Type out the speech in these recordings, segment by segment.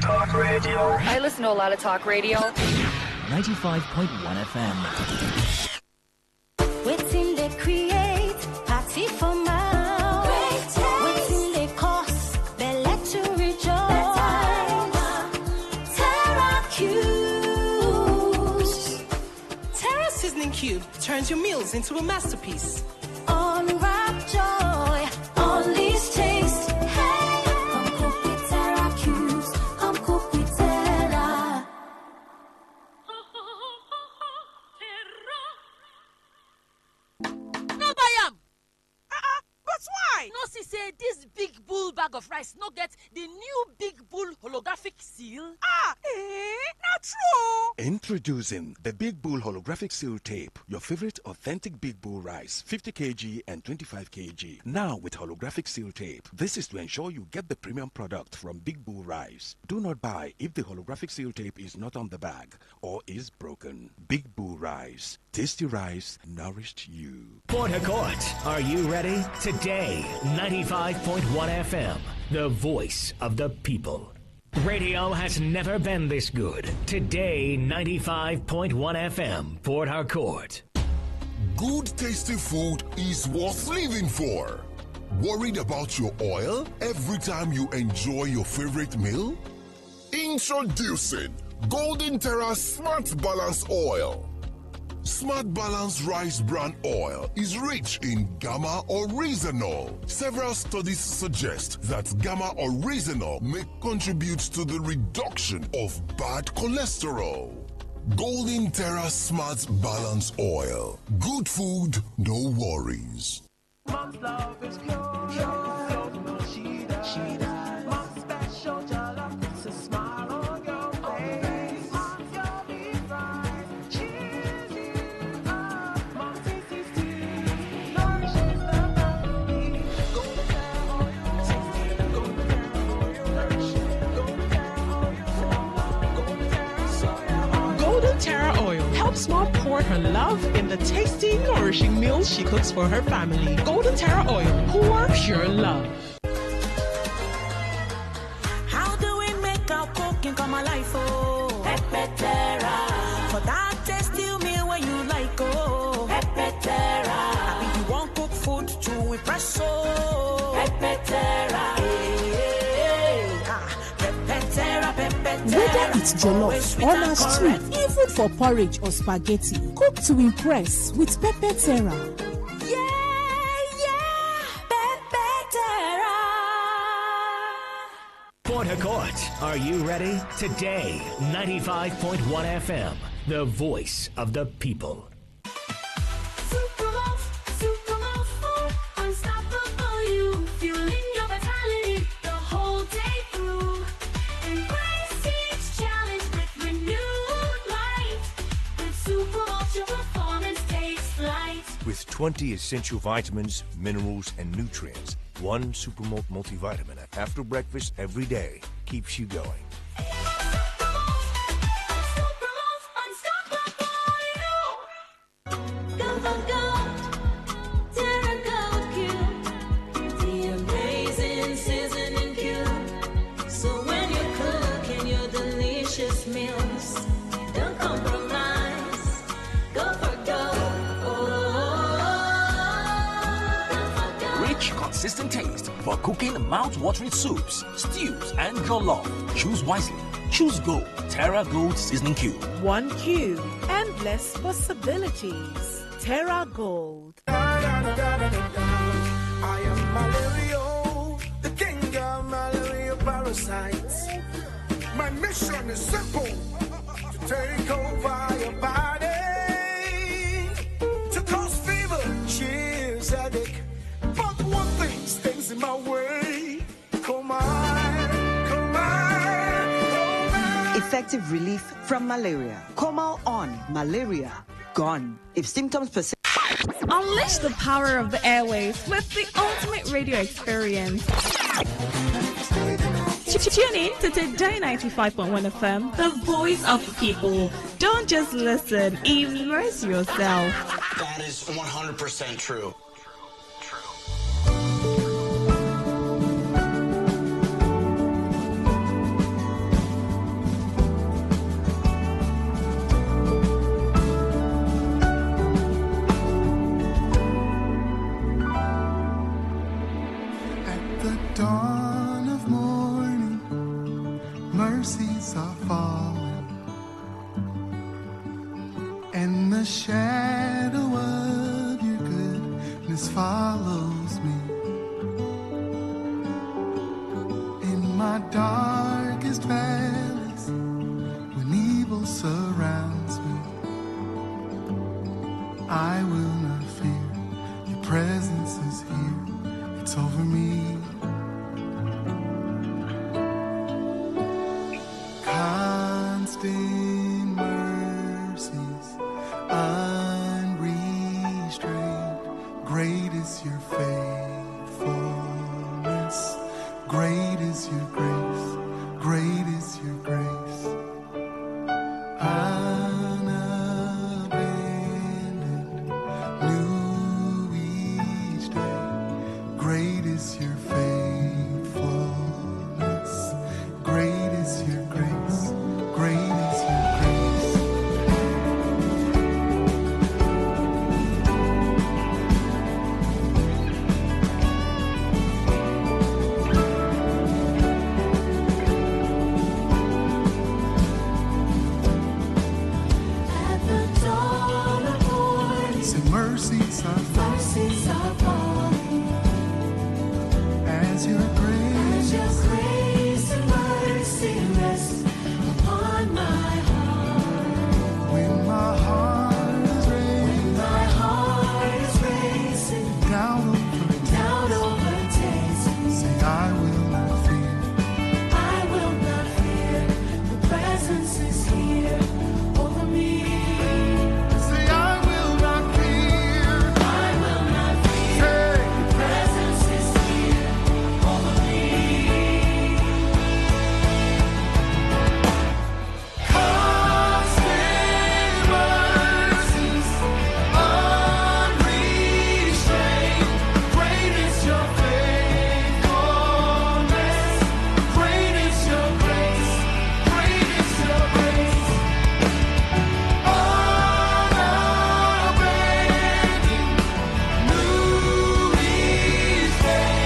Talk radio. I listen to a lot of talk radio. 95.1 FM. Waiting they create party for my waiting they cause they let you rejoice. Terra Cubes. Terra Seasoning Cube turns your meals into a masterpiece. Unwrap joy, unleash taste. Hey, come cook with Terra Cubes. Come cook with Terra. No buy am. But why? No see say this big bull bag of rice no get the new big bull holographic seal. Not true. Introducing the Big Bull Holographic Seal Tape, your favorite authentic Big Bull rice, 50 kg and 25 kg. Now with holographic seal tape. This is to ensure you get the premium product from Big Bull rice. Do not buy if the holographic seal tape is not on the bag or is broken. Big Bull rice. Tasty rice nourished you. Port Harcourt, are you ready? Today, 95.1 FM, the voice of the people. Radio has never been this good. Today, 95.1 FM, Port Harcourt. Good tasty food is worth living for. Worried about your oil every time you enjoy your favorite meal? Introducing Golden Terra Smart Balance Oil. Smart Balance Rice Bran Oil is rich in gamma oryzanol. Several studies suggest that gamma oryzanol may contribute to the reduction of bad cholesterol. Golden Terra Smart Balance Oil. Good food, no worries. Mom's love is pure. She died. Mom's special jollof. It's a smile on your face. Mom's your design. Cheers you up. Mom's tasty stew. Nourishes the family. Golden Terra oil. Tasty. Golden Terra oil. Nourishing. Golden Terra oil. Golden Terra soya oil. Golden Terra Oil helps Mom pour her love in the tasty, nourishing meals she cooks for her family. Golden Terra Oil, pour pure love. How do we make our cooking come alive? Oh, Pepe Terra. For that tasty meal where you like, oh, Pepe Terra. I mean, you want cook food to impress, oh, Pepe Terra. Pepe Terra, Pepe Terra. Whether it's jollof or na stew, even for porridge or spaghetti, cook to impress with Pepe Terra. Port Harcourt, are you ready? Today, 95.1 FM, the voice of the people. Super love, unstoppable you, fueling your vitality the whole day through. Embrace each challenge with renewed light. With Super Malt, your performance takes flight. With 20 essential vitamins, minerals, and nutrients, one Supermalt multivitamin after breakfast every day keeps you going. Consistent taste for cooking mouth-watering soups, stews, and jollof. Choose wisely. Choose Gold. Terra Gold Seasoning Cube. One cube. Endless possibilities. Terra Gold. I am malaria, the king of malaria parasites. My mission is simple: to take over your body, to cause fever, chills, headache. But one thing stands in my way. Come on, come on, come on. Effective relief from malaria. Comal on. Malaria gone. If symptoms persist. Unleash the power of the airwaves with the ultimate radio experience. Tune in to Today 95.1 FM, the voice of the people. Don't just listen, immerse yourself. That is 100% true. shadow of your goodness follows me. In my darkest valleys, when evil surrounds me, I will not fear. Your presence is here. It's over me. Constant mercies, unrestrained. Great is your faithfulness. Great is your grace. Great is your grace. Unabandoned, new each day. Great is your faithfulness. Great is your grace. Great is your grace. At the dawn of morning, Say mercies are mercies are falling. as your As grace. your grace and mercy rest upon my heart. When my heart is When my raised, heart is racing, doubt overtakes me. say I will not fear. I will not fear. The presence is here over me. Say I will not fear. I will not fear. The presence is here over me. Constant mercies, unrestrained. Great is your faithfulness. Great is your grace. Great is your grace. Unabandoned, new each day.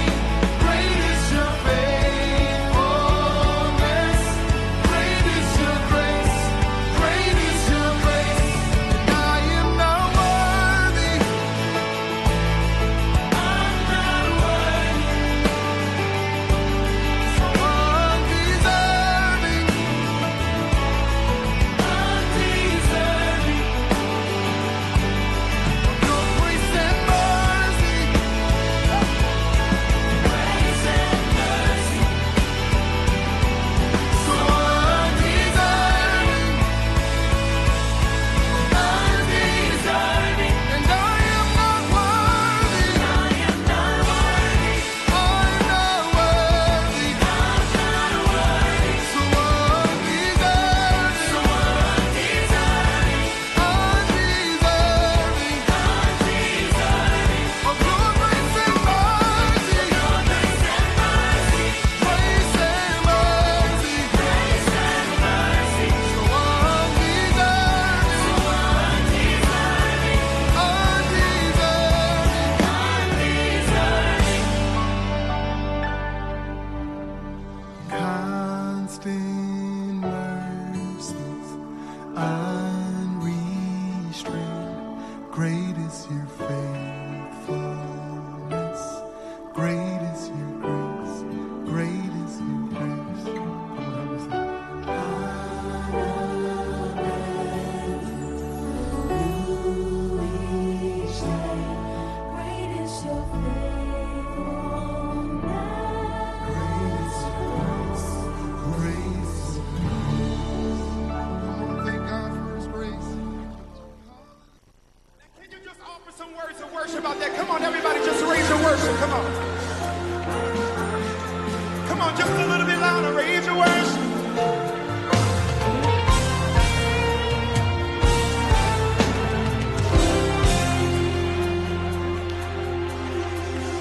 Great is your faithfulness. Great is your grace. Great is your grace. And I am not worthy. I'm not worthy. So undeserving. Undeserving. Of your grace and mercy. Grace and mercy. So undeserving. Undeserving. And I am not worthy. I am not worthy. I'm not worthy. I'm not worthy. So undeserving. So undeserving. Undeserving. Undeserving. Of your grace and mercy. Your grace and mercy. Grace and mercy. Grace and mercy. So undeserving. So undeserving. Undeserving. Constant mercies, unrestrained. Great is your faithfulness. Great is your grace. Great is your grace. Come on, help me sing. Great is your faithfulness. Grace. Come on, thank God for his grace. Can you just offer some words of worship out there? Come on, everybody, just raise your worship. Come on. Come on, just a little bit louder. Raise your worship.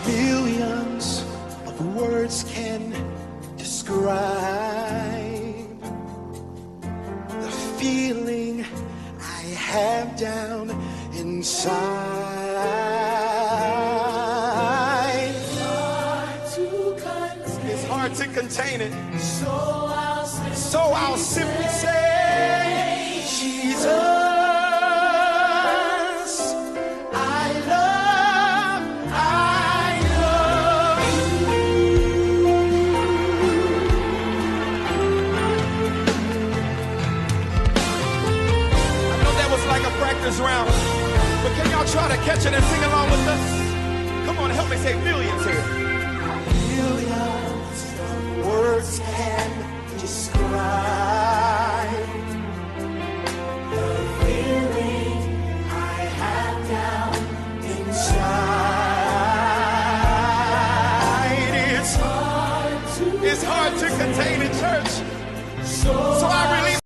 Millions of words can describe the feeling I have down inside. It's hard to contain it. So I'll simply say, Jesus. But can y'all try to catch it and sing along with us? Come on, help me say millions here. Millions of words can describe the feeling I have down inside. It's hard to contain in church. So I release.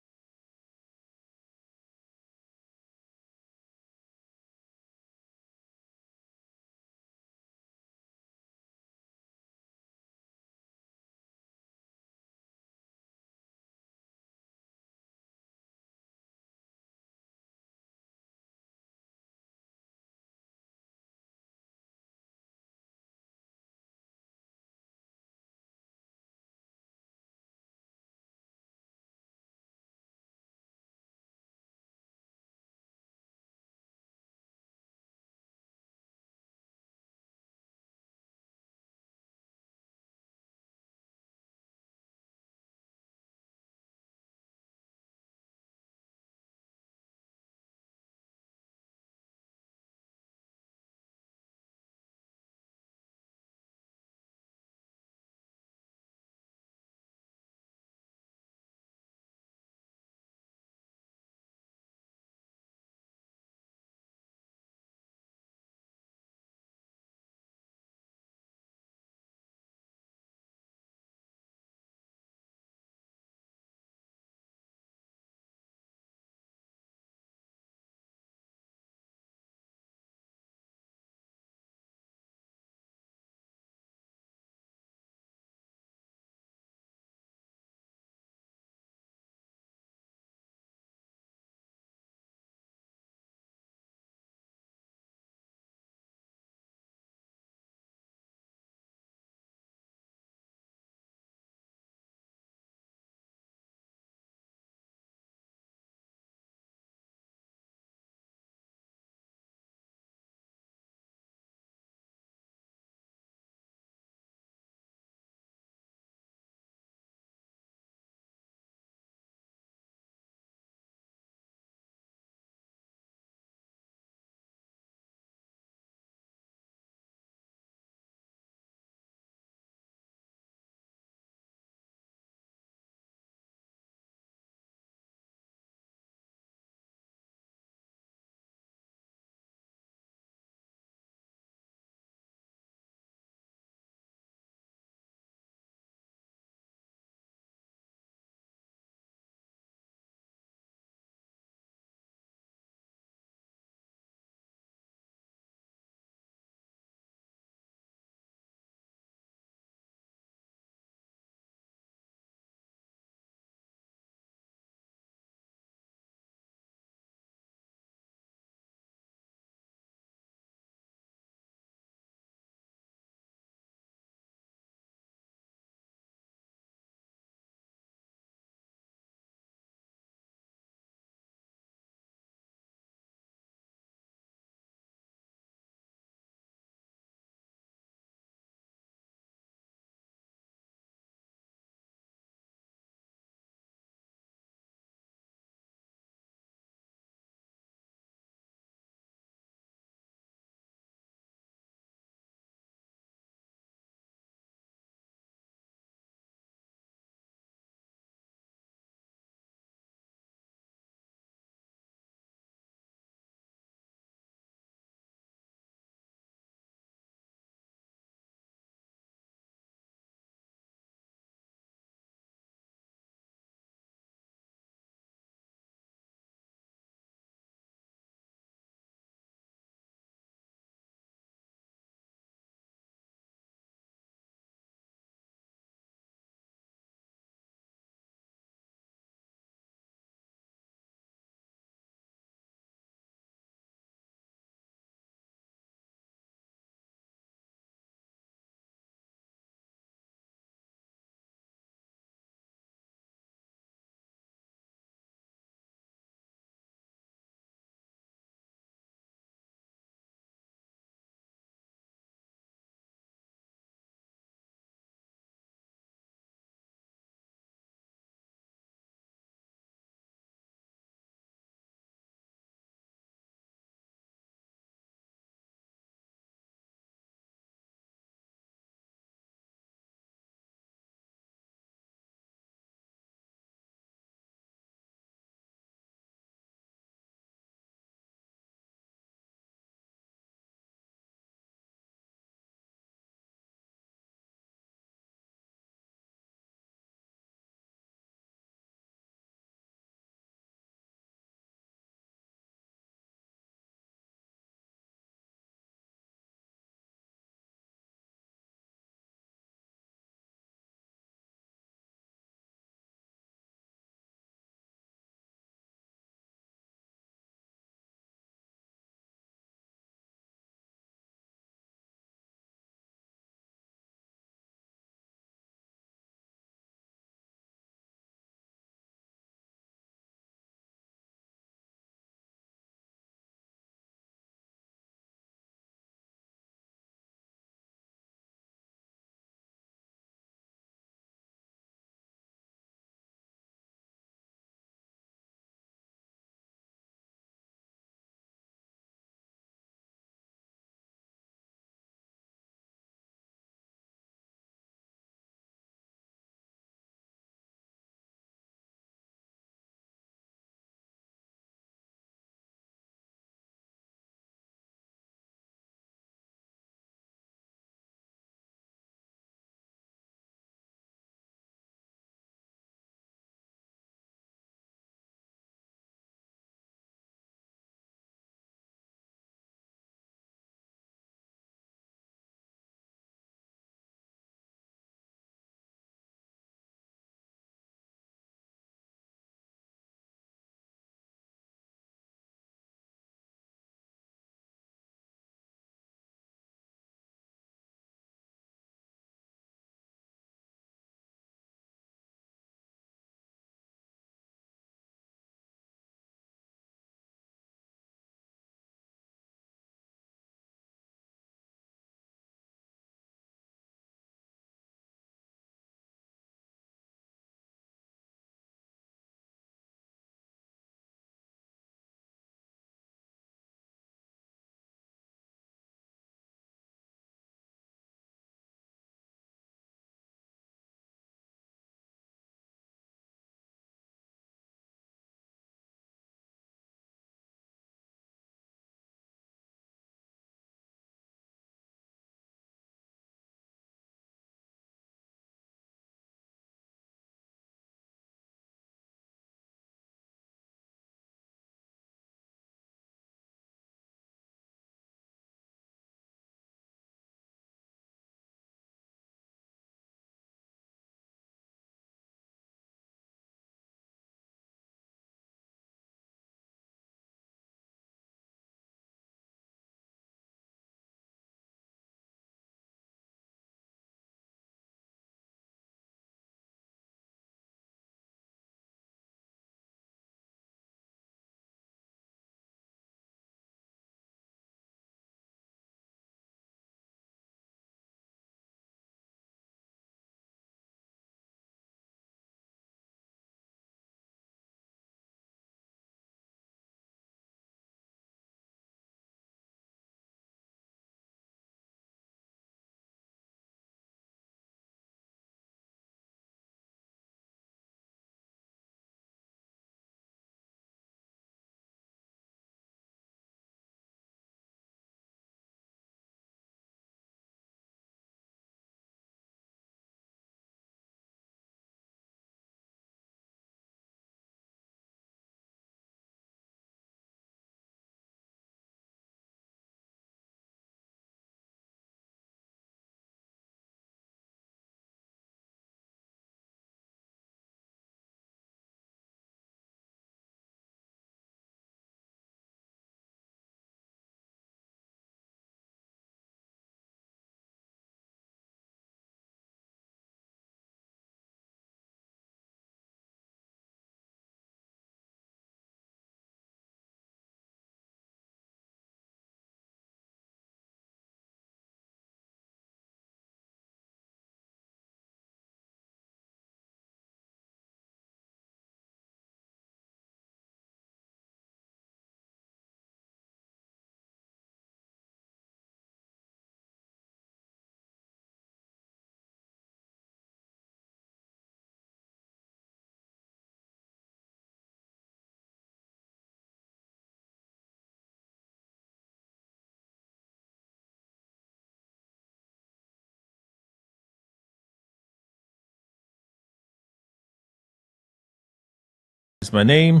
my name.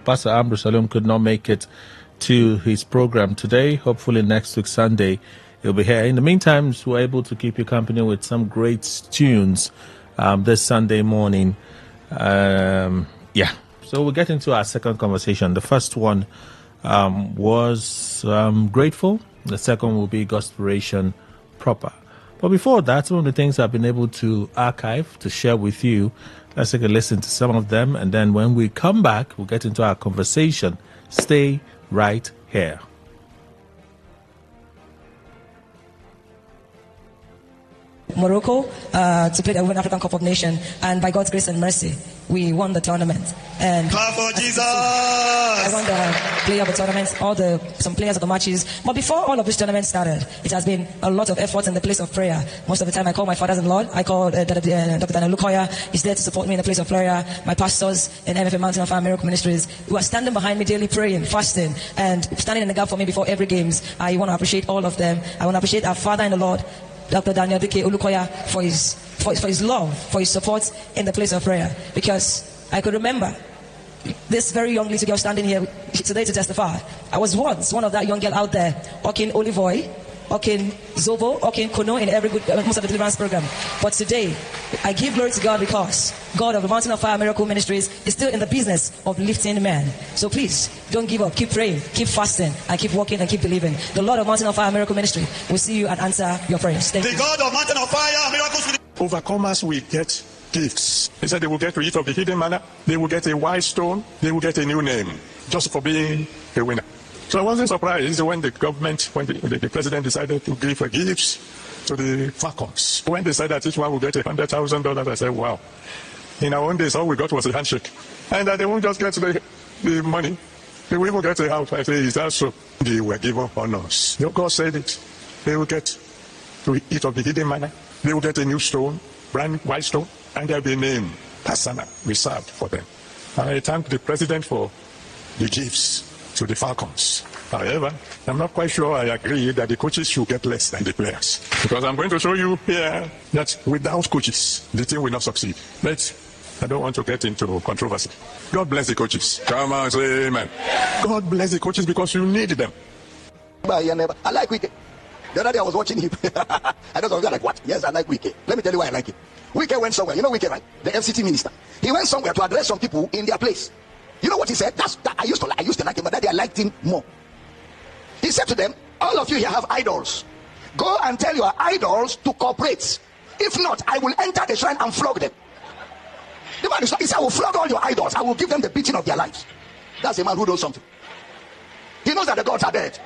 Pastor Ambrose Salum could not make it to his program today. Hopefully next week Sunday he'll be here. In the meantime, we're able to keep you company with some great tunes this Sunday morning. So we'll get into our second conversation. The first one was grateful. The second will be Gospiration proper. But before that, some of the things I've been able to archive to share with you. Let's take a listen to some of them, and then when we come back, we'll get into our conversation. Stay right here. Morocco to play the Women African Cup of Nations, and by God's grace and mercy, we won the tournament. And clap for Jesus! I won the player of the tournament, some players of the matches. But before all of this tournament started, it has been a lot of effort in the place of prayer. Most of the time, I call my fathers in Lord. I call Dr. Daniel Lukoya. He's there to support me in the place of prayer. My pastors in MFA Mountain of Fire Miracle Ministries, who are standing behind me daily, praying, fasting, and standing in the gap for me before every games. I want to appreciate all of them. I want to appreciate our Father in the Lord, Dr. Daniel Olukoya, for his love, for his support in the place of prayer. Because I could remember this very young little girl standing here today to testify. I was once one of that young girl out there, walking olive oil, walking Zobo, walking Kono in most of the deliverance program. But today, I give glory to God because God of the Mountain of Fire Miracle Ministries is still in the business of lifting men. So please, don't give up. Keep praying, keep fasting, and keep walking and keep believing. The Lord of Mountain of Fire Miracle Ministry will see you and answer your prayers. Thank you. God of Mountain of Fire Miracles. Overcomers will get gifts. He said they will get to eat of the hidden manna. They will get a white stone. They will get a new name just for being a winner. So I wasn't surprised when the government, when the president decided to give gifts to the Falcons. When they said that each one will get $100,000, I said, wow. In our own days, all we got was a handshake. And that they won't just get the money. They will even get a house. I say, is that so? They were given honors. God said it. They will get to eat of the hidden manna. They will get a new stone, brand white stone, and there will be a name, Pasana, reserved for them. I thank the president for the gifts to the Falcons. However, I'm not quite sure I agree that the coaches should get less than the players. Because I'm going to show you here that without coaches, the team will not succeed. But I don't want to get into controversy. God bless the coaches. Come on, say amen. God bless the coaches because you need them. I like Wike. The other day I was watching him. I don't know if you're like, what? Yes, I like Wike. Let me tell you why I like him. Wike went somewhere. You know Wike, right? The FCT minister. He went somewhere to address some people in their place. You know what he said? I used to like him, but that day I liked him more. He said to them, all of you here have idols. Go and tell your idols to cooperate. If not, I will enter the shrine and flog them. The man is like, he said, I will flog all your idols. I will give them the beating of their lives. That's a man who knows something. He knows that the gods are dead.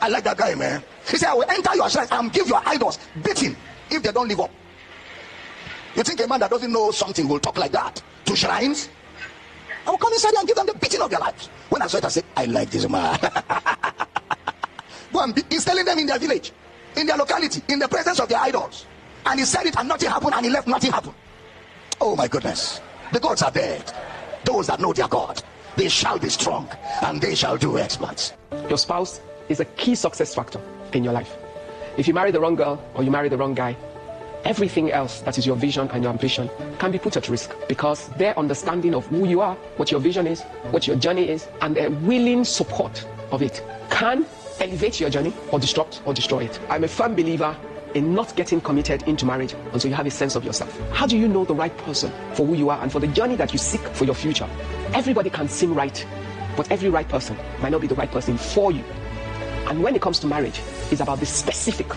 I like that guy, man. He said, I will enter your shrine and give your idols beating if they don't live up. You think a man that doesn't know something will talk like that to shrines? I will come inside and give them the beating of their lives. When I saw it, I said, I like this man. Go and he's telling them in their village, in their locality, in the presence of their idols. And he said it and nothing happened, and he left, nothing happened. Oh my goodness. The gods are dead. Those that know their God, they shall be strong and they shall do exploits. Your spouse is a key success factor in your life. If you marry the wrong girl or you marry the wrong guy, everything else that is your vision and your ambition can be put at risk because their understanding of who you are, what your vision is, what your journey is, and their willing support of it can elevate your journey or disrupt or destroy it. I'm a firm believer in not getting committed into marriage until you have a sense of yourself. How do you know the right person for who you are and for the journey that you seek for your future? Everybody can seem right, but every right person might not be the right person for you. And when it comes to marriage, it's about the specific.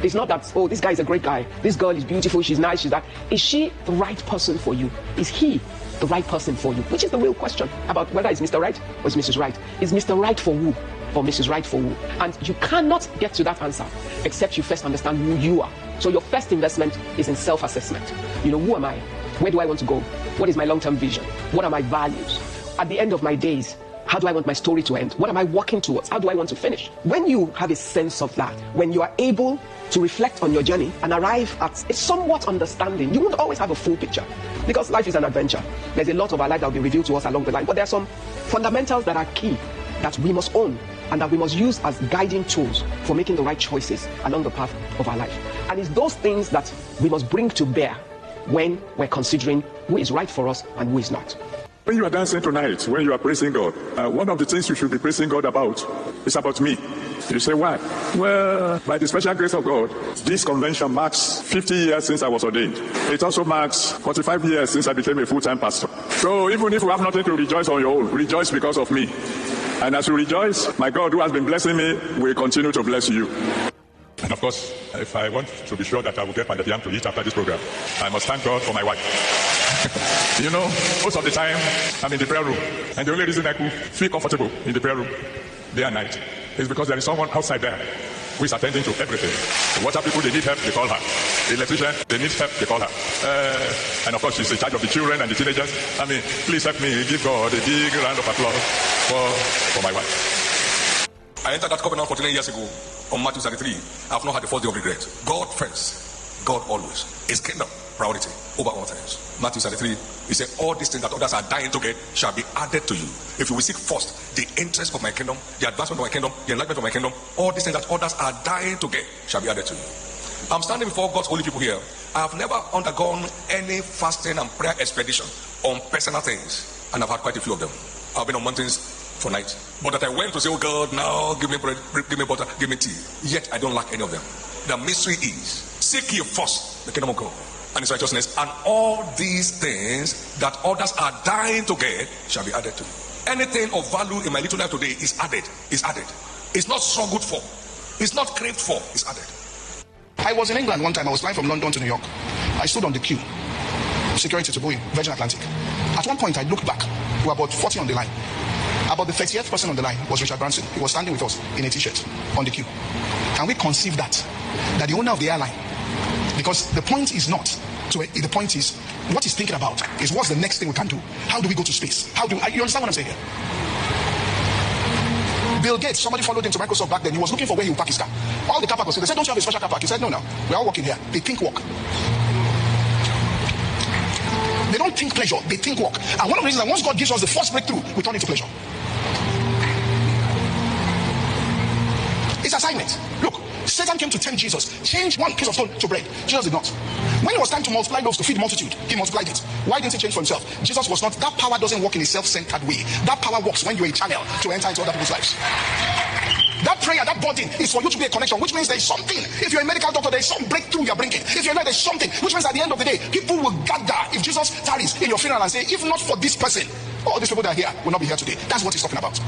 It's not that, oh, this guy is a great guy, this girl is beautiful, she's nice, she's that. Is she the right person for you? Is he the right person for you? Which is the real question about whether it's Mr. Right or it's Mrs. Right. Is Mr. Right for who or Mrs. Right for who? And you cannot get to that answer except you first understand who you are. So your first investment is in self-assessment. You know, who am I? Where do I want to go? What is my long-term vision? What are my values? At the end of my days, how do I want my story to end? What am I working towards? How do I want to finish? When you have a sense of that, when you are able to reflect on your journey and arrive at a somewhat understanding, you won't always have a full picture because life is an adventure. There's a lot of our life that will be revealed to us along the line, but there are some fundamentals that are key that we must own and that we must use as guiding tools for making the right choices along the path of our life. And it's those things that we must bring to bear when we're considering who is right for us and who is not. When you are dancing tonight, when you are praising God, one of the things you should be praising God about is about me. You say, why? Well, by the special grace of God, this convention marks 50 years since I was ordained. It also marks 45 years since I became a full-time pastor. So even if you have nothing to rejoice on your own, rejoice because of me. And as you rejoice, my God who has been blessing me will continue to bless you. And of course, if I want to be sure that I will get my yam to eat after this program, I must thank God for my wife. You know, most of the time, I'm in the prayer room. And the only reason I could feel comfortable in the prayer room day and night is because there is someone outside there who is attending to everything. The water people, they need help, they call her. The electrician, they need help, they call her. And of course, she's in charge of the children and the teenagers. I mean, please help me give God a big round of applause for my wife. I entered that covenant 49 years ago on Matthew 33. I have not had the first day of regret. God first, God always. His kingdom, priority, over all things. Matthew 33, he said, all these things that others are dying to get shall be added to you. If you will seek first the interest of my kingdom, the advancement of my kingdom, the enlightenment of my kingdom, all these things that others are dying to get shall be added to you. I'm standing before God's holy people here. I have never undergone any fasting and prayer expedition on personal things, and I've had quite a few of them. I've been on mountains for nights, but that I went to say, oh God, now give me bread, give me butter, give me tea. Yet I don't lack any of them. The mystery is, seek ye first the kingdom of God and his righteousness, and all these things that others are dying to get shall be added to you. Anything of value in my little life today is added. It's not struggled for, it's not craved for, it's added. I was in England one time. I was flying from London to New York. I stood on the queue, security to Boeing, Virgin Atlantic. At one point I looked back. We were about 40 on the line. About the 30th person on the line was Richard Branson. He was standing with us in a t-shirt on the queue. Can we conceive that the owner of the airline, because the point is not the point is what he's thinking about is what's the next thing we can do? How do we go to space? You understand what I'm saying here? Bill Gates, somebody followed him to Microsoft back then. He was looking for where he would park his car. All the car parkers, they said, don't you have a special car park? He said, no, we're all walking here. They think walk. They don't think pleasure, they think walk. And one of the reasons that once God gives us the first breakthrough, we turn into pleasure. It's assignment. Look, Satan came to tempt Jesus. Change one piece of stone to bread. Jesus did not. When it was time to multiply loaves to feed multitude, he multiplied it. Why didn't he change for himself? Jesus was not. That power doesn't work in a self-centered way. That power works when you're a channel to enter into other people's lives. That prayer, that burden is for you to be a connection, which means there's something. If you're a medical doctor, there's some breakthrough you're bringing. If you're not, there's something, which means at the end of the day, people will gather. If Jesus tarries in your funeral and say, if not for this person, all these people that are here will not be here today. That's what he's talking about.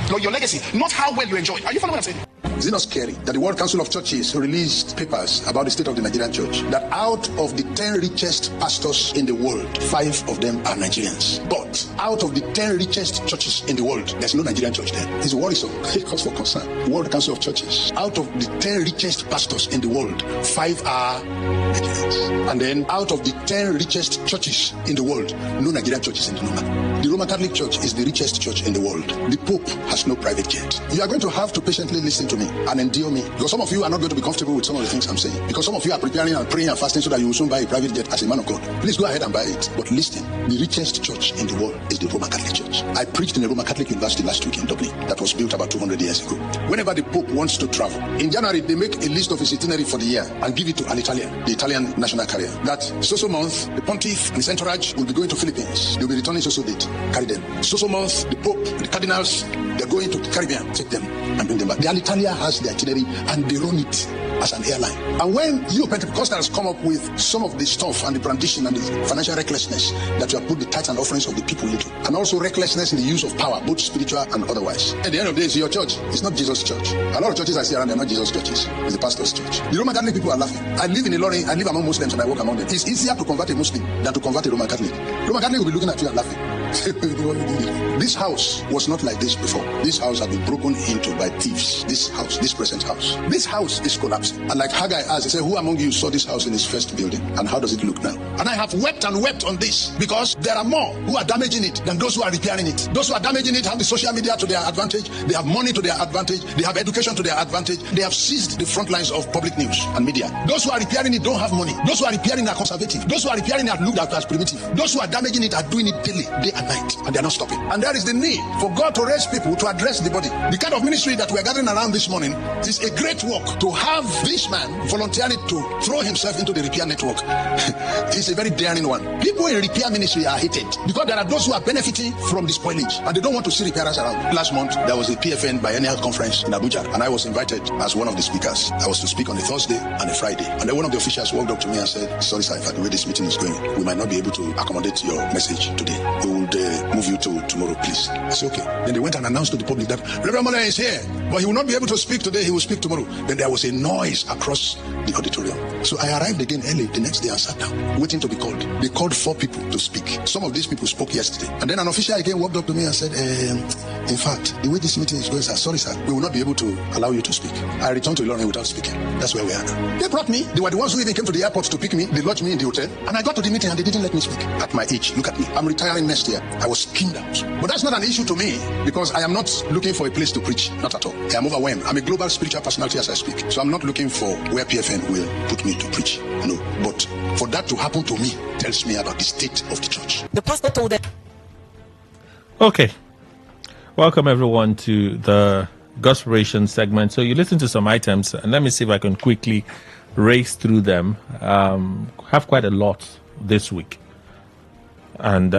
Lord, your legacy, not how well you enjoy. Are you following what I'm saying? Is it not scary that the World Council of Churches released papers about the state of the Nigerian church? That out of the 10 richest pastors in the world, 5 of them are Nigerians. But out of the 10 richest churches in the world, there's no Nigerian church there. It's worrisome. It calls for concern. World Council of Churches. Out of the 10 richest pastors in the world, 5 are Nigerians. And then out of the 10 richest churches in the world, no Nigerian church is in the number. The Roman Catholic Church is the richest church in the world. The Pope has no private jet. You are going to have to patiently listen to me and endure me, because some of you are not going to be comfortable with some of the things I'm saying, because some of you are preparing and praying and fasting so that you will soon buy a private jet as a man of God. Please go ahead and buy it. But listen, the richest church in the world is the Roman Catholic Church. I preached in a Roman Catholic University last week in Dublin that was built about 200 years ago. Whenever the Pope wants to travel, in January they make a list of his itinerary for the year and give it to an Italian, the Italian national carrier. That so month, the Pontiff and his entourage will be going to Philippines. They'll be returning so date. Carry them. So month, the Pope, the cardinals, they're going to the Caribbean. Take them and bring them back. The Alitalia has the itinerary and they run it as an airline. And when you Pentecostals come up with some of the stuff and the brandishing and the financial recklessness that you have put the tithes and offerings of the people into, and also recklessness in the use of power, both spiritual and otherwise, at the end of the day, it's your church. It's not Jesus' church. A lot of churches I see around, they're not Jesus' churches. It's the pastor's church. The Roman Catholic people are laughing. I live in Ilorin, I live among Muslims and I work among them. It's easier to convert a Muslim than to convert a Roman Catholic. Roman Catholic will be looking at you and laughing. This house was not like this before. This house has been broken into by thieves. This house, this present house. This house is collapsing. And like Haggai asked, he said, who among you saw this house in its first building? And how does it look now? And I have wept and wept on this because there are more who are damaging it than those who are repairing it. Those who are damaging it have the social media to their advantage. They have money to their advantage. They have education to their advantage. They have seized the front lines of public news and media. Those who are repairing it don't have money. Those who are repairing are conservative. Those who are repairing are looked at as primitive. Those who are damaging it are doing it daily, day and night, and they are not stopping. And there is the need for God to raise people to address the body. The kind of ministry that we are gathering around this morning is a great work to have This man volunteered to throw himself into the repair network. He's a very daring one. People in repair ministry are hated because there are those who are benefiting from the spoilage and they don't want to see repairers around. Last month, there was a PFN biennial conference in Abuja and I was invited as one of the speakers. I was to speak on a Thursday and a Friday. And then one of the officials walked up to me and said, sorry sir, in fact, the way this meeting is going, we might not be able to accommodate your message today. We would move you to tomorrow, please. I said, okay. Then they went and announced to the public that Reverend Mola is here, but he will not be able to speak today, he will speak tomorrow. Then there was a noise across the auditorium. So I arrived again early the next day and sat down, waiting to be called. They called 4 people to speak. Some of these people spoke yesterday. And then an official again walked up to me and said, in fact, the way this meeting is going, sir, sorry sir, we will not be able to allow you to speak. I returned to Ilorin without speaking. That's where we are now. They brought me. They were the ones who even came to the airport to pick me. They lodged me in the hotel. And I got to the meeting and they didn't let me speak. At my age, look at me. I'm retiring next year. I was skinned out. But that's not an issue to me because I am not looking for a place to preach. Not at all. I am overwhelmed. I'm a global spiritual personality as I speak. So I'm not looking for where PFN will put me to preach. No. But for that to happen to me tells me about the state of the church. The pastor told them. Okay. Welcome everyone to the Gospiration segment. So you listen to some items and let me see if I can quickly race through them. Have quite a lot this week. And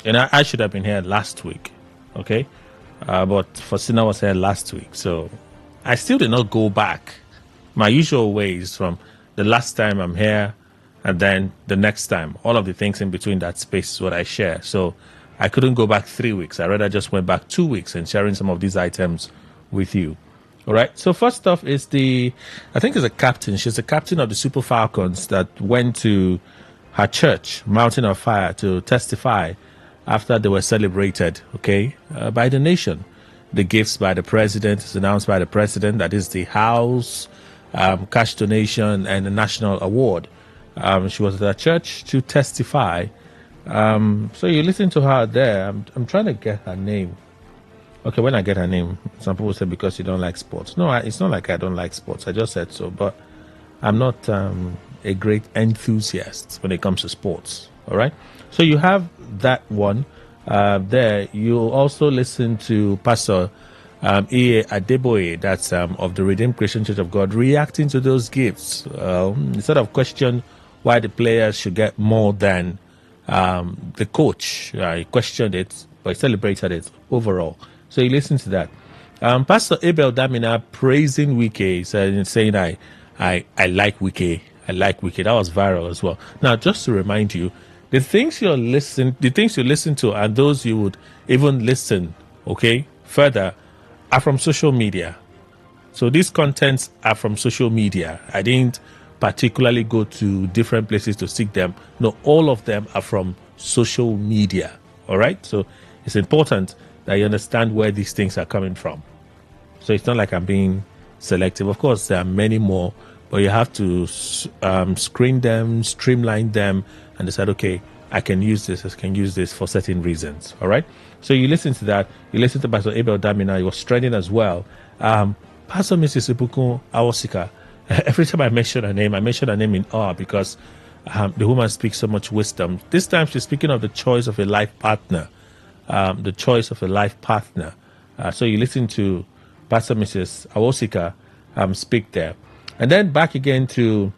I should have been here last week. Okay. But Faustina was here last week. So I still did not go back my usual ways from the last time I'm here and then the next time. All of the things in between that space is what I share. So I couldn't go back 3 weeks. I rather just went back 2 weeks and sharing some of these items with you. All right. So first off is I think it's a captain. She's the captain of the Super Falcons that went to her church, Mountain of Fire, to testify after they were celebrated, by the nation. The gifts by the president is announced by the president. That is the house, cash donation, and the national award. She was at her church to testify. So you listen to her there. I'm trying to get her name. Okay, when I get her name, some people say because you don't like sports. No, it's not like I don't like sports. I just said so. But I'm not a great enthusiast when it comes to sports. All right. So you have that one there. You'll also listen to Pastor E. Adeboye, that's of the Redeemed Christian Church of God, reacting to those gifts. Instead of question why the players should get more than the coach. He questioned it, but he celebrated it overall. So you listen to that. Pastor Abel Damina praising Wike, saying, I like Wike. I like Wike. That was viral as well. Now, just to remind you, the things you listen to and those you would even listen, further, are from social media. So these contents are from social media. I didn't particularly go to different places to seek them. No, all of them are from social media. All right? So it's important that you understand where these things are coming from. So it's not like I'm being selective. Of course, there are many more, but you have to screen them, streamline them, and decide, okay, I can use this for certain reasons. All right? So you listen to that. You listen to Pastor Abel Damina. He was trending as well. Pastor Mrs. Ibuku Awosika. Every time I mention her name in awe because the woman speaks so much wisdom. This time she's speaking of the choice of a life partner. So you listen to Pastor Mrs. Awosika speak there. And then back again to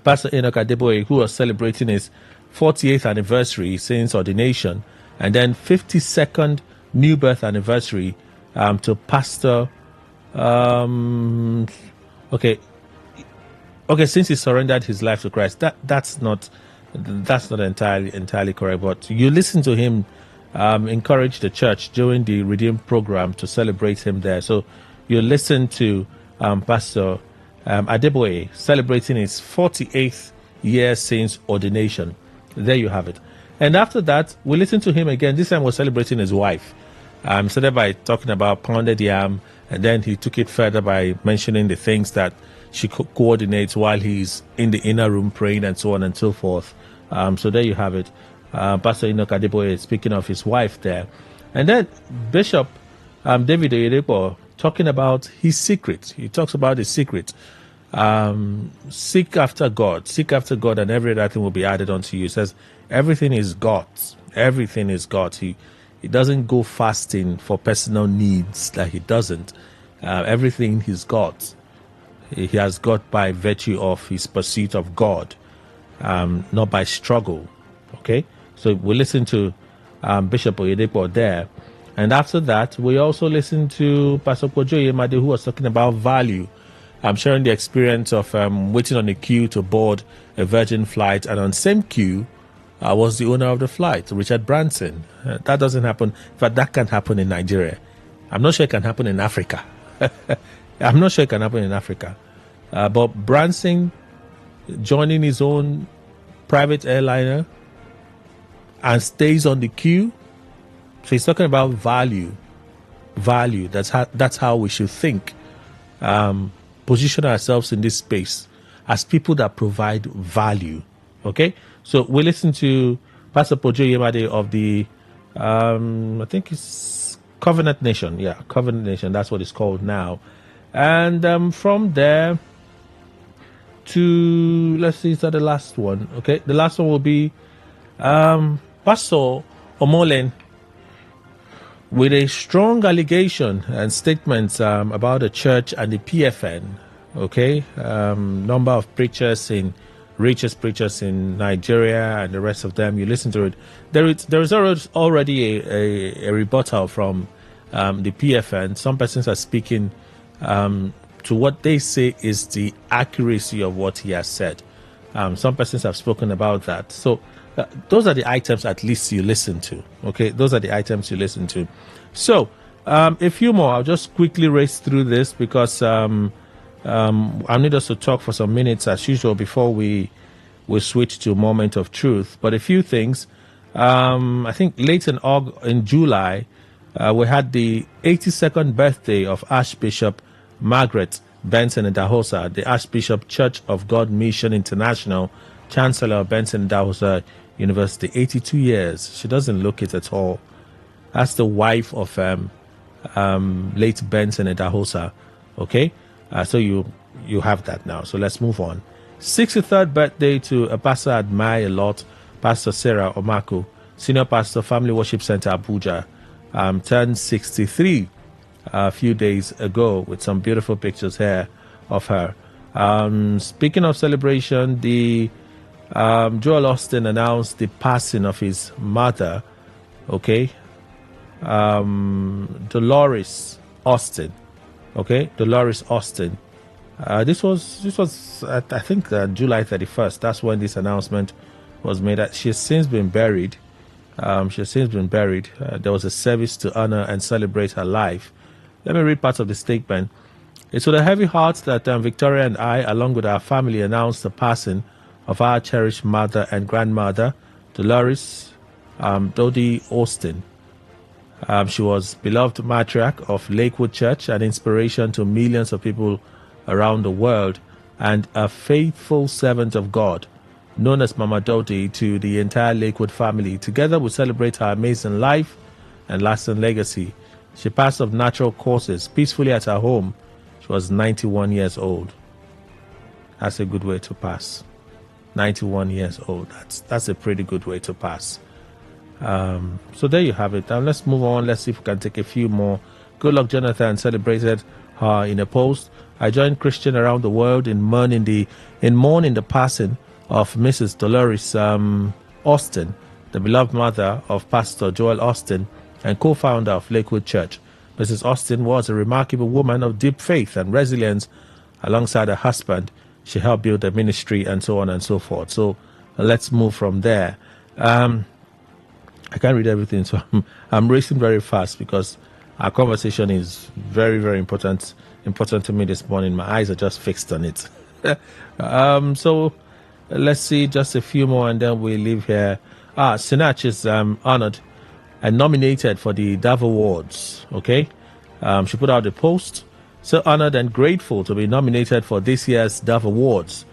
Pastor Enoch Adeboye, who was celebrating his 48th anniversary since ordination, and then 52nd new birth anniversary to Pastor... Okay, since he surrendered his life to Christ, that's not entirely correct. But you listen to him encourage the church during the Redeem program to celebrate him there. So you listen to Pastor Adeboye celebrating his 48th year since ordination. There you have it. And after that, we listen to him again. This time we're celebrating his wife. Started by talking about pounded yam, and then he took it further by mentioning the things that she coordinates while he's in the inner room praying and so on and so forth. So there you have it. Pastor Enoch Adeboye speaking of his wife there. And then Bishop David Oyedepo talking about his secret. He talks about his secret. Seek after God, and every other thing will be added unto you. He says, everything is God's. Everything is God. He doesn't go fasting for personal needs. Like he doesn't. Everything is God's. he has got by virtue of his pursuit of God, not by struggle. Okay, so we listen to Bishop Oyedepo there, and after that we also listen to Pastor Kojo Yemade, who was talking about value. I'm sharing the experience of waiting on a queue to board a Virgin flight, and on same queue was the owner of the flight, Richard Branson. That doesn't happen. In fact, that can happen in Nigeria. I'm not sure it can happen in Africa. I'm not sure it can happen in Africa. But Branson joining his own private airliner and stays on the queue. So he's talking about value. Value. That's how we should think. Position ourselves in this space as people that provide value. Okay? So we listen to Pastor Pojo Yemade of the, I think it's Covenant Nation. Yeah, Covenant Nation. That's what it's called now. And from there to, let's see, is that the last one? Okay, the last one will be Pastor Omolen with a strong allegation and statements about the church and the PFN. Okay, number of preachers richest preachers in Nigeria and the rest of them. You listen to it. There is already a rebuttal from the PFN. Some persons are speaking to what they say is the accuracy of what he has said. Some persons have spoken about that. So those are the items at least you listen to. Okay, those are the items you listen to. So a few more. I'll just quickly race through this because I need us to talk for some minutes as usual before we switch to moment of truth. But a few things. I think late in July, we had the 82nd birthday of Archbishop Margaret Benson Idahosa, the Archbishop Church of God Mission International, Chancellor of Benson Idahosa University. 82 years. She doesn't look it at all. That's the wife of late Benson Idahosa. Okay, so you have that now. So let's move on. 63rd birthday to a pastor I admire a lot, Pastor Sarah Omako, Senior Pastor, Family Worship Center, Abuja. Turned 63 a few days ago with some beautiful pictures here of her. Speaking of celebration, the Joel Austin announced the passing of his mother. Okay, Dolores Austin. Okay, Dolores Austin. This was I think July 31st. That's when this announcement was made. She has since been buried. There was a service to honor and celebrate her life. Let me read parts of the statement. It's with a heavy heart that Victoria and I, along with our family, announced the passing of our cherished mother and grandmother, Dolores Dodie Austin. She was beloved matriarch of Lakewood Church, an inspiration to millions of people around the world, and a faithful servant of God, known as Mama Dodie to the entire Lakewood family. Together we celebrate her amazing life and lasting legacy. She passed of natural causes peacefully at her home. She was 91 years old. That's a good way to pass. 91 years old. That's a pretty good way to pass. So there you have it. Now let's move on. Let's see if we can take a few more. Good Luck Jonathan celebrated her in a post. I joined Christian around the world in mourning the passing of Mrs. Dolores Austin, the beloved mother of Pastor Joel Austin and co-founder of Lakewood Church. Mrs. Austin was a remarkable woman of deep faith and resilience. Alongside her husband, she helped build a ministry and so on and so forth. So let's move from there. I can't read everything, so I'm racing very fast because our conversation is very, very important to me this morning. My eyes are just fixed on it. So let's see just a few more and then we leave here. Sinach is honored and nominated for the Dove Awards. Okay, she put out a post. So honored and grateful to be nominated for this year's Dove Awards.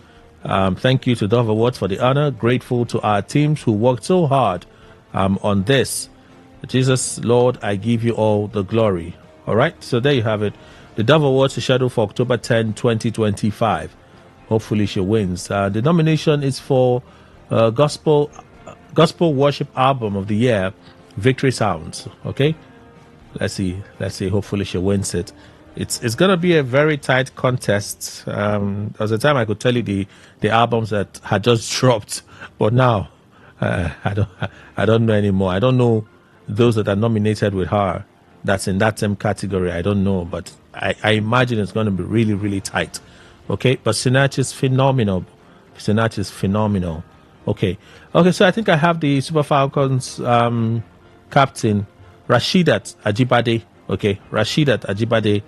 Thank you to Dove Awards for the honor. Grateful to our teams who worked so hard on this. Jesus, Lord, I give you all the glory. All right, so there you have it. The Dove Awards is scheduled for October 10, 2025. Hopefully she wins. The nomination is for Gospel Worship Album of the Year, Victory Sounds. Okay, let's see. Hopefully she wins it. It's going to be a very tight contest. There was a time I could tell you the albums that had just dropped, but now I don't know anymore. I don't know those that are nominated with her. That's in that same category. I don't know, but I imagine it's going to be really, really tight. Okay, but Sinach is phenomenal. Sinach is phenomenal. Okay, so I think I have the Super Falcons captain, Rasheedat Ajibade. Okay, Rasheedat Ajibade,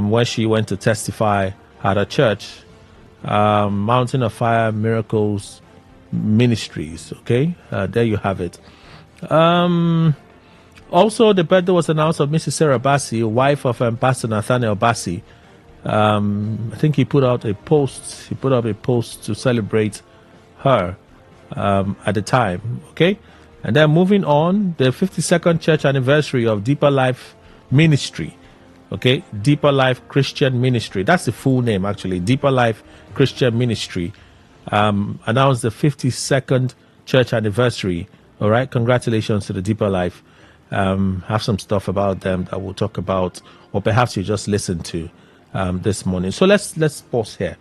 when she went to testify at a church, Mountain of Fire Miracles Ministries. Okay, there you have it. Also, the birthday was announced of Mrs. Sarah Bassi, wife of Pastor Nathaniel Bassi. I think he put out a post. He put up a post to celebrate her at the time. Okay, and then moving on, the 52nd church anniversary of Deeper Life Ministry. Okay, Deeper Life Christian Ministry. That's the full name, actually. Deeper Life Christian Ministry announced the 52nd church anniversary. All right, congratulations to the Deeper Life. Have some stuff about them that we'll talk about, or perhaps you just listen to this morning. So let's pause here.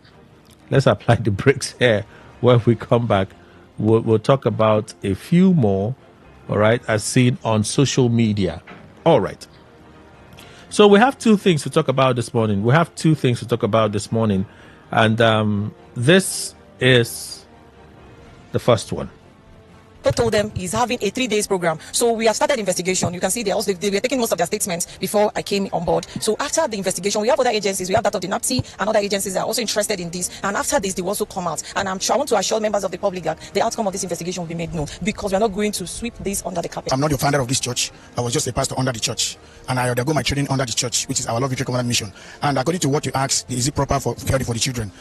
Let's apply the brakes here. When we come back, we'll talk about a few more, all right, as seen on social media. All right. So we have two things to talk about this morning. And this is the first one. Told them he's having a 3 days program. So we have started investigation. You can see they were taking most of their statements before I came on board. So after the investigation, we have other agencies. We have that of the NAPTI and other agencies that are also interested in this. And after this, they will also come out. And I want to assure members of the public that the outcome of this investigation will be made known, because we are not going to sweep this under the carpet. I'm not the founder of this church. I was just a pastor under the church. And I undergo my training under the church, which is our Love Victory Covenant Mission. And according to what you asked, is it proper for security for the children?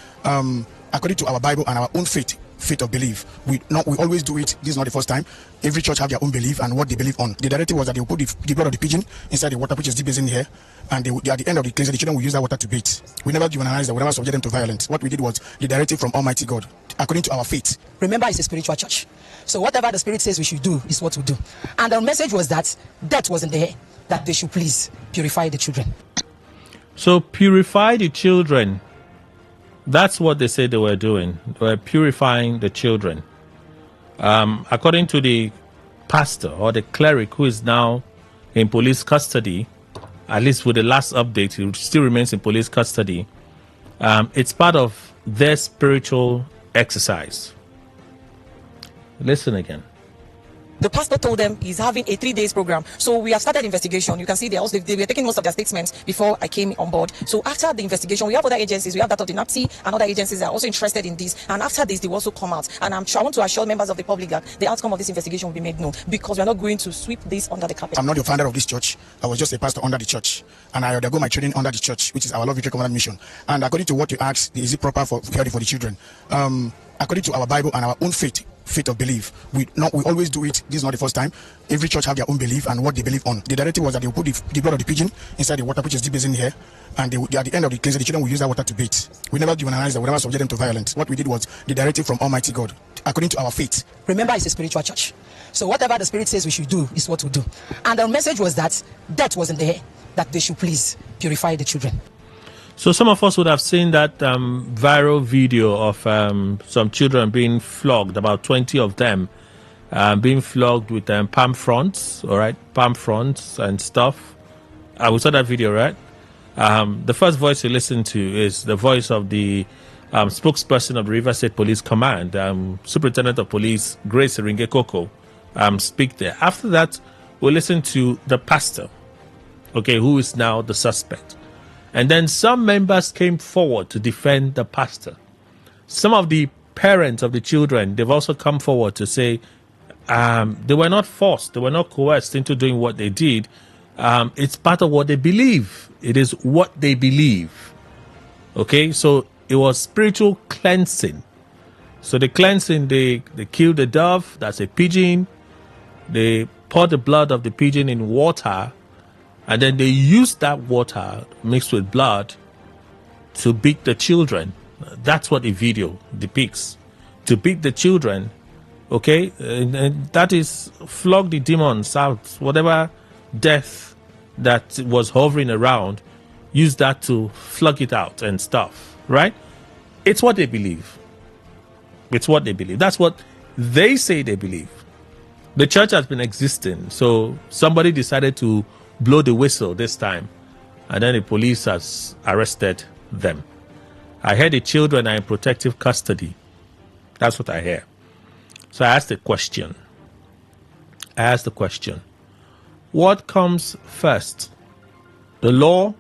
According to our Bible and our own faith of belief, we always do it. This is not the first time. Every church have their own belief and what they believe on. The directive was that they will put the blood of the pigeon inside the water, which is deep in here, and at the end of the cleansing, the children will use that water to bathe. We never demonize them. We never subject them to violence. What we did was the directive from Almighty God, according to our faith. Remember, it's a spiritual church. So whatever the Spirit says we should do is what we do. And the message was that death was in the air, that they should please purify the children. So purify the children. That's what they said they were doing. They were purifying the children. According to the pastor or the cleric who is now in police custody, at least with the last update, he still remains in police custody. It's part of their spiritual exercise. Listen again. The pastor told them he's having a 3 days program. So we have started investigation. You can see they were taking most of their statements before I came on board. So after the investigation, we have other agencies. We have that of the NAPTI and other agencies that are also interested in this. And after this, they will also come out. And I want to assure members of the public that the outcome of this investigation will be made known, because we are not going to sweep this under the carpet. I'm not the founder of this church. I was just a pastor under the church. And I undergo my training under the church, which is our Love Victory Covenant Mission. And according to what you asked, is it proper for security for the children? According to our Bible and our own faith of belief, we always do it. This is not the first time. Every church have their own belief and what they believe on. The directive was that they will put the blood of the pigeon inside the water, which is deep in here, and at the end of the cleansing, the children will use that water to bathe. We never demonize them. We never subject them to violence. What we did was the directive from Almighty God, according to our faith. Remember, it's a spiritual church. So whatever the Spirit says we should do is what we do. And the message was that death was in the air, that they should please purify the children. So some of us would have seen that viral video of some children being flogged, about 20 of them being flogged with palm fronts, all right, palm fronts and stuff. We saw that video, right? The first voice you listen to is the voice of the spokesperson of the River State Police Command, Superintendent of Police Grace Ringe Koko, speak there. After that, we'll listen to the pastor, okay, who is now the suspect. And then some members came forward to defend the pastor. Some of the parents of the children, they've also come forward to say they were not forced, they were not coerced into doing what they did. It's part of what they believe. It is what they believe. Okay, so it was spiritual cleansing. So the cleansing, they killed the dove, that's a pigeon. They poured the blood of the pigeon in water, and then they used that water mixed with blood to beat the children. That's what the video depicts. To beat the children, okay? And that is flog the demons out. Whatever death that was hovering around, use that to flog it out and stuff, right? It's what they believe. It's what they believe. That's what they say they believe. The church has been existing, so somebody decided to blow the whistle this time, and then the police has arrested them. I heard the children are in protective custody. That's what I hear. So I asked the question. What comes first? The law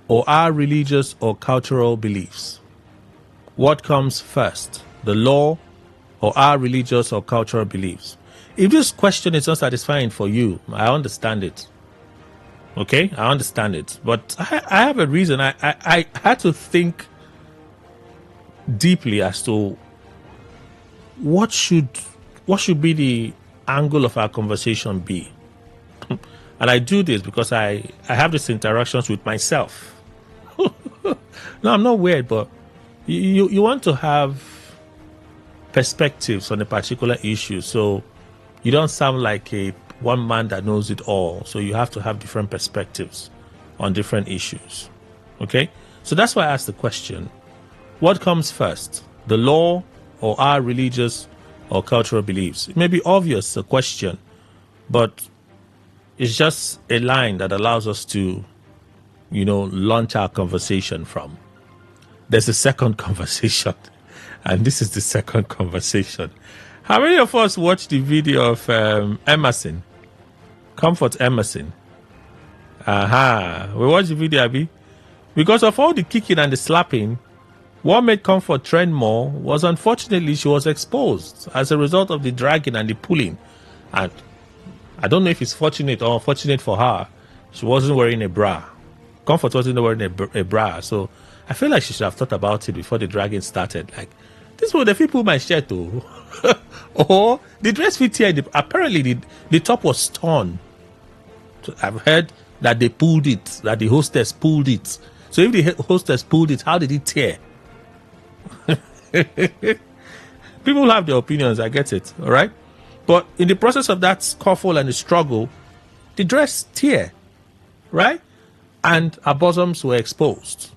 or our religious or cultural beliefs? What comes first? The law or our religious or cultural beliefs? If this question is not satisfying for you, I understand it. Okay? I understand it. But I have a reason. I had to think deeply as to what should be the angle of our conversation be. And I do this because I have these interactions with myself. No, I'm not weird, but you want to have perspectives on a particular issue, so you don't sound like a one man that knows it all. So you have to have different perspectives on different issues. Okay? So that's why I asked the question. What comes first? The law or our religious or cultural beliefs? It may be obvious, a question, but it's just a line that allows us to, launch our conversation from. There's a second conversation, and this is the second conversation. How many of us watched the video of Emerson? Comfort Emerson. We watched the video, Abby. Because of all the kicking and the slapping, what made Comfort trend more was, unfortunately, she was exposed as a result of the dragging and the pulling. And I don't know if it's fortunate or unfortunate for her, she wasn't wearing a bra. Comfort wasn't wearing a bra. So I feel like she should have thought about it before the dragging started. Like, this was the people my shirt, though. Or the dress fit here. Apparently, the top was torn. So I've heard that they pulled it, that the hostess pulled it. So if the hostess pulled it, how did it tear? People have their opinions, I get it, all right? But in the process of that scuffle and the struggle, the dress tear, right? And our bosoms were exposed.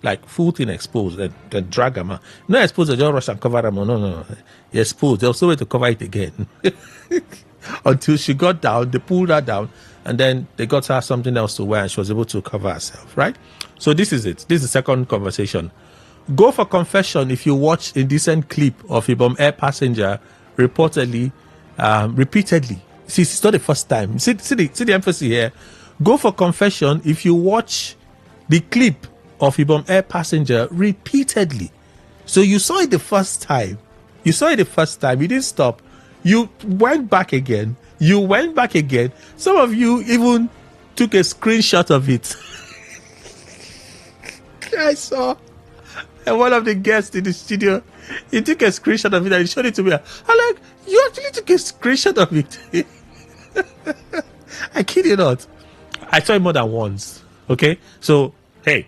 Like full thing exposed. The drag them out. Not exposed, they just rush and cover them. No. You're exposed. There was no way to cover it again. Until she got down, they pulled her down, and then they got her something else to wear, and she was able to cover herself, right? So this is it. This is the second conversation. Go for confession if you watch a decent clip of Ibom Air passenger reportedly, repeatedly. See, it's not the first time. See the emphasis here. Go for confession if you watch the clip of Ibom Air passenger repeatedly. So you saw it the first time. You didn't stop. You went back again. Some of you even took a screenshot of it. I saw. And one of the guests in the studio, he took a screenshot of it and he showed it to me. I'm like, you actually took a screenshot of it? I kid you not. I saw it more than once. Okay? So, hey,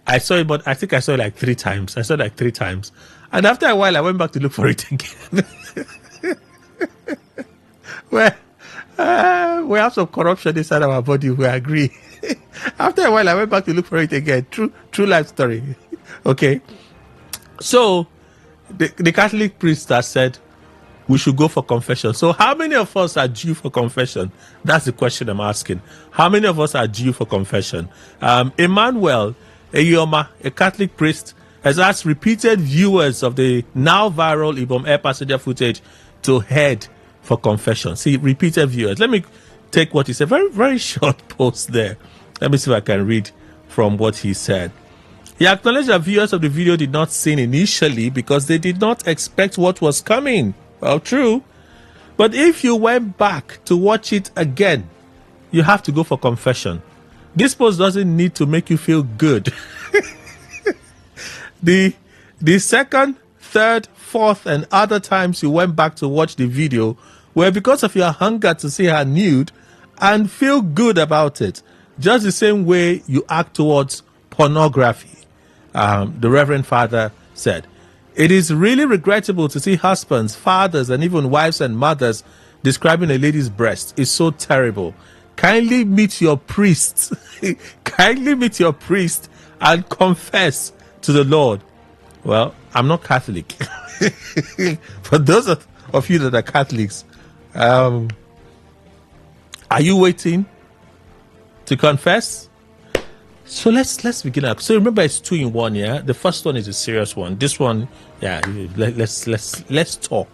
I saw it, but I think I saw it like 3 times. And after a while, I went back to look for it again. We have some corruption inside our body, we agree. After a while, I went back to look for it again. True life story. Okay? So, the Catholic priest has said, we should go for confession. So how many of us are due for confession? That's the question I'm asking. How many of us are due for confession? Emmanuel Eyoma, a Catholic priest, has asked repeated viewers of the now viral Ibom Air passenger footage to head for confession. See, repeated viewers. Let me take what he said. Very, very short post there. Let me see if I can read from what he said. He acknowledged that viewers of the video did not sin initially because they did not expect what was coming. Well, true. But if you went back to watch it again, you have to go for confession. This post doesn't need to make you feel good. The second, third, fourth, and other times you went back to watch the video were because of your hunger to see her nude and feel good about it. Just the same way you act towards pornography. The Reverend Father said, it is really regrettable to see husbands, fathers, and even wives and mothers describing a lady's breast. It's so terrible. kindly meet your priest. Kindly meet your priest and confess to the Lord. Well, I'm not Catholic. For those of you that are Catholics, are you waiting to confess? So let's begin up. So remember, it's 2 in 1. Yeah, the first one is a serious one. This one, yeah, let's talk.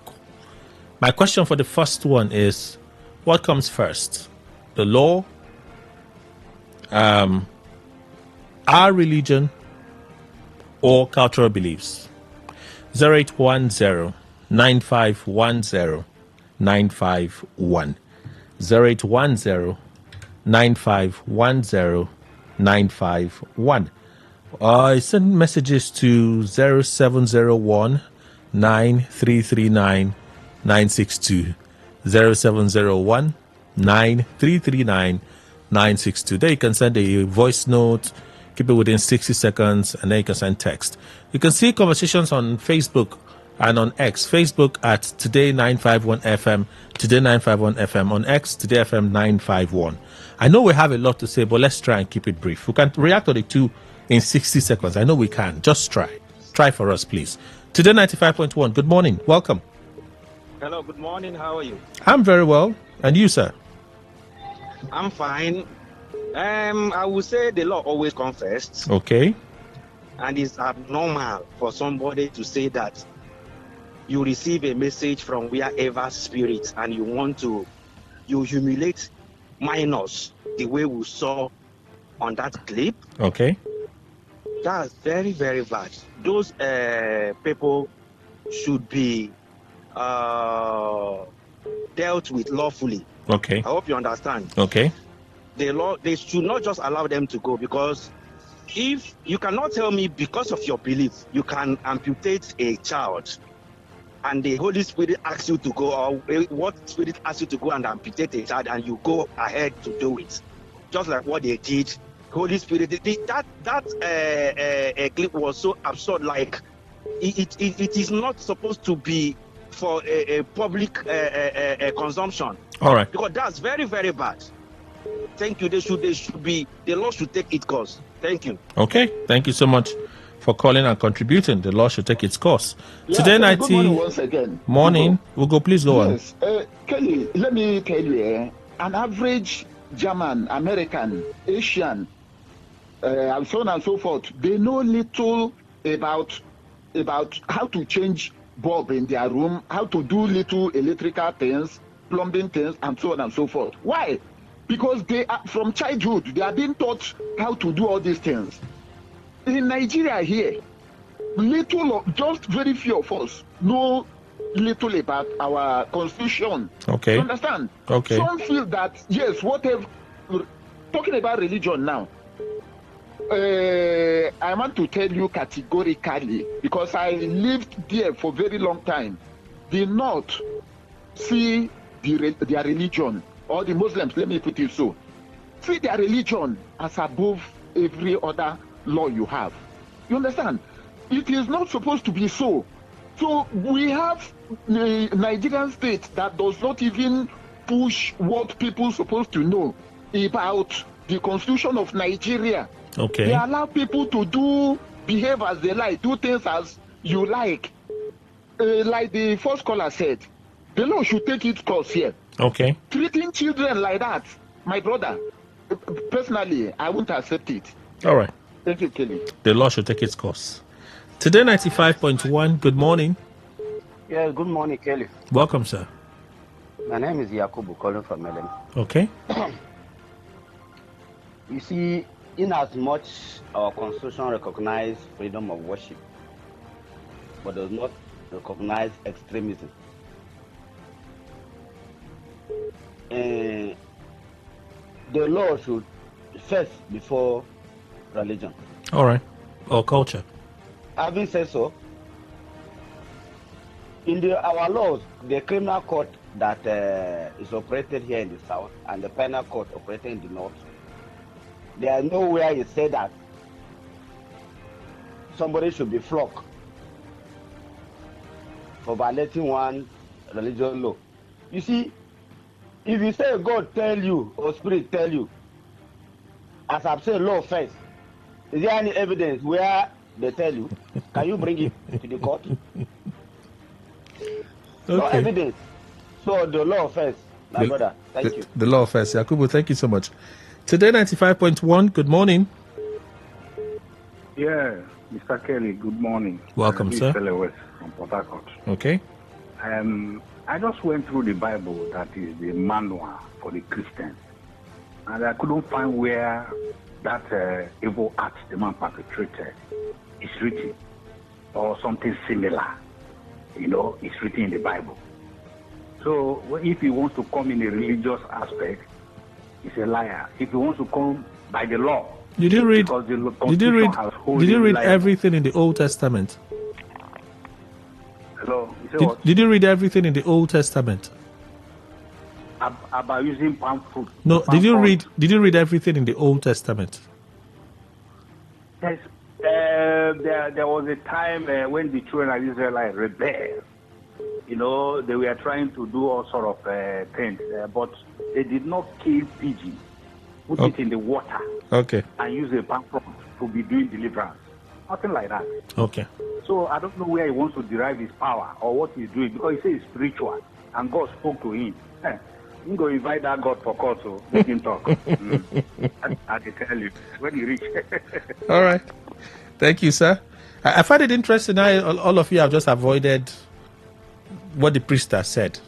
My question for the first one is, what comes first, the law, our religion, or cultural beliefs? 0810 9510 951. 0810 9510 951. Send messages to 0701 9339 962. 0701 9339 962. There you can send a voice note, keep it within 60 seconds, and then you can send text. You can see conversations on Facebook and on X. Facebook at Today951FM, Today951FM. On X, Today FM 951. I know we have a lot to say, but let's try and keep it brief. We can react to the two in 60 seconds. I know we can. Just try. Try for us, please. Today 95.1. Good morning. Welcome. Hello, good morning. How are you? I'm very well. And you, sir? I'm fine. I would say the law always confessed. Okay. And it's abnormal for somebody to say that you receive a message from wherever spirit and you humiliate minors the way we saw on that clip. Okay. That's very, very bad. Those people should be dealt with lawfully. Okay. I hope you understand. Okay. The law, they should not just allow them to go, because if you cannot tell me because of your belief you can amputate a child and the Holy Spirit asks you to go, or what spirit asks you to go and amputate a child and you go ahead to do it, just like what they did. Holy Spirit, that clip was so absurd. Like it is not supposed to be for a public consumption. All right. Because that's very, very bad. Thank you. The law should take its course. Thank you. Okay. Thank you so much for calling and contributing. The law should take its course. Yeah, Today, good morning once again. Morning. We'll please go on. Yes. Kelly, let me tell you, an average German, American, Asian, and so on and so forth, they know little about how to change bulb in their room, how to do little electrical things, plumbing things, and so on and so forth. Why? Because they are, from childhood, they are being taught how to do all these things. In Nigeria here, just very few of us know little about our constitution. Okay. You understand? Okay. Some feel that, yes, whatever, talking about religion now, I want to tell you categorically, because I lived there for a very long time, the North see their religion, or the Muslims, let me put it so, see their religion as above every other law you have. You understand? It is not supposed to be so. So we have a Nigerian state that does not even push what people are supposed to know about the constitution of Nigeria. Okay. They allow people to behave as they like, do things as you like. Like the first caller said, the law should take its course here. Okay. Treating children like that, my brother, personally, I won't accept it. All right. Thank you, Kelly. The law should take its course. Today 95.1. Good morning. Yes, good morning, Kelly. Welcome, sir. My name is Yakubu, calling from Melanie. Okay. You see, in as much our constitution recognizes freedom of worship, but does not recognize extremism. The law should first before religion. All right. Or culture. Having said so, in our laws, the criminal court that is operated here in the south and the penal court operating in the north, there is nowhere it said that somebody should be flogged for violating one religious law. You see, If you say God tell you or spirit tell you, as I've said, law first, is there any evidence where they tell you? Can you bring it to the court? No Okay. evidence. So the law first, my brother. Thank you. The law first. Yakubu, thank you so much. Today 95.1, good morning. Yeah, Mr. Kelly, good morning. Welcome, this sir. is West from Port Harcourt. Okay. I just went through the Bible, that is the manual for the Christians, and I couldn't find where that evil act the man perpetrated is written, or something similar. It's written in the Bible. So if he wants to come in a religious aspect, he's a liar. If he wants to come by the law, Did you read everything in the Old Testament? Hello? Did you read everything in the Old Testament? About using palm fruit. No, did you read everything in the Old Testament? Yes. There was a time when the children of Israel rebelled. They were trying to do all sort of things, but they did not kill pigeons, put it in the water, and use a palm fruit to be doing deliverance. Nothing like that. Okay. So I don't know where he wants to derive his power or what he's doing, because he says it's spiritual, and God spoke to him. I'm going to invite that God for court to let him talk. I can tell you when you reach. All right. Thank you, sir. I find it interesting. All of you have just avoided what the priest has said.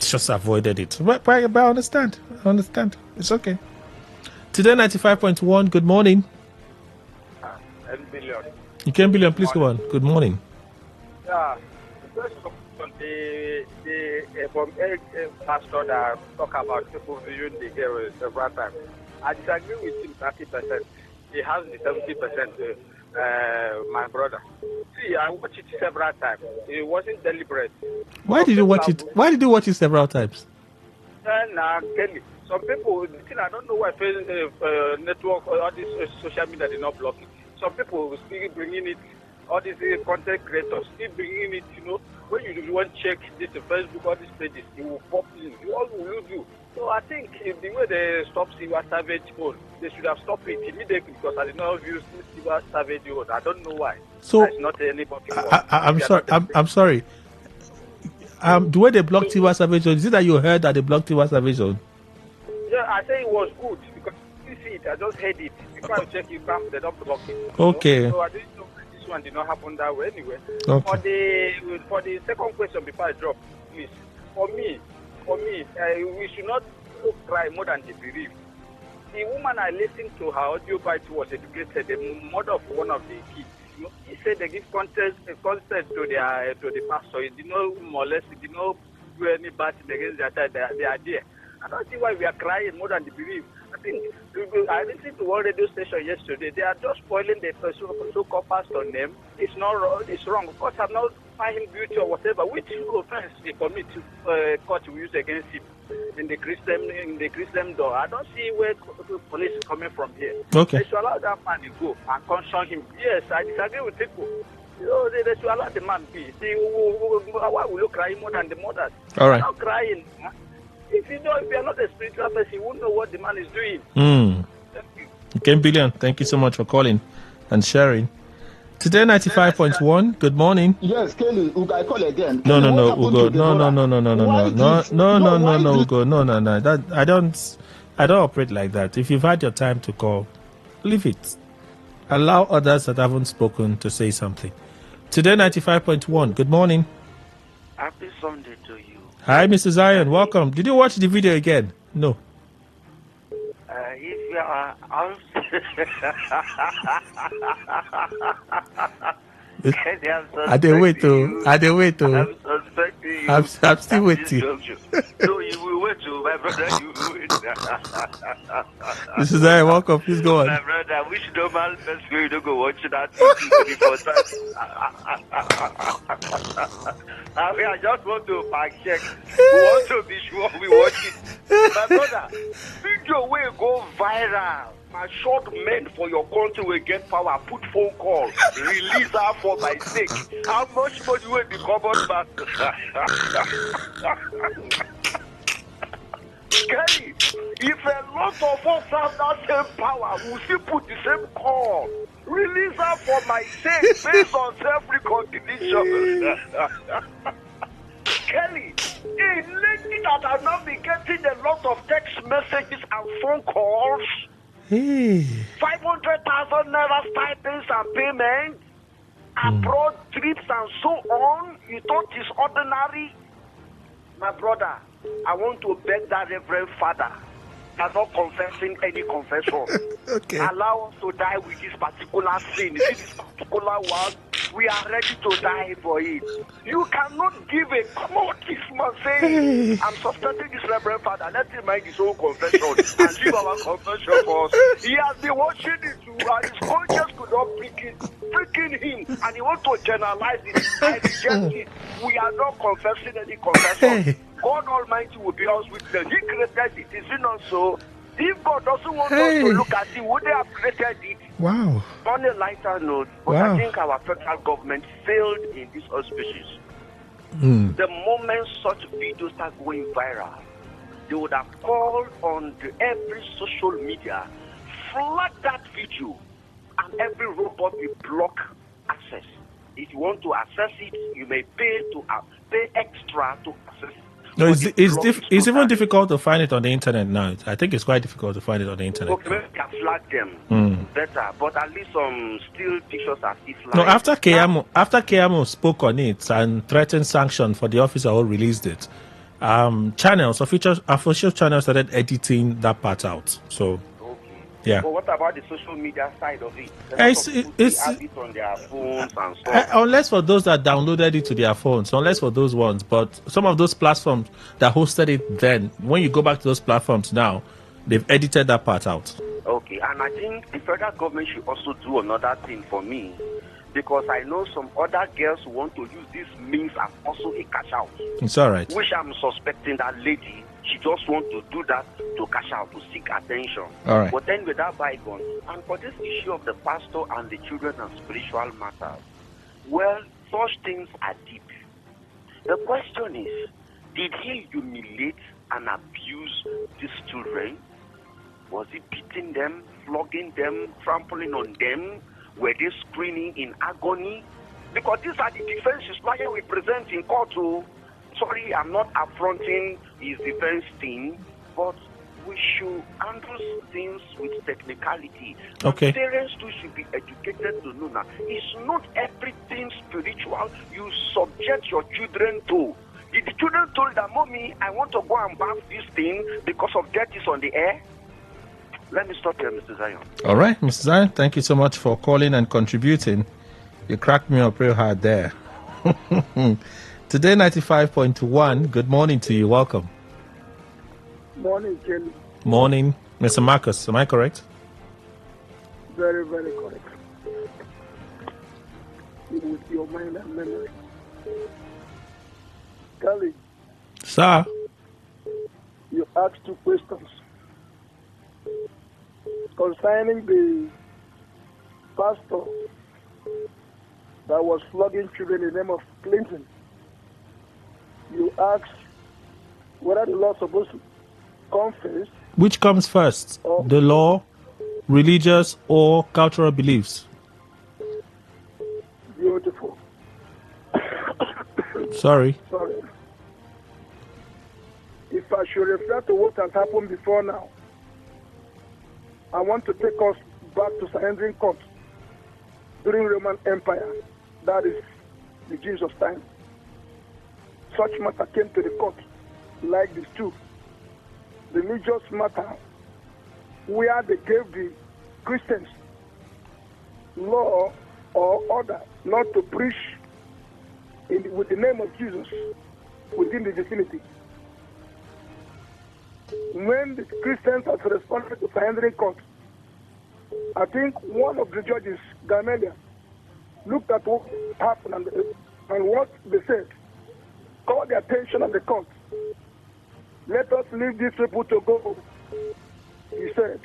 Just avoided it. But I understand. It's okay. Today 95.1, good morning. Billion. You can Billion, please go on. Good morning. Yeah, the first question, from pastor that talk about people viewing the girl several times. I disagree with him 30%. He has the 70%. My brother. See, I watched it several times. It wasn't deliberate. Why did you watch it? Why did you watch it several times? Kelly, some people, I don't know why network or all this social media did not block it. Some people will still bringing it, all these content creators still bringing it, when you want to check this Facebook, all these pages, it will pop in. You all will lose you. So I think the way they stopped Siwa Savage phone, they should have stopped it immediately, because I did not use Siwa Savage phone. I don't know why. So it's not anybody. I'm sorry. I'm sorry. The way they blocked Siwa Savage, is it that you heard that they blocked Siwa Savage? Yeah, I say it was good because you see it. I just heard it. Before I check it back, they don't block it. Okay. So I didn't know this one did not happen that way anyway. Okay. For the second question before I drop, please, for me, we should not cry more than the bereaved. The woman I listened to, her audio bite was educated, the mother of one of the kids. He said they give consent to the pastor. He did not molest, he did not do any bad thing against their child. They are there. I don't see why we are crying more than the bereaved. I think I listened to one radio station yesterday. They are just spoiling the so-called pastor name. It's not wrong. It's wrong. Of course, I'm not finding him guilty or whatever. Which offense they commit court will use against him in the Christian door? I don't see where police is coming from here. Okay. They should allow that man to go and caution him. Yes, I disagree with people. They should allow the man be. See, why will you cry more than the mothers? All right. Not crying. Huh? If you are not a spiritual person, you won't know what the man is doing. Okay, Billion, thank you so much for calling and sharing. Today 95.1, good morning. Yes, Kelly, I call again. No, Ugo. No, Ugo. No. I don't operate like that. If you've had your time to call, leave it. Allow others that haven't spoken to say something. Today 95.1, good morning. Happy Sunday to you. Hi, Mr. Zion. Welcome. Did you watch the video again? No. If you are I didn't wait to. I'm suspecting you. I'm still waiting. No, you will wait to my brother. You will wait. Mr. Zion, welcome. Please go on. My brother, I wish no man best way you don't go watch that 24 times. I just want to fact check. We want to be sure we watch it. My brother, video will go viral. My short men for your country will get power. Put phone call. Release her for my sake. How much money will be covered back? Kelly, if a lot of us have that same power, we'll still put the same call. Release her for my sake based on self-recognition. Kelly, a lady that has not been getting a lot of text messages and phone calls, 500,000 naira stipends and payments, abroad trips and so on, you thought it's ordinary? My brother, I want to beg that Reverend Father, I'm not confessing any confession. Okay. Allow us to die with this particular sin. This particular one, we are ready to die for it. You cannot give a come on, this man saying, I'm suspecting this Reverend Father. Let him make his own confession and leave our confession for us. He has been watching it too, and his conscience could not freaking him, and he wants to generalize it. I reject it. We are not confessing any confession. God Almighty will be us witness. He created it. Is it not so? If God doesn't want us to look at it, would they have created it? Wow. On a lighter note, but Wow. I think our federal government failed in this auspices. The moment such videos start going viral, they would have called on every social media, flag that video, and every robot will block access. If you want to access it, you may pay extra to access it. No, it's even difficult to find it on the internet now. I think it's quite difficult to find it on the internet. Okay, maybe can flag them better, but at least some still pictures are still flagged. No, after Keyamo spoke on it and threatened sanction for the officer who released it, official channels started editing that part out. So, yeah. But what about the social media side of it? It's have it on their phones and so on. Unless for those that downloaded it to their phones, unless for those ones. But some of those platforms that hosted it then, when you go back to those platforms now, they've edited that part out. Okay, and I think the federal government should also do another thing for me, because I know some other girls who want to use this means as also a cash out. It's all right. Which I'm suspecting that lady, she just wants to do that to cash out, to seek attention. All right. But then without bygones, and for this issue of the pastor and the children and spiritual matters, well, such things are deep. The question is, did he humiliate and abuse these children? Was he beating them, flogging them, trampling on them? Were they screaming in agony? Because these are the defenses lawyer we present in court. Sorry, I'm not affronting his defense team, but we should handle things with technicality. Okay. Parents too should be educated to know that it's not everything spiritual you subject your children to. Did the children told that, Mommy, I want to go and bath this thing because of death is on the air? Let me stop here, Mr. Zion. All right, Mr. Zion, thank you so much for calling and contributing. You cracked me up real hard there. Today 95.1, good morning to you. Welcome. Morning, Kelly. Morning. Mr. Marcus, am I correct? Very, very correct. With your mind and memory. Kelly. Sir. You asked 2 questions. Concerning the pastor that was flogging children in the name of Clinton, you asked whether the law is supposed to confess. Which comes first, the law, religious, or cultural beliefs? Beautiful. Sorry. If I should refer to what has happened before now, I want to take us back to Sanhedrin court during Roman Empire. That is the Jesus time. Such matter came to the court like this too. Religious matter where they gave the Christians law or order not to preach with the name of Jesus within the vicinity. When the Christians had responded to Sanhedrin court, I think one of the judges, Gamaliel, looked at what happened and what they said, called the attention of the court. Let us leave these people to go. He said,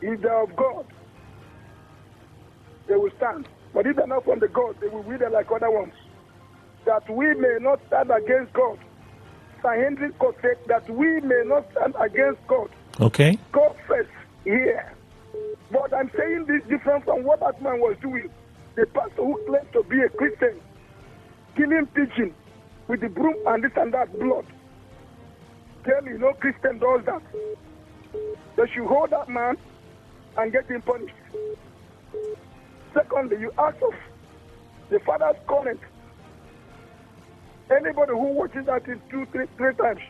if they are of God, they will stand. But if they are not from the God, they will wither like other ones. That we may not stand against God Sanhedrin court said that we may not stand against God. Okay. God first here. But I'm saying this different from what that man was doing. The pastor who claims to be a Christian, killing pigeon with the broom and this and that blood. Clearly, no Christian does that. They should hold that man and get him punished. Secondly, you ask of the father's comment. Anybody who watches that in 2, 3 times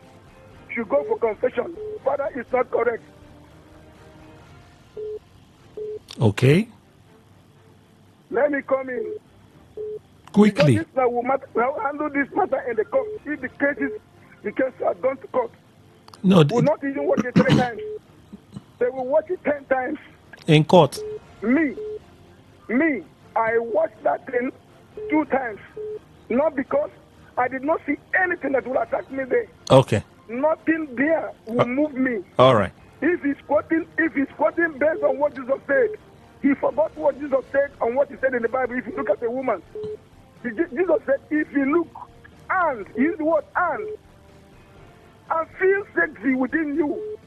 should go for confession. Father is not correct. Okay. Let me come in. Quickly. Because this now will handle this matter in the court. If the case has gone to court. No. Will not even watch it 3 times. They will watch it 10 times. In court. Me, I watched that thing 2 times. Not because I did not see anything that will attack me there. Okay. Nothing there will move me. All right. If he's quoting based on what Jesus said, he forgot what Jesus said and what he said in the Bible. If you look at a woman, Jesus said, if you look and use the word and feel sexy within you.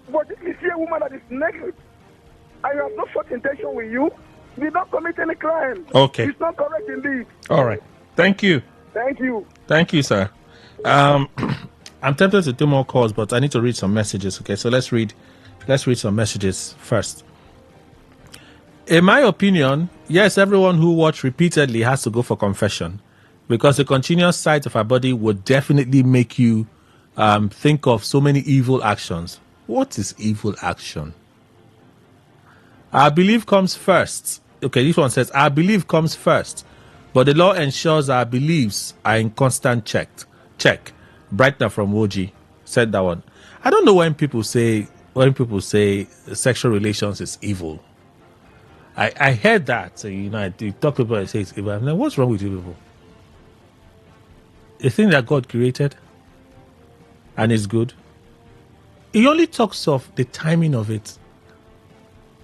But if you see a woman that is naked and you have no such intention with you, you did not commit any crime. Okay. It's not correct indeed. All right. Thank you. Thank you. Thank you, sir. I'm tempted to do more calls, but I need to read some messages. Okay, so let's read some messages first. In my opinion, yes, everyone who watched repeatedly has to go for confession, because the continuous sight of our body would definitely make you think of so many evil actions. What is evil action? Our belief comes first. Okay, this one says, our belief comes first, but the law ensures our beliefs are in constant check. Brightner from OG said that one. I don't know when people say sexual relations is evil. I heard that. I talk to people and say it's evil. I'm like, what's wrong with you people? The thing that God created and is good. He only talks of the timing of it.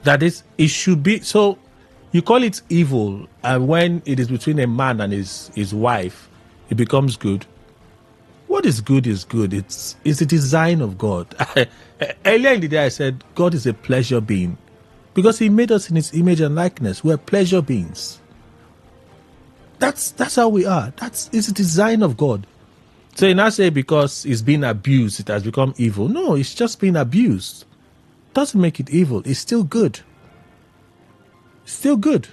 That is, it should be. So you call it evil, and when it is between a man and his wife, it becomes good. What is good is good. It's the design of God. Earlier in the day, I said God is a pleasure being because He made us in His image and likeness. We're pleasure beings. That's how we are. It's the design of God. So you now say because it's been abused, it has become evil. No, it's just been abused. Doesn't make it evil. It's still good. Still good.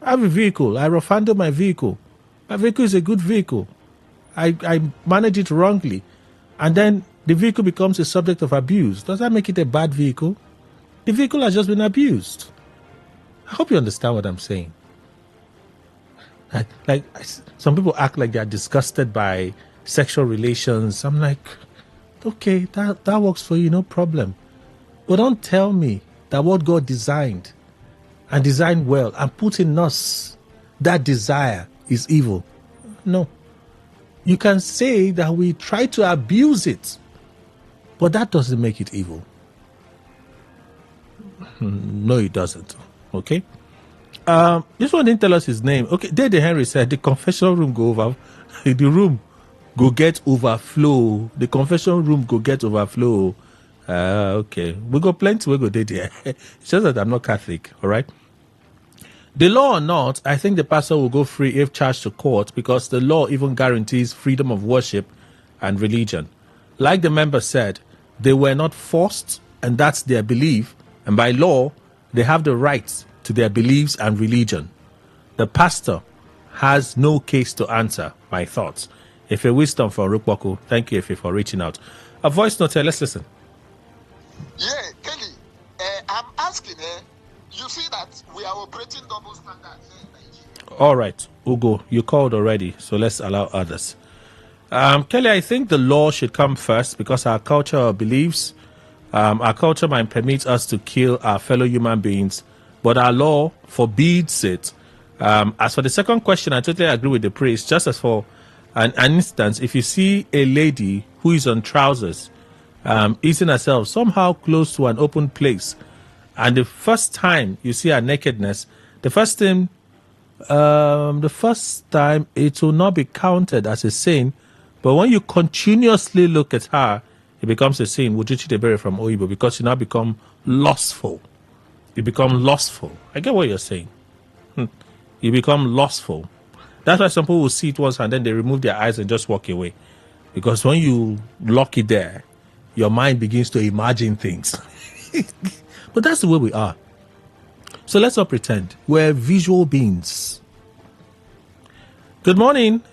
I have a vehicle. I rough handle my vehicle. My vehicle is a good vehicle. I manage it wrongly, and then the vehicle becomes a subject of abuse. Does that make it a bad vehicle? The vehicle has just been abused. I hope you understand what I'm saying. Like some people act like they are disgusted by sexual relations. I'm like, okay, that works for you, no problem. But don't tell me that what God designed and designed well and put in us, that desire is evil. No. You can say that we try to abuse it, but that doesn't make it evil. No, it doesn't. Okay? This one didn't tell us his name. Okay, Dede Henry said the confession room go over. The room go get overflow. The confession room go get overflow. Okay. We got plenty we go Dede. It's just that I'm not Catholic, all right? The law or not, I think the pastor will go free if charged to court because the law even guarantees freedom of worship and religion. Like the member said, they were not forced, and that's their belief. And by law, they have the right to their beliefs and religion. The pastor has no case to answer. My thoughts. Efe Wisdom for Rukwaku. Thank you, Efe, for reaching out. A voice note here. Let's listen. Yeah, Kelly, I'm asking, you see that we are operating double standards in Nigeria. All right, Ugo, you called already, so let's allow others. Kelly, I think the law should come first because our culture, our beliefs, our culture might permit us to kill our fellow human beings, but our law forbids it. As for the second question, I totally agree with the priest. Just as for an instance, if you see a lady who is on trousers, eating herself somehow close to an open place, and the first time you see her nakedness, the first time it will not be counted as a sin, But when you continuously look at her, it becomes a sin. Would you Chidebere from Oyibo? Because you now become lustful. You become lustful. I get what you're saying. You become lustful. That's why some people will see it once and then they remove their eyes and just walk away. Because when you lock it there, your mind begins to imagine things. But that's the way we are. So let's not pretend. We're visual beings. Good morning.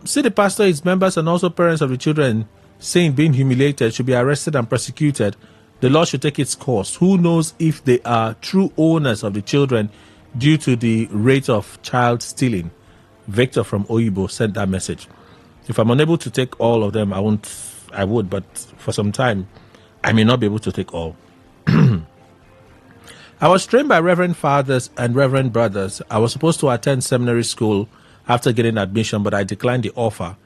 See the pastor, his members, and also parents of the children saying being humiliated should be arrested and prosecuted. The law should take its course. Who knows if they are true owners of the children due to the rate of child stealing? Victor from Oyibo sent that message. If I'm unable to take all of them, I would, but for some time, I may not be able to take all. I was trained by Reverend Fathers and Reverend Brothers. I was supposed to attend seminary school after getting admission, but I declined the offer.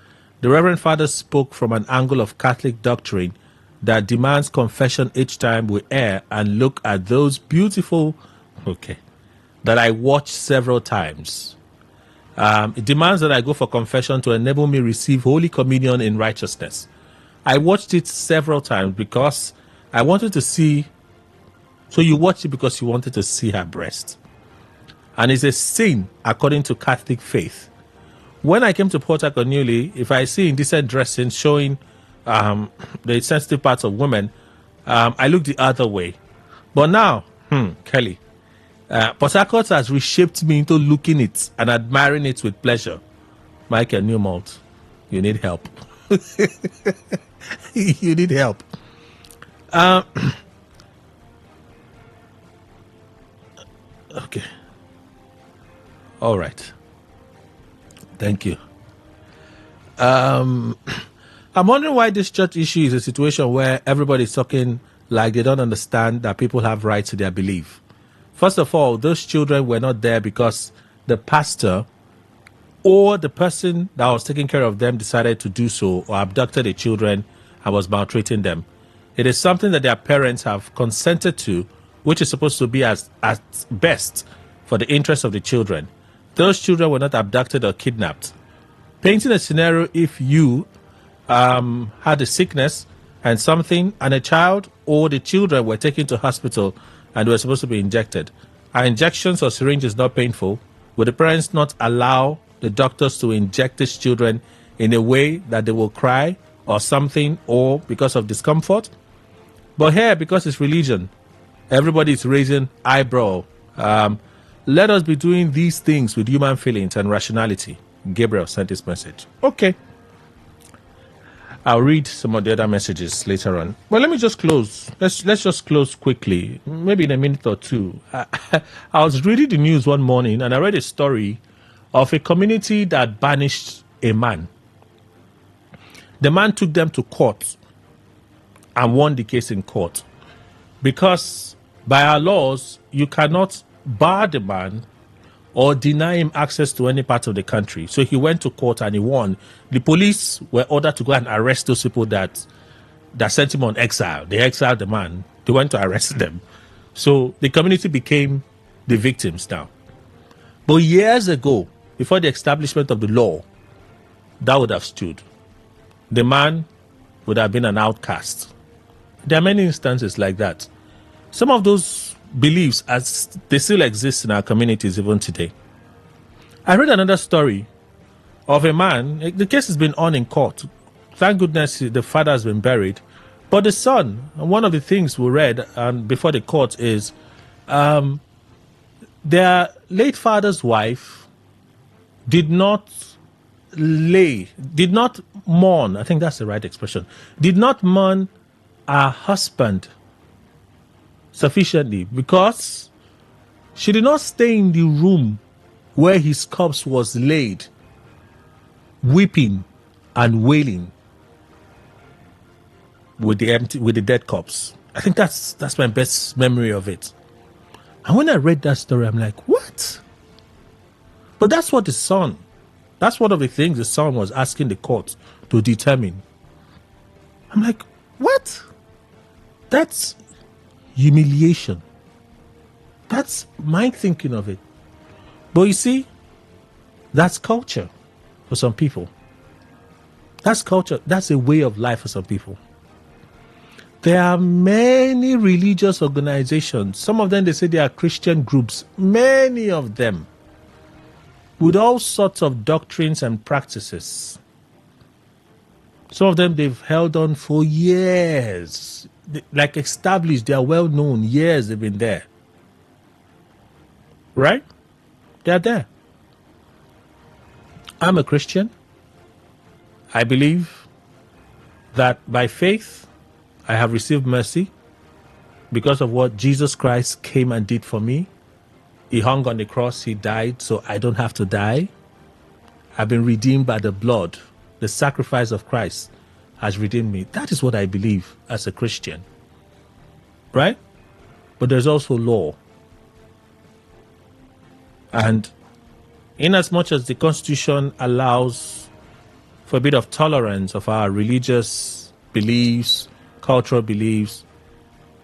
The Reverend Fathers spoke from an angle of Catholic doctrine that demands confession each time we err and look at those beautiful, that I watched several times. It demands that I go for confession to enable me receive Holy Communion in righteousness. I watched it several times because I wanted to see. So you watched it because you wanted to see her breast. And it's a sin according to Catholic faith. When I came to Port Harcourt newly, if I see indecent dressing showing the sensitive parts of women, I look the other way. But now, Kelly, Port Harcourt has reshaped me into looking it and admiring it with pleasure. Michael Newmalt, you need help. You need help. Okay. All right. Thank you. I'm wondering why this church issue is a situation where everybody's talking like they don't understand that people have rights to their belief. First of all, those children were not there because the pastor or the person that was taking care of them decided to do so or abducted the children and was maltreating them. It is something that their parents have consented to, which is supposed to be at best for the interest of the children. Those children were not abducted or kidnapped. Painting a scenario if you had a sickness and a child or the children were taken to hospital and were supposed to be injected. Are injections or syringes not painful? Would the parents not allow the doctors to inject these children in a way that they will cry or something, or because of discomfort? But here, because it's religion, everybody is raising eyebrow. Let us be doing these things with human feelings and rationality. Gabriel sent this message. Okay. I'll read some of the other messages later on. But let me just close. Let's just close quickly, maybe in a minute or two. I was reading the news one morning and I read a story of a community that banished a man. The man took them to court and won the case in court. Because by our laws, you cannot bar the man or deny him access to any part of the country. So he went to court and he won. The police were ordered to go and arrest those people that sent him on exile. They exiled the man. They went to arrest them. So the community became the victims now. But years ago, before the establishment of the law, that would have stood. The man would have been an outcast. There are many instances like that. Some of those beliefs, as they still exist in our communities even today. I read another story of a man. The case has been on in court. Thank goodness the father has been buried. But the son, and one of the things we read before the court is their late father's wife did not mourn, I think that's the right expression, did not mourn her husband sufficiently because she did not stay in the room where his corpse was laid, weeping and wailing with the dead corpse. I think that's my best memory of it. And when I read that story, I'm like, what? But that's what that's one of the things the son was asking the court to determine. I'm like, what? That's humiliation. That's my thinking of it. But you see, that's culture for some people. That's culture. That's a way of life for some people. There are many religious organizations. Some of them, they say they are Christian groups. Many of them with all sorts of doctrines and practices. Some of them, they've held on for years. Like established, they are well known. Years they've been there. Right? They are there. I'm a Christian. I believe that by faith, I have received mercy because of what Jesus Christ came and did for me. He hung on the cross, he died, so I don't have to die. I've been redeemed by the blood. The sacrifice of Christ has redeemed me. That is what I believe as a Christian. Right? But there's also law. And in as much as the Constitution allows for a bit of tolerance of our religious beliefs, cultural beliefs,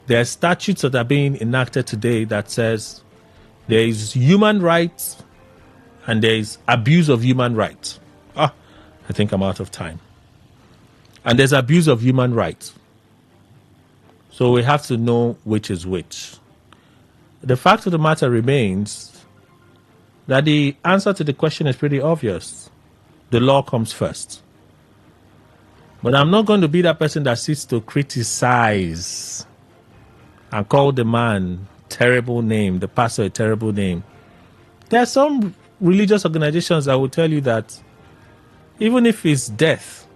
there are statutes that are being enacted today that says there is human rights and there is abuse of human rights. I think I'm out of time. And there's abuse of human rights. So we have to know which is which. The fact of the matter remains that the answer to the question is pretty obvious. The law comes first. But I'm not going to be that person that sits to criticize and call the man terrible name, the pastor a terrible name. There are some religious organizations that will tell you that even if it's death,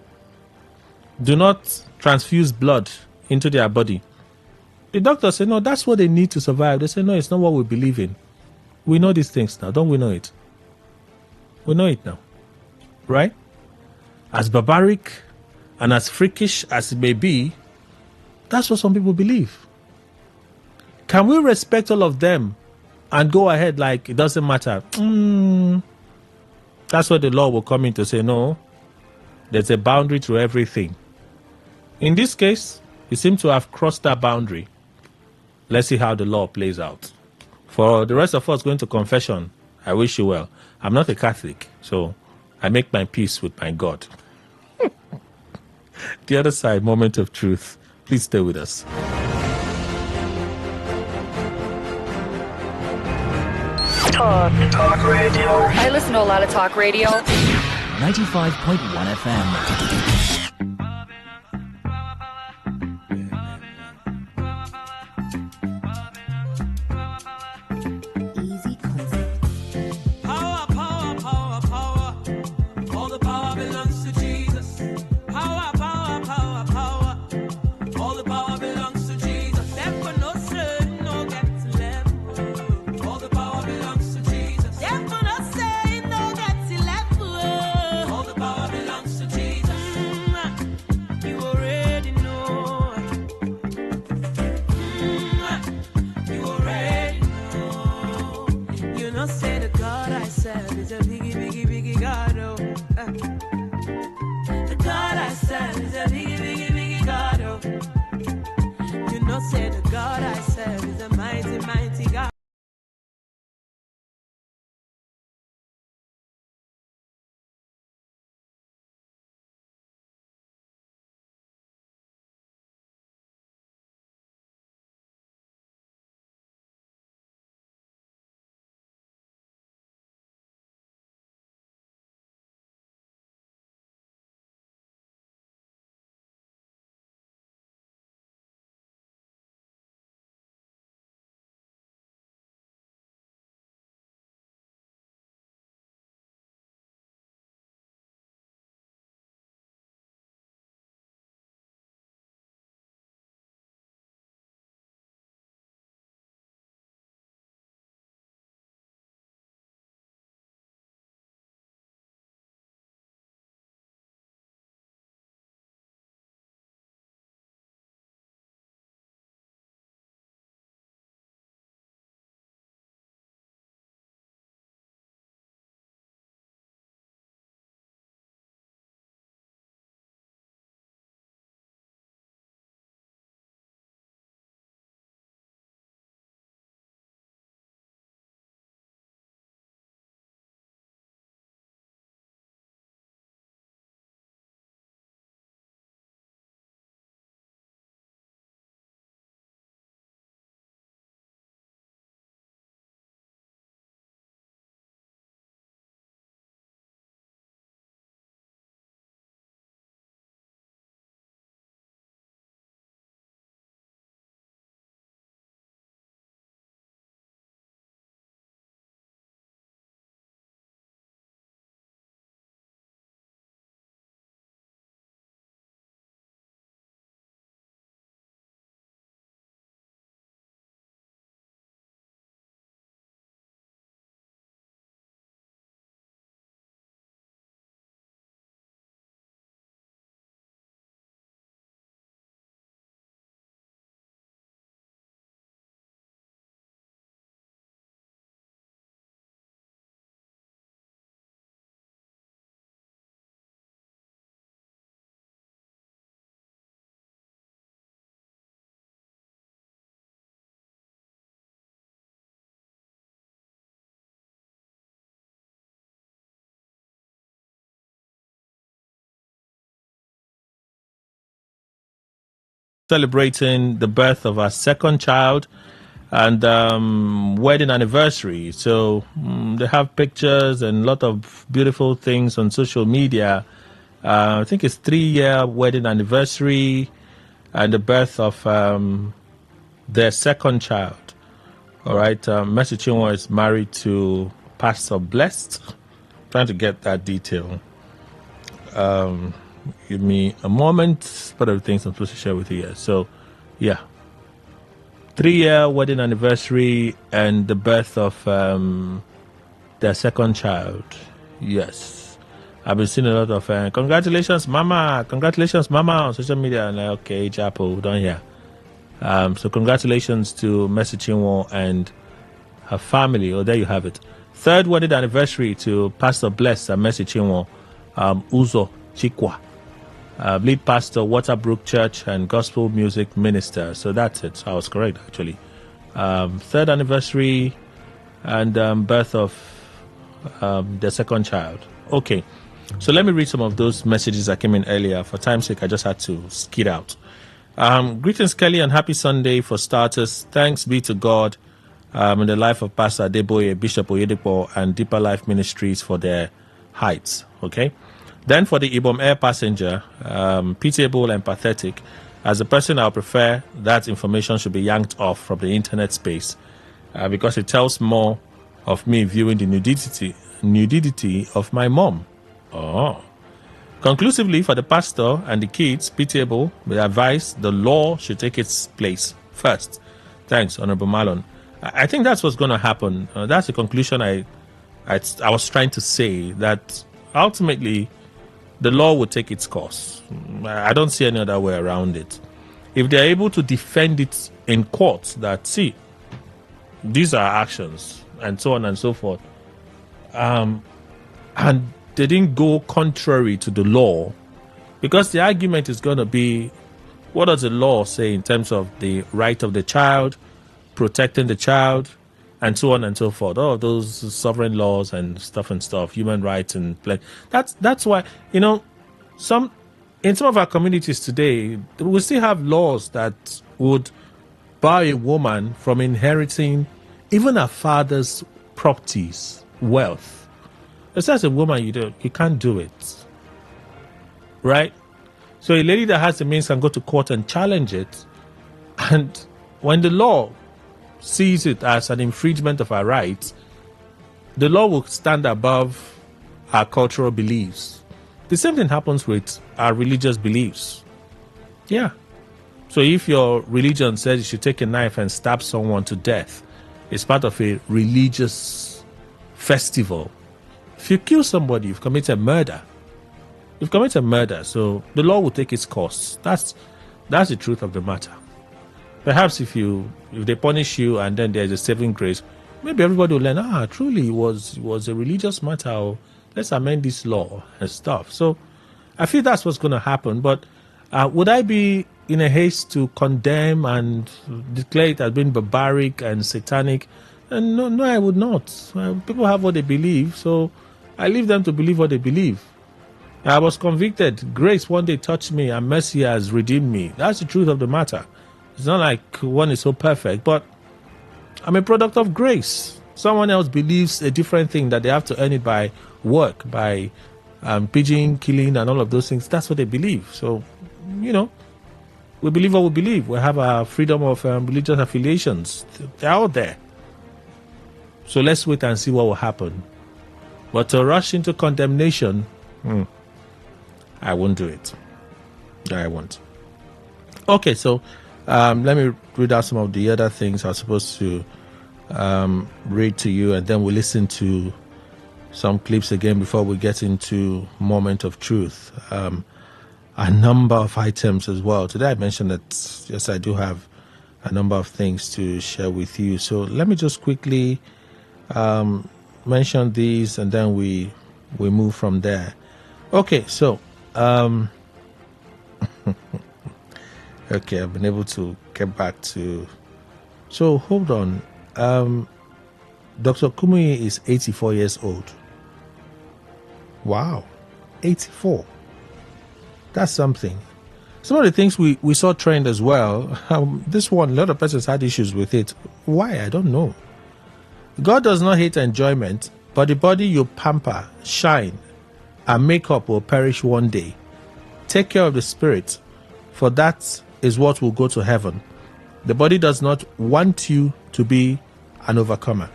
do not transfuse blood into their body. The doctors say, no, that's what they need to survive. They say, no, it's not what we believe in. We know these things now. Don't we know it? We know it now. Right? As barbaric and as freakish as it may be, that's what some people believe. Can we respect all of them and go ahead like it doesn't matter? That's where the law will come in to say, no, there's a boundary to everything. In this case, you seem to have crossed that boundary. Let's see how the law plays out. For the rest of us going to confession, I wish you well. I'm not a Catholic, so I make my peace with my God. The other side, moment of truth. Please stay with us. Talk radio. I listen to a lot of talk radio. 95.1 FM. celebrating the birth of our second child and wedding anniversary. So they have pictures and a lot of beautiful things on social media. I think it's 3-year wedding anniversary and the birth of their second child. All right. Mercy Chinwo is married to Pastor Blessed. Trying to get that detail. Give me a moment, but everything I'm supposed to share with you here. So, yeah. 3-year wedding anniversary and the birth of their second child. Yes. I've been seeing a lot of congratulations, mama on social media. And okay, Chapo, don't hear. So congratulations to Mercy Chinwo and her family. Oh, there you have it. 3rd wedding anniversary to Pastor Bless and Mercy Chinwo, Uzo Chikwa, lead pastor, Waterbrook Church and gospel music minister. So that's it. So I was correct, actually. 3rd anniversary and birth of their second child. Okay. So let me read some of those messages that came in earlier. For time's sake, I just had to skid out. Greetings, Kelly, and happy Sunday for starters. Thanks be to God in the life of Pastor Adeboye, Bishop Oyedepo, and Deeper Life Ministries for their heights. Okay. Then for the Ibom Air passenger, pitiable and pathetic. As a person, I prefer that information should be yanked off from the internet space because it tells more of me viewing the nudity of my mom. Oh. Conclusively, for the pastor and the kids, pitiable, we advise the law should take its place first. Thanks, Honorable Marlon. I think that's what's going to happen. That's the conclusion I was trying to say, that ultimately the law will take its course. I don't see any other way around it. If they're able to defend it in court, that, see, these are actions, and so on and so forth, and they didn't go contrary to the law, because the argument is going to be, what does the law say in terms of the right of the child, protecting the child, and so on and so forth. All of those sovereign laws and stuff, human rights, and that's why, in some of our communities today, we still have laws that would bar a woman from inheriting even her father's properties, wealth. As a woman, you can't do it, right? So a lady that has the means can go to court and challenge it, and when the law sees it as an infringement of our rights, the law will stand above our cultural beliefs. The same thing happens with our religious beliefs. Yeah. So if your religion says you should take a knife and stab someone to death, it's part of a religious festival. If you kill somebody, you've committed murder. You've committed murder, so the law will take its course. That's the truth of the matter. Perhaps if they punish you and then there's a saving grace, maybe everybody will learn, truly it was a religious matter, or let's amend this law and stuff. So I feel that's what's going to happen. But would I be in a haste to condemn and declare it as being barbaric and satanic? And no, I would not. People have what they believe, so I leave them to believe what they believe. I was convicted. Grace one day touched me, and mercy has redeemed me. That's the truth of the matter. It's not like one is so perfect, but I'm a product of grace. Someone else believes a different thing, that they have to earn it by work, by pigeon killing and all of those things. That's what they believe. So, we believe what we believe. We have our freedom of religious affiliations. They're out there. So let's wait and see what will happen. But to rush into condemnation, I won't do it. I won't. Okay, so let me read out some of the other things I was supposed to read to you, and then we'll listen to some clips again before we get into Moment of Truth. A number of items as well. Today I mentioned that, yes, I do have a number of things to share with you. So let me just quickly mention these, and then we move from there. Okay, so okay, I've been able to get back to. So hold on. Dr. Kumuyi is 84 years old. Wow, 84. That's something. Some of the things we saw trend as well. This one, a lot of persons had issues with it. Why? I don't know. God does not hate enjoyment, but the body you pamper, shine, and make up will perish one day. Take care of the spirit, for that is what will go to heaven. The body does not want you to be an overcomer.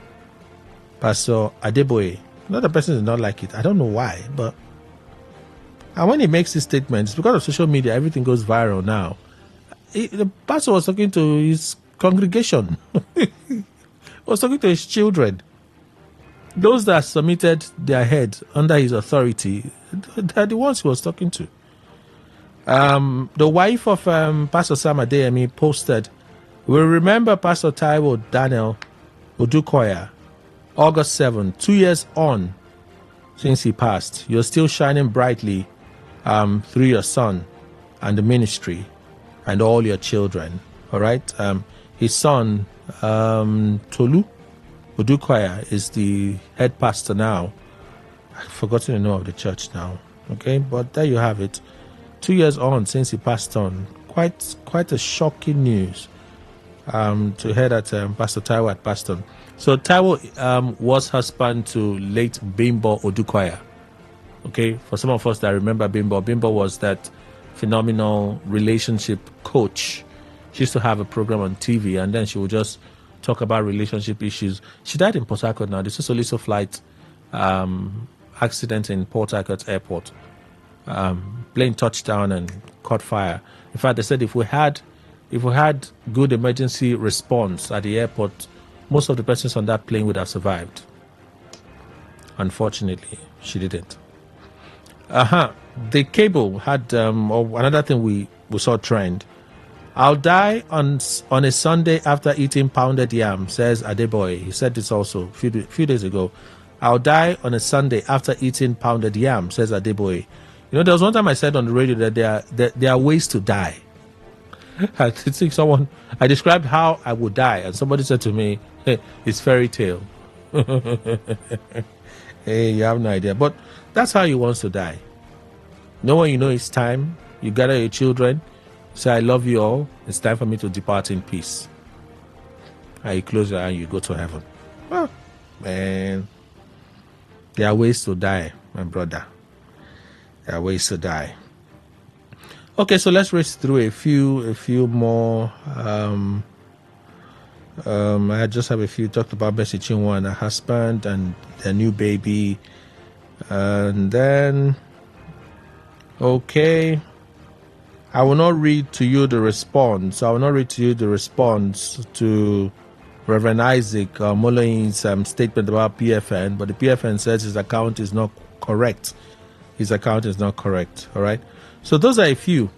Pastor Adeboye, another person did not like it. I don't know why, but and when he makes these statements, because of social media, everything goes viral now. The pastor was talking to his congregation. He was talking to his children. Those that submitted their head under his authority, they're the ones he was talking to. The wife of Pastor Sam Adeyemi posted, "We remember Pastor Taiwo Daniel Odukoya, August 7, 2 years on since he passed. You're still shining brightly through your son and the ministry and all your children." All right. His son, Tolu Odukoya, is the head pastor now. I've forgotten the name of the church now. Okay, but there you have it. 2 years on since he passed on. Quite a shocking news to hear that Pastor Taiwo had passed on. So Taiwo was husband to late Bimbo Odukoya. Okay, for some of us that remember Bimbo was that phenomenal relationship coach. She used to have a program on TV, and then she would just talk about relationship issues. She died in Port Harcourt now. This is a little flight accident in Port Harcourt Airport. Plane touched down and caught fire. In fact, they said if we had good emergency response at the airport, most of the persons on that plane would have survived. Unfortunately, she didn't. The cable had another thing we saw trend. "I'll die on a Sunday after eating pounded yam," says Adeboye. He said this also a few days ago. "I'll die on a Sunday after eating pounded yam," says Adeboye. You know, there was one time I said on the radio that there are ways to die. I think I described how I would die, and somebody said to me, "Hey, it's fairy tale." Hey, you have no idea. But that's how he wants to die. When you know it's time, you gather your children, say, "I love you all. It's time for me to depart in peace." And you close your eye and you go to heaven. Oh, man. There are ways to die, my brother. There are ways to die. Okay, so let's race through a few more. I just have a few. Talked about Bessie Chinwa and her husband and their new baby. And then, okay, I will not read to you the response. I will not read to you the response to Reverend Isaac Moloin's statement about PFN, but the PFN says his account is not correct. His account is not correct. All right. So those are a few.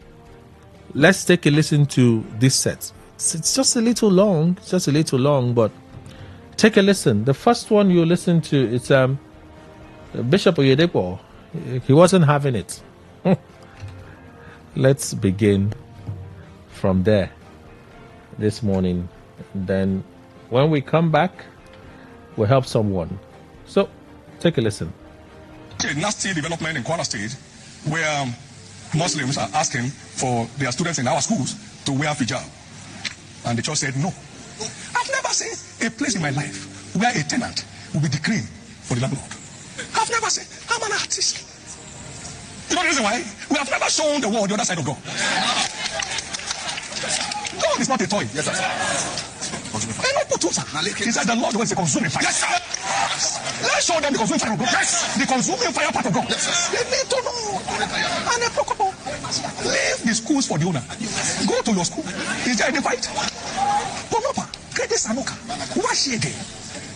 Let's take a listen to this set. It's just a little long. It's just a little long, but take a listen. The first one you listen to is Bishop Oyedepo. He wasn't having it. Let's begin from there this morning. Then when we come back, we'll help someone. So take a listen. A nasty development in Kwara State where Muslims are asking for their students in our schools to wear hijab. And the church said no. I've never seen a place in my life where a tenant will be decreeing for the landlord. I've never seen. I'm an artist. You know the reason why? We have never shown the world the other side of God. God is not a toy. Yes, sir. He said the Lord is a consuming fire. Yes, sir. Let's show them the consuming fire of God. Yes. The consuming fire part of God. Yes, sir. They need to know. And a protocol. Leave the schools for the owner. Go to your school. Is there any fight? Ponopa, Grede Sanoka, wash again.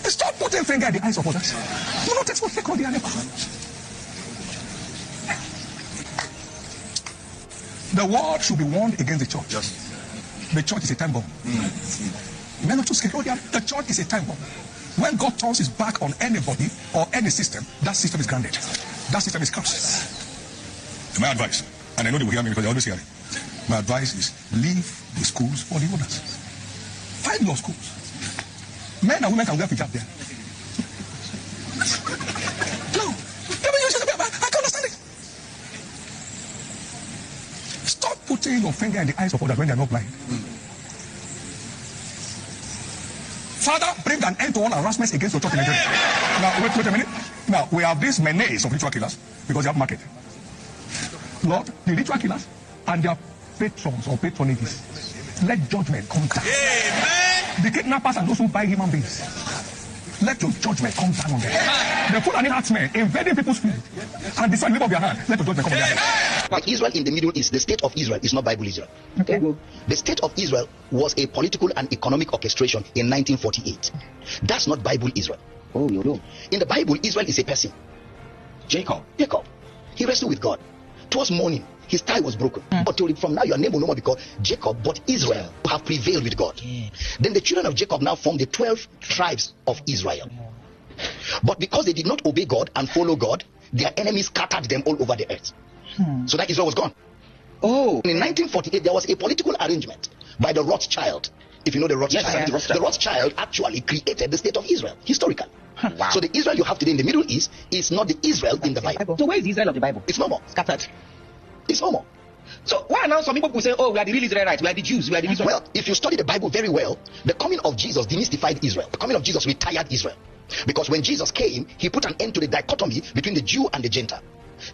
Stop putting finger in the eyes of others. Do not expect fake on the other. The world should be warned against the church. Yes. The church is a time bomb. The church is a time bomb. When God turns his back on anybody or any system, that system is grounded. That system is cursed. My advice, and I know they will hear me because they always hear it. My advice is leave the schools for the owners. Find your schools. Men and women can wear hijab there. No. I can understand it. Stop putting putting your finger in the eyes of others when they are not blind. Father, bring an end to all harassment against your church in Nigeria. Now, wait a minute. Now, we have these menace of ritual killers because they have market. Lord, the ritual killers and their patrons or patronages, let judgment come down. Amen. The kidnappers and those who buy human beings, let your judgment come down on them. The food and herdsmen invading people's food and destroying the labor of their hand, let your judgment come on them. But Israel in the Middle East, the state of Israel is not Bible Israel. Okay. The state of Israel was a political and economic orchestration in 1948. That's not Bible Israel. Oh, you know. In the Bible, Israel is a person. Jacob. He wrestled with God. Towards morning, his tie was broken. But from now, your name will no more be called Jacob, but Israel, who have prevailed with God. Then the children of Jacob now form the 12 tribes of Israel. But because they did not obey God and follow God, their enemies scattered them all over the earth. So that Israel was gone. Oh, in 1948, there was a political arrangement by the Rothschild. If you know the Rothschild, yes, the Rothschild actually created the state of Israel, historically. Wow. So the Israel you have today in the Middle East is not the Israel in the Bible. So where is the Israel of the Bible? It's no more. Scattered. It's no more. So why now some people will say, oh, we are the real Israelites, we are the Jews, we are the Israelites? Well, if you study the Bible very well, the coming of Jesus demystified Israel. The coming of Jesus retired Israel. Because when Jesus came, he put an end to the dichotomy between the Jew and the Gentile.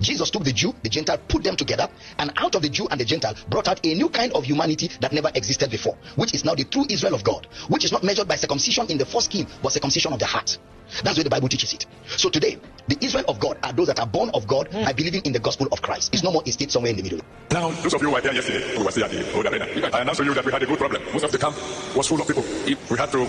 Jesus took the Jew, the Gentile, put them together, and out of the Jew and the Gentile brought out a new kind of humanity that never existed before, which is now the true Israel of God, which is not measured by circumcision in the foreskin, but circumcision of the heart. That's where the Bible teaches it. So today, the Israel of God are those that are born of God by believing in the gospel of Christ. It's no more a state somewhere in the middle. Now, those of you who were there yesterday, we were still at the old arena. I announced to you that we had a good problem. Most of the camp was full of people. We had to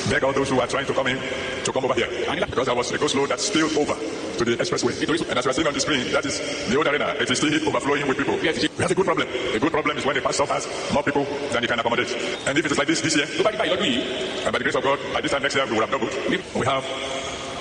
beg all those who were trying to come in to come over here. Because there was a go-slow that spilled over to the expressway. And as we're seeing on the screen, that is the old arena. It is still overflowing with people. We have a good problem. A good problem is when the pastor has more people than he can accommodate. And if it is like this year, and by the grace of God, by this time next year, we will have doubled. We have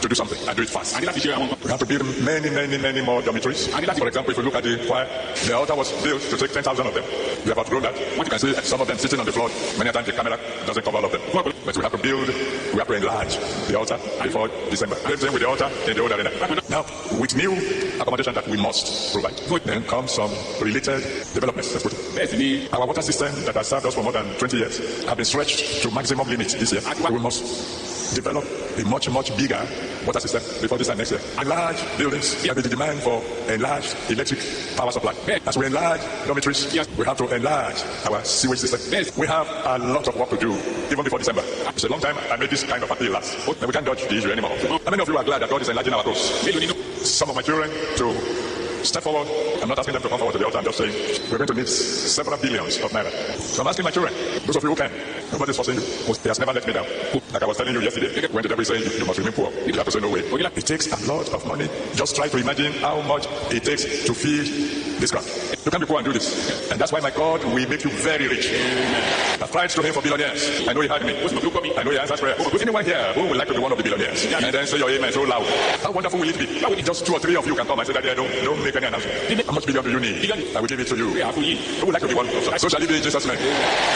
to do something and do it fast. We have to build many more dormitories. For example, if you look at the choir, the altar was built to take 10,000 of them. We have outgrown that. You can see some of them sitting on the floor. Many times the camera doesn't cover all of them. But we have to build, we have to enlarge the altar before December. Same with the altar in the old arena. Now, with new accommodation that we must provide, then comes some related developments. Let's put it. Our water system that has served us for more than 20 years have been stretched to maximum limits this year. We must develop a much bigger water system before this time next year. Enlarge buildings. There will be the demand for enlarged electric power supply. As we enlarge dormitaries, we have to enlarge our sewage system. We have a lot of work to do, even before December. It's a long time I made this kind of appeal last. And we can't dodge the issue anymore. How many of you are glad that God is enlarging our coast? Some of my children to step forward. I'm not asking them to come forward to the altar. I'm just saying we're going to need several billions of naira. So I'm asking my children, those of you who can, nobody's forcing you. He has never let me down. Like I was telling you yesterday, when the devil is saying you must remain poor, you have to say no way. It takes a lot of money. Just try to imagine how much it takes to feed this crowd. You can't be poor and do this. And that's why my God will make you very rich. I've cried to him for billionaires. I know he heard me. I know he answers prayer. Is anyone here who would like to be one of the billionaaires? And then say your amen so loud. How wonderful will it be? Just 2 or 3 of you can come and say that don't make any announcement. How much billion do you need? I will give it to you. Who would like to be one? So shall it be in Jesus' name.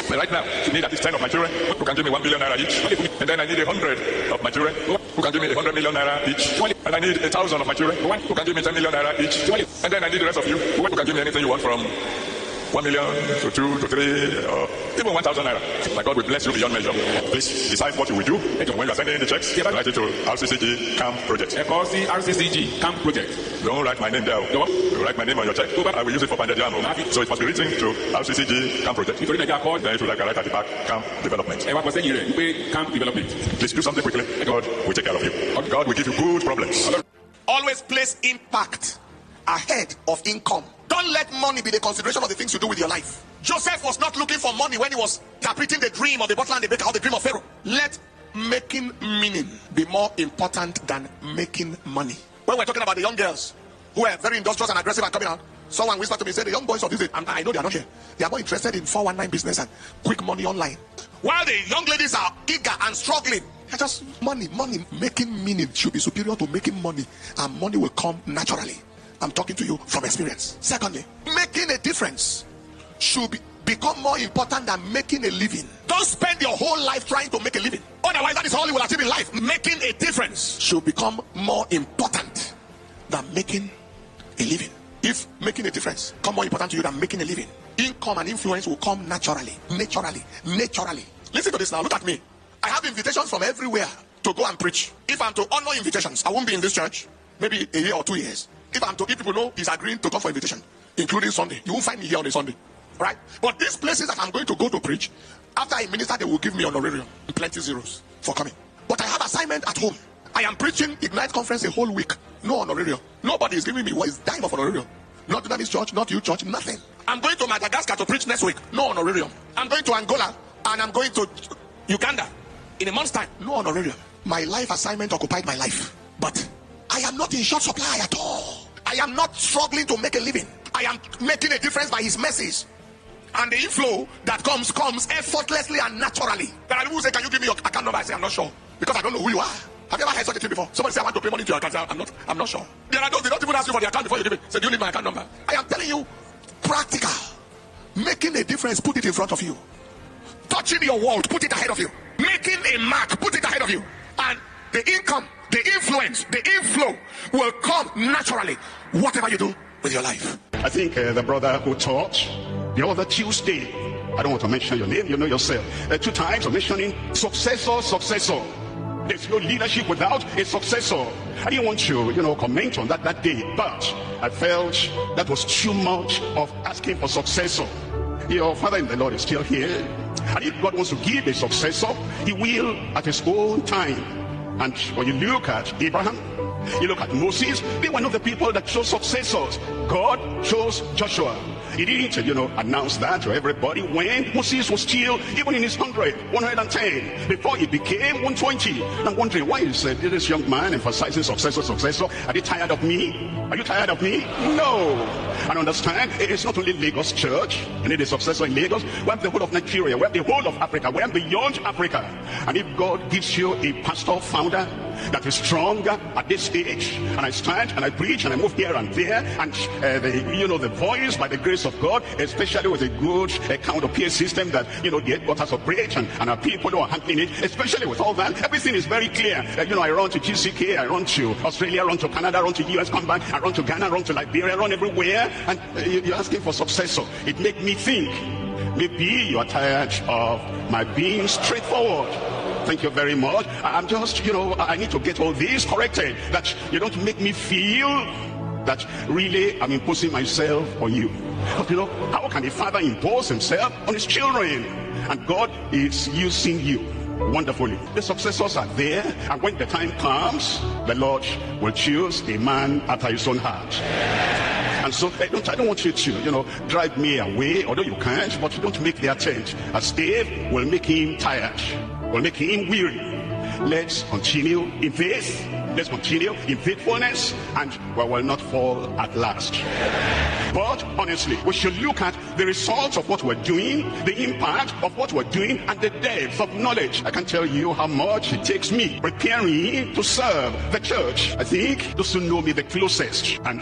But right now, you need at least 10 of my children who can give me 1 billion naira each. And then I need 100 of my children who can give me 100 million naira each. And I need 1,000 of my children who can give me 10 million naira each. And then I need the rest of you who can give me anything you want from 1 million to 2 to 3 or even 1,000 naira. My God will bless you beyond measure. Please decide what you will do. When you are sending in the checks, write it to RCCG Camp Project. RCCG Camp Project. Don't write my name there. You write my name on your check. I will use it for Pandediano. So it must be written to RCCG Camp Project. Then it will write at the back, Camp Development. Camp Development. Please do something quickly. God will take care of you. God will give you good problems. Always place impact ahead of income. Don't let money be the consideration of the things you do with your life. Joseph was not looking for money when he was interpreting the dream of the butler and the baker or the dream of Pharaoh. Let making meaning be more important than making money. When we're talking about the young girls who are very industrious and aggressive and coming out, someone whispered to me, said the young boys of this age, and I know they are not here, they are more interested in 419 business and quick money online. While the young ladies are eager and struggling, they're just money. Making meaning should be superior to making money, and money will come naturally. I'm talking to you from experience. Secondly, making a difference should become more important than making a living. Don't spend your whole life trying to make a living. Otherwise, that is all you will achieve in life. Making a difference should become more important than making a living. If making a difference become more important to you than making a living, income and influence will come naturally. Listen to this now. Look at me. I have invitations from everywhere to go and preach. If I'm to honor invitations, I won't be in this church maybe a year or 2 years. If people know he's agreeing to come for invitation, including Sunday, you won't find me here on a Sunday, right? But these places that I'm going to go to preach, after I minister, they will give me honorarium, plenty zeros for coming. But I have assignment at home. I am preaching Ignite Conference a whole week, no honorarium. Nobody is giving me what is dime of honorarium. Not Dynamics Church, not you church, nothing. I'm going to Madagascar to preach next week, no honorarium. I'm going to Angola and I'm going to Uganda in a month's time, no honorarium. My life assignment occupied my life, but I am not in short supply at all. I am not struggling to make a living. I am making a difference by his mercies. And the inflow that comes effortlessly and naturally. There are people who say, can you give me your account number? I say, I'm not sure, because I don't know who you are. Have you ever heard such a thing before? Somebody say, I want to pay money to your account. I'm not sure. There are those, they don't even ask you for the account before you give it. Say, do you need my account number? I am telling you, practical. Making a difference, put it in front of you. Touching your world, put it ahead of you. Making a mark, put it ahead of you. And the income, the influence, the inflow will come naturally, whatever you do with your life. I think the brother who taught the other Tuesday, I don't want to mention your name, you know yourself, 2 times of mentioning successor. There's no leadership without a successor. I didn't want to, comment on that day, but I felt that was too much of asking for successor. Your father in the Lord is still here, and if God wants to give a successor, he will at his own time. And when you look at Abraham, you look at Moses, they were not the people that chose successors. God chose Joshua. He didn't, announce that to everybody when Moses was still, even in his 110, before he became 120. I'm wondering, why is this young man emphasizing successor? Are they tired of me? Are you tired of me? No. And understand, it's not only Lagos Church. You need a successor in Lagos. We have the whole of Nigeria. We have the whole of Africa. We have beyond Africa. And if God gives you a pastor founder that is stronger at this age, and I stand and I preach and I move here and there, and the voice by the grace of God, especially with a good kind of PA system that the headquarters operate, and our people who are handling it, especially with all that, everything is very clear. I run to GCK, I run to Australia, I run to Canada, I run to US, come back, I run to Ghana, I run to Liberia, I run everywhere, and you're asking for successor. It makes me think maybe you are tired of my being straightforward. Thank you very much. I'm just, I need to get all this corrected, that you don't make me feel that really I'm imposing myself on you. But how can a father impose himself on his children? And God is using you wonderfully. The successors are there, and when the time comes, the Lord will choose a man after his own heart. And so I don't want you to, drive me away, although you can't, but you don't make the attempt. As Dave will make him tired, will make him weary. Let's continue in faith. Let's continue in faithfulness, and we will not fall at last. But honestly, we should look at the results of what we're doing, the impact of what we're doing, and the depth of knowledge. I can tell you how much it takes me preparing to serve the church. I think those who know me the closest, and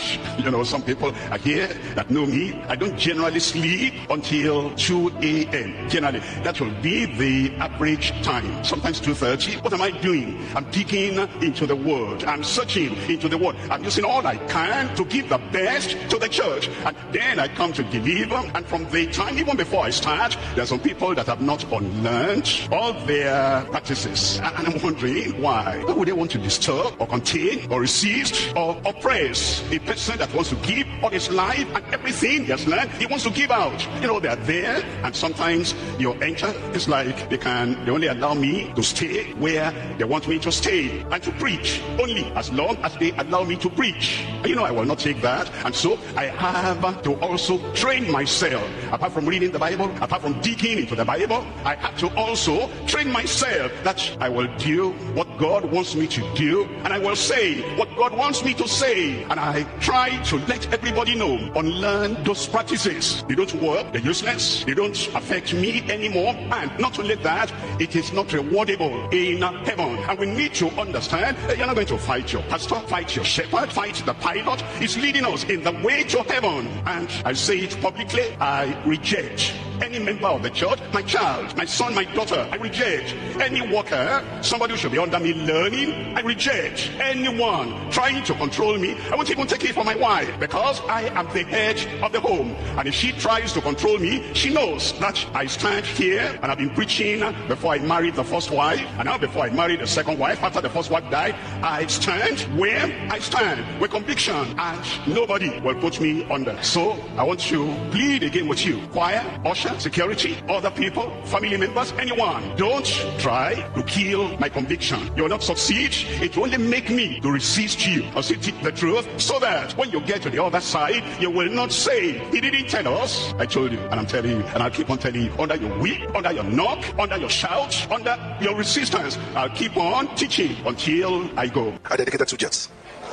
some people are here that know me, I don't generally sleep until 2 a.m. Generally, that will be the average time. Sometimes 2:30. What am I doing? I'm digging into the word. I'm searching into the word. I'm using all I can to give the best to the church. And then I come to deliver. And from the time, even before I start, there are some people that have not unlearned all their practices. And I'm wondering why. Why would they want to disturb or contain or resist or oppress a person that wants to give all his life and everything he has learned, he wants to give out? They're there, and sometimes you enter, it's like they only allow me to stay where they want me to stay and to preach. Only as long as they allow me to preach. I will not take that. And so I have to also train myself. Apart from reading the Bible, apart from digging into the Bible, I have to also train myself that I will do what God wants me to do, and I will say what God wants me to say. And I try to let everybody know, unlearn those practices. They don't work, they're useless, they don't affect me anymore. And not only that, it is not rewardable in heaven. And we need to understand that you're not going to fight your pastor, fight your shepherd, fight the pilot. It's leading us in the way to heaven. And I say it publicly, I reject any member of the church, my child, my son, my daughter, I reject. Any worker, somebody who should be under me learning, I reject. Anyone trying to control me, I won't even take it for my wife, because I am the head of the home. And if she tries to control me, she knows that I stand here, and I've been preaching before I married the first wife, and now before I married the second wife, after the first wife died, I stand where I stand with conviction, and nobody will put me under. So I want to plead again with you, choir, usher, security, other people, family members, anyone, don't try to kill my conviction. You will not succeed. It will only make me to resist you. I'll say the truth, so that when you get to the other side, you will not say, he didn't tell us. I told you, and I'm telling you, and I'll keep on telling you, under your whip, under your knock, under your shout, under your resistance, I'll keep on teaching until I go. I dedicated 2 jets,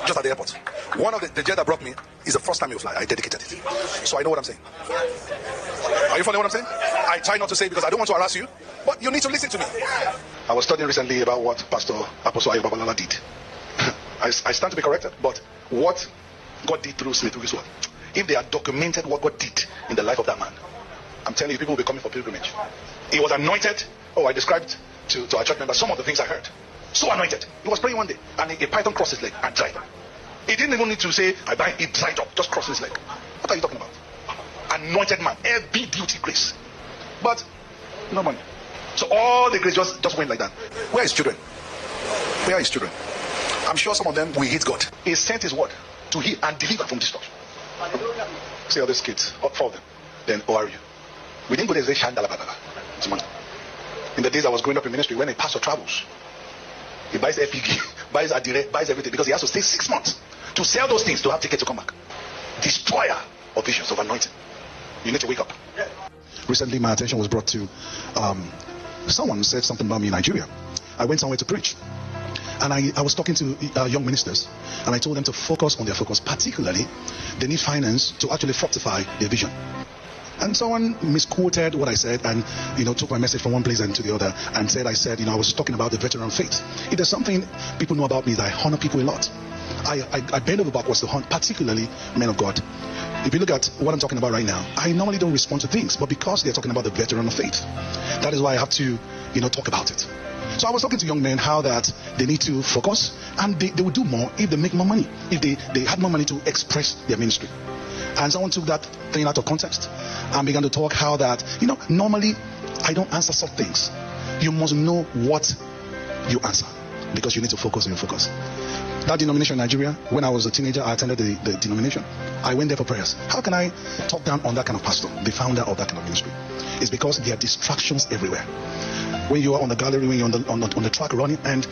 just at the airport. One of the jet that brought me is the first time you fly. I dedicated it. So I know what I'm saying. Are you following what I'm saying? I try not to say because I don't want to harass you, but you need to listen to me. I was studying recently about what Pastor Apostle Ayo Babalala did. I stand to be corrected, but what God did through Smith Wigglesworth, if they had documented what God did in the life of that man, I'm telling you, people will be coming for pilgrimage. He was anointed. Oh, I described to our church members some of the things I heard. So anointed. He was praying one day, and a python crossed his leg and dried up. He didn't even need to say, it dried up, just crossed his leg. What are you talking about? Anointed man, every beauty, grace. But no money. So all the grace just went like that. Where are his children? Where are his children? I'm sure some of them will hate God. He sent his word to heal and deliver from destruction. See all these kids, 4 of them. Then ORU. We didn't go there and say Shandala Baba. It's money. In the days I was growing up in ministry, when a pastor travels, he buys FPG, buys Adire, buys everything, because he has to stay 6 months to sell those things to have tickets to come back. Destroyer of visions, of anointing. You need to wake up. Recently, my attention was brought to someone said something about me in Nigeria. I went somewhere to preach, and I was talking to young ministers, and I told them to focus on their focus. Particularly, they need finance to actually fructify their vision. And someone misquoted what I said and, took my message from one place and to the other and said, I was talking about the veteran faith. If there's something people know about me, is that I honor people a lot. I bend over backwards to honor, particularly men of God. If you look at what I'm talking about right now, I normally don't respond to things, but because they're talking about the veteran of faith, that is why I have to, talk about it. So I was talking to young men how that they need to focus, and they would do more if they make more money, if they had more money to express their ministry. And someone took that thing out of context and began to talk how that, normally I don't answer such things. You must know what you answer, because you need to focus on your focus. That denomination in Nigeria, when I was a teenager, I attended the denomination. I went there for prayers. How can I talk down on that kind of pastor, the founder of that kind of ministry? It's because there are distractions everywhere. When you are on the gallery, when you're on the track running, and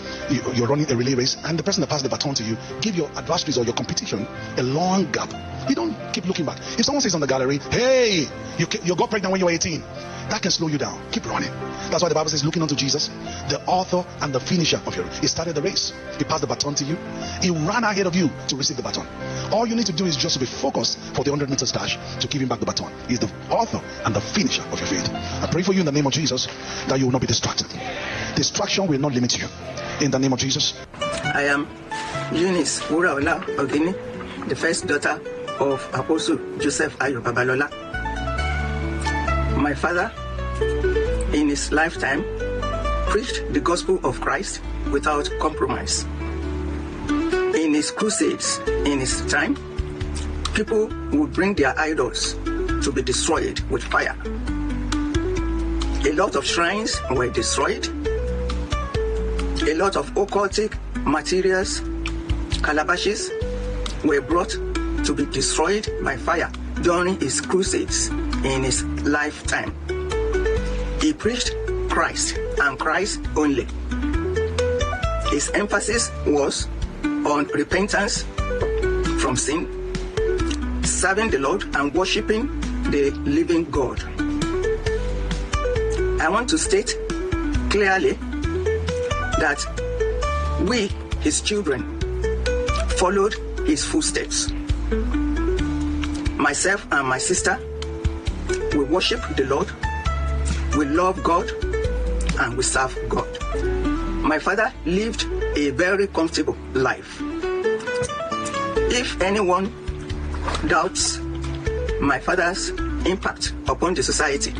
you're running a relay race, and the person that passed the baton to you, give your adversaries or your competition a long gap. You don't keep looking back. If someone says on the gallery, hey, you got pregnant when you were 18, that can slow you down. Keep running. That's why the Bible says, looking unto Jesus, the author and the finisher of your race. He started the race. He passed the baton to you. He ran ahead of you to receive the baton. All you need to do is just to be focused for the 100 meters dash to give him back the baton. He's the author and the finisher of your faith. I pray for you in the name of Jesus that you will not be distracted. Distraction will not limit you. In the name of Jesus. I am Eunice Uraola Ogini, the first daughter of Apostle Joseph Ayo Babalola. My father, in his lifetime, preached the gospel of Christ without compromise. In his crusades, in his time, people would bring their idols to be destroyed with fire. A lot of shrines were destroyed. A lot of occultic materials, calabashes, were brought to be destroyed by fire during his crusades in his lifetime. He preached Christ and Christ only. His emphasis was on repentance from sin, serving the Lord, and worshiping the living God. I want to state clearly that we, his children, followed his footsteps. Myself and my sister, we worship the Lord, we love God, and we serve God. My father lived a very comfortable life. If anyone doubts my father's impact upon the society,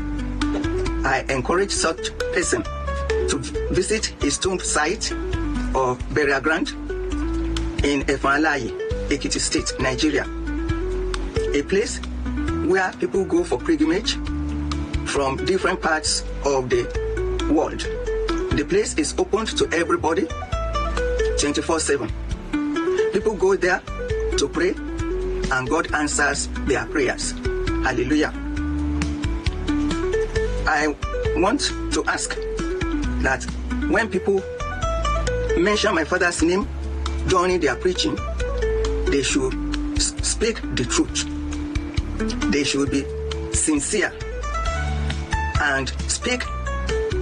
I encourage such person to visit his tomb site or burial ground in Efanlayi, Ekiti State, Nigeria, a place where people go for pilgrimage from different parts of the world. The place is open to everybody 24/7. People go there to pray and God answers their prayers. Hallelujah. I want to ask that when people mention my father's name during their preaching, they should speak the truth. They should be sincere and speak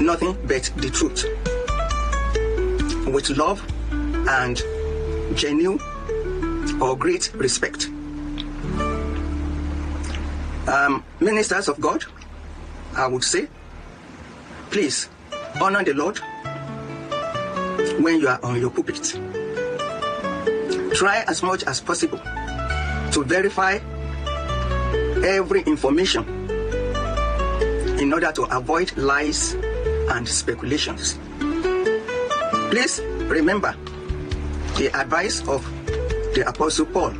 nothing but the truth with love and genuine or great respect. Ministers of God, I would say, please honor the Lord when you are on your pulpit. Try as much as possible to verify every information in order to avoid lies and speculations. Please remember the advice of the Apostle Paul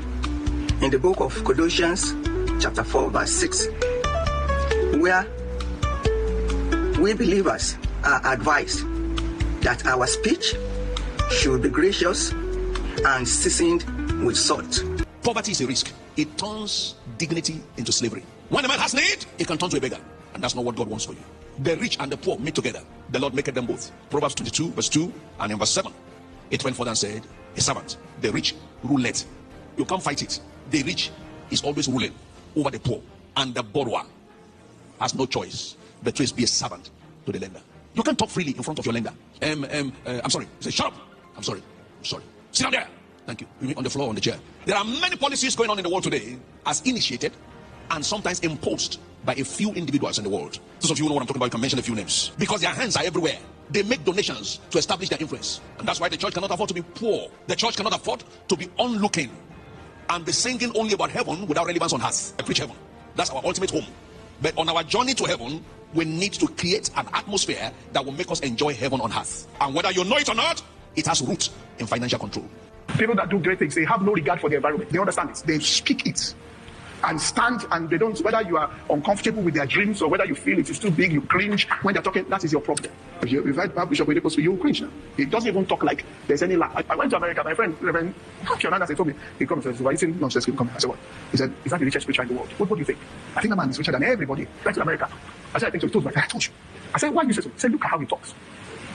in the book of Colossians chapter 4 verse 6, where we believers are advised that our speech should be gracious and seasoned with salt. Poverty is a risk. It turns dignity into slavery. When a man has need, he can turn to a beggar. And that's not what God wants for you. The rich and the poor meet together. The Lord maketh them both. Proverbs 22 verse 2 and in verse 7. It went further and said, a servant, the rich, ruleth. You can't fight it. The rich is always ruling over the poor. And the borrower has no choice but to be a servant to the lender. You can't talk freely in front of your lender. I'm sorry. Say, shut up. I'm sorry. Sit down there. Thank you. You mean on the floor, on the chair. There are many policies going on in the world today as initiated and sometimes imposed by a few individuals in the world. Those of you who know what I'm talking about, you can mention a few names. Because their hands are everywhere. They make donations to establish their influence. And that's why the church cannot afford to be poor. The church cannot afford to be onlooking and be singing only about heaven without relevance on earth. I preach heaven. That's our ultimate home. But on our journey to heaven, we need to create an atmosphere that will make us enjoy heaven on earth. And whether you know it or not, it has root in financial control. People that do great things, they have no regard for the environment. They understand it. They speak it and stand, and they don't, whether you are uncomfortable with their dreams or whether you feel it is too big, you cringe when they're talking. That is your problem. If you've heard Bishop Oyedepo, you cringe now. He doesn't even talk like there's any lack. I went to America, my friend, Reverend Fionanda, told me, he comes and says, why you saying nonsense? I said, what? He said, is that the richest preacher in the world? What do you think? I think the man is richer than everybody. That's in America. I said, I think so. He told me, I told you. I said, why do you say so? He said, look at how he talks.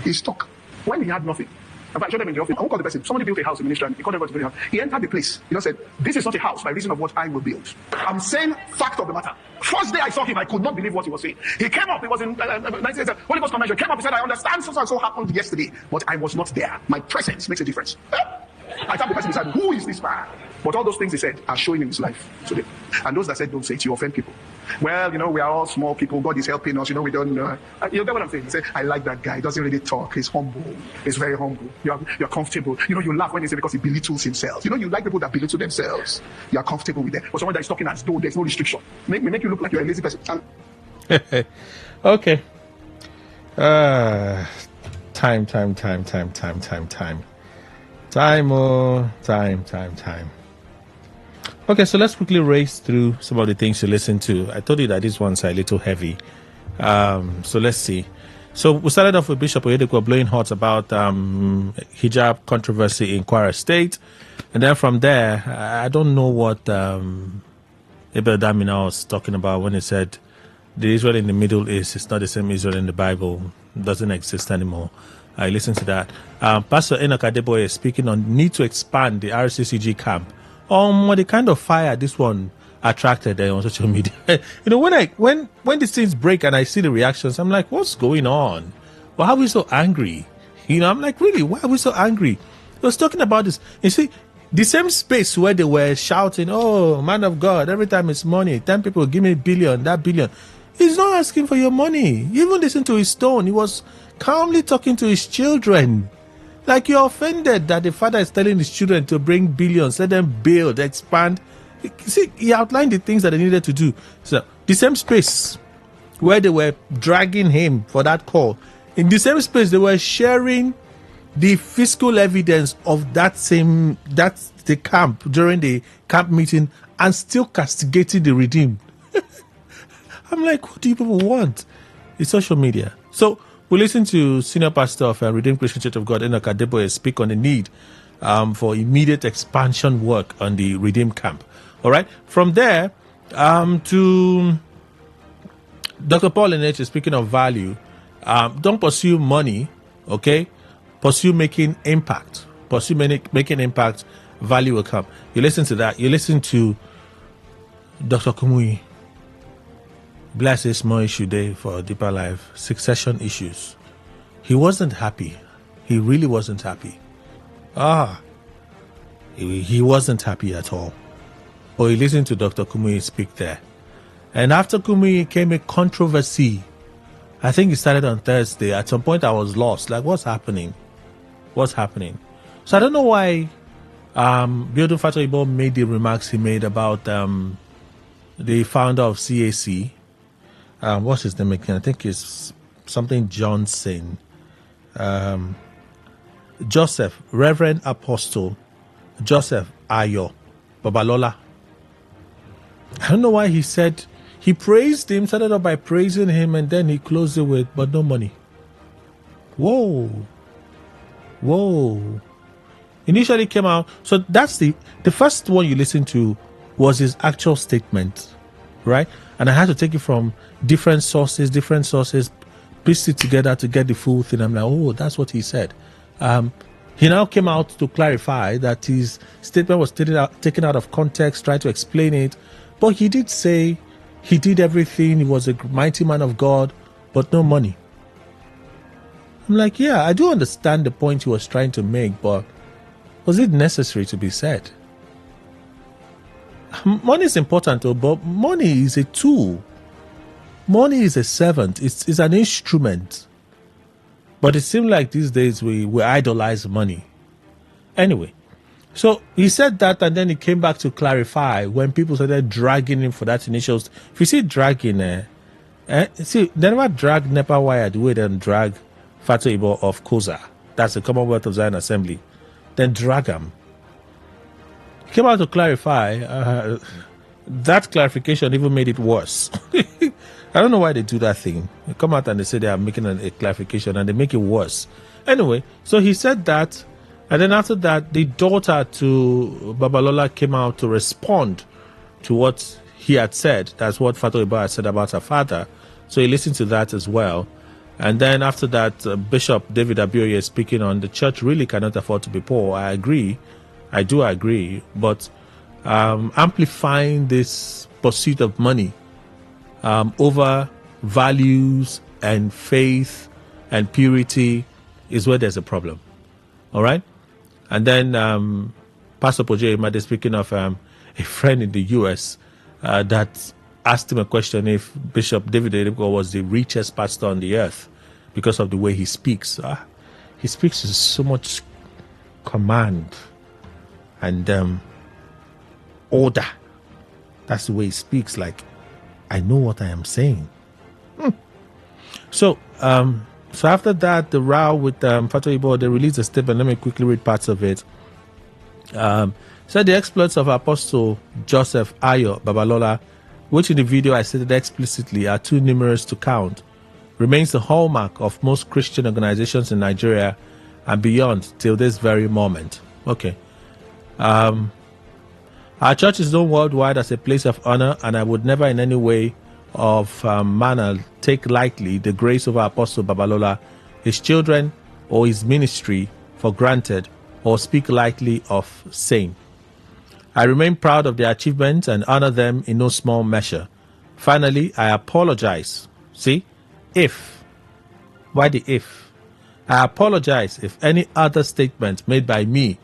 He's talk. When he had nothing. I showed them in the office. I won't call the person. Somebody built a house in ministry and he called everybody to build a house. He entered the place. He said, this is not a house by reason of what I will build. I'm saying fact of the matter. First day I saw him, I could not believe what he was saying. He came up, it was in 1987, Holy Ghost Convention. He came up, he said, I understand so happened yesterday, but I was not there. My presence makes a difference. I tapped the person beside me, who is this man? But all those things he said are showing in his life today. And those that said don't say it, you offend people. Well, we are all small people. God is helping us. We don't know. You get what I'm saying? You say, I like that guy. He doesn't really talk. He's humble. He's very humble. You're comfortable. You laugh when he say because he belittles himself. You like people that belittle themselves. You're comfortable with them. But someone that is talking as though there's no restriction. Make you look like you're a lazy person. Okay. Time. Okay, so let's quickly race through some of the things to listen to. I told you that these ones are a little heavy. So let's see. So we started off with Bishop Oyedepo blowing hot about hijab controversy in Kwara State. And then from there, I don't know what Abel Damina was talking about when he said the Israel in the Middle East is not the same Israel in the Bible. It doesn't exist anymore. I listened to that. Pastor Enoch Adeboye is speaking on need to expand the RCCG camp. What the kind of fire this one attracted on social media. When these things break and I see the reactions, I'm like, what's going on? Why are we so angry? I'm like, really, why are we so angry? He was talking about this. You see, the same space where they were shouting, oh, man of God, every time it's money, 10 people give me billion, that billion. He's not asking for your money. Even listen to his tone. He was calmly talking to his children. Like you're offended that the father is telling his children to bring billions, let them build, expand, See, he outlined the things that they needed to do. So the same space where they were dragging him for that call, in the same space they were sharing the physical evidence of the camp during the camp meeting and still castigating the redeemed. I'm like, what do you people want? It's social media. So we listen to Senior Pastor of Redeemed Christian Church of God, Enoch Adeboye, speak on the need for immediate expansion work on the redeemed camp. All right. From there to Dr. Paul Enech, speaking of value, don't pursue money, okay? Pursue making impact. Pursue making impact, value will come. You listen to that. You listen to Dr. Kumuyi. Bless this more issue day for Deeper Life. Succession issues. He wasn't happy. He really wasn't happy. He wasn't happy at all. But you listen to Dr. Kumuyi speak there. And after Kumuyi came a controversy. I think it started on Thursday. At some point I was lost. Like, what's happening? What's happening? So I don't know why Biodun Fatoyibo made the remarks he made about the founder of CAC. What's his name again? I think it's something Johnson. Joseph, Reverend Apostle Joseph Ayo Babalola. I don't know why he said, he praised him, started off by praising him, and then he closed it with, but no money. Whoa. Initially came out, so that's the first one you listen to was his actual statement, right? And I had to take it from different sources, pieced it together to get the full thing. I'm like, oh, that's what he said. He now came out to clarify that his statement was taken out of context, tried to explain it. But he did say he did everything. He was a mighty man of God, but no money. I'm like, yeah, I do understand the point he was trying to make, but was it necessary to be said? Money is important, but money is a tool. Money is a servant. It's an instrument. But it seems like these days we idolize money. Anyway, so he said that, and then he came back to clarify when people started dragging him for that initial. If you see dragging, see, they never drag NEPA wire the way they drag Fatoyibo of Koza. That's the Commonwealth of Zion Assembly. Then drag him. He came out to clarify. That clarification even made it worse. I don't know why they do that thing. They come out and they say they are making a clarification and they make it worse. Anyway, so he said that, and then after that, the daughter to Babalola came out to respond to what he had said. That's what Fatoyibo had said about her father. So he listened to that as well. And then after that, Bishop David Abioye is speaking on the church really cannot afford to be poor. I agree. I do agree. But amplifying this pursuit of money over values and faith and purity is where there's a problem. All right? And then Pastor Poje Imade, speaking of a friend in the U.S. That asked him a question if Bishop David Edebko was the richest pastor on the earth because of the way he speaks. He speaks with so much command and order. That's the way he speaks, like, I know what I am saying. So after that, the row with Fatoyibo, they released a statement. Let me quickly read parts of it. Said the exploits of Apostle Joseph Ayo Babalola, which in the video I stated explicitly are too numerous to count, remains the hallmark of most Christian organizations in Nigeria and beyond till this very moment. Okay. Our church is known worldwide as a place of honor, and I would never in any way of manner take lightly the grace of our Apostle Babalola, his children, or his ministry for granted, or speak lightly of same. I remain proud of their achievements and honor them in no small measure. Finally, I apologize. See? If. Why the if? I apologize if any other statement made by me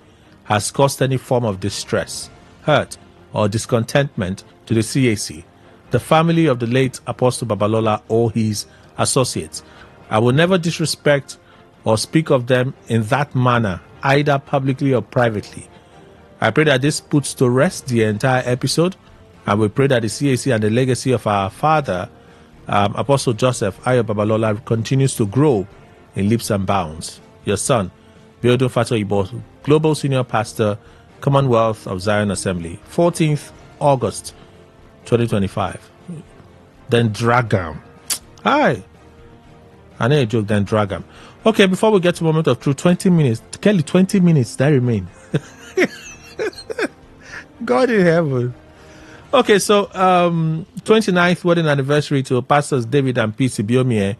has caused any form of distress, hurt, or discontentment to the CAC, the family of the late Apostle Babalola, or his associates. I will never disrespect or speak of them in that manner, either publicly or privately. I pray that this puts to rest the entire episode, and we pray that the CAC and the legacy of our father, Apostle Joseph Ayo Babalola, continues to grow in leaps and bounds. Your son, Biodo Fato Ibo, Global Senior Pastor, Commonwealth of Zion Assembly, 14th August 2025. Then Dragam. Hi. I know a joke, then Dragam. Okay, before we get to moment of truth, 20 minutes. Kelly, 20 minutes, that remain. God in heaven. Okay, so 29th wedding anniversary to Pastors David and P.C. Biomie,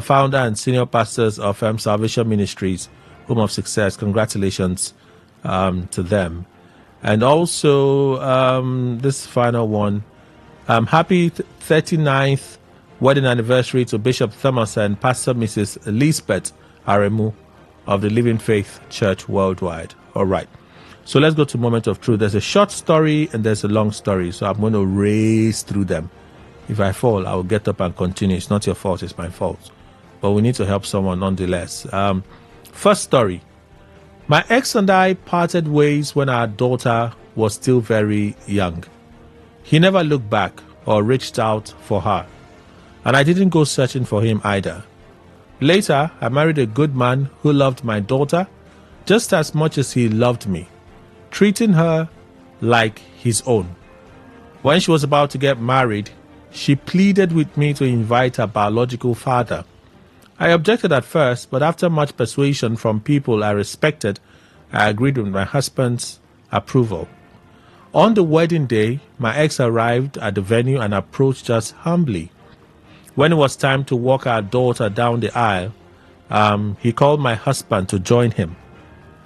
founder and senior pastors of Salvation Ministries, Home of Success. Congratulations to them. And also this final one, happy 39th wedding anniversary to Bishop Thomas and Pastor Mrs. Lisbeth Aremu of the Living Faith Church Worldwide. All right. So let's go to moment of truth. There's a short story and there's a long story. So I'm going to race through them. If I fall, I will get up and continue. It's not your fault, it's my fault. But we need to help someone nonetheless. First story. My ex and I parted ways when our daughter was still very young. He never looked back or reached out for her. And I didn't go searching for him either. Later, I married a good man who loved my daughter just as much as he loved me, treating her like his own. When she was about to get married, she pleaded with me to invite her biological father. I objected at first, but after much persuasion from people I respected, I agreed with my husband's approval. On the wedding day, my ex arrived at the venue and approached us humbly. When it was time to walk our daughter down the aisle, he called my husband to join him,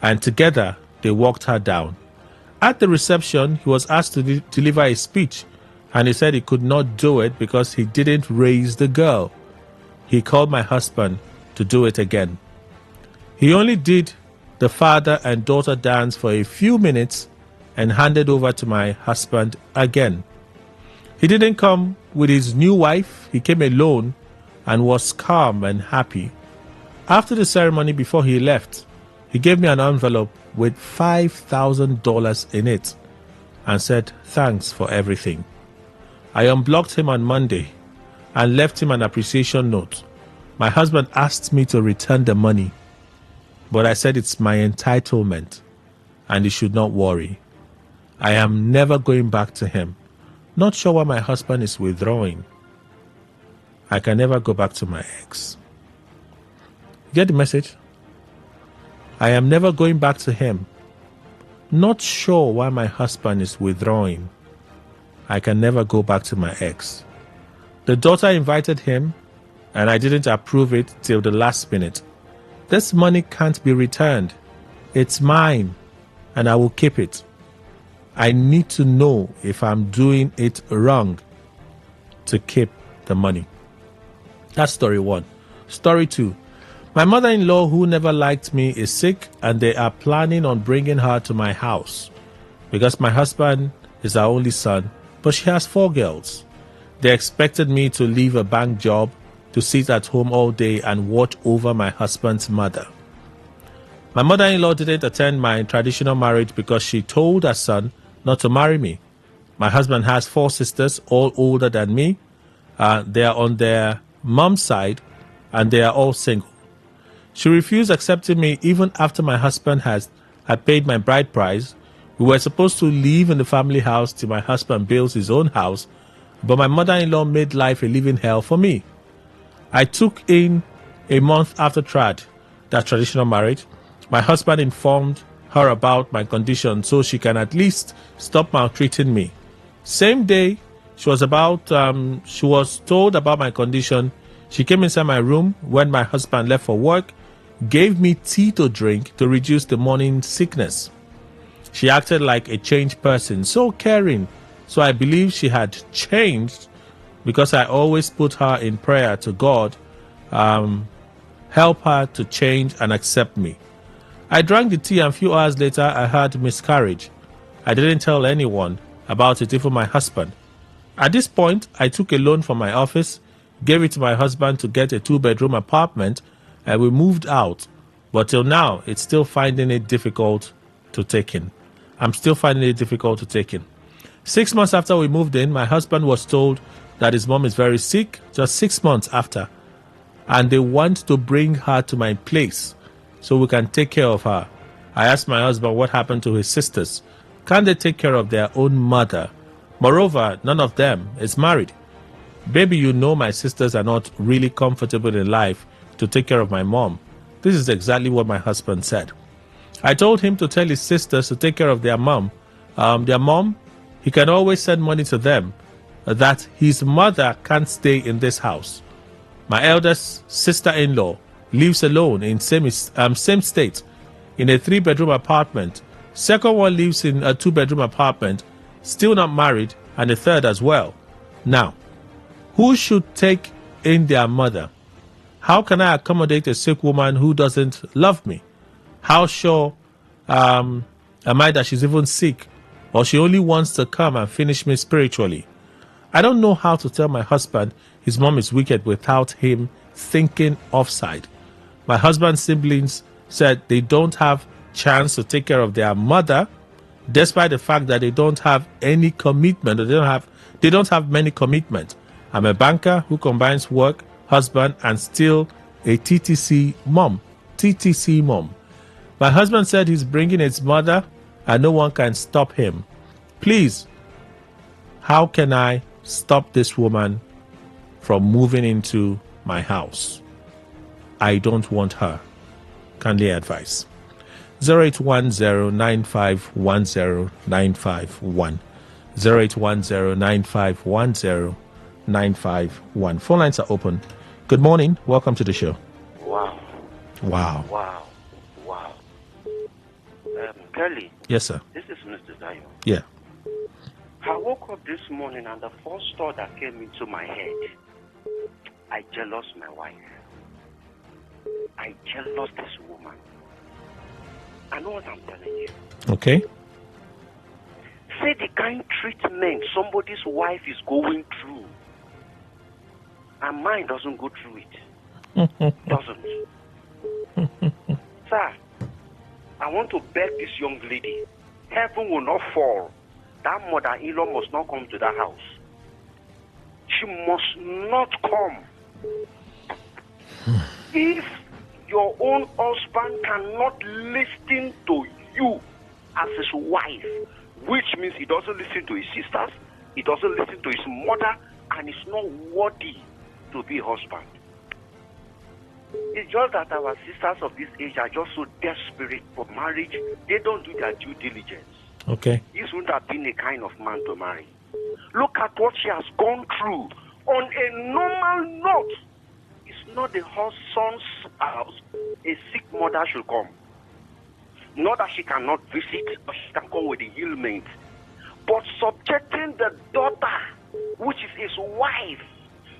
and together they walked her down. At the reception, he was asked to deliver a speech, and he said he could not do it because he didn't raise the girl. He called my husband to do it again. He only did the father and daughter dance for a few minutes and handed over to my husband again. He didn't come with his new wife. He came alone and was calm and happy. After the ceremony, before he left, he gave me an envelope with $5,000 in it and said, "Thanks for everything." I unblocked him on Monday and left him an appreciation note. My husband asked me to return the money, but I said it's my entitlement and he should not worry. I am never going back to him. Not sure why my husband is withdrawing. I can never go back to my ex. Get the message? I am never going back to him. Not sure why my husband is withdrawing. I can never go back to my ex. The daughter invited him, and I didn't approve it till the last minute. This money can't be returned. It's mine, and I will keep it. I need to know if I'm doing it wrong to keep the money. That's story one. Story two. My mother-in-law, who never liked me, is sick, and they are planning on bringing her to my house because my husband is our only son, but she has 4 girls. They expected me to leave a bank job to sit at home all day and watch over my husband's mother. My mother-in-law didn't attend my traditional marriage because she told her son not to marry me. My husband has 4 sisters, all older than me. They are on their mom's side, and they are all single. She refused accepting me even after my husband had paid my bride price. We were supposed to live in the family house till my husband builds his own house, but my mother-in-law made life a living hell for me. I took in a month after that traditional marriage. My husband informed her about my condition so she can at least stop maltreating me. Same day she was told about my condition, she came inside my room when my husband left for work, gave me tea to drink to reduce the morning sickness. She acted like a changed person, so caring. So I believe she had changed because I always put her in prayer to God, help her to change and accept me. I drank the tea, and a few hours later I had miscarriage. I didn't tell anyone about it, even my husband. At this point, I took a loan from my office, gave it to my husband to get a 2-bedroom apartment, and we moved out. But till now, it's still finding it difficult to take in. I'm still finding it difficult to take in. 6 months after we moved in, my husband was told that his mom is very sick, just 6 months after, and they want to bring her to my place so we can take care of her. I asked my husband what happened to his sisters. Can't they take care of their own mother? Moreover, none of them is married. Baby, you know my sisters are not really comfortable in life to take care of my mom. This is exactly what my husband said. I told him to tell his sisters to take care of their mom. He can always send money to them, that his mother can't stay in this house. My eldest sister-in-law lives alone in same state in a 3-bedroom apartment. Second one lives in a 2-bedroom apartment, still not married, and a third as well. Now, who should take in their mother? How can I accommodate a sick woman who doesn't love me? How sure am I that she's even sick, or she only wants to come and finish me spiritually? I don't know how to tell my husband his mom is wicked without him thinking offside. My husband's siblings said they don't have chance to take care of their mother, despite the fact that they don't have any commitment. They don't have many commitment. I'm a banker who combines work, husband, and still a TTC mom. My husband said he's bringing his mother and no one can stop him. Please, how can I stop this woman from moving into my house? I don't want her. Kindly advise. 0810-9510-951. 0810-9510-951. Phone lines are open. Good morning. Welcome to the show. Wow. Kelly. Yes, sir. This is Mr. Zion. Yeah. I woke up this morning and the first thought that came into my head, I jealous my wife. I jealous this woman. I know what I'm telling you. Okay. Say the kind treatment somebody's wife is going through, and mine doesn't go through it. Doesn't. Sir, I want to beg this young lady, heaven will not fall. That mother-in-law must not come to that house. She must not come. If your own husband cannot listen to you as his wife, which means he doesn't listen to his sisters, he doesn't listen to his mother, and is not worthy to be a husband. It's just that our sisters of this age are just so desperate for marriage, they don't do their due diligence. Okay. This wouldn't have been a kind of man to marry. Look at what she has gone through. On a normal note, it's not the son's house a sick mother should come. Not that she cannot visit or she can come with the ailment, but subjecting the daughter, which is his wife,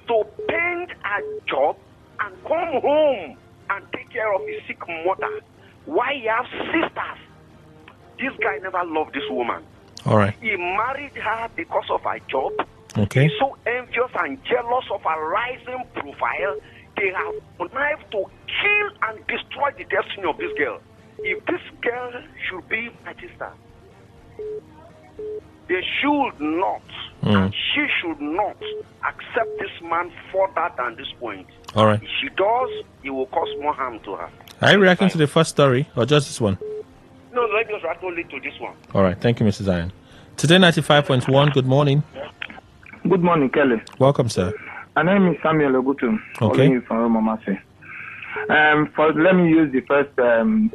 to paint a job and come home and take care of his sick mother. Why he has sisters? This guy never loved this woman. All right. He married her because of her job. Okay. He's so envious and jealous of her rising profile. They have connived to kill and destroy the destiny of this girl. If this girl should be my sister, they should not, and she should not accept this man further than this point. All right. If she does, it will cause more harm to her. Are you reacting to the first story or just this one? No, let me just react only to this one. All right. Thank you, Mr. Zion. Today 95.1. Good morning. Good morning, Kelly. Welcome, sir. My name is Samuel Ogutu. Okay. Calling you from Romamase. Let me use the first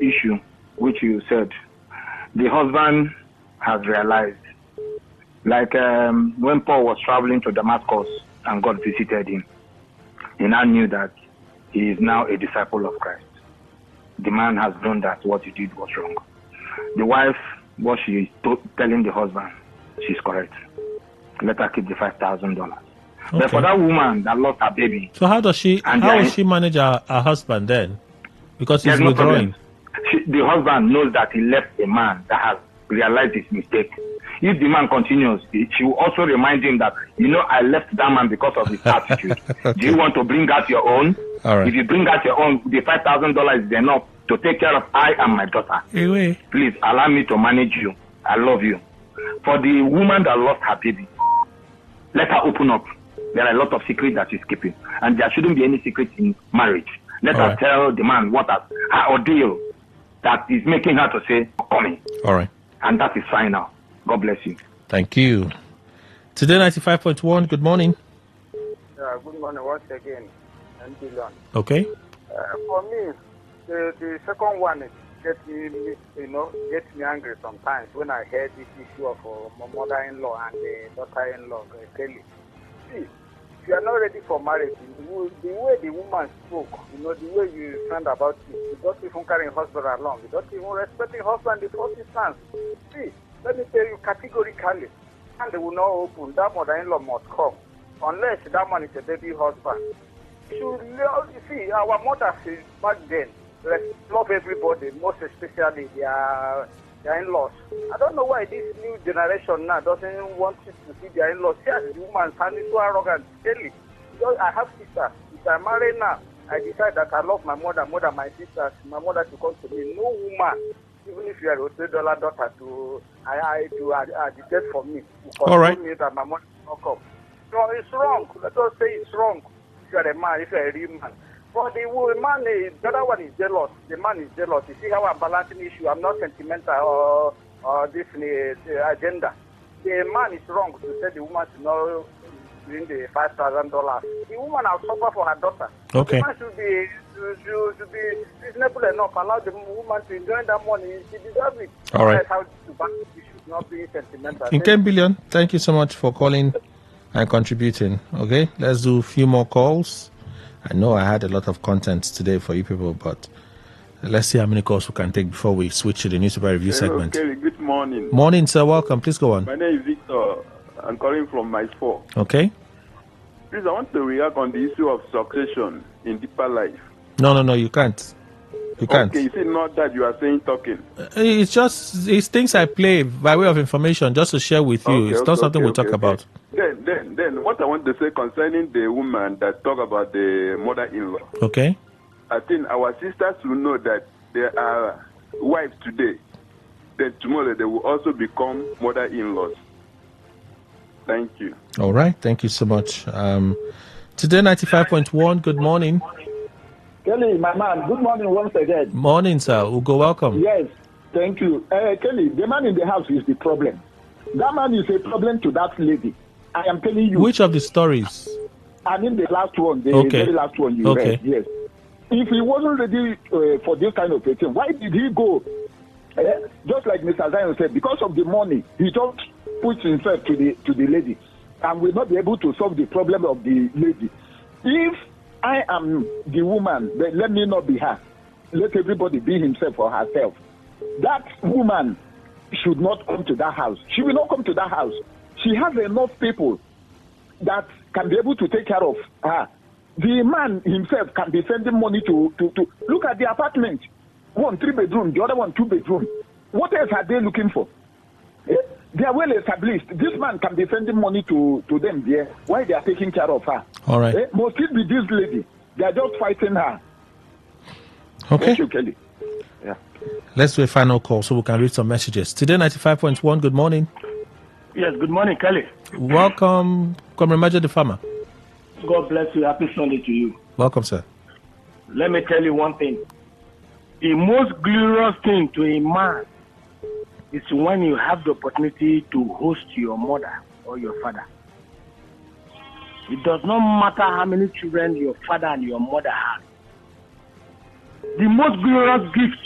issue, which you said. The husband has realized, like when Paul was traveling to Damascus and God visited him, he now knew that he is now a disciple of Christ. The man has known that what he did was wrong. The wife, what she is telling the husband, she's correct. Let her keep the $5,000. Okay. But for that woman that lost her baby, So how will she manage her husband then? Because he's there's no withdrawing. problem. The husband knows that he left a man that has realized his mistake. If the man continues, she will also remind him that, I left that man because of his attitude. Okay. Do you want to bring out your own? All right. If you bring out your own, the $5,000 is enough to take care of I and my daughter. Anyway. Please allow me to manage you I love you. For the woman that lost her baby, let her open up. There are a lot of secrets that she's keeping, and there shouldn't be any secret in marriage. Let her tell the man what her ordeal that is making her to say, coming. All right. And that is final. God bless you. Thank you. Today 95.1, good morning. Good morning once again. And Dylan. Okay. For me, the second one is gets me angry sometimes when I hear this issue of my mother-in-law and the daughter-in-law, Kelly. See, if you are not ready for marriage, the way the woman spoke, the way you stand about it, you don't even carry husband along, you don't even respect the husband in the first instance. See, let me tell you categorically, and they will not open, that mother-in-law must come, unless that man is a baby husband. You see, our mothers back then, love everybody, most especially their in-laws. I don't know why this new generation now doesn't want to see their in-laws. See, as the woman sounding so arrogant. Kelly, I have sisters. If I marry now, I decide that I love my mother more than my sisters. My mother to come to me. No woman, even if you are a $3 daughter, to agitate for me. All right. Me that my mother will not come. No, it's wrong. Let us say it's wrong. If you are a man, if you are a real man. But the man, the other one is jealous. The man is jealous. You see how I'm balancing issue. I'm not sentimental or this agenda. The man is wrong to say the woman should not bring the $5,000. The woman will suffer for her daughter. Okay. The man should be reasonable enough. Allow the woman to enjoy that money. She deserves it. All right. That's how to balance the issue, not be sentimental. In 10 billion, thank you so much for calling and contributing. Okay, let's do a few more calls. I know I had a lot of content today for you people, but let's see how many calls we can take before we switch to the newspaper review segment. Okay, good morning. Morning, sir. Welcome. Please go on. My name is Victor. I'm calling from my sport. Okay. Please, I want to react on the issue of succession in deeper life. No, you can't. You can't. Okay, is it not that you are saying talking? It's things I play by way of information just to share with you. It's not something we talk about. Then what I want to say concerning the woman that talk about the mother-in-law. Okay. I think our sisters will know that there are wives today. Then tomorrow they will also become mother-in-laws. Thank you. All right. Thank you so much. Today 95.1. Good morning. Kelly, my man, good morning once again. Morning, sir. Ugo, welcome. Yes, thank you. Kelly, the man in the house is the problem. That man is a problem to that lady. I am telling you. Which of the stories? I mean the last one, the very last one you read. Yes. If he wasn't ready for this kind of a thing, why did he go? Just like Mr. Zion said, because of the money, he just puts himself to the lady and will not be able to solve the problem of the lady. If I am the woman, then let me not be her. Let everybody be himself or herself. That woman should not come to that house. She will not come to that house. She has enough people that can be able to take care of her. The man himself can be sending money to look at the apartment. One 3-bedroom, the other one 2-bedroom. What else are they looking for? They are well established. This man can be sending money to them there while they are taking care of her. All right. Must it be this lady? They are just fighting her. Okay. Thank you, Kelly. Yeah. Let's do a final call so we can read some messages. Today 95.1. Good morning. Yes, good morning, Kelly. Welcome, Comrade Major the Farmer. God bless you. Happy Sunday to you. Welcome, sir. Let me tell you one thing. The most glorious thing to a man is when you have the opportunity to host your mother or your father. It does not matter how many children your father and your mother have. The most glorious gift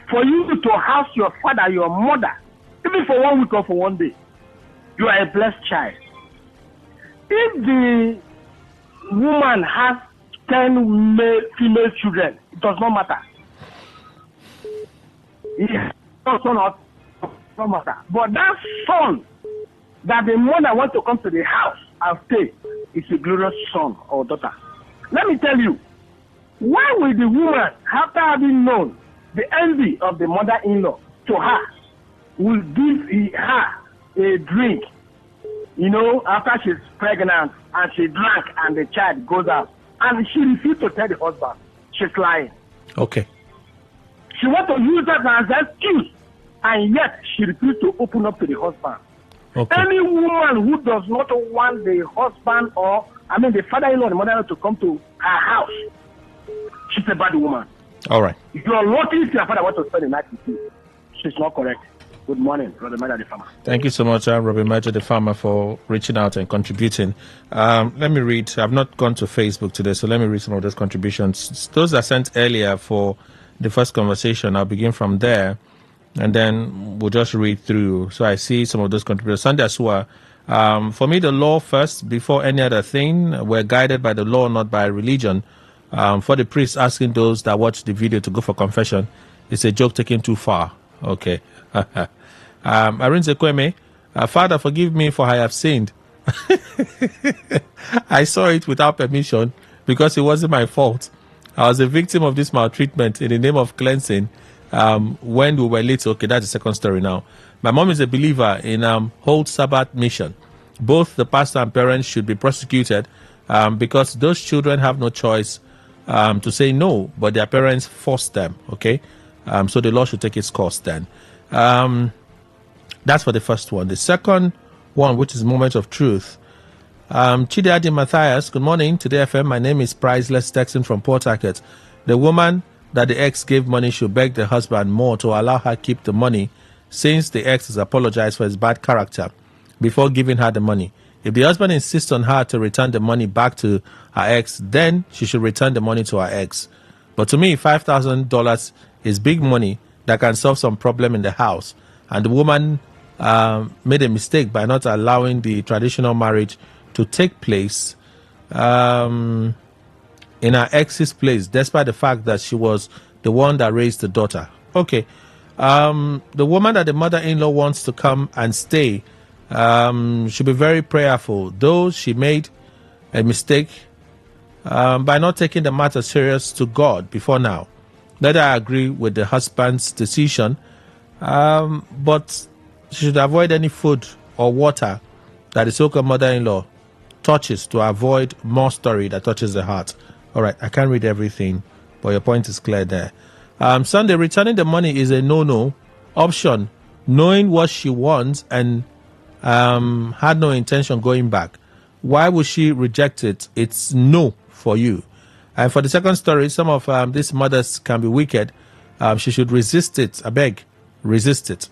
for you to house your father, your mother, even for 1 week or for 1 day, you are a blessed child. If the woman has 10 female children, it does not matter. It does not matter. But that son that the mother wants to come to the house and stay is a glorious son or daughter. Let me tell you, why will the woman, after having known the envy of the mother-in-law to her, will give her a drink, after she's pregnant and she drank and the child goes out, and she refused to tell the husband? She's lying. Okay. She wants to use that as an excuse and yet she refused to open up to the husband. Okay. Any woman who does not want the husband the father-in-law, the mother-in-law to come to her house, she's a bad woman. All right. If you're lucky if your father wants to spend the night with you, she's not correct. Good morning, Brother Major the Farmer. Thank you so much, Robert Major the Farmer, for reaching out and contributing. Let me read. I've not gone to Facebook today, so let me read some of those contributions. Those that sent earlier for the first conversation, I'll begin from there, and then we'll just read through. So I see some of those contributors. Sunday Asua, for me, the law first, before any other thing. We're guided by the law, not by religion. For the priest asking those that watch the video to go for confession, it's a joke taken too far. Okay. Arinze Kweme, Father, forgive me for I have sinned. I saw it without permission because it wasn't my fault. I was a victim of this maltreatment in the name of cleansing when we were little. Okay, that's the second story now. My mom is a believer in whole Sabbath mission. Both the pastor and parents should be prosecuted because those children have no choice to say no, but their parents forced them. Okay, so the law should take its course then. That's for the first one. The second one, which is Moment of Truth. Chidiadi Matthias, good morning. Today FM, my name is Priceless, texting from Port Harcourt. The woman that the ex gave money should beg the husband more to allow her keep the money since the ex has apologized for his bad character before giving her the money. If the husband insists on her to return the money back to her ex, then she should return the money to her ex. But to me, $5,000 is big money that can solve some problem in the house. And the woman made a mistake by not allowing the traditional marriage to take place in her ex's place, despite the fact that she was the one that raised the daughter. Okay. The woman that the mother-in-law wants to come and stay should be very prayerful, though she made a mistake by not taking the matter serious to God before now. That I agree with the husband's decision, but she should avoid any food or water that the so-called mother-in-law touches to avoid more story that touches the heart. All right, I can't read everything, but your point is clear there. Sunday, returning the money is a no-no option, knowing what she wants and had no intention going back. Why would she reject it? It's no for you. And for the second story, some of these mothers can be wicked. She should resist it. I beg, resist it.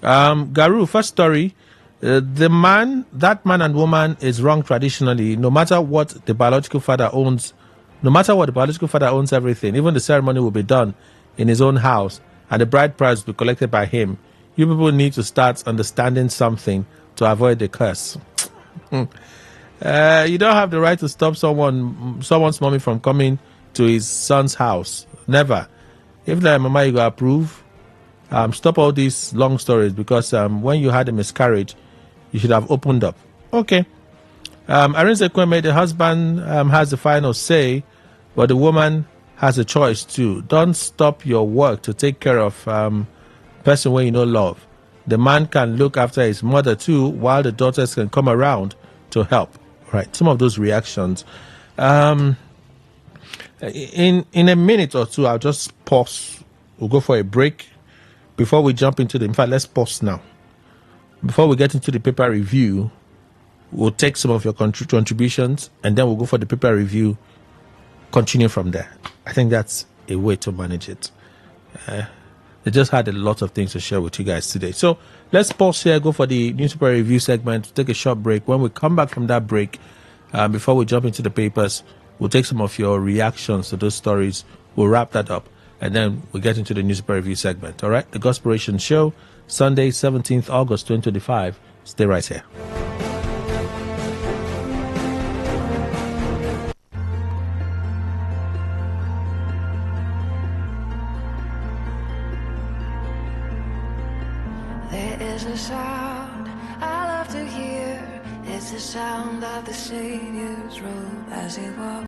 Garu, first story. That man and woman is wrong traditionally. No matter what the biological father owns, everything. Even the ceremony will be done in his own house, and the bride price will be collected by him. You people need to start understanding something to avoid the curse. You don't have the right to stop someone's mommy from coming to his son's house. Never. If the mama you go approve, stop all these long stories, because when you had a miscarriage, you should have opened up. Okay. Arinze Kweme, the husband has the final say, but the woman has a choice too. Don't stop your work to take care of person where you know love. The man can look after his mother too, while the daughters can come around to help. Right. Some of those reactions. In a minute or two, I'll just pause. We'll go for a break before we jump into in fact, let's pause now. Before we get into the paper review, we'll take some of your contributions, and then we'll go for the paper review, continue from there. I think that's a way to manage it. They just had a lot of things to share with you guys today. So let's pause here, go for the newspaper review segment, take a short break. When we come back from that break, before we jump into the papers, we'll take some of your reactions to those stories. We'll wrap that up, and then we'll get into the newspaper review segment. All right? The Gospiration Show, Sunday, 17th August 2025. Stay right here. There is a sound I love to hear. It's the sound of the Savior's robe as he walks.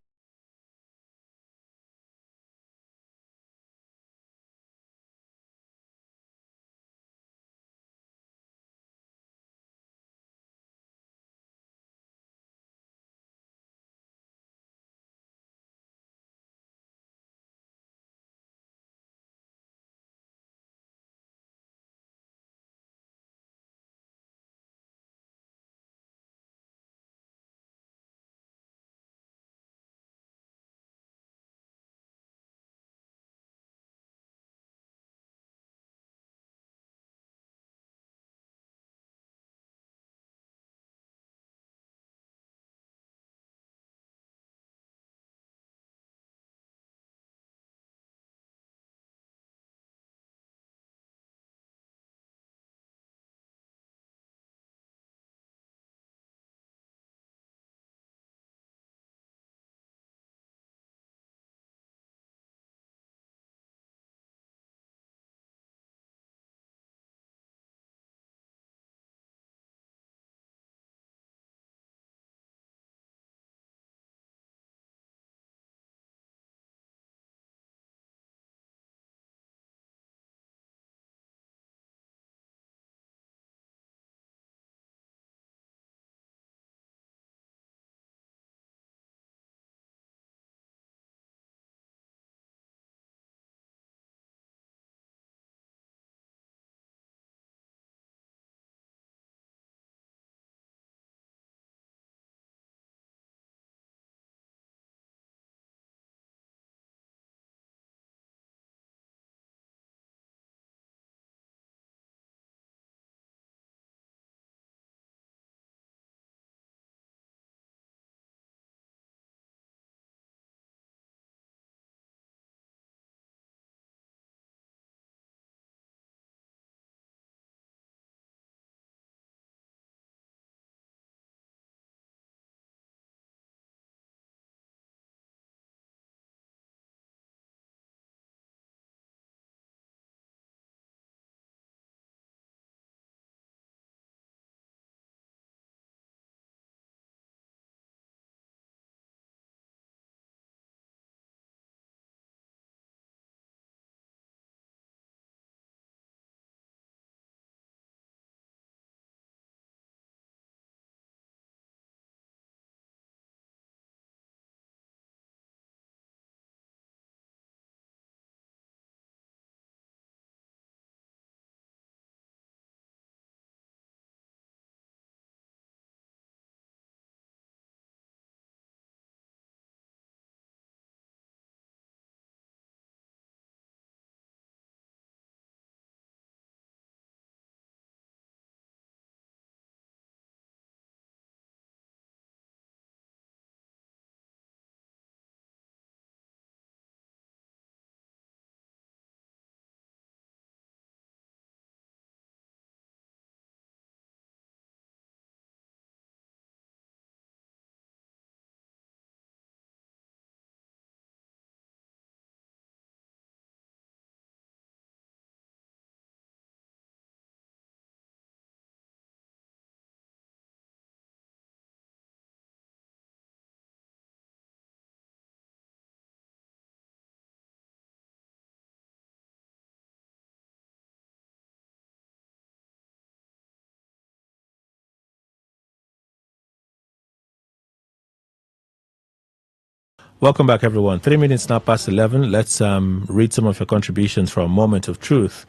Welcome back, everyone. 3 minutes now past 11. Let's read some of your contributions from a moment of truth.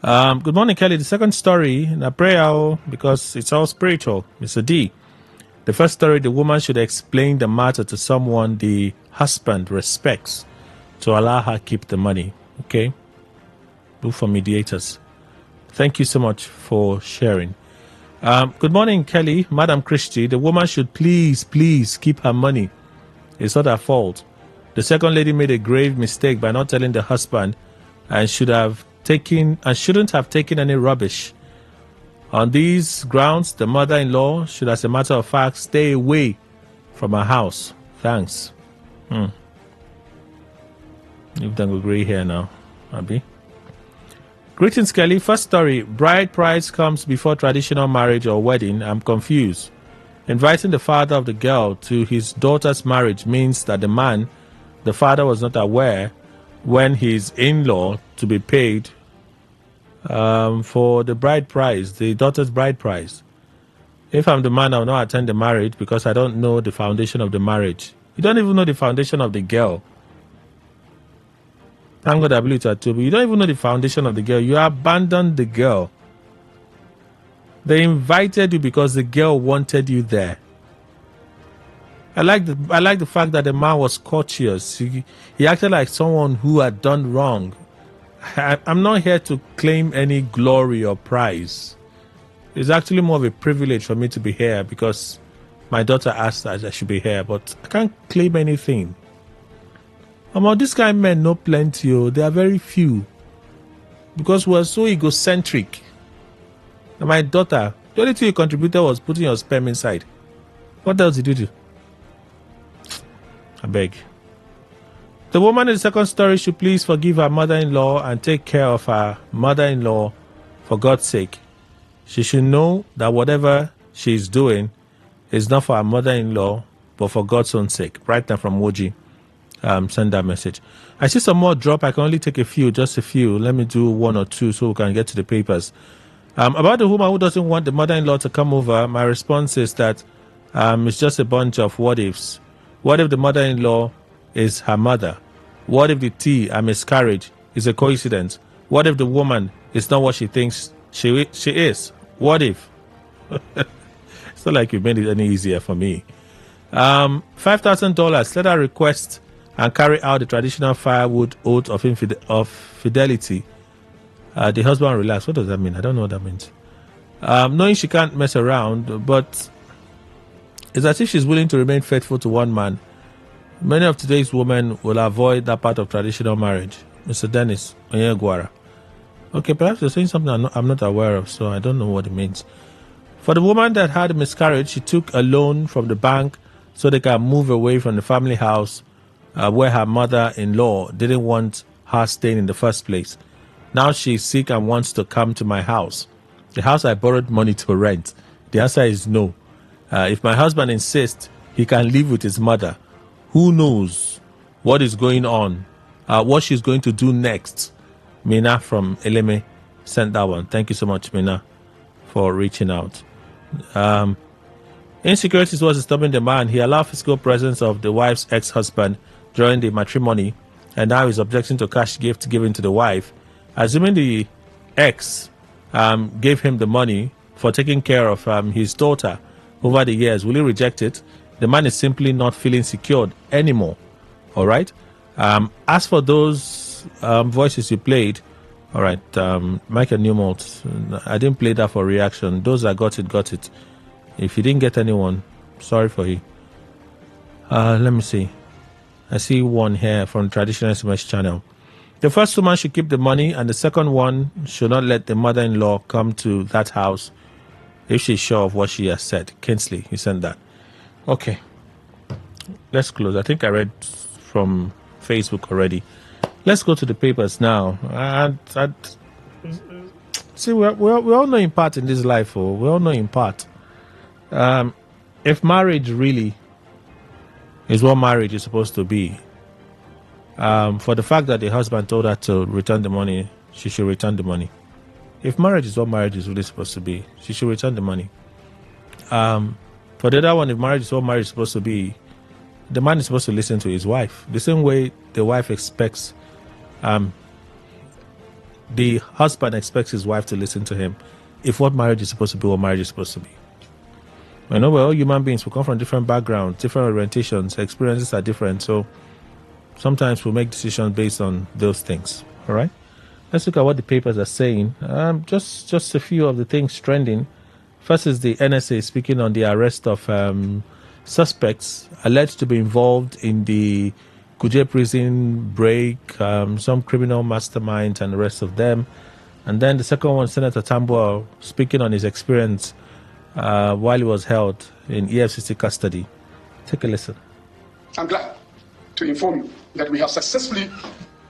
Good morning, Kelly. The second story, I pray because it's all spiritual. Mr. D. The first story, the woman should explain the matter to someone the husband respects to allow her keep the money. Okay? Look for mediators. Thank you so much for sharing. Good morning, Kelly. Madam Christie, the woman should please keep her money. It's not her fault. The second lady made a grave mistake by not telling the husband and shouldn't have taken any rubbish. On these grounds, the mother-in-law should, as a matter of fact, stay away from her house. Thanks. If they agree here now, Abby. Greetings, Kelly. First story. Bride price comes before traditional marriage or wedding. I'm confused. Inviting the father of the girl to his daughter's marriage means that the father was not aware when his in-law to be paid for the bride price, the daughter's bride price. If I'm the man, I will not attend the marriage because I don't know the foundation of the marriage. You don't even know the foundation of the girl. Thank God I believe that too, but you don't even know the foundation of the girl. You abandoned the girl. They invited you because the girl wanted you there. I like the fact that the man was courteous. He acted like someone who had done wrong. I'm not here to claim any glory or prize. It's actually more of a privilege for me to be here because my daughter asked that I should be here, but I can't claim anything. This kind of men, no plenty. They are very few because we're so egocentric. And my daughter, the only thing you contributed was putting your sperm inside. What else did you do? I beg. The woman in the second story should please forgive her mother-in-law and take care of her mother-in-law for God's sake. She should know that whatever she is doing is not for her mother-in-law, but for God's own sake. Right now from Woji. Send that message. I see some more drop. I can only take a few, just a few. Let me do one or two so we can get to the papers. About the woman who doesn't want the mother-in-law to come over, my response is that it's just a bunch of what-ifs. What if the mother-in-law is her mother? What if the tea, a miscarriage, is a coincidence? What if the woman is not what she thinks she is? What if? It's not like you made it any easier for me. $5,000. Let her request and carry out the traditional firewood oath of fidelity. The husband relax. What does that mean? I don't know what that means. Knowing she can't mess around, but it's as if she's willing to remain faithful to one man. Many of today's women will avoid that part of traditional marriage. Mr. Dennis Onyeguara. Okay, perhaps you're saying something I'm not aware of, so I don't know what it means. For the woman that had a miscarriage, she took a loan from the bank so they can move away from the family house where her mother-in-law didn't want her staying in the first place. Now she's sick and wants to come to my house. The house I borrowed money to rent. The answer is no. If my husband insists he can live with his mother, who knows what is going on, what she's going to do next. Mina from Eleme sent that one. Thank you so much, Mina, for reaching out. Insecurity was disturbing the man. He allowed physical presence of the wife's ex-husband during the matrimony, and now he's objecting to cash gift given to the wife. Assuming the ex gave him the money for taking care of his daughter over the years, will he reject it? The man is simply not feeling secured anymore. All right. As for those voices you played, all right, Michael Newmont, I didn't play that for reaction. Those that got it. If you didn't get anyone, sorry for you. Let me see. I see one here from Traditional SMS channel. The first woman should keep the money, and the second one should not let the mother-in-law come to that house if she's sure of what she has said. Kinsley, he sent that. Okay. Let's close. I think I read from Facebook already. Let's go to the papers now. See, we all know in part in this life. We all know in part. If marriage really is what marriage is supposed to be, for the fact that the husband told her to return the money, she should return the money. If marriage is what marriage is really supposed to be, she should return the money. For the other one, if marriage is what marriage is supposed to be, the man is supposed to listen to his wife. The same way the wife expects, the husband expects his wife to listen to him. If what marriage is supposed to be, what marriage is supposed to be. I know we're all human beings. We come from different backgrounds, different orientations, experiences are different. So sometimes we make decisions based on those things. All right. Let's look at what the papers are saying. Just a few of the things trending. First is the NSA speaking on the arrest of suspects alleged to be involved in the Kuje prison break, some criminal masterminds and the rest of them. And then the second one, Senator Tambuwal speaking on his experience while he was held in EFCC custody. Take a listen. I'm glad to inform you that we have successfully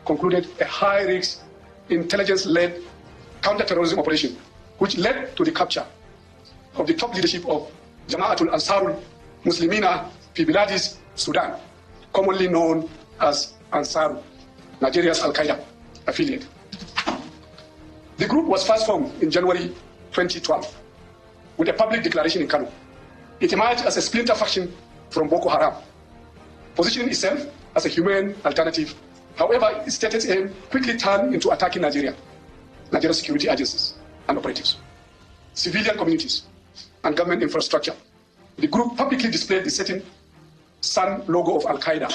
concluded a high-risk, intelligence-led counter-terrorism operation, which led to the capture of the top leadership of Jama'atul Ansarul Muslimina fi Biladis, Sudan, commonly known as Ansar, Nigeria's Al-Qaeda affiliate. The group was first formed in January 2012 with a public declaration in Kano. It emerged as a splinter faction from Boko Haram, positioning itself as a humane alternative. However, its stated aim quickly turned into attacking Nigeria's security agencies and operatives, civilian communities, and government infrastructure. The group publicly displayed the setting sun logo of Al-Qaeda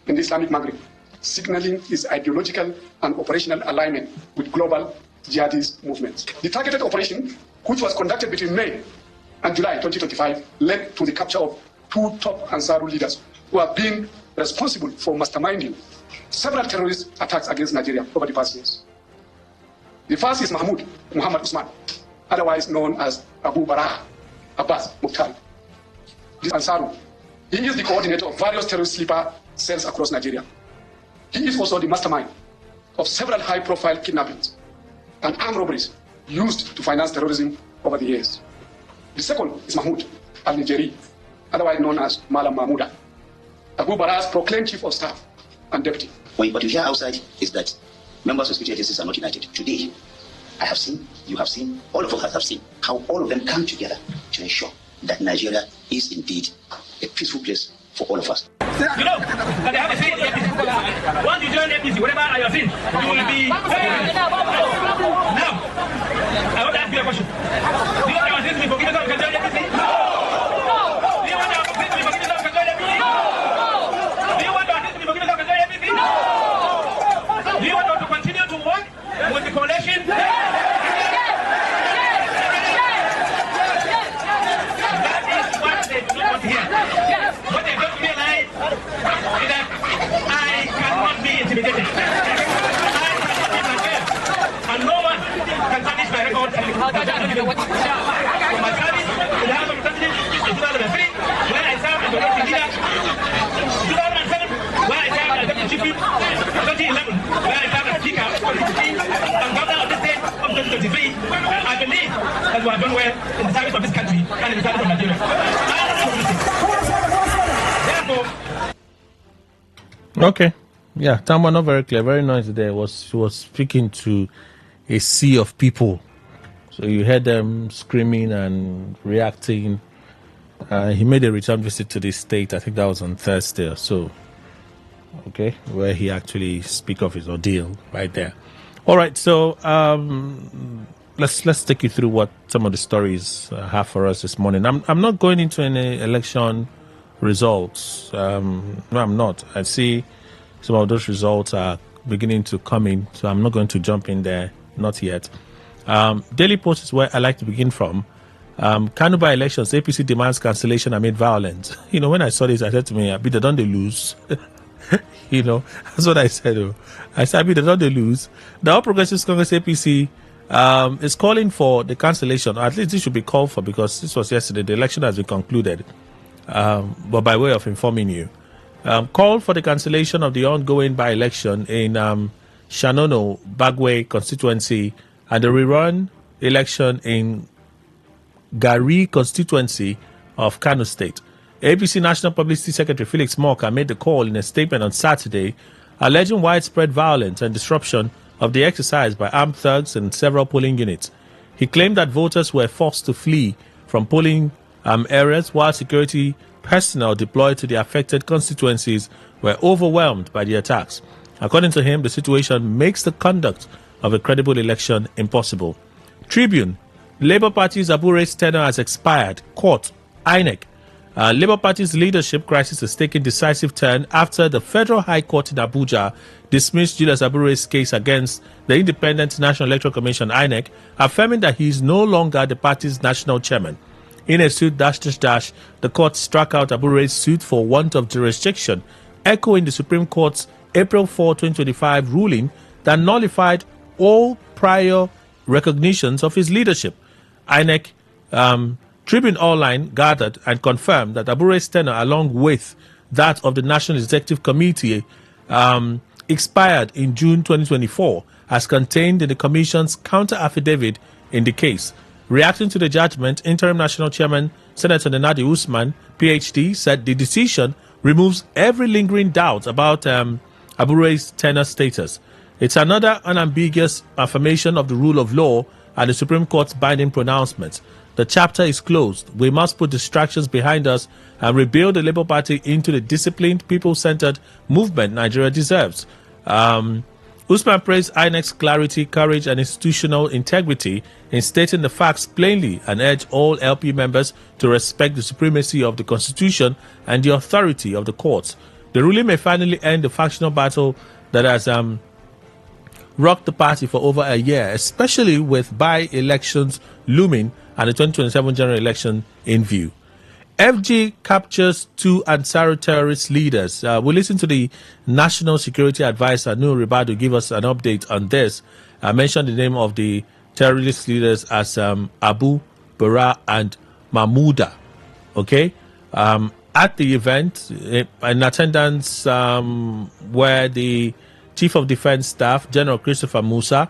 in the Islamic Maghreb, signaling its ideological and operational alignment with global jihadist movements. The targeted operation, which was conducted between May and July 2025, led to the capture of two top Ansarul leaders who have been responsible for masterminding several terrorist attacks against Nigeria over the past years. The first is Mahmoud Muhammad Usman, otherwise known as Abu Barah Abbas Mukhtar. This Ansarul, he is the coordinator of various terrorist sleeper cells across Nigeria. He is also the mastermind of several high-profile kidnappings and armed robberies used to finance terrorism over the years. The second is Mahmoud al-Nigeri, otherwise known as Malam Mahmouda, Abu Barah's proclaimed chief of staff and deputy. What you hear outside is that members of security agencies are not united. Today, I have seen, you have seen, all of us have seen how all of them come together to ensure that Nigeria is indeed a peaceful place for all of us. You know, that they have a saying, once you join APC, whatever are your sins, you will be. Now, I want to ask you a question. Do you want our sins to be forgiven so we can join APC? No! Do you want our sins to be forgiven so we can join APC? No! Do you want our sins to be forgiven so we can join APC? No! Do you want us to continue to work with the coalition? What they don't realize is that I cannot be intimidated. I cannot be myself. And no one can tarnish my record. For my service in the House of Representatives in 2003, when I served as the deputy leader, 2007, when I served as deputy chief whip, 2011, when I served as speaker of the 2016, and governor of the state of 2023, I believe that we have done well in the service of this country and in the service of Nigeria. Okay. Yeah, Tamba not very clear, very noisy there. She was speaking to a sea of people. So you heard them screaming and reacting. He made a return visit to the state. I think that was on Thursday or so. Okay, where he actually speak of his ordeal right there. All right, so let's take you through what some of the stories have for us this morning. I'm not going into any election results. No, I'm not. I see some of those results are beginning to come in, so I'm not going to jump in there, not yet. Daily Post is where I like to begin from. Kano by elections, APC demands cancellation amid violence. You know, when I saw this, I said to me, Abi, don't they lose? You know, that's what I said. I said, Abi, don't they lose? The All Progressives Congress APC is calling for the cancellation, or at least this should be called for, because this was yesterday. The election has been concluded. But by way of informing you, called for the cancellation of the ongoing by-election in Shanono Bagwe constituency and the rerun election in Gari constituency of Kano State. APC National Publicity Secretary Felix Morka made the call in a statement on Saturday, alleging widespread violence and disruption of the exercise by armed thugs in several polling units. He claimed that voters were forced to flee from polling areas while security personnel deployed to the affected constituencies were overwhelmed by the attacks. According to him, the situation makes the conduct of a credible election impossible. Tribune, Labour Party's Abure's tenure has expired. Court, INEC. Labour Party's leadership crisis has taken decisive turn after the Federal High Court in Abuja dismissed Julius Abure's case against the Independent National Electoral Commission, INEC, affirming that he is no longer the party's national chairman. In a suit the court struck out Abure's suit for want of jurisdiction, echoing the Supreme Court's April 4, 2025 ruling that nullified all prior recognitions of his leadership. INEC, Tribune Online gathered and confirmed that Abure's tenure, along with that of the National Executive Committee, expired in June 2024, as contained in the Commission's counter-affidavit in the case. Reacting to the judgment, Interim National Chairman Senator Nenadi Usman, PhD, said the decision removes every lingering doubt about Abure's tenure status. It's another unambiguous affirmation of the rule of law and the Supreme Court's binding pronouncements. The chapter is closed. We must put distractions behind us and rebuild the Labour Party into the disciplined, people-centered movement Nigeria deserves. Usman praised INEC's clarity, courage, and institutional integrity in stating the facts plainly and urged all LP members to respect the supremacy of the Constitution and the authority of the courts. The ruling may finally end the factional battle that has rocked the party for over a year, especially with by-elections looming and the 2027 general election in view. FG captures 2 Ansaru terrorist leaders. We'll listen to the National Security Advisor, Nur Ribadu, give us an update on this. I mentioned the name of the terrorist leaders as Abu, Bara, and Mahmouda. Okay? At the event, in attendance were the Chief of Defense Staff, General Christopher Musa,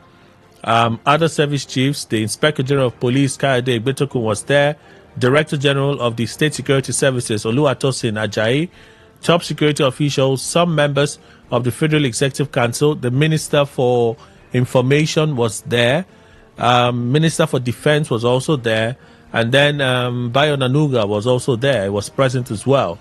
other service chiefs, the Inspector General of Police, Kayode Igbetokun, was there, Director General of the State Security Services, Oluwatosin Ajayi, top security officials, some members of the Federal Executive Council, the Minister for Information was there, Minister for Defense was also there, and then Bayo Nanuga was also there, he was present as well.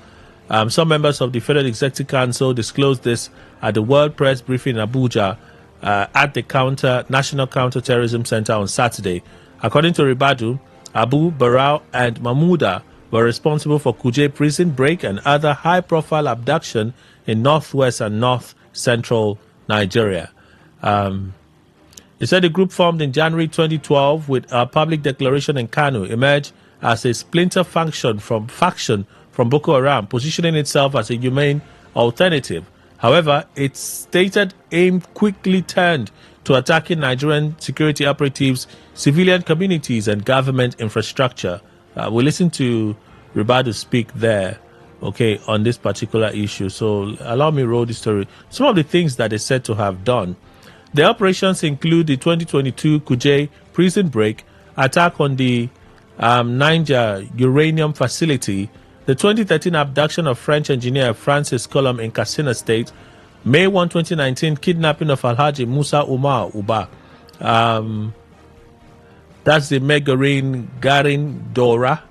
Some members of the Federal Executive Council disclosed this at the World Press Briefing in Abuja at the National Counter-Terrorism Center on Saturday. According to Ribadu, Abu, Barau, and Mahmouda were responsible for Kuje prison break and other high-profile abduction in northwest and north-central Nigeria. He said the group formed in January 2012 with a public declaration in Kano emerged as a splinter faction from Boko Haram, positioning itself as a humane alternative. However, its stated aim quickly turned to attacking Nigerian security operatives, civilian communities, and government infrastructure. We'll listen to Ribadu speak there, okay, on this particular issue. So allow me to roll this story. Some of the things that they said to have done. The operations include the 2022 Kuje prison break, attack on the Niger uranium facility, the 2013 abduction of French engineer Francis Colomb in Katsina State, May 1, 2019, kidnapping of Alhaji Musa Umar Uba. That's the Megarin Garin Dora.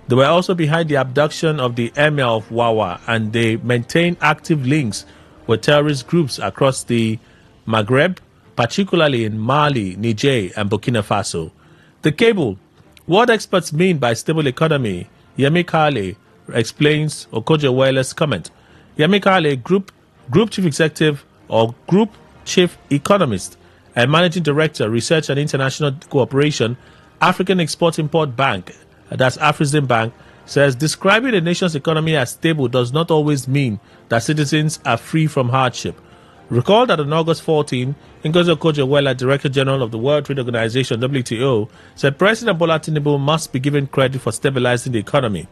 They were also behind the abduction of the Emir of Wawa, and they maintain active links with terrorist groups across the Maghreb, particularly in Mali, Niger, and Burkina Faso. The cable. What experts mean by stable economy, Yemi Kale explains Okoje-Wele's comment. Yemi Kale, Group Chief Executive or Group Chief Economist and Managing Director, Research and International Cooperation, African Export-Import Bank, that's Afrexim Bank, says describing a nation's economy as stable does not always mean that citizens are free from hardship. Recall that on August 14, Ngozi Okonjo-Iweala, Director General of the World Trade Organization, WTO, said President Bola Tinubu must be given credit for stabilizing the economy.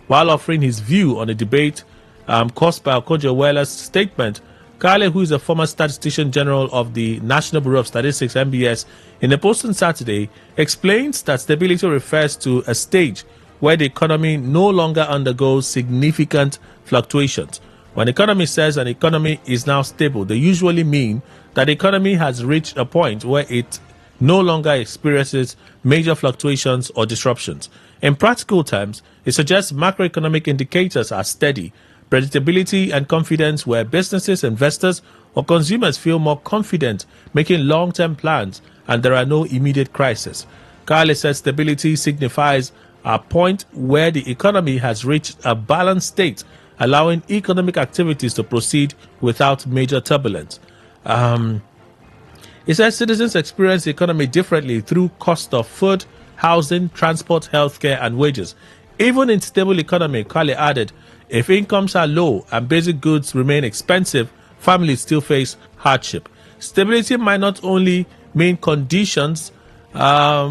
While offering his view on the debate caused by Okonjo-Iweala's statement, Kale, who is a former statistician general of the National Bureau of Statistics, NBS, in a post on Saturday, explains that stability refers to a stage where the economy no longer undergoes significant fluctuations. When the economy says an economy is now stable, they usually mean that the economy has reached a point where it no longer experiences major fluctuations or disruptions. In practical terms, it suggests macroeconomic indicators are steady, predictability and confidence where businesses, investors, or consumers feel more confident making long-term plans and there are no immediate crises. Kale says stability signifies a point where the economy has reached a balanced state, allowing economic activities to proceed without major turbulence. He says citizens experience the economy differently through cost of food, housing, transport, healthcare, and wages. Even in stable economy, Kale added, if incomes are low and basic goods remain expensive, families still face hardship. Stability might not only mean conditions are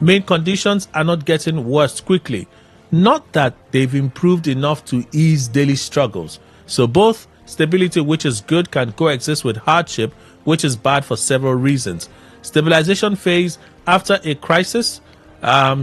not getting worse quickly, not that they've improved enough to ease daily struggles. So both stability, which is good, can coexist with hardship, which is bad for several reasons. Stabilization phase after a crisis,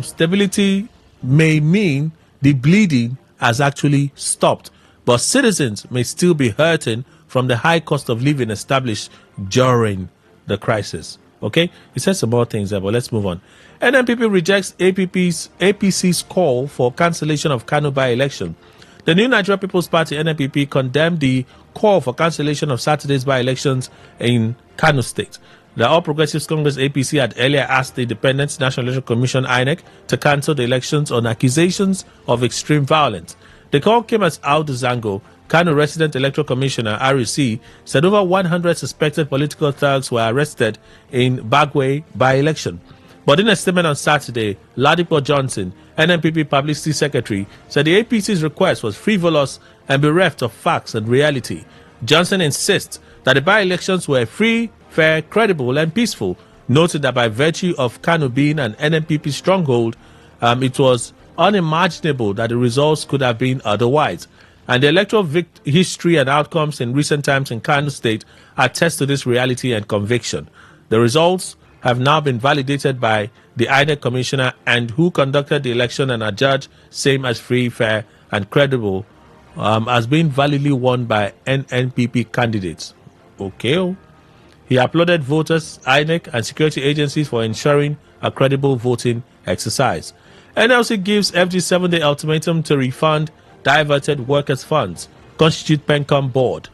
stability may mean the bleeding has actually stopped, but citizens may still be hurting from the high cost of living established during the crisis. Okay, it says some more things there, but let's move on. NNPP rejects APC's call for cancellation of Kano by-election. The New Nigeria People's Party, NNPP, condemned the call for cancellation of Saturday's by-elections in Kano State. The All Progressives Congress, APC, had earlier asked the Independent National Electoral Commission, INEC, to cancel the elections on accusations of extreme violence. The call came as Audu Zango, Kano resident electoral commissioner, REC, said over 100 suspected political thugs were arrested in Bagwe by-election. But in a statement on Saturday, Ladipo Johnson, NNPP publicity secretary, said the APC's request was frivolous and bereft of facts and reality. Johnson insists that the by-elections were free, fair, credible, and peaceful, noted that by virtue of Kano being an NNPP stronghold, it was unimaginable that the results could have been otherwise. And the electoral history and outcomes in recent times in Kano State attest to this reality and conviction. The results have now been validated by the INEC commissioner and who conducted the election and adjudged same as free, fair, and credible, as being validly won by NNPP candidates. Okay. He applauded voters, INEC, and security agencies for ensuring a credible voting exercise. NLC gives FG 7-day ultimatum to refund diverted workers' funds, constitute PENCOM board.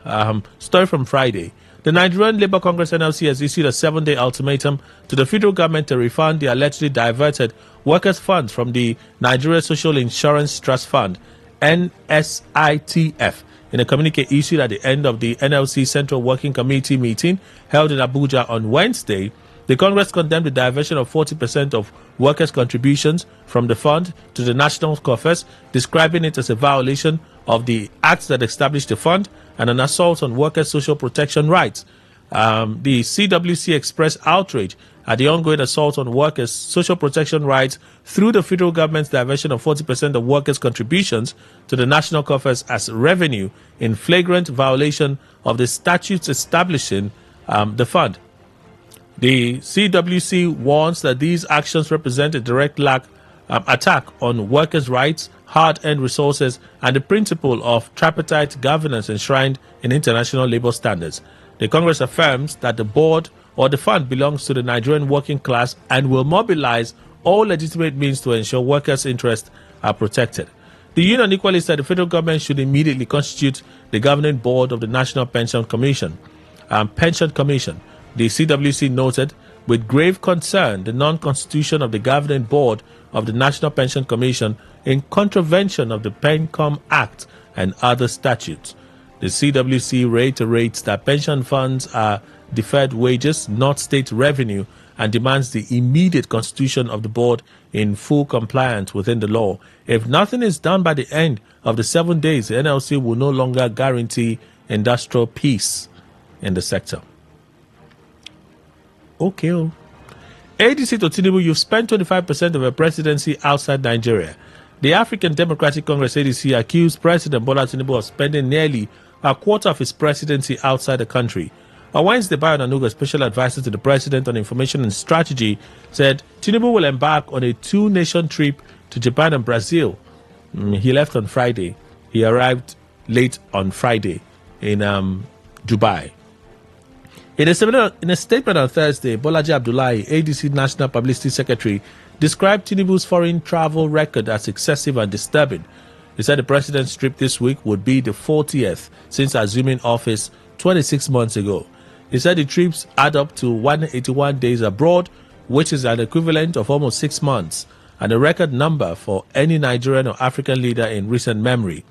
Story from Friday. The Nigerian Labour Congress NLC has issued a 7-day ultimatum to the federal government to refund the allegedly diverted workers' funds from the Nigeria Social Insurance Trust Fund, NSITF. In a communique issued at the end of the NLC Central Working Committee meeting held in Abuja on Wednesday, the Congress condemned the diversion of 40% of workers' contributions from the fund to the national coffers, describing it as a violation of the acts that established the fund and an assault on workers' social protection rights. The CWC expressed outrage at the ongoing assault on workers' social protection rights through the federal government's diversion of 40% of workers' contributions to the national coffers as revenue in flagrant violation of the statutes establishing the fund. The CWC warns that these actions represent a direct attack on workers' rights, hard-earned resources, and the principle of tripartite governance enshrined in international labor standards. The Congress affirms that the board or the fund belongs to the Nigerian working class and will mobilize all legitimate means to ensure workers' interests are protected. The union equally said the federal government should immediately constitute the governing board of the National Pension Commission. The CWC noted with grave concern the non-constitution of the governing board of the National Pension Commission in contravention of the PENCOM Act and other statutes. The CWC reiterates that pension funds are deferred wages, not state revenue, and demands the immediate constitution of the board in full compliance within the law. If nothing is done by the end of the 7 days, the NLC will no longer guarantee industrial peace in the sector. Okay. ADC to Tinubu, you've spent 25% of your presidency outside Nigeria. The African Democratic Congress, ADC, accused President Bola Tinubu of spending nearly a quarter of his presidency outside the country. On Wednesday, Bayo Nanuga, special advisor to the president on information and strategy, said Tinubu will embark on a 2-nation trip to Japan and Brazil. He left on Friday. He arrived late on Friday in Dubai. In a statement on Thursday, Bolaji Abdullahi, ADC National Publicity Secretary, described Tinubu's foreign travel record as excessive and disturbing. He said the president's trip this week would be the 40th since assuming office 26 months ago. He said the trips add up to 181 days abroad, which is an equivalent of almost 6 months, and a record number for any Nigerian or African leader in recent memory.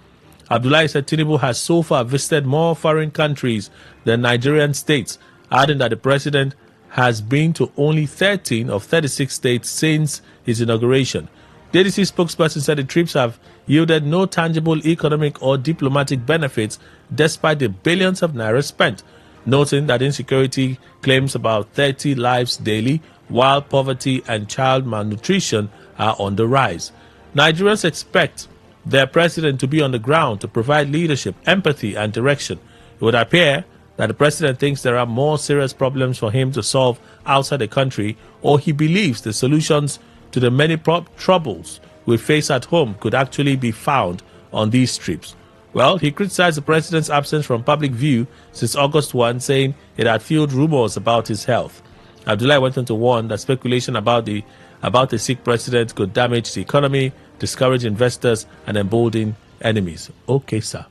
Abdullahi said Tinubu has so far visited more foreign countries than Nigerian states, adding that the president has been to only 13 of 36 states since his inauguration. The ADC spokesperson said the trips have yielded no tangible economic or diplomatic benefits despite the billions of naira spent, noting that insecurity claims about 30 lives daily, while poverty and child malnutrition are on the rise. Nigerians expect their president to be on the ground to provide leadership, empathy, and direction. It would appear that the president thinks there are more serious problems for him to solve outside the country, or he believes the solutions to the many troubles we face at home could actually be found on these trips. Well, he criticized the president's absence from public view since August 1, saying it had fueled rumors about his health. Abdullahi went on to warn that speculation about a sick president could damage the economy, discourage investors, and embolden enemies. Okay, sir.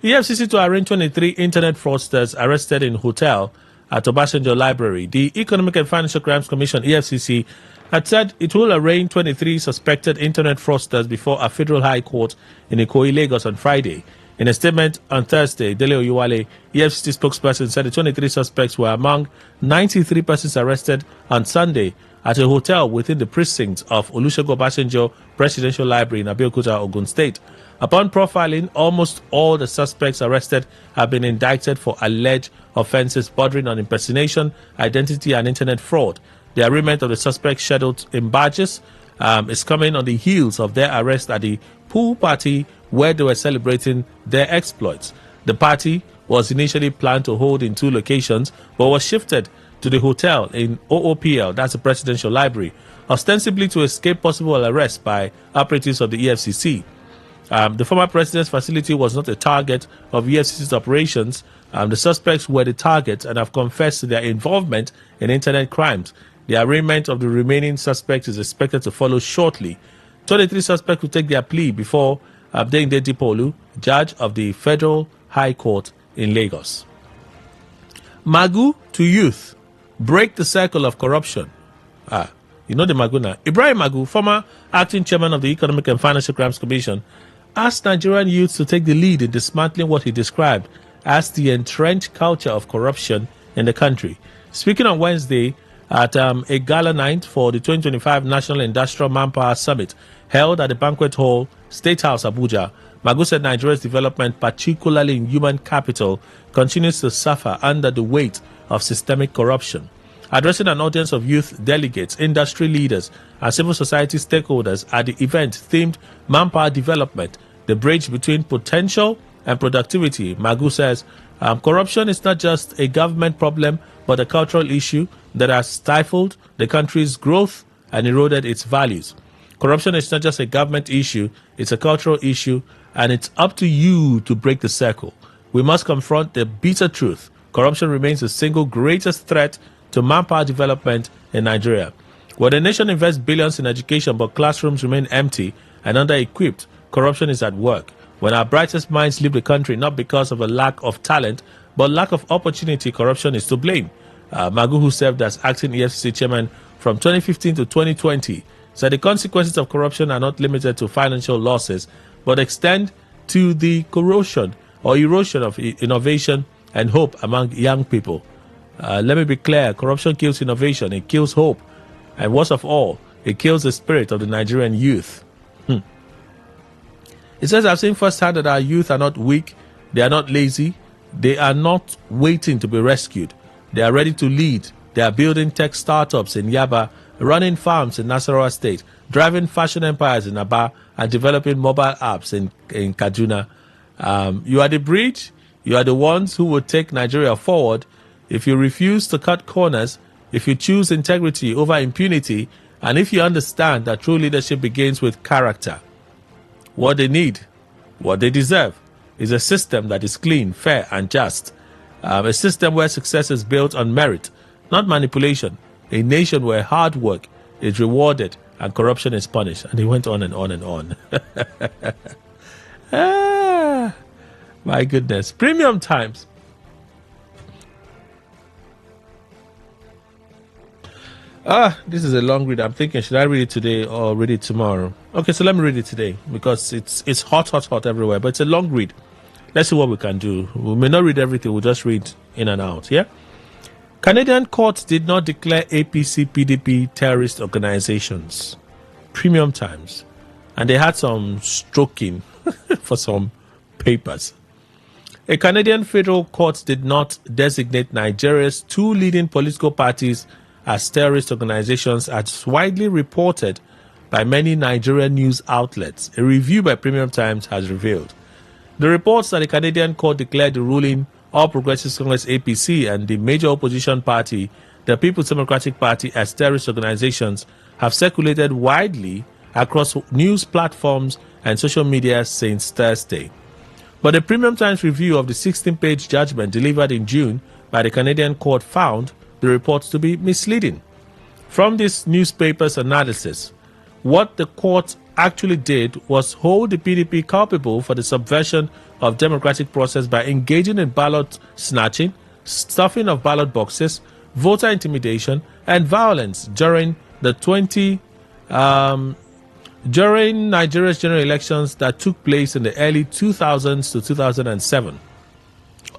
EFCC to arraign 23 internet fraudsters arrested in hotel at Obasanjo Library. The Economic and Financial Crimes Commission, EFCC, had said it will arraign 23 suspected internet fraudsters before a federal high court in Ikoyi, Lagos on Friday. In a statement on Thursday, Dele Oyewale, EFCC spokesperson, said the 23 suspects were among 93 persons arrested on Sunday at a hotel within the precincts of Olusegun Obasanjo Presidential Library in Abeokuta, Ogun State. Upon profiling, almost all the suspects arrested have been indicted for alleged offenses bordering on impersonation, identity, and internet fraud. The arraignment of the suspects scheduled in Badges is coming on the heels of their arrest at the pool party where they were celebrating their exploits. The party was initially planned to hold in 2 locations, but was shifted to the hotel in OOPL, that's the Presidential Library, ostensibly to escape possible arrest by operatives of the EFCC. The former president's facility was not a target of EFCC's operations. The suspects were the target and have confessed to their involvement in internet crimes. The arraignment of the remaining suspects is expected to follow shortly. 23 suspects will take their plea before Abdende Dipolu, judge of the Federal High Court in Lagos. Magu to youth, break the circle of corruption. You know the Magu now. Ibrahim Magu, former acting chairman of the Economic and Financial Crimes Commission, asked Nigerian youths to take the lead in dismantling what he described as the entrenched culture of corruption in the country. Speaking on Wednesday at a gala night for the 2025 National Industrial Manpower Summit held at the Banquet Hall, State House, Abuja, Magu said Nigeria's development, particularly in human capital, continues to suffer under the weight of systemic corruption. Addressing an audience of youth delegates, industry leaders, and civil society stakeholders at the event themed Manpower Development, the bridge between potential and productivity, Magu says corruption is not just a government problem, but a cultural issue that has stifled the country's growth and eroded its values. Corruption is not just a government issue, it's a cultural issue, and it's up to you to break the circle. We must confront the bitter truth. Corruption remains the single greatest threat to manpower development in Nigeria. While the nation invests billions in education, but classrooms remain empty and under-equipped, corruption is at work. When our brightest minds leave the country, not because of a lack of talent, but lack of opportunity, corruption is to blame. Magu, who served as acting EFCC chairman from 2015 to 2020, said the consequences of corruption are not limited to financial losses, but extend to the corrosion or erosion of innovation and hope among young people. Let me be clear, corruption kills innovation, it kills hope, and worst of all, it kills the spirit of the Nigerian youth. It says, I've seen firsthand that our youth are not weak, they are not lazy, they are not waiting to be rescued. They are ready to lead. They are building tech startups in Yaba, running farms in Nasarawa State, driving fashion empires in Aba, and developing mobile apps in Kaduna. You are the bridge. You are the ones who will take Nigeria forward. If you refuse to cut corners, if you choose integrity over impunity, and if you understand that true leadership begins with character. What they need, what they deserve, is a system that is clean, fair, and just. A system where success is built on merit, not manipulation. A nation where hard work is rewarded and corruption is punished. And he went on and on and on. Ah, my goodness. Premium Times. This is a long read. I'm thinking, should I read it today or read it tomorrow? Okay, so let me read it today because it's hot everywhere. But it's a long read. Let's see what we can do. We may not read everything. We'll just read in and out. Yeah. Canadian courts did not declare APC, PDP terrorist organizations. Premium Times. And they had some stroking for some papers. A Canadian federal court did not designate Nigeria's two leading political parties as terrorist organizations, as widely reported by many Nigerian news outlets. A review by Premium Times has revealed. The reports that the Canadian court declared the ruling All Progressives Congress APC and the major opposition party, the People's Democratic Party, as terrorist organizations have circulated widely across news platforms and social media since Thursday. But the Premium Times review of the 16-page judgment delivered in June by the Canadian court found the reports to be misleading. From this newspaper's analysis, what the court actually did was hold the PDP culpable for the subversion of democratic process by engaging in ballot snatching, stuffing of ballot boxes, voter intimidation, and violence during during Nigeria's general elections that took place in the early 2000s to 2007.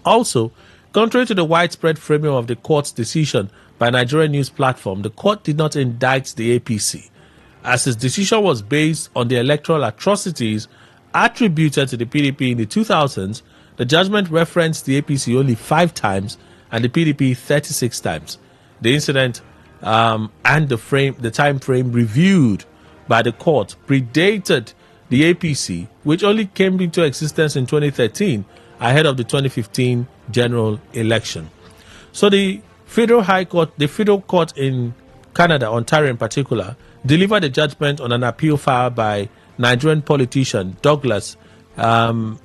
Also, contrary to the widespread framing of the court's decision by Nigerian news platform, the court did not indict the APC, as its decision was based on the electoral atrocities attributed to the PDP in the 2000s. The judgment referenced the APC only 5 times and the PDP 36 times. The incident and the time frame reviewed by the court predated the APC, which only came into existence in 2013 ahead of the 2015 general election. So the federal court in Canada, Ontario in particular, delivered a judgment on an appeal filed by Nigerian politician Douglas Egariba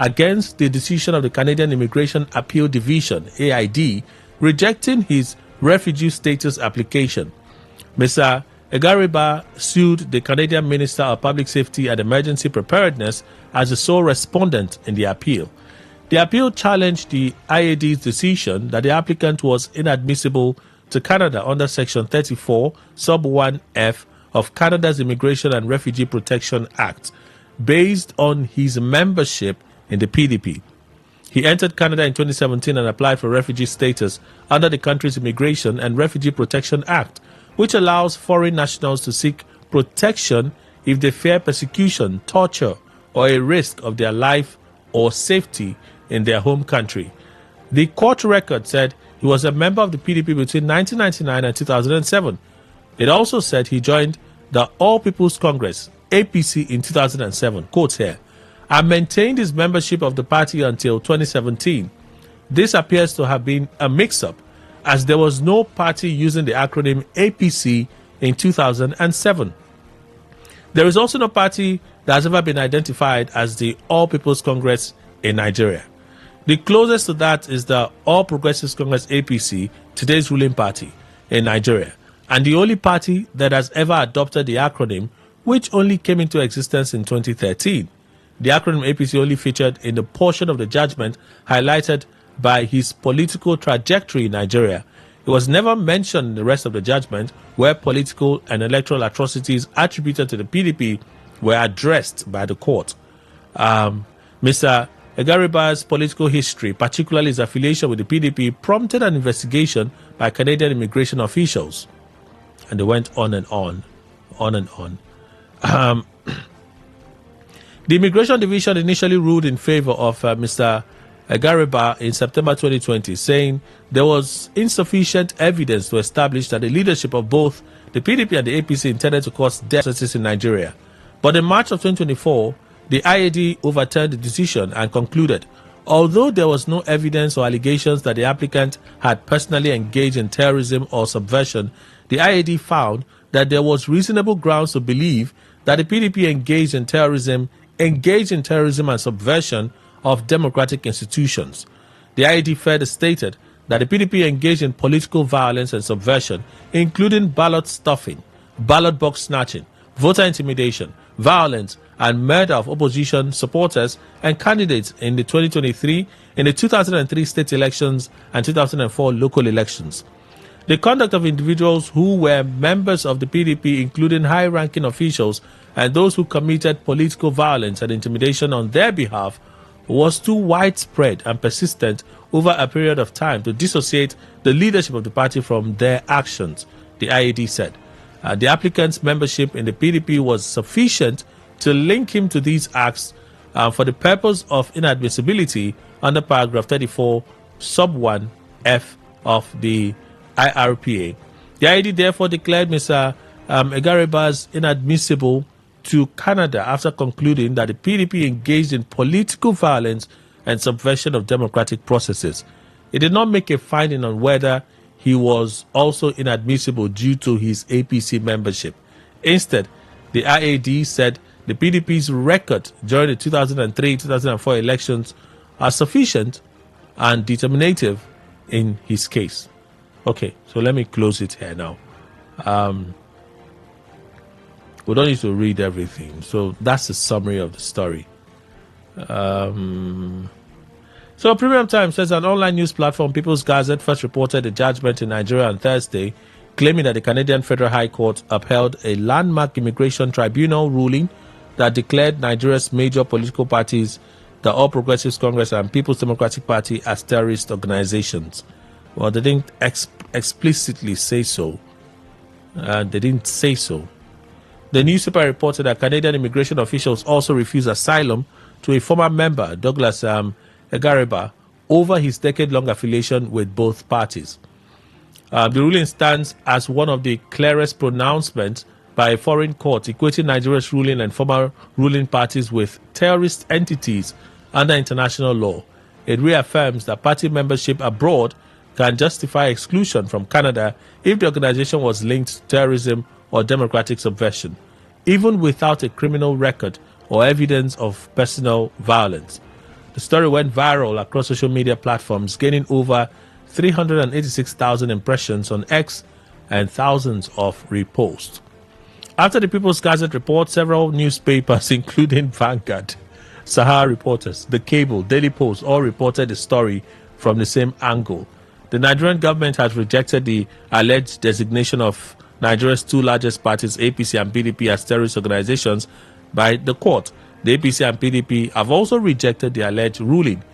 against the decision of the Canadian Immigration Appeal Division, AID, rejecting his refugee status application. Mr. Egariba sued the Canadian Minister of Public Safety and Emergency Preparedness as the sole respondent in the appeal. The appeal challenged the IAD's decision that the applicant was inadmissible to Canada under Section 34, Sub 1F of Canada's Immigration and Refugee Protection Act, based on his membership in the PDP. He entered Canada in 2017 and applied for refugee status under the country's Immigration and Refugee Protection Act, which allows foreign nationals to seek protection if they fear persecution, torture, or a risk of their life or safety in their home country. The court record said he was a member of the PDP between 1999 and 2007. It also said he joined the All People's Congress, APC, in 2007, quotes here, and maintained his membership of the party until 2017. This appears to have been a mix-up, as there was no party using the acronym APC in 2007. There is also no party that has ever been identified as the All People's Congress in Nigeria. The closest to that is the All Progressives Congress APC, today's ruling party in Nigeria, and the only party that has ever adopted the acronym, which only came into existence in 2013. The acronym APC only featured in the portion of the judgment highlighted by his political trajectory in Nigeria. It was never mentioned in the rest of the judgment, where political and electoral atrocities attributed to the PDP were addressed by the court. Mr. Egariba's political history, particularly his affiliation with the PDP, prompted an investigation by Canadian immigration officials. And they went on and on and on. The Immigration Division initially ruled in favor of Mr. Egariba in September 2020, saying there was insufficient evidence to establish that the leadership of both the PDP and the APC intended to cause deaths in Nigeria. But in March of 2024, the IAD overturned the decision and concluded, although there was no evidence or allegations that the applicant had personally engaged in terrorism or subversion, the IAD found that there was reasonable grounds to believe that the PDP engaged in terrorism and subversion of democratic institutions. The IAD further stated that the PDP engaged in political violence and subversion, including ballot stuffing, ballot box snatching, voter intimidation, violence, and murder of opposition supporters and candidates in the 2003 state elections and 2004 local elections. The conduct of individuals who were members of the PDP, including high-ranking officials and those who committed political violence and intimidation on their behalf, was too widespread and persistent over a period of time to dissociate the leadership of the party from their actions, the IAD said. The applicant's membership in the PDP was sufficient to link him to these acts for the purpose of inadmissibility under paragraph 34, sub 1F of the IRPA. The IAD therefore declared Mr. Egariba's inadmissible to Canada after concluding that the PDP engaged in political violence and subversion of democratic processes. It did not make a finding on whether he was also inadmissible due to his APC membership. Instead, the IAD said the PDP's record during the 2003-2004 elections are sufficient and determinative in his case. Okay, so let me close it here now. We don't need to read everything. So that's the summary of the story. So Premium Times says an online news platform, People's Gazette, first reported a judgment in Nigeria on Thursday, claiming that the Canadian Federal High Court upheld a landmark immigration tribunal ruling that declared Nigeria's major political parties, the All Progressives Congress and People's Democratic Party, as terrorist organizations. Well, they didn't explicitly say so. They didn't say so. The newspaper reported that Canadian immigration officials also refused asylum to a former member, Douglas Egariba, over his decade-long affiliation with both parties. The ruling stands as one of the clearest pronouncements by a foreign court equating Nigeria's ruling and former ruling parties with terrorist entities under international law. It reaffirms that party membership abroad can justify exclusion from Canada if the organization was linked to terrorism or democratic subversion, even without a criminal record or evidence of personal violence. The story went viral across social media platforms, gaining over 386,000 impressions on X and thousands of reposts. After the People's Gazette report, several newspapers, including Vanguard, Sahara Reporters, The Cable, Daily Post, all reported the story from the same angle. The Nigerian government has rejected the alleged designation of Nigeria's two largest parties, APC and PDP, as terrorist organizations by the court. The APC and PDP have also rejected the alleged ruling,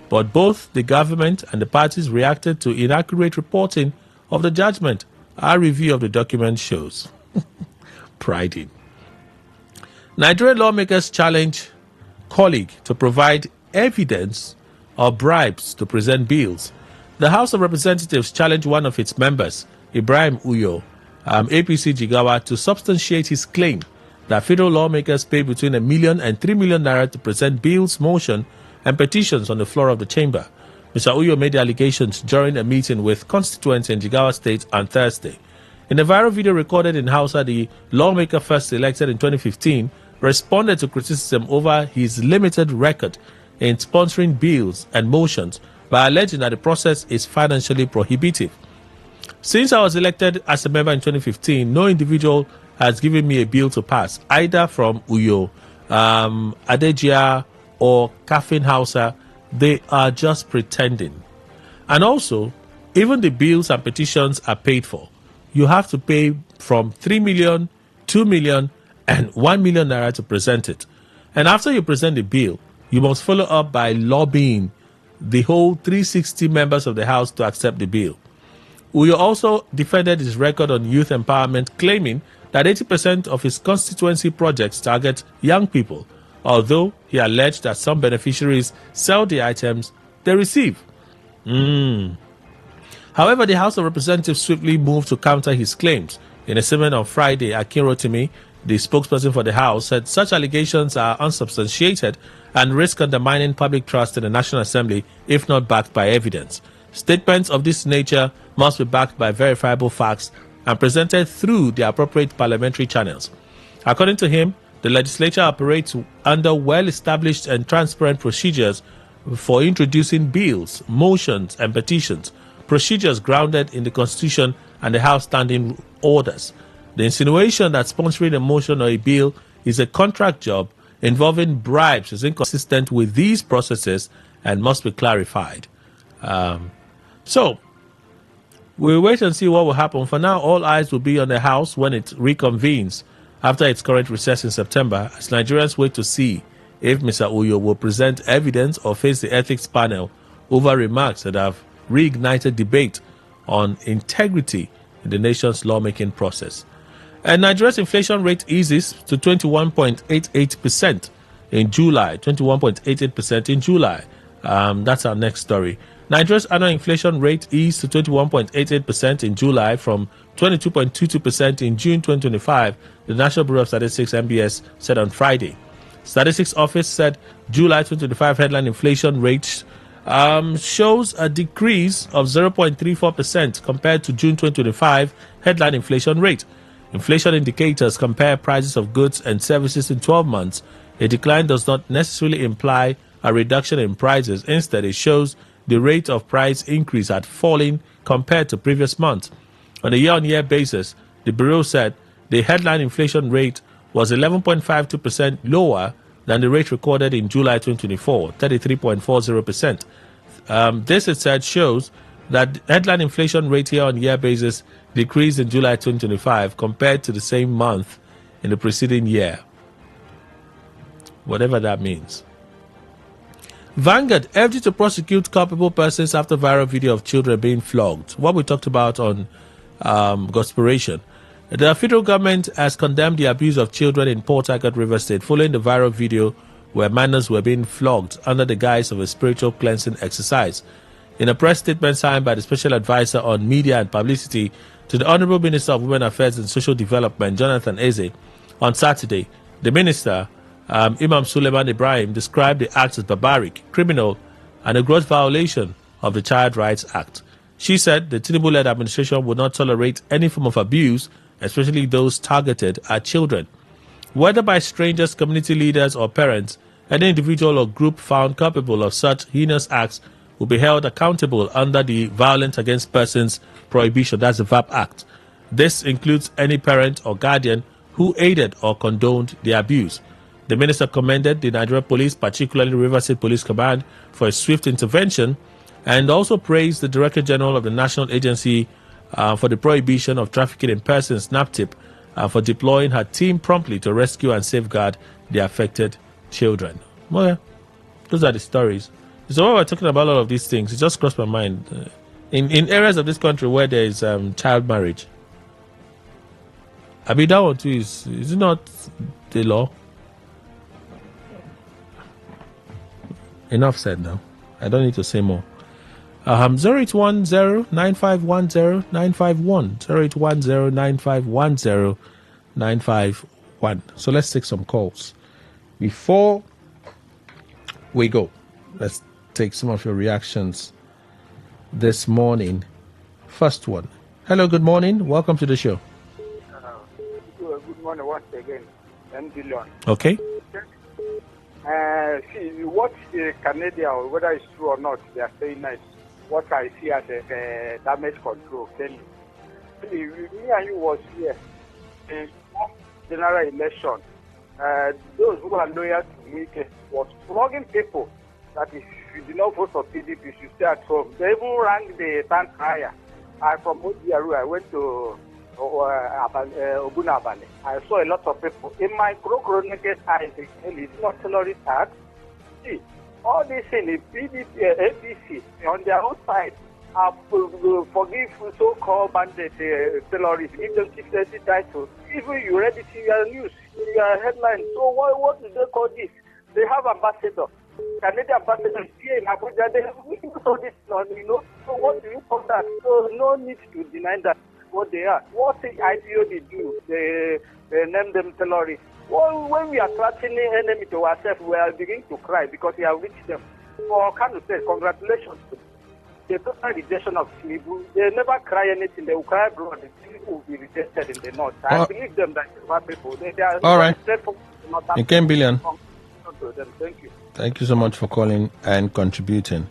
but both the government and the parties reacted to inaccurate reporting of the judgment. Our review of the document shows. Pride in. Nigerian lawmakers challenge colleague to provide evidence or bribes to present bills. The House of Representatives challenged one of its members, Ibrahim Uyo, APC Jigawa, to substantiate his claim that federal lawmakers pay between $1 million and $3 million to present bills, motion, and petitions on the floor of the chamber. Mr. Uyo made the allegations during a meeting with constituents in Jigawa State on Thursday. In a viral video recorded in Hausa, the lawmaker first elected in 2015 responded to criticism over his limited record in sponsoring bills and motions by alleging that the process is financially prohibitive. Since I was elected as a member in 2015, no individual has given me a bill to pass, either from Uyo, Adejia, or Kafin Hausa. They are just pretending. And also, even the bills and petitions are paid for. You have to pay from 3 million, 2 million, and 1 million naira to present it. And after you present the bill, you must follow up by lobbying the whole 360 members of the House to accept the bill. Uyo also defended his record on youth empowerment, claiming that 80% of his constituency projects target young people, although he alleged that some beneficiaries sell the items they receive. However, the House of Representatives swiftly moved to counter his claims. In a statement on Friday, Akin Rotimi, the spokesperson for the House, said such allegations are unsubstantiated and risk undermining public trust in the National Assembly if not backed by evidence. Statements of this nature must be backed by verifiable facts and presented through the appropriate parliamentary channels. According to him, the legislature operates under well-established and transparent procedures for introducing bills, motions, and petitions, procedures grounded in the Constitution and the House standing orders. The insinuation that sponsoring a motion or a bill is a contract job involving bribes is inconsistent with these processes and must be clarified. So, we'll wait and see what will happen. For now, all eyes will be on the House when it reconvenes after its current recess in September, as Nigerians wait to see if Mr. Uyo will present evidence or face the ethics panel over remarks that have reignited debate on integrity in the nation's lawmaking process. And Nigeria's inflation rate eases to 21.88% in July. 21.88% in July. That's our next story. Nigeria's annual inflation rate eased to 21.88% in July from 22.22% in June 2025, the National Bureau of Statistics (NBS) said on Friday. Statistics Office said July 2025 headline inflation rate shows a decrease of 0.34% compared to June 2025 headline inflation rate. Inflation indicators compare prices of goods and services in 12 months. A decline does not necessarily imply a reduction in prices. Instead, it shows the rate of price increase had fallen compared to previous months. On a year-on-year basis, the Bureau said the headline inflation rate was 11.52% lower than the rate recorded in July 2024, 33.40%. This, it said, shows that the headline inflation rate year-on-year basis decreased in July 2025 compared to the same month in the preceding year. Whatever that means. Vanguard urged you to prosecute culpable persons after viral video of children being flogged. What we talked about on Gospiration. The federal government has condemned the abuse of children in Port Harcourt, River State, following the viral video where minors were being flogged under the guise of a spiritual cleansing exercise. In a press statement signed by the Special Advisor on Media and Publicity to the Honorable Minister of Women Affairs and Social Development, Jonathan Eze, on Saturday, the Minister, Imam Suleiman Ibrahim, described the act as barbaric, criminal, and a gross violation of the Child Rights Act. She said the Tinubu-led administration would not tolerate any form of abuse, especially those targeted at children. Whether by strangers, community leaders, or parents, any individual or group found culpable of such heinous acts will be held accountable under the Violence Against Persons Prohibition, that's the VAP Act. This includes any parent or guardian who aided or condoned the abuse. The minister commended the Nigerian police, particularly River State Police Command, for a swift intervention, and also praised the Director General of the National Agency for the Prohibition of Trafficking in Persons, NAPTIP, for deploying her team promptly to rescue and safeguard the affected children. Well, yeah, those are the stories. So while we're talking about all of these things, it just crossed my mind. In areas of this country where there is child marriage, I mean, that one too is it not the law? Enough said now. I don't need to say more. 0810-9510-951. 0810-9510-951. So let's take some calls. Before we go, let's take some of your reactions this morning. First one. Hello, good morning. Welcome to the show. Good morning once again. M. Dillon. Okay. See, what the Canadian, whether it's true or not, they are saying nice. What I see as a damage control. Tell me and you was here in general election. Those who are loyal to me was flogging people that if you do not vote for PDP, you should stay at home. They even rang the town crier. From Odiaru, I went to Obunabale. I saw a lot of people. In my chronicles, it's not terrorist act. See, all this in the PDP, APC, on their own side, forgive so-called bandit terrorists, give them 630 titles. Even you read it in your news, in your headlines. So what do they call this? They have ambassador. Canadian ambassador is here in Abuja. They have all this, you know. So what do you call that? So no need to deny that. What they are. What the IPO they do, they name them terrorists. Well, when we are threatening enemy to ourselves, we are beginning to cry because we have reached them. For Kano State, congratulations. The total rejection of Tinubu, they never cry anything. They will cry abroad. The Tinubu will be rejected in the north. I believe them that people. They are all right. You can billion. Thank you. Thank you so much for calling and contributing.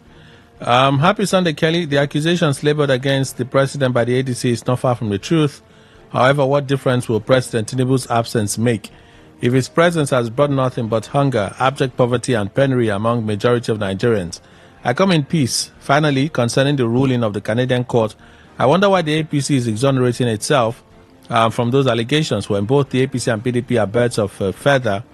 Happy Sunday, Kelly. The accusations labeled against the president by the ADC is not far from the truth. However, what difference will President Tinubu's absence make? If his presence has brought nothing but hunger, abject poverty, and penury among majority of Nigerians. I come in peace. Finally, concerning the ruling of the Canadian court, I wonder why the APC is exonerating itself from those allegations when both the APC and PDP are birds of feather.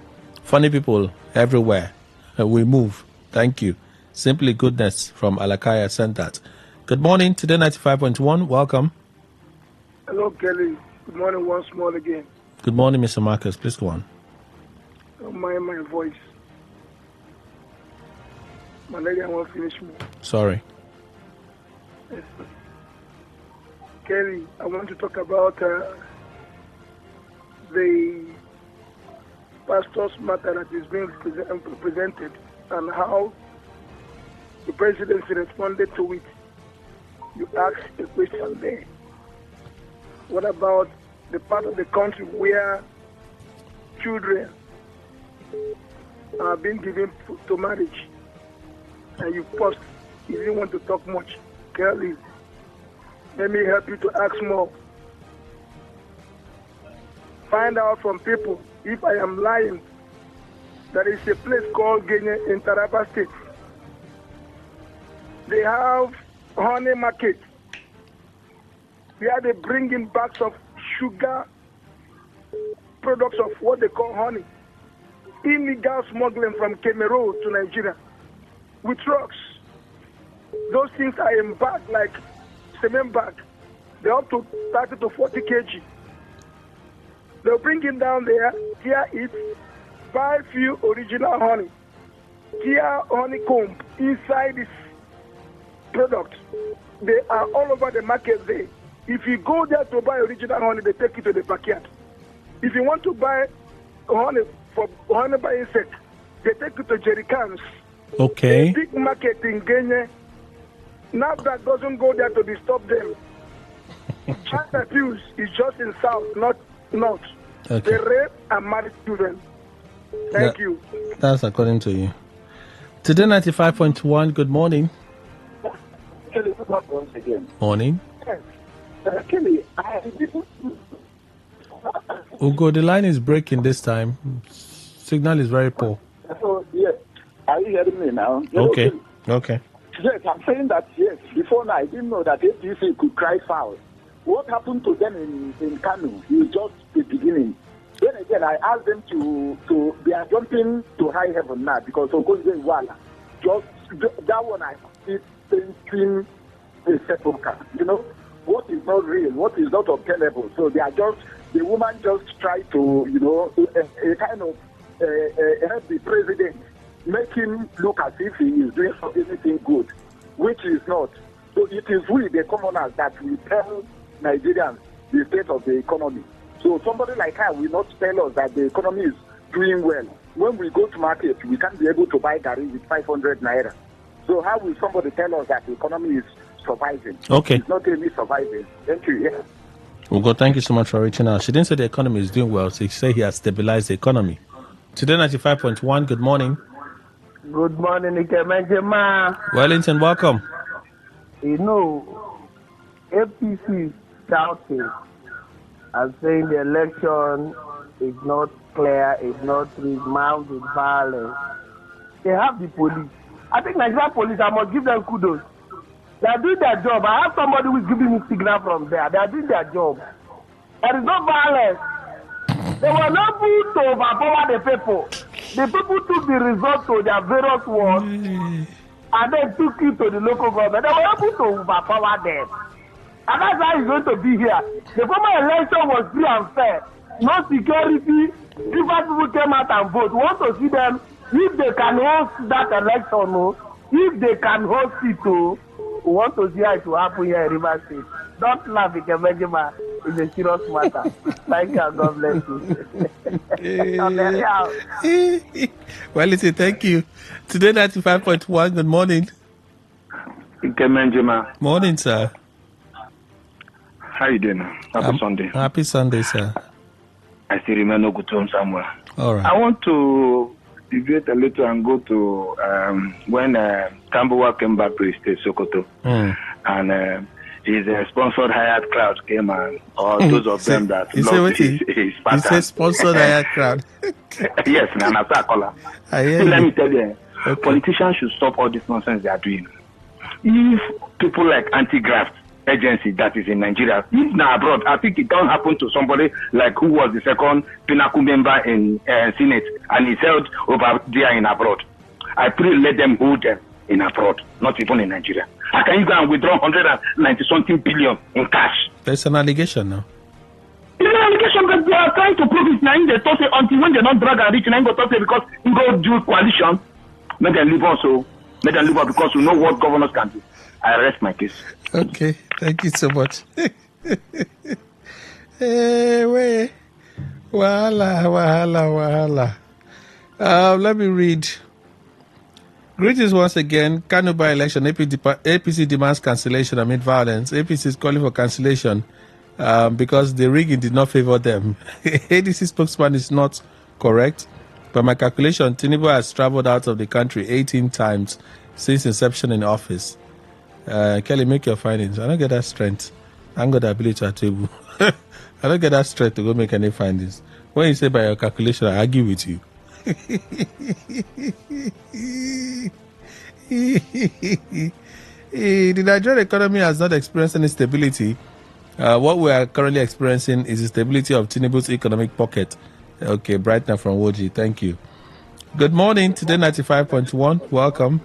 Funny people everywhere. We move. Thank you. Simply Goodness from Alakaya sent that. Good morning, Today 95.1. Welcome. Hello, Kelly. Good morning once more again. Good morning, Mr. Marcus. Please go on. Don't mind my voice. My lady, I won't finish me. Sorry. Yes. Kelly, I want to talk about the pastor's matter that is being presented and how the presidency responded to it. You asked a question there. What about the part of the country where children are being given to marriage? And you post, you didn't want to talk much. Kelly, let me help you to ask more. Find out from people if I am lying. There is a place called Genya in Taraba State. They have honey market where they bring in bags of sugar, products of what they call honey. Illegal smuggling from Cameroon to Nigeria with trucks. Those things are in bag like cement bag. They're up to 30 to 40 kg. They'll bring it down there, tear it, buy few original honey, tear honeycomb inside this product. They are all over the market there. If you go there to buy original honey, they take you to the backyard. If you want to buy honey for honey by insect, they take you to jerry cans. Okay. The big market in Kenya. Now that doesn't go there to disturb them. Child abuse is just in south, not north. Okay. They rape and marry children. Thank you. That's according to you. Today 95.1, good morning. Kelly, once again. Morning. Kelly, Ugo, the line is breaking this time. Signal is very poor. So, yes. Are you hearing me now? Okay. Okay. Yes, I'm saying that, yes, before now, I didn't know that APC could cry foul. What happened to them in Kanu is just the beginning. Then again, I asked them to they are jumping to high heaven now because of Wala. Just that one, I see painting a sepulchre. You know, what is not real, what is not obtainable. So they are just, the woman just tried to, you know, a kind of help the president, make him look as if he is doing anything good, which is not. So it is we, the commoners, that will tell Nigerians the state of the economy. So somebody like her will not tell us that the economy is doing well. When we go to market, we can't be able to buy gari with 500 naira. So how will somebody tell us that the economy is surviving? Okay. It's not really surviving. Thank you. Yeah. Ugo, thank you so much for reaching out. She didn't say the economy is doing well. She said he has stabilized the economy. Today 95.1, good morning. Good morning, Ikemenjema. Wellington, welcome. You know, APC is shouting and saying the election is not clear, is not marked with violence. They have the police. I think Nigerian police, I must give them kudos. They are doing their job. I have somebody who is giving me signal from there. They are doing their job. There is no violence. They were not able to overpower the people. The people took the result to their various wards and then took it to the local government. They were able to overpower them. And that's how it's going to be here. The former election was free and fair. No security. Different people came out and vote. We want to see them, if they can host that election, if they can host it, we want to see how it will happen here in River State. Don't laugh, Ikemejima. It's a serious matter. Thank you and God bless you. Well, listen, thank you. Today 95.1, good morning. Ikemejima. Morning, sir. How you doing? Happy Sunday. Happy Sunday, sir. I still remember good home somewhere. All right. I want to deviate a little and go to when Tambuwa came back to his state, Sokoto, and his sponsored hired crowd came, and all those of them that loved his pattern. He says sponsored hired crowd. Yes, and I call him. Let me tell you, politicians should stop all this nonsense they are doing. If people like anti-graft agency that is in Nigeria, if now abroad, I think it don't happen to somebody like who was the second pinnacle member in Senate, and he's held over there in abroad. I pray let them hold them in abroad, not even in Nigeria. How can you go and withdraw 190-something billion in cash? There's an allegation now. It's an allegation that they are trying to prove it now. They thought until when they don't drag and reach, and go talk because you go do coalition, make them leave also. Make them leave out because we know what governors can do. I rest my case. Okay, thank you so much. Hey, wahala. Let me read. Greetings once again. Kano by-election. APC demands cancellation amid violence. APC is calling for cancellation because the rigging did not favor them. ADC spokesman is not correct. By my calculation, Tinubu has traveled out of the country 18 times since inception in office. Kelly, make your findings. I don't get that strength. I haven't got the ability to table. I don't get that strength to go make any findings. When you say by your calculation, I argue with you. The Nigerian economy has not experienced any stability. What we are currently experiencing is the stability of Tinubu's economic pocket. Okay, Brightner from Woji, thank you. Good morning, Today 95.1. Welcome.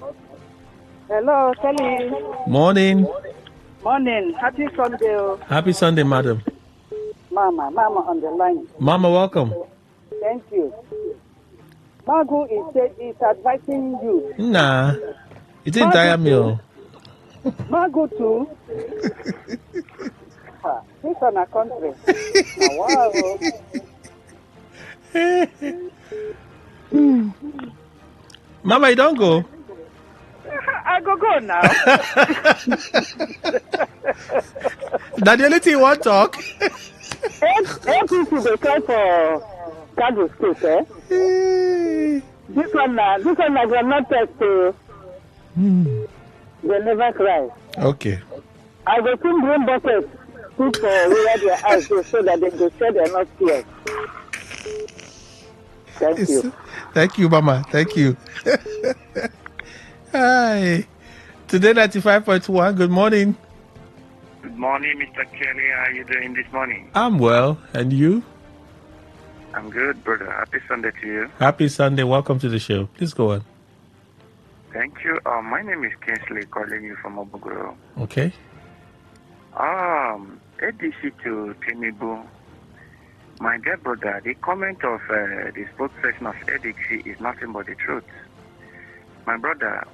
Hello, Kelly. Morning. Morning. Happy Sunday. Happy Sunday, madam. Mama on the line. Mama, welcome. Thank you. Magu is advising you. Nah, it didn't tire me. Magu too. This is a country. Wow. Mama, you don't go. I go now. That the only thing you want to talk. APC they call for Kano State, eh? This one I will not test to. They never cry. Okay. I will soon bring buckets, put for where their eyes go so that they go shed enough tears. Thank you. Thank you, Mama. Thank you. Hi. Today 95.1. Good morning. Good morning, Mr. Kelly. How are you doing this morning? I'm well. And you? I'm good, brother. Happy Sunday to you. Happy Sunday. Welcome to the show. Please go on. Thank you. My name is Kingsley, calling you from Obogoro. Okay. ADC to Tinubu. My dear brother, the comment of the spokesperson of ADC is nothing but the truth. My brother,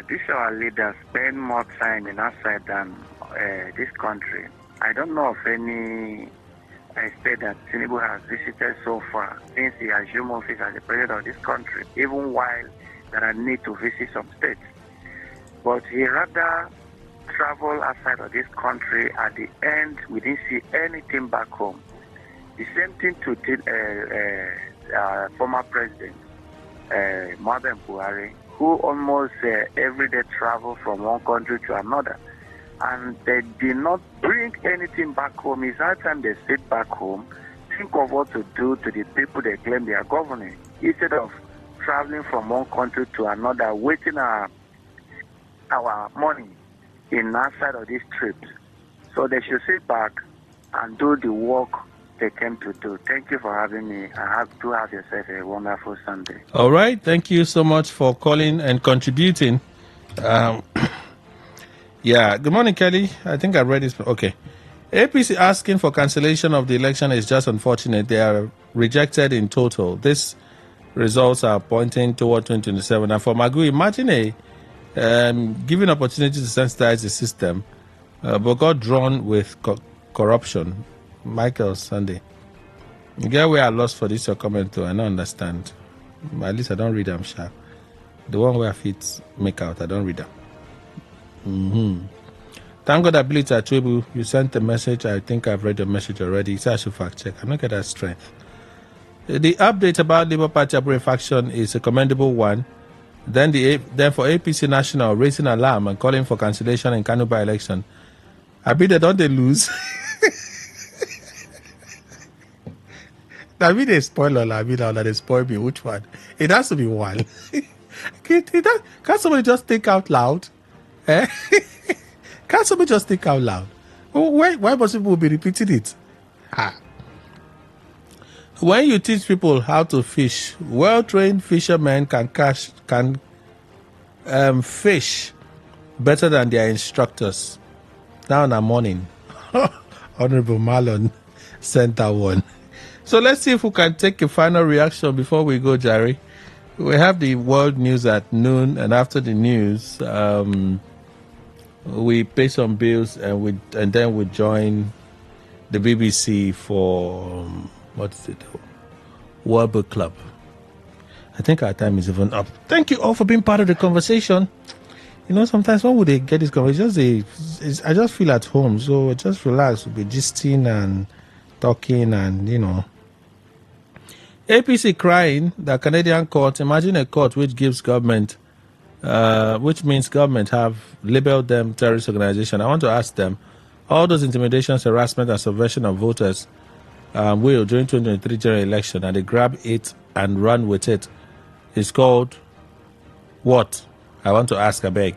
these our leaders spend more time in outside than this country. I don't know of any state that Tinubu has visited so far since he assumed office as the president of this country, even while there are need to visit some states. But he rather travel outside of this country. At the end, we didn't see anything back home. The same thing to former president, Muhammadu Buhari, who almost every day travel from one country to another. And they did not bring anything back home. It's high time they sit back home, think of what to do to the people they claim they are governing, instead of traveling from one country to another, wasting our money in outside of these trips. So they should sit back and do the work they came to do. Thank you for having me. Have yourself a wonderful Sunday. All right. Thank you so much for calling and contributing. Yeah. Good morning, Kelly. I think I read this. Okay. APC asking for cancellation of the election is just unfortunate. They are rejected in total. These results are pointing toward 2027. And for Magu, imagine given opportunity to sensitize the system, but got drawn with corruption. Michael Sunday. You get where I lost for this your comment though. I don't understand. At least I don't read them sharp. The one where I fit make out, I don't read them. Thank God ability Atwebu. You sent a message. I think I've read the message already. So I should fact check. I'm not get that strength. The update about Labour Party Abure faction is a commendable one. Then for APC National raising alarm and calling for cancellation in Kano by-election. I mean, don't they lose? I mean, they spoil all. I mean, they spoil me. Which one? It has to be one. Can't somebody just think out loud? Eh? Can't somebody just think out loud? Why must people be repeating it? When you teach people how to fish, well-trained fishermen can fish better than their instructors. Now in the morning, Honorable Marlon sent that one. So let's see if we can take a final reaction before we go, Jerry. We have the world news at noon, and after the news, we pay some bills and then we join the BBC for what is it? World Book Club. I think our time is even up. Thank you all for being part of the conversation. You know, sometimes when would they get this conversation? I just feel at home, so just relax. We'll be gisting and talking, and you know. APC crying that Canadian court. Imagine a court which gives government, which means government have labeled them terrorist organization. I want to ask them, all those intimidations, harassment, and subversion of voters will during 2023 general election, and they grab it and run with it. It's called what? I want to ask, I beg.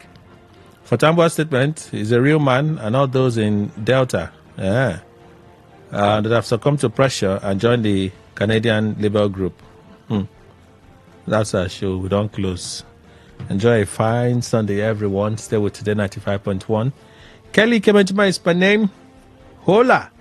For Tambua's statement, he's a real man, and all those in Delta that have succumbed to pressure and joined the Canadian Labour Group. That's our show. We don't close. Enjoy a fine Sunday, everyone. Stay with Today 95.1. Kelly Kemenjima is my name. Hola.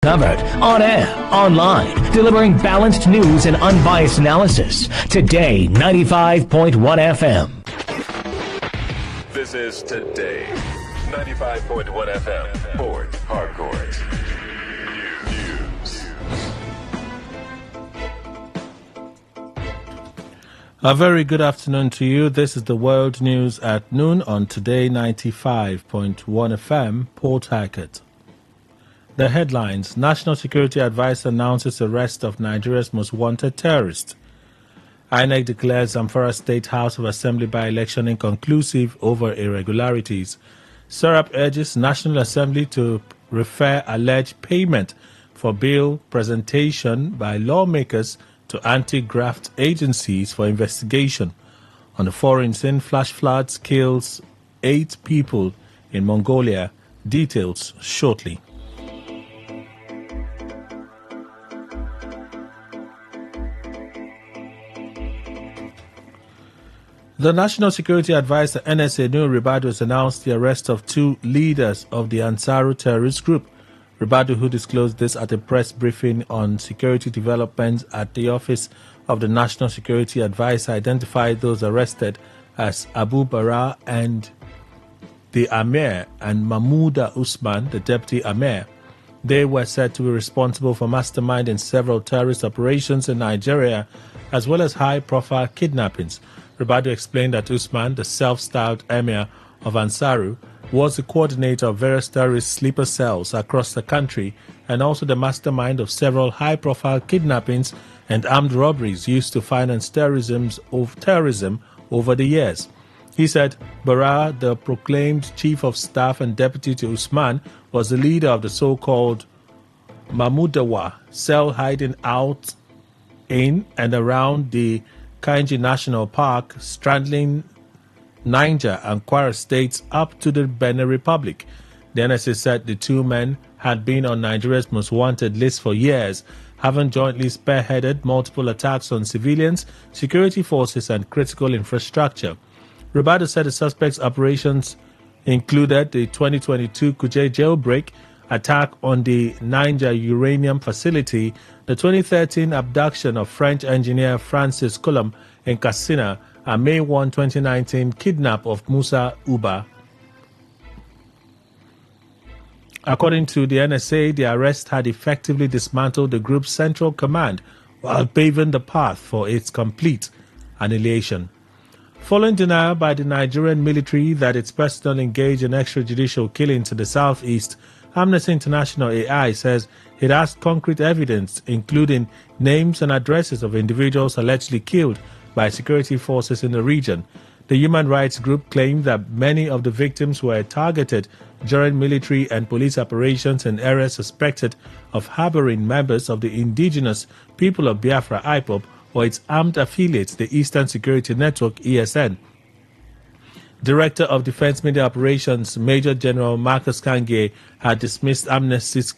Covered on air, online, delivering balanced news and unbiased analysis. Today 95.1 FM. This is Today 95.1 FM. Port Harcourt. News. A very good afternoon to you. This is the World News at noon on Today 95.1 FM, Port Harcourt. The headlines: National Security Advisor announces arrest of Nigeria's most wanted terrorist. INEC declares Zamfara State House of Assembly by-election inconclusive over irregularities. SERAP urges National Assembly to refer alleged payment for bill presentation by lawmakers to anti-graft agencies for investigation. On the foreign scene, flash floods kills 8 people in Mongolia. Details shortly. The National Security Advisor NSA Nuhu Ribadu has announced the arrest of 2 leaders of the Ansaru terrorist group. Ribadu, who disclosed this at a press briefing on security developments at the office of the National Security Advisor, identified those arrested as Abu Bara and the Amir and Mahmouda Usman, the Deputy Amir. They were said to be responsible for masterminding several terrorist operations in Nigeria, as well as high-profile kidnappings. Ribadu explained that Usman, the self-styled emir of Ansaru, was the coordinator of various terrorist sleeper cells across the country and also the mastermind of several high-profile kidnappings and armed robberies used to finance terrorism over the years. He said Bara, the proclaimed chief of staff and deputy to Usman, was the leader of the so-called Mahmoudawa cell hiding out in and around the Kainji National Park, straddling Niger and Kwara states up to the Benin Republic. The NSA said the 2 men had been on Nigeria's most wanted list for years, having jointly spearheaded multiple attacks on civilians, security forces, and critical infrastructure. Ribadu said the suspects' operations included the 2022 Kuje jailbreak, attack on the Niger uranium facility, the 2013 abduction of French engineer Francis Coulomb in Katsina, and May 1, 2019 kidnap of Musa Uba. According to the NSA, the arrest had effectively dismantled the group's central command while paving the path for its complete annihilation. Following denial by the Nigerian military that its personnel engaged in extrajudicial killings in the southeast, Amnesty International AI says it has concrete evidence, including names and addresses of individuals allegedly killed by security forces in the region. The human rights group claimed that many of the victims were targeted during military and police operations in areas suspected of harboring members of the indigenous people of Biafra IPOB or its armed affiliates, the Eastern Security Network ESN. Director of Defense Media Operations, Major General Marcus Kange, had dismissed Amnesty's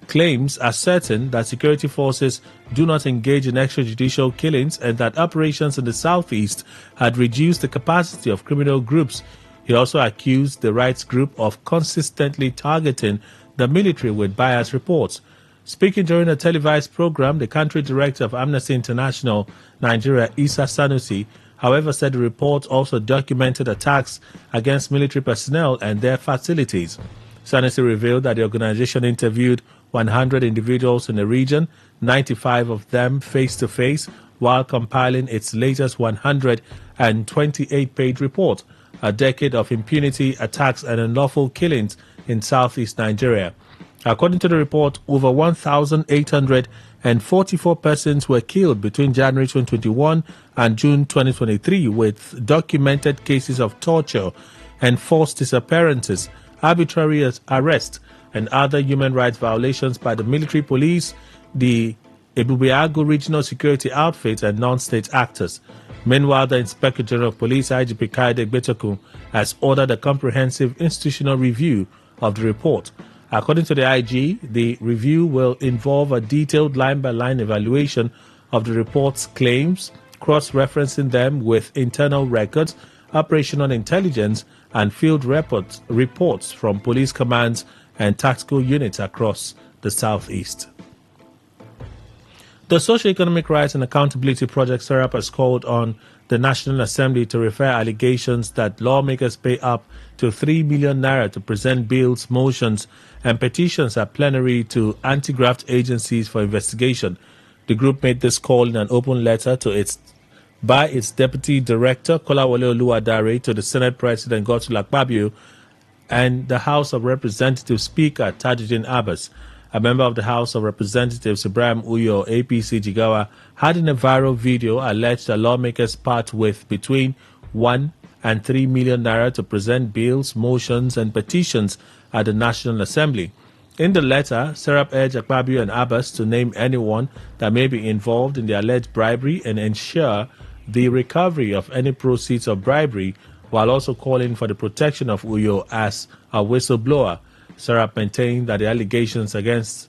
claims as certain that security forces do not engage in extrajudicial killings and that operations in the southeast had reduced the capacity of criminal groups. He also accused the rights group of consistently targeting the military with biased reports. Speaking during a televised program, the country director of Amnesty International, Nigeria, Isa Sanusi, however, said the report also documented attacks against military personnel and their facilities. Sanusi revealed that the organization interviewed 100 individuals in the region, 95 of them face-to-face, while compiling its latest 128-page report, A Decade of Impunity, Attacks and Unlawful Killings in Southeast Nigeria. According to the report, over 1,844 persons were killed between January 2021 and June 2023, with documented cases of torture and forced disappearances, arbitrary arrest, and other human rights violations by the military police, the Ebubeago Regional Security Outfit, and non-state actors. Meanwhile, the Inspector General of Police, IGP Kaide Gbetokun, has ordered a comprehensive institutional review of the report. According to the IG, the review will involve a detailed line-by-line evaluation of the report's claims, cross-referencing them with internal records, operational intelligence, and field reports from police commands and tactical units across the the Southeast. The Socio-Economic Rights and Accountability Project SERAP has called on the National Assembly to refer allegations that lawmakers pay up to 3 million naira to present bills, motions, and petitions at plenary to anti-graft agencies for investigation. The group made this call in an open letter by its Deputy Director, Kolawole Oluwadare, to the Senate President, Godswill Akpabio, and the House of Representatives Speaker, Tajuddin Abbas. A member of the House of Representatives, Ibrahim Uyo, APC Jigawa, had in a viral video alleged that lawmakers part with between 1 and 3 million naira to present bills, motions, and petitions at the National Assembly. In the letter, SERAP urged Akpabio and Abbas to name anyone that may be involved in the alleged bribery and ensure the recovery of any proceeds of bribery, while also calling for the protection of Uyo as a whistleblower. SERAP maintained that the allegations against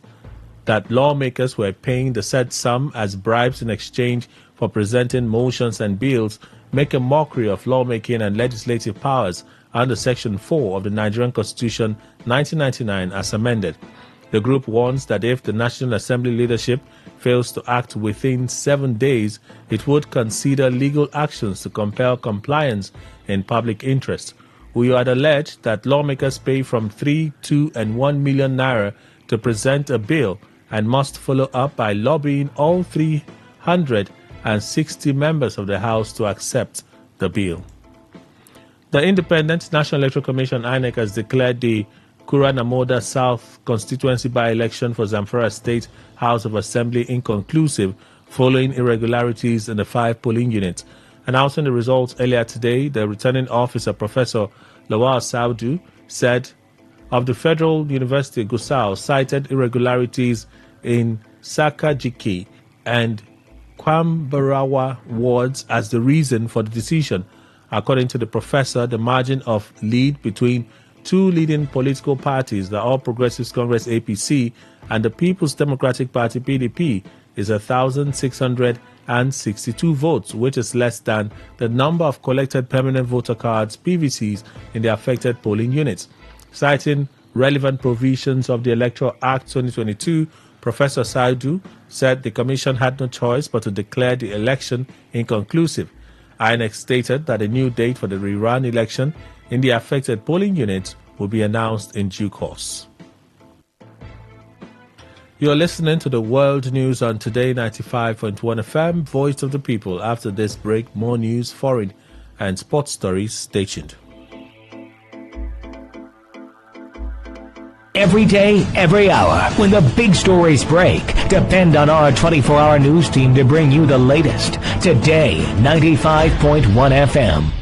that lawmakers were paying the said sum as bribes in exchange for presenting motions and bills make a mockery of lawmaking and legislative powers under Section 4 of the Nigerian Constitution 1999 as amended. The group warns that if the National Assembly leadership fails to act within 7 days, it would consider legal actions to compel compliance in public interest. We had alleged that lawmakers pay from 3, 2, and 1 million naira to present a bill and must follow up by lobbying all 360 members of the House to accept the bill. The Independent National Electoral Commission (INEC) has declared the Kura Namoda South constituency by-election for Zamfara State House of Assembly inconclusive following irregularities in the 5 polling units. Announcing the results earlier today, the returning officer, Professor Lawal Saudu, said of the Federal University Gusau cited irregularities in Sakajiki and Kwambarawa wards as the reason for the decision. According to the professor, the margin of lead between 2 leading political parties, the All Progressives Congress APC and the People's Democratic Party PDP, is 1,662 votes, which is less than the number of collected permanent voter cards (PVCs) in the affected polling units. Citing relevant provisions of the Electoral Act 2022, Professor Saidu said the Commission had no choice but to declare the election inconclusive. INEC stated that a new date for the rerun election in the affected polling units will be announced in due course. You're listening to the World News on Today 95.1 FM, Voice of the People. After this break, more news, foreign and sports stories. Stay tuned. Every day, every hour, when the big stories break, depend on our 24-hour news team to bring you the latest. Today, 95.1 FM.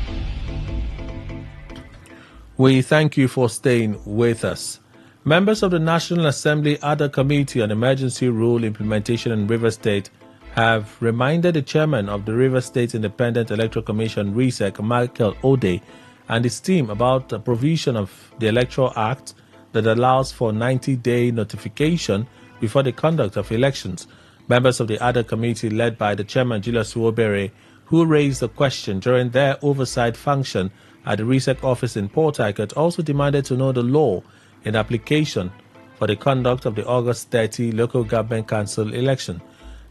We thank you for staying with us. Members of the National Assembly Other Committee on Emergency Rule Implementation in Rivers State have reminded the chairman of the Rivers State Independent Electoral Commission, RISEC, Michael Ode, and his team about the provision of the Electoral Act that allows for 90-day notification before the conduct of elections. Members of the Other Committee, led by the chairman, Julius Uobere, who raised the question during their oversight function at the RISEC office in Port Harcourt, also demanded to know the law in application for the conduct of the August 30 local government council election.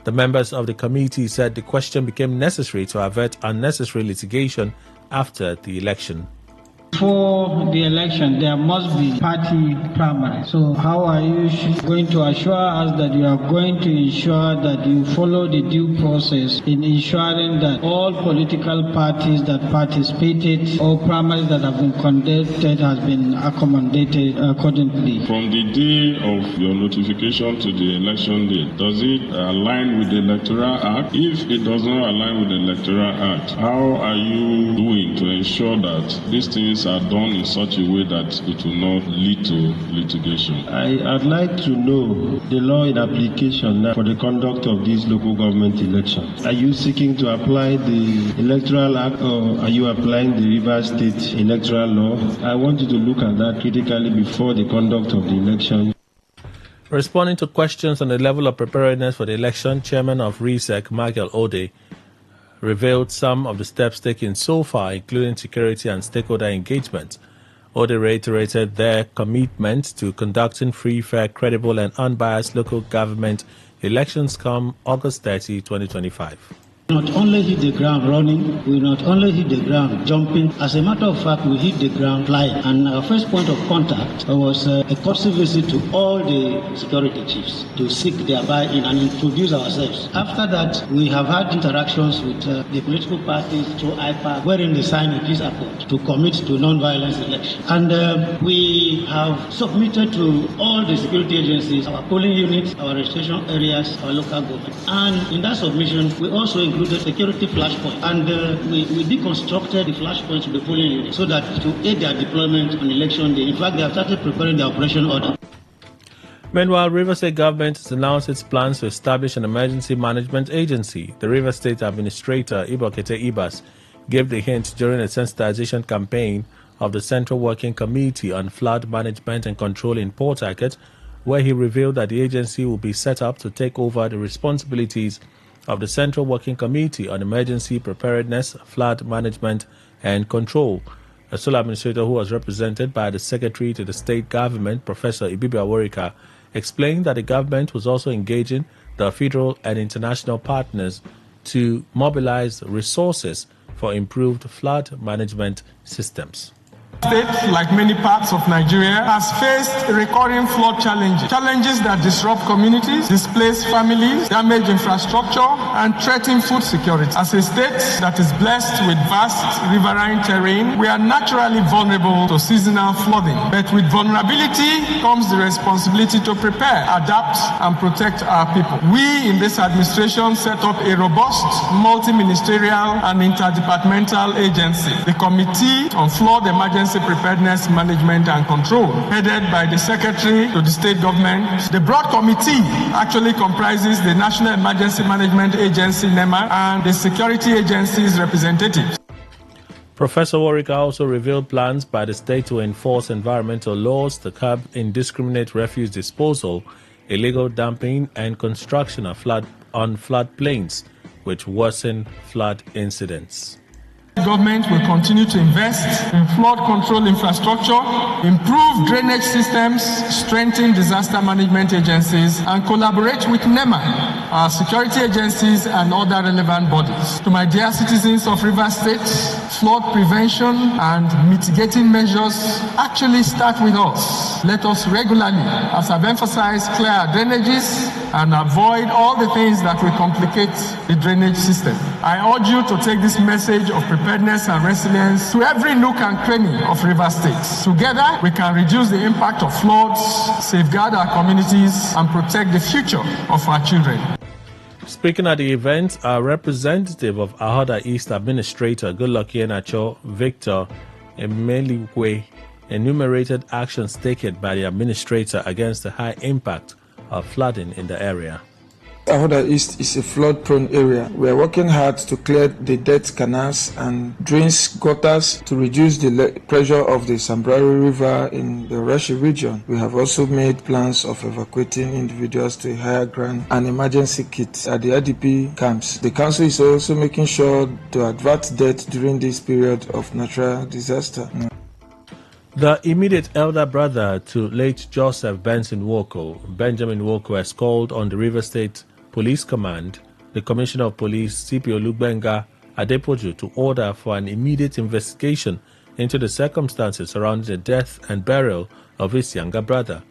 The members of the committee said the question became necessary to avert unnecessary litigation after the election. For the election, there must be party primary. So how are you going to assure us that you are going to ensure that you follow the due process in ensuring that all political parties that participated or primaries that have been conducted has been accommodated accordingly? From the day of your notification to the election day, does it align with the Electoral Act? If it does not align with the Electoral Act, how are you doing to ensure that these things are done in such a way that it will not lead to litigation? I'd like to know the law in application now for the conduct of these local government elections. Are you seeking to apply the Electoral Act or are you applying the Rivers State electoral law? I want you to look at that critically before the conduct of the election. Responding to questions on the level of preparedness for the election, Chairman of RISEC, Michael Ode, revealed some of the steps taken so far, including security and stakeholder engagement. Ode reiterated their commitment to conducting free, fair, credible and unbiased local government elections come August 30, 2025. Not only hit the ground running, we not only hit the ground jumping. As a matter of fact, we hit the ground flying. And our first point of contact was a courtesy visit to all the security chiefs to seek their buy-in and introduce ourselves. After that, we have had interactions with the political parties through IPAC, wherein they signed a peace accord to commit to non-violence election. And we have submitted to all the security agencies, our polling units, our registration areas, our local government. And in that submission, we also included security flashpoint, and we deconstructed the flashpoints to the polling unit so that to aid their deployment on election day. In fact, they have started preparing the operation order. Meanwhile, Rivers State government has announced its plans to establish an emergency management agency. The Rivers State Administrator, Ibokete Ibas, gave the hint during a sensitization campaign of the Central Working Committee on Flood Management and Control in Port Harcourt, where he revealed that the agency will be set up to take over the responsibilities of the Central Working Committee on Emergency Preparedness, Flood Management and Control. A sole administrator who was represented by the Secretary to the State Government, Professor Ibibi Aworika, explained that the government was also engaging the federal and international partners to mobilize resources for improved flood management systems. State, like many parts of Nigeria, has faced recurring flood challenges that disrupt communities, displace families, damage infrastructure, and threaten food security. As a state that is blessed with vast riverine terrain, we are naturally vulnerable to seasonal flooding. But with vulnerability comes the responsibility to prepare, adapt, and protect our people. We in this administration set up a robust, multi-ministerial and interdepartmental agency, the Committee on Flood Emergency Preparedness, Management and Control, headed by the Secretary to the State Government. The broad committee actually comprises the National Emergency Management Agency, NEMA, and the security agencies' representatives. Professor Aworika also revealed plans by the state to enforce environmental laws to curb indiscriminate refuse disposal, illegal dumping, and construction of floodplains, which worsen flood incidents. The government will continue to invest in flood control infrastructure, improve drainage systems, strengthen disaster management agencies, and collaborate with NEMA, our security agencies, and other relevant bodies. To my dear citizens of Rivers State, flood prevention and mitigating measures actually start with us. Let us regularly, as I've emphasized, clear our drainages and avoid all the things that will complicate the drainage system. I urge you to take this message of preparedness and resilience to every nook and cranny of River State. Together, we can reduce the impact of floods, safeguard our communities, and protect the future of our children. Speaking at the event, a representative of Ahoda East Administrator Goodluck Yenacho, Victor Emeliwe, enumerated actions taken by the administrator against the high impact of flooding in the area. Ahoda East is a flood-prone area. We are working hard to clear the dead canals and drains gutters to reduce the pressure of the Sambrari River in the Reshi region. We have also made plans of evacuating individuals to a higher ground and emergency kits at the IDP camps. The council is also making sure to avert death during this period of natural disaster. The immediate elder brother to late Joseph Benson Woko, Benjamin Woko, has called on the River State Police Command, the Commissioner of Police, CPO Lugbenga Adepoju, to order for an immediate investigation into the circumstances surrounding the death and burial of his younger brother,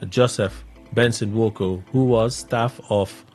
Joseph Benson Woko, who was staff of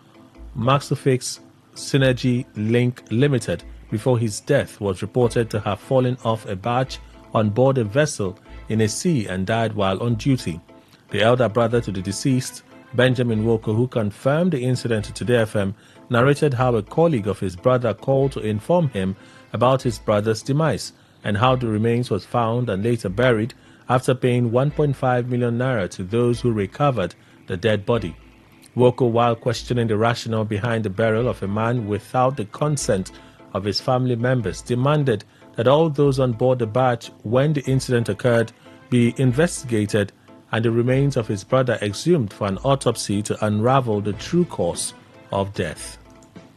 Maxofix Synergy Link Limited before his death was reported to have fallen off a barge on board a vessel in a sea and died while on duty. The elder brother to the deceased, Benjamin Woko, who confirmed the incident to Today FM, narrated how a colleague of his brother called to inform him about his brother's demise and how the remains was found and later buried after paying 1.5 million naira to those who recovered the dead body. Woko, while questioning the rationale behind the burial of a man without the consent of his family members, demanded that all those on board the barge when the incident occurred be investigated and the remains of his brother exhumed for an autopsy to unravel the true cause of death.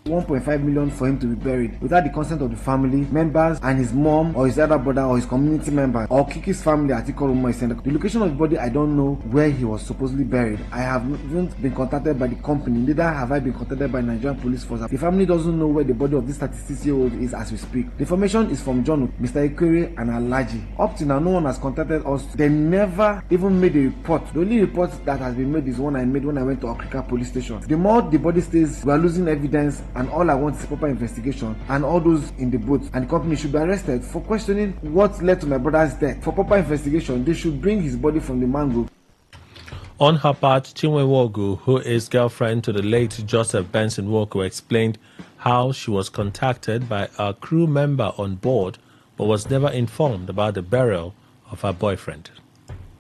1.5 million for him to be buried without the consent of the family members and his mom or his elder brother or his community member or Kiki's family at Ikoromo Center. The location of the body, I don't know where he was supposedly buried. I haven't been contacted by the company, neither have I been contacted by Nigerian Police Force. The family doesn't know where the body of this 36-year-old is as we speak. The information is from John, Mr. Ikwere and Alaji. Up to now, no one has contacted us. They never even made a report. The only report that has been made is one I made when I went to Okrika police station. The more the body stays, we are losing evidence, and all I want is a proper investigation, and all those in the boat and the company should be arrested for questioning what led to my brother's death. For proper investigation, they should bring his body from the mangrove. On her part, Chinwe Wogu, who is girlfriend to the late Joseph Benson Wogu, explained how she was contacted by a crew member on board but was never informed about the burial of her boyfriend.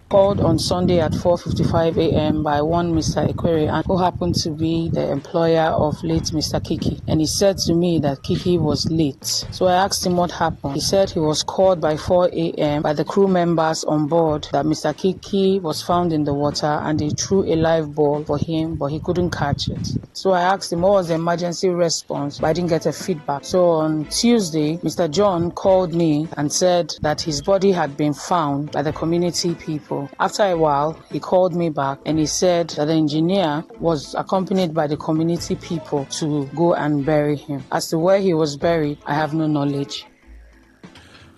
Called on Sunday at 4:55 a.m. by one Mr. Ikwere, who happened to be the employer of late Mr. Kiki, and he said to me that Kiki was late. So I asked him what happened. He said he was called by 4 a.m. by the crew members on board that Mr. Kiki was found in the water and they threw a live ball for him, but he couldn't catch it. So I asked him what was the emergency response, but I didn't get a feedback. So on Tuesday, Mr. John called me and said that his body had been found by the community people. After a while, he called me back and he said that the engineer was accompanied by the community people to go and bury him. As to where he was buried, I have no knowledge.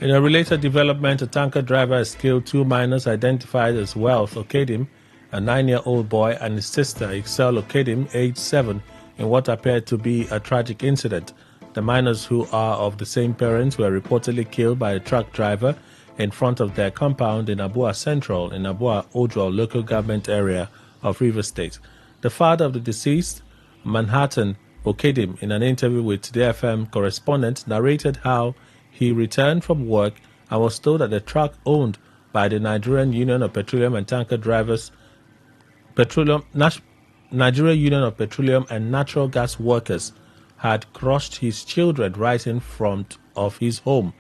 In a related development, a tanker driver has killed two minors identified as Wealth Okedim, a 9-year-old boy, and his sister, Excel Okedim, aged 7, in what appeared to be a tragic incident. The minors, who are of the same parents, were reportedly killed by a truck driver in front of their compound in Abua Central in Abua Ojo local government area of Rivers State. The father of the deceased, Manhattan Okedim, in an interview with Today FM correspondent, narrated how he returned from work and was told that the truck owned by the Nigerian Union of Petroleum and Tanker Drivers, Nigeria Union of Petroleum and Natural Gas Workers, had crushed his children right in front of his home.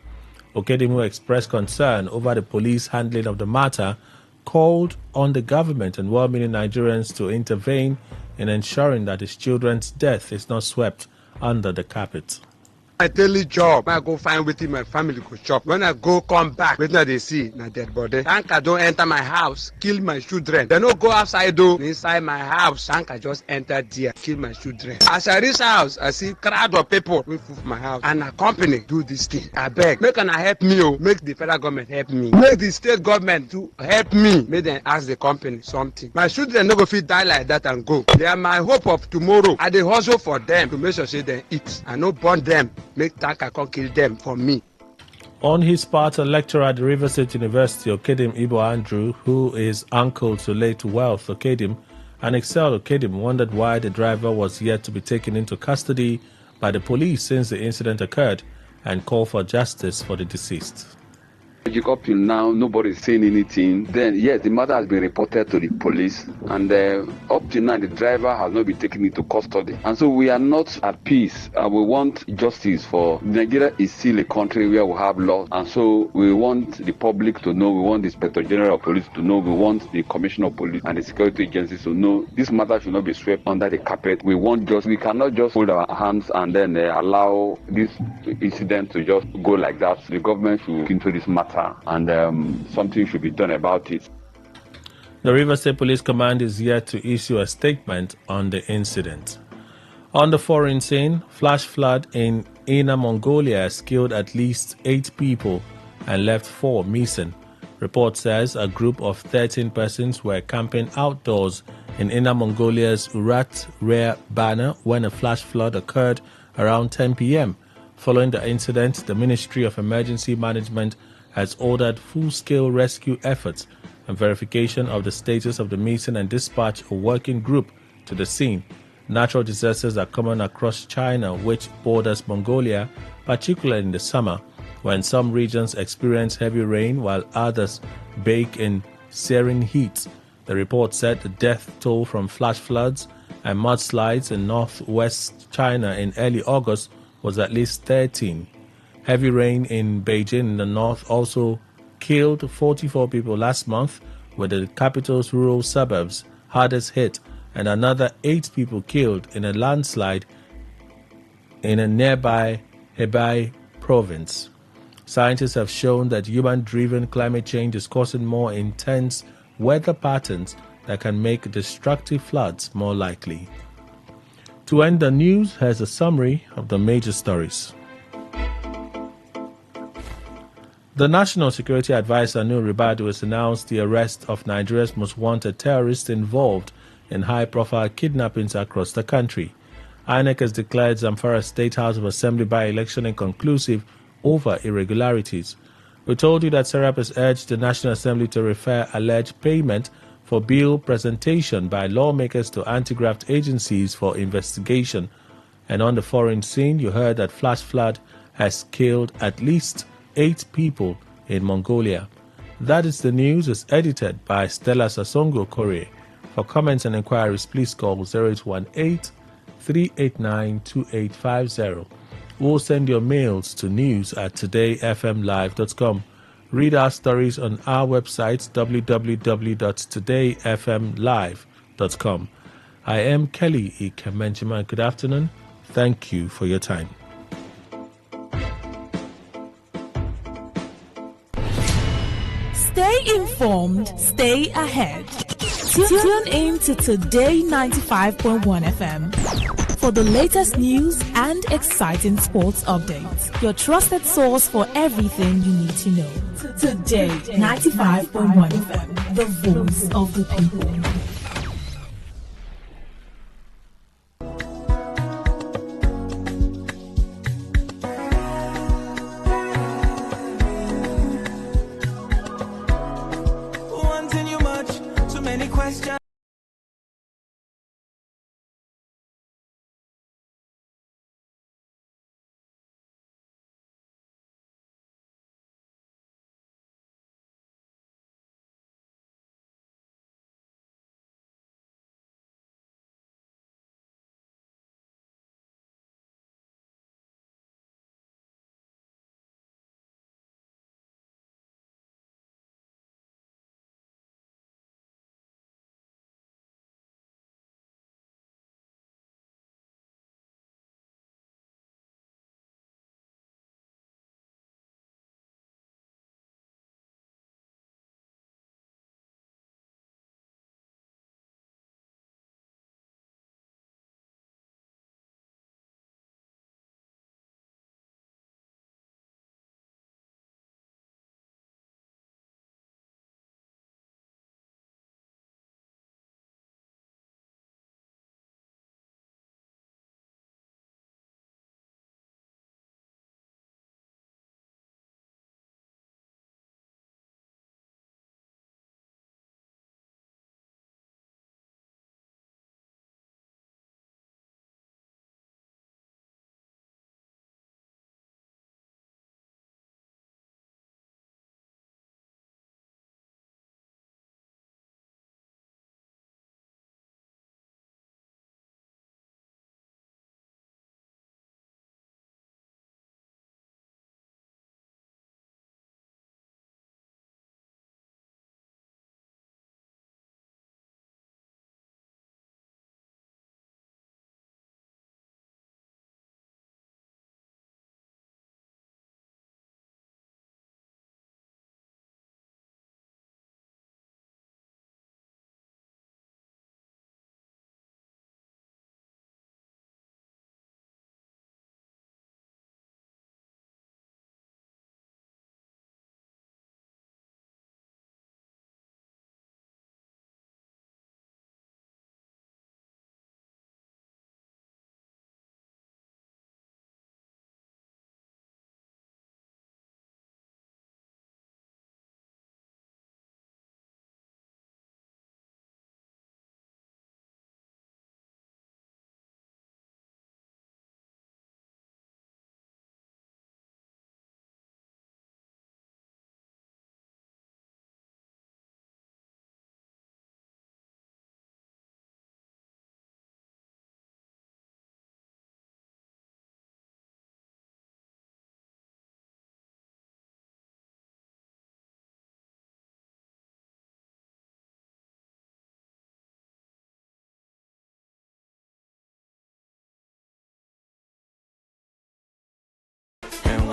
Okedim, who expressed concern over the police handling of the matter, called on the government and well-meaning Nigerians to intervene in ensuring that his children's death is not swept under the carpet. My daily job, I go find wetin my family go chop. When I go come back, wetin I dey see na dead body. Tanker don enter my house, kill my children. They no go outside though. Inside my house, tanker just enter there, kill my children. As I reach house, I see crowd of people wey full my house, and a company do this thing. I beg, make una help me, oh, make the federal government help me, make the state government to help me. Make them ask the company something. My children no go fit die like that and go. They are my hope of tomorrow. I dey hustle for them to make sure say they eat. I no burn them. Make tanker come kill them for me. On his part, a lecturer at the River State University, Okedim Ibo Andrew, who is uncle to late Wealth Okedim, and Excel Okedim, wondered why the driver was yet to be taken into custody by the police since the incident occurred, and called for justice for the deceased. Up till now, nobody is saying anything. Then, yes, the matter has been reported to the police, and up till now, the driver has not been taken into custody. And so we are not at peace. We want justice for Nigeria is still a country where we have law, and so we want the public to know, we want the Inspector General of Police to know, we want the Commissioner of Police and the security agencies to know this matter should not be swept under the carpet. We want justice. We cannot just hold our hands and then allow this incident to just go like that. The government should look into this matter, and something should be done about it. The River State Police Command is yet to issue a statement on the incident. On the foreign scene, flash flood in Inner Mongolia has killed at least 8 people and left 4 missing. Report says a group of 13 persons were camping outdoors in Inner Mongolia's Urat Rare Bana when a flash flood occurred around 10 p.m. Following the incident, the Ministry of Emergency Management has ordered full-scale rescue efforts and verification of the status of the missing and dispatched a working group to the scene. Natural disasters are common across China, which borders Mongolia, particularly in the summer, when some regions experience heavy rain while others bake in searing heat. The report said the death toll from flash floods and mudslides in northwest China in early August was at least 13. Heavy rain in Beijing in the north also killed 44 people last month, with the capital's rural suburbs hardest hit, and another 8 people killed in a landslide in a nearby Hebei province. Scientists have shown that human-driven climate change is causing more intense weather patterns that can make destructive floods more likely. To end the news, here's a summary of the major stories. The National Security Advisor Nuhu Ribadu has announced the arrest of Nigeria's most wanted terrorists involved in high-profile kidnappings across the country. INEC has declared Zamfara State House of Assembly by-election inconclusive over irregularities. We told you that Serap has urged the National Assembly to refer alleged payment for bill presentation by lawmakers to anti-graft agencies for investigation. And on the foreign scene, you heard that flash flood has killed at least 8 people in Mongolia. That is the news. Is edited by Stella Sasongo Korea. For comments and inquiries, please call 0818 389 2850. Or send your mails to news@todayfmlive.com. Read our stories on our website www.todayfmlive.com. I am Kelly Ikemenjima. Good afternoon. Thank you for your time. Stay informed, stay ahead. Tune in to Today 95.1 FM for the latest news and exciting sports updates. Your trusted source for everything you need to know. Today 95.1 FM, the voice of the people.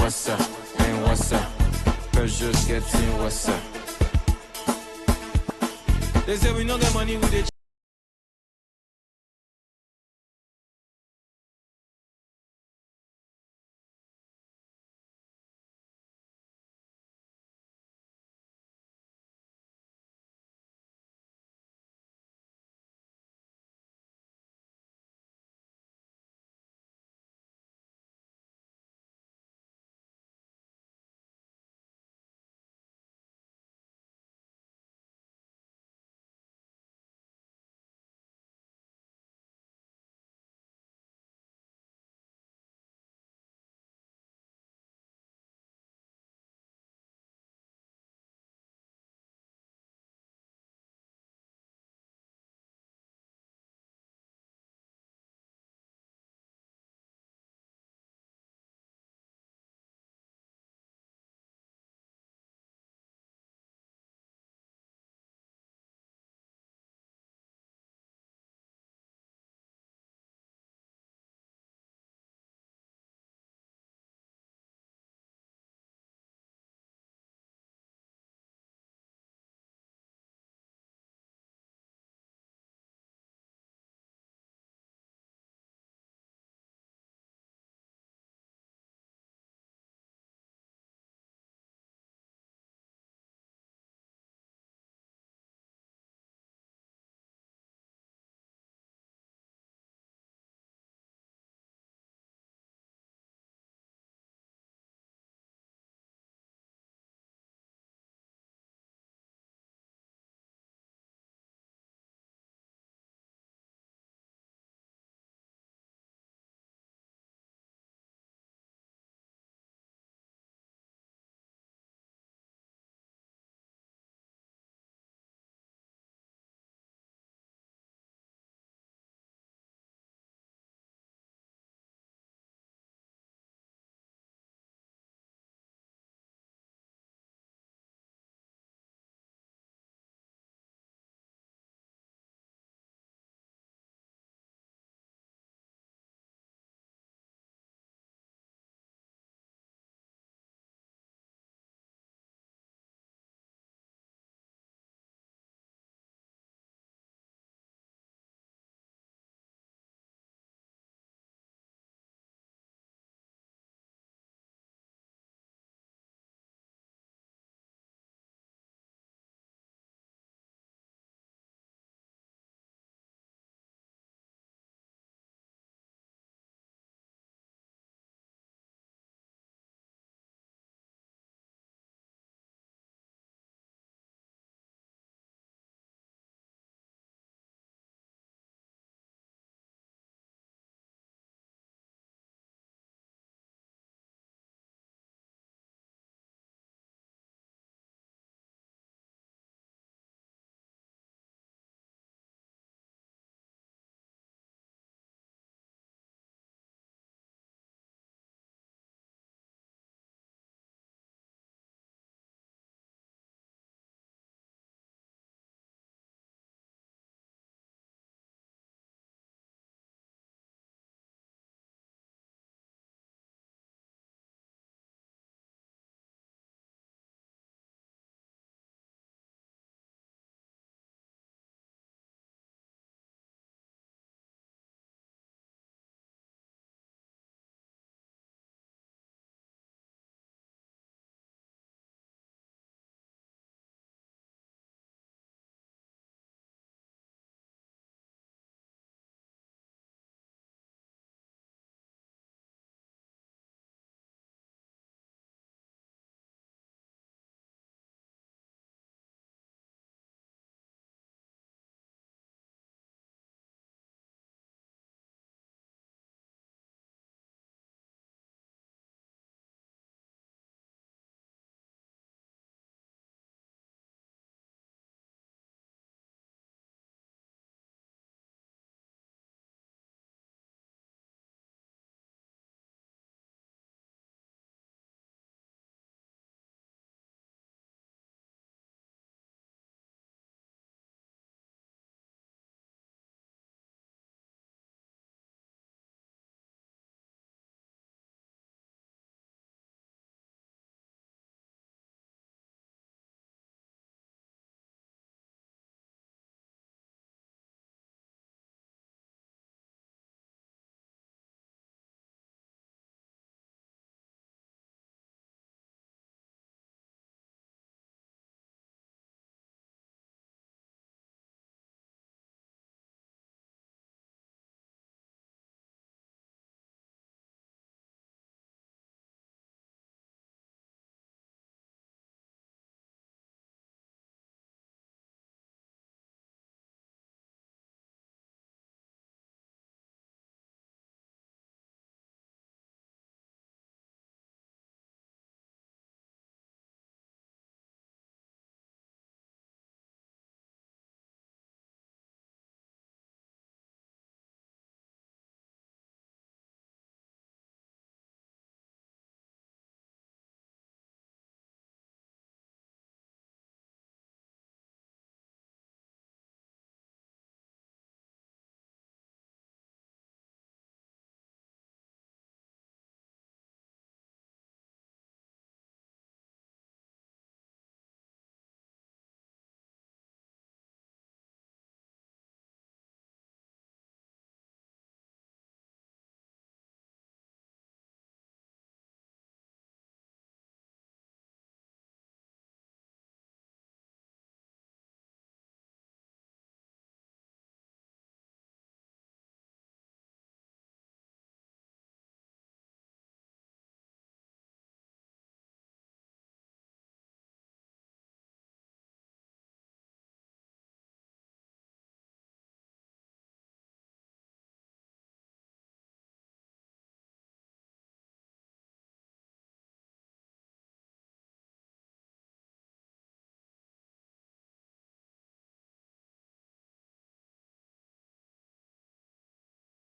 what's up, and what's up? Pressure's getting what's up. They say we don't get money with the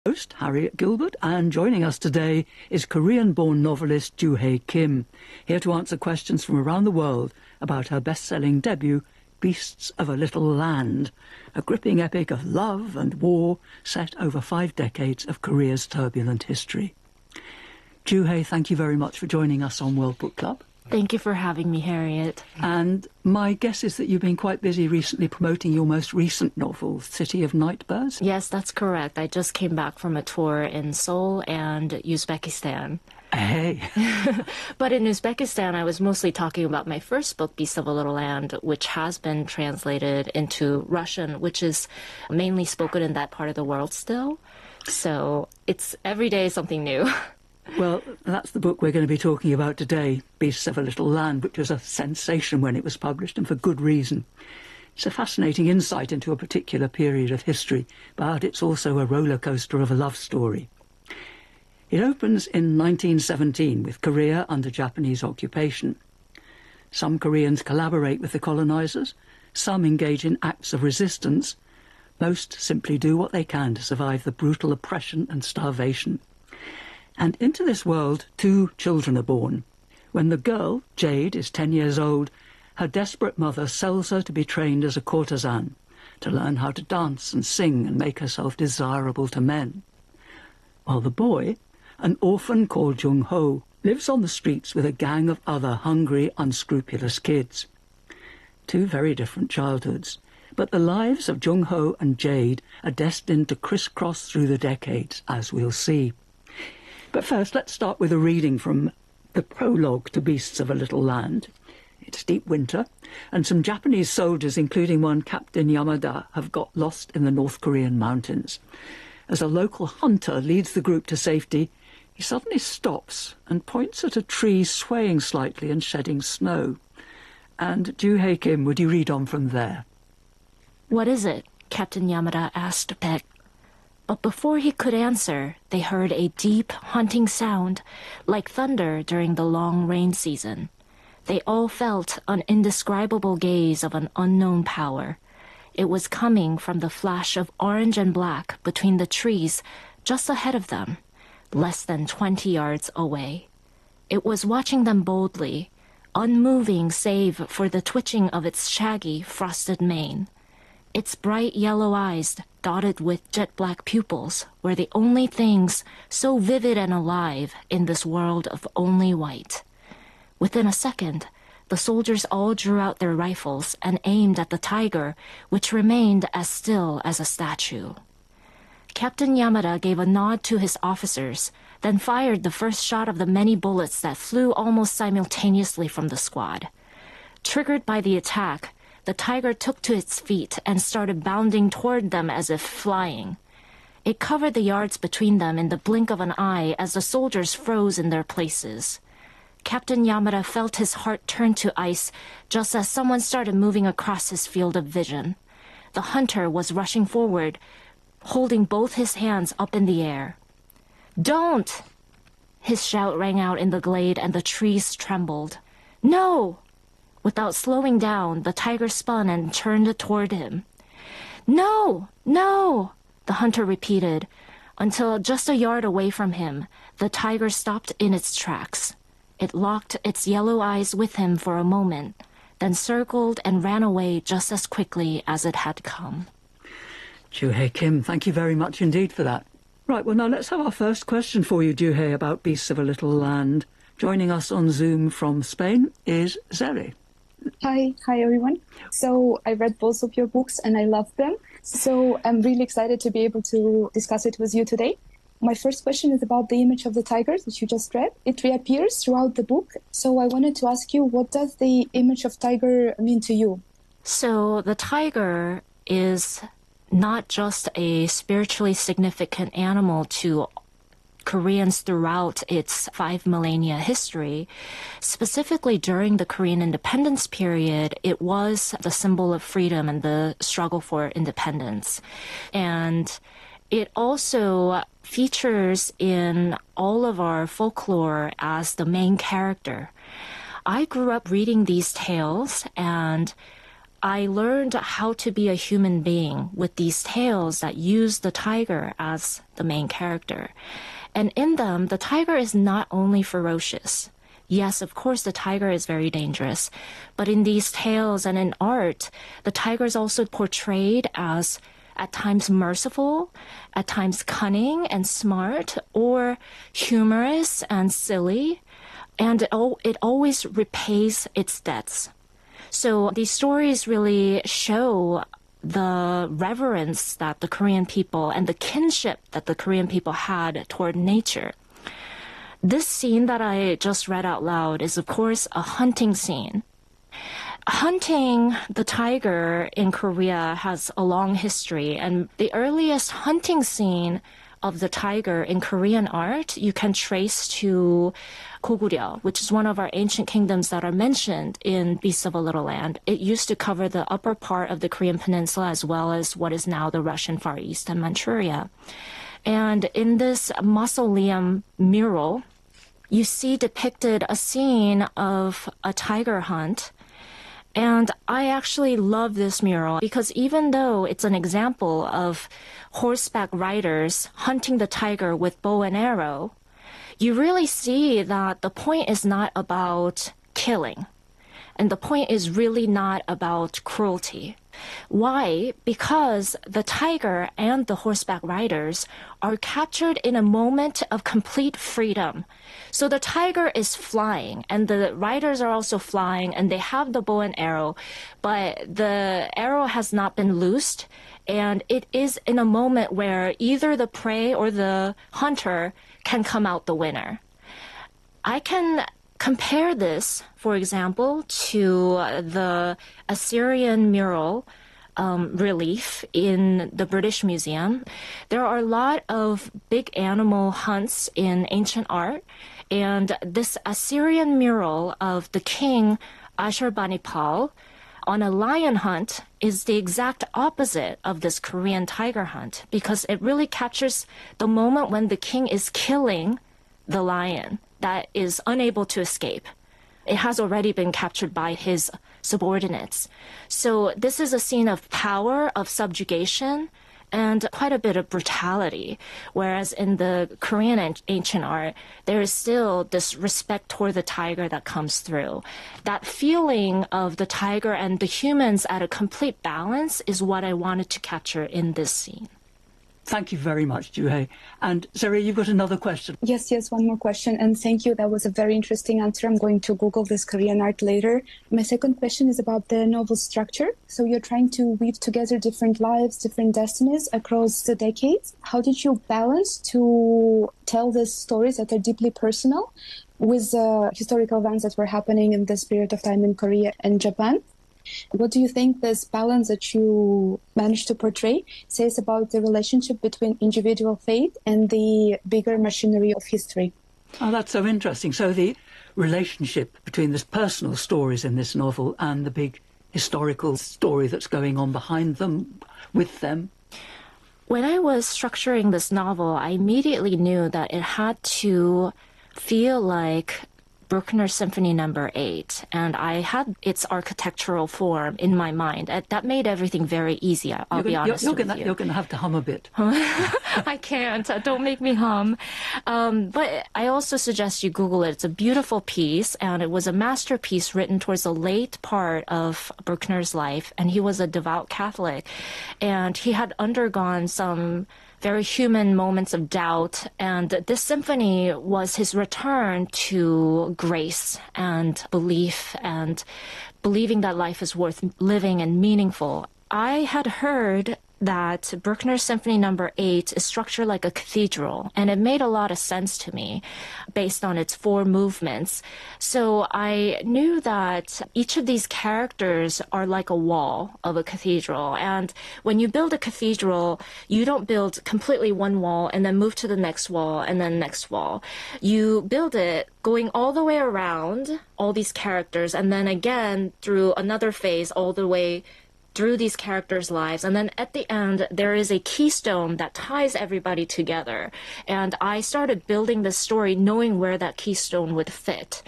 Host Harriet Gilbert, and joining us today is Korean-born novelist Joo-hae Kim, here to answer questions from around the world about her best-selling debut, Beasts of a Little Land, a gripping epic of love and war set over 5 decades of Korea's turbulent history. Joo-hae, thank you very much for joining us on World Book Club. Thank you for having me, Harriet. And my guess is that you've been quite busy recently promoting your most recent novel, City of Nightbirds? Yes, that's correct. I just came back from a tour in Seoul and Uzbekistan. Hey. But in Uzbekistan, I was mostly talking about my first book, Beasts of a Little Land, which has been translated into Russian, which is mainly spoken in that part of the world still. So it's every day something new. Well, that's the book we're going to be talking about today, Beasts of a Little Land, which was a sensation when it was published, and for good reason. It's a fascinating insight into a particular period of history, but it's also a roller coaster of a love story. It opens in 1917 with Korea under Japanese occupation. Some Koreans collaborate with the colonizers, some engage in acts of resistance, most simply do what they can to survive the brutal oppression and starvation. And into this world, 2 children are born. When the girl, Jade, is 10 years old, her desperate mother sells her to be trained as a courtesan, to learn how to dance and sing and make herself desirable to men. While the boy, an orphan called Jung-ho, lives on the streets with a gang of other hungry, unscrupulous kids. 2 very different childhoods, but the lives of Jung-ho and Jade are destined to crisscross through the decades, as we'll see. But first, let's start with a reading from the prologue to Beasts of a Little Land. It's deep winter, and some Japanese soldiers, including one Captain Yamada, have got lost in the North Korean mountains. As a local hunter leads the group to safety, he suddenly stops and points at a tree swaying slightly and shedding snow. And Joo-hae Kim, would you read on from there? What is it? Captain Yamada asked Peck. But before he could answer, they heard a deep, haunting sound, like thunder during the long rain season. They all felt an indescribable gaze of an unknown power. It was coming from the flash of orange and black between the trees just ahead of them, less than 20 yards away. It was watching them boldly, unmoving save for the twitching of its shaggy, frosted mane. Its bright yellow eyes, dotted with jet-black pupils, were the only things so vivid and alive in this world of only white. Within a second, the soldiers all drew out their rifles and aimed at the tiger, which remained as still as a statue. Captain Yamada gave a nod to his officers, then fired the first shot of the many bullets that flew almost simultaneously from the squad. Triggered by the attack, the tiger took to its feet and started bounding toward them as if flying. It covered the yards between them in the blink of an eye as the soldiers froze in their places. Captain Yamada felt his heart turn to ice just as someone started moving across his field of vision. The hunter was rushing forward, holding both his hands up in the air. "Don't!" His shout rang out in the glade and the trees trembled. "No!" Without slowing down, the tiger spun and turned toward him. "No! No!" the hunter repeated, until just a yard away from him, the tiger stopped in its tracks. It locked its yellow eyes with him for a moment, then circled and ran away just as quickly as it had come. Joo-hae Kim, thank you very much indeed for that. Right, well now let's have our first question for you, Joo-hae, about Beasts of a Little Land. Joining us on Zoom from Spain is Zeri. Hi everyone. So I read both of your books and I love them. So I'm really excited to be able to discuss it with you today. My first question is about the image of the tiger that you just read. It reappears throughout the book. So I wanted to ask you, what does the image of tiger mean to you? So the tiger is not just a spiritually significant animal to Koreans throughout its 5 millennia history. Specifically during the Korean independence period, it was the symbol of freedom and the struggle for independence. And it also features in all of our folklore as the main character. I grew up reading these tales, and I learned how to be a human being with these tales that use the tiger as the main character. And in them, the tiger is not only ferocious. Yes, of course, the tiger is very dangerous. But in these tales and in art, the tiger is also portrayed as at times merciful, at times cunning and smart, or humorous and silly. And it always repays its debts. So these stories really show the reverence that the Korean people and the kinship that the Korean people had toward nature. This scene that I just read out loud is, of course, a hunting scene. Hunting the tiger in Korea has a long history, and the earliest hunting scene of the tiger in Korean art you can trace to Goguryeo, which is one of our ancient kingdoms that are mentioned in Beasts of a Little Land. It used to cover the upper part of the Korean peninsula as well as what is now the Russian Far East and Manchuria. And in this mausoleum mural, you see depicted a scene of a tiger hunt. And I actually love this mural because even though it's an example of horseback riders hunting the tiger with bow and arrow, you really see that the point is not about killing. And the point is really not about cruelty. Why? Because the tiger and the horseback riders are captured in a moment of complete freedom. So the tiger is flying and the riders are also flying and they have the bow and arrow, but the arrow has not been loosed. And it is in a moment where either the prey or the hunter can come out the winner. I can compare this, for example, to the Assyrian mural relief in the British Museum. There are a lot of big animal hunts in ancient art, and this Assyrian mural of the king Ashurbanipal on a lion hunt is the exact opposite of this Korean tiger hunt because it really captures the moment when the king is killing the lion that is unable to escape. It has already been captured by his subordinates. So this is a scene of power, of subjugation, and quite a bit of brutality. Whereas in the Korean ancient art, there is still this respect toward the tiger that comes through. That feeling of the tiger and the humans at a complete balance is what I wanted to capture in this scene. Thank you very much, Juhei. And Sarah, you've got another question. Yes, one more question. And thank you. That was a very interesting answer. I'm going to Google this Korean art later. My second question is about the novel structure. So you're trying to weave together different lives, different destinies across the decades. How did you balance to tell these stories that are deeply personal with historical events that were happening in this period of time in Korea and Japan? What do you think this balance that you managed to portray says about the relationship between individual faith and the bigger machinery of history? Oh, that's so interesting. So the relationship between the personal stories in this novel and the big historical story that's going on behind them, with them. When I was structuring this novel, I immediately knew that it had to feel like Bruckner Symphony No. 8, and I had its architectural form in my mind. That made everything very easy, I'll be honest with you. You're going to have to hum a bit. I can't. Don't make me hum. But I also suggest you Google it. It's a beautiful piece, and it was a masterpiece written towards the late part of Bruckner's life, and he was a devout Catholic, and he had undergone some very human moments of doubt. And this symphony was his return to grace and belief and believing that life is worth living and meaningful. I had heard that Bruckner's Symphony No. 8 is structured like a cathedral, and it made a lot of sense to me based on its 4 movements. So I knew that each of these characters are like a wall of a cathedral, and when you build a cathedral, you don't build completely one wall and then move to the next wall and then next wall. You build it going all the way around all these characters and then again through another phase all the way through these characters' lives. And then at the end, there is a keystone that ties everybody together. And I started building this story knowing where that keystone would fit.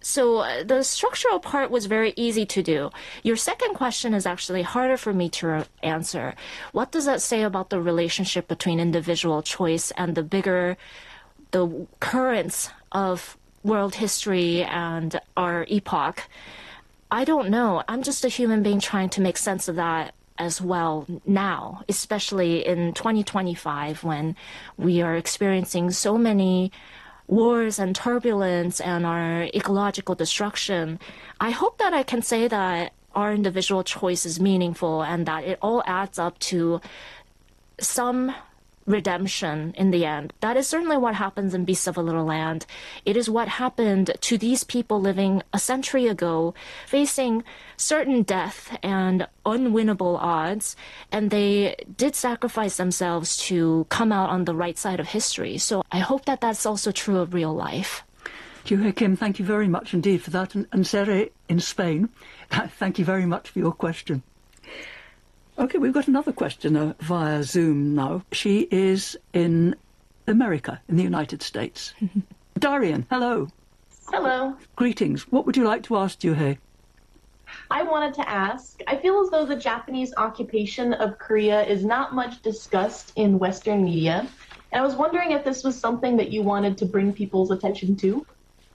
So the structural part was very easy to do. Your second question is actually harder for me to answer. What does that say about the relationship between individual choice and the currents of world history and our epoch? I don't know. I'm just a human being trying to make sense of that as well now, especially in 2025 when we are experiencing so many wars and turbulence and our ecological destruction. I hope that I can say that our individual choice is meaningful and that it all adds up to some redemption in the end. That is certainly what happens in Beasts of a Little Land. It is what happened to these people living a century ago, facing certain death and unwinnable odds, and they did sacrifice themselves to come out on the right side of history. So I hope that that's also true of real life. Juhe Kim, thank you very much indeed for that. And Sere in Spain, thank you very much for your question. Okay, we've got another questioner via Zoom now. She is in America, in the United States. Darian, hello. Hello. Greetings. What would you like to ask Juhe? I wanted to ask, I feel as though the Japanese occupation of Korea is not much discussed in Western media, and I was wondering if this was something that you wanted to bring people's attention to.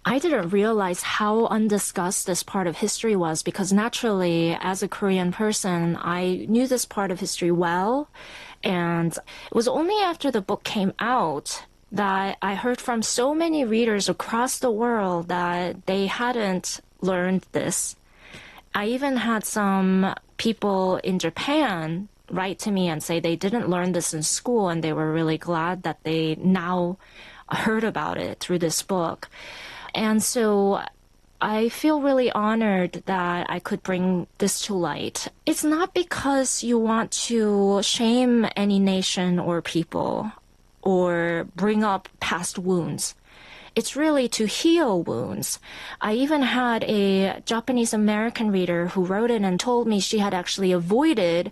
I didn't realize how undiscussed this part of history was because naturally, as a Korean person, I knew this part of history well. And it was only after the book came out that I heard from so many readers across the world that they hadn't learned this. I even had some people in Japan write to me and say they didn't learn this in school and they were really glad that they now heard about it through this book. And so I feel really honored that I could bring this to light. It's not because you want to shame any nation or people or bring up past wounds. It's really to heal wounds. I even had a Japanese American reader who wrote in and told me she had actually avoided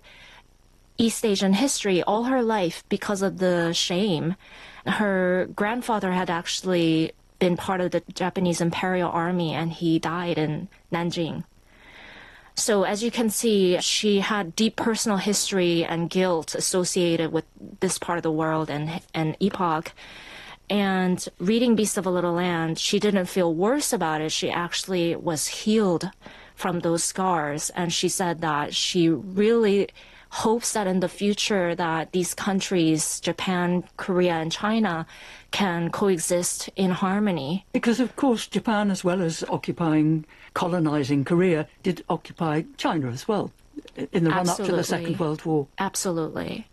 East Asian history all her life because of the shame. Her grandfather had actually been part of the Japanese Imperial Army and he died in Nanjing. So as you can see, she had deep personal history and guilt associated with this part of the world and epoch. And reading Beasts of a Little Land, she didn't feel worse about it. She actually was healed from those scars. And she said that she really hopes that in the future that these countries, Japan, Korea, and China, can coexist in harmony. Because, of course, Japan, as well as colonizing Korea, did occupy China as well in the run-up to the Second World War. Absolutely.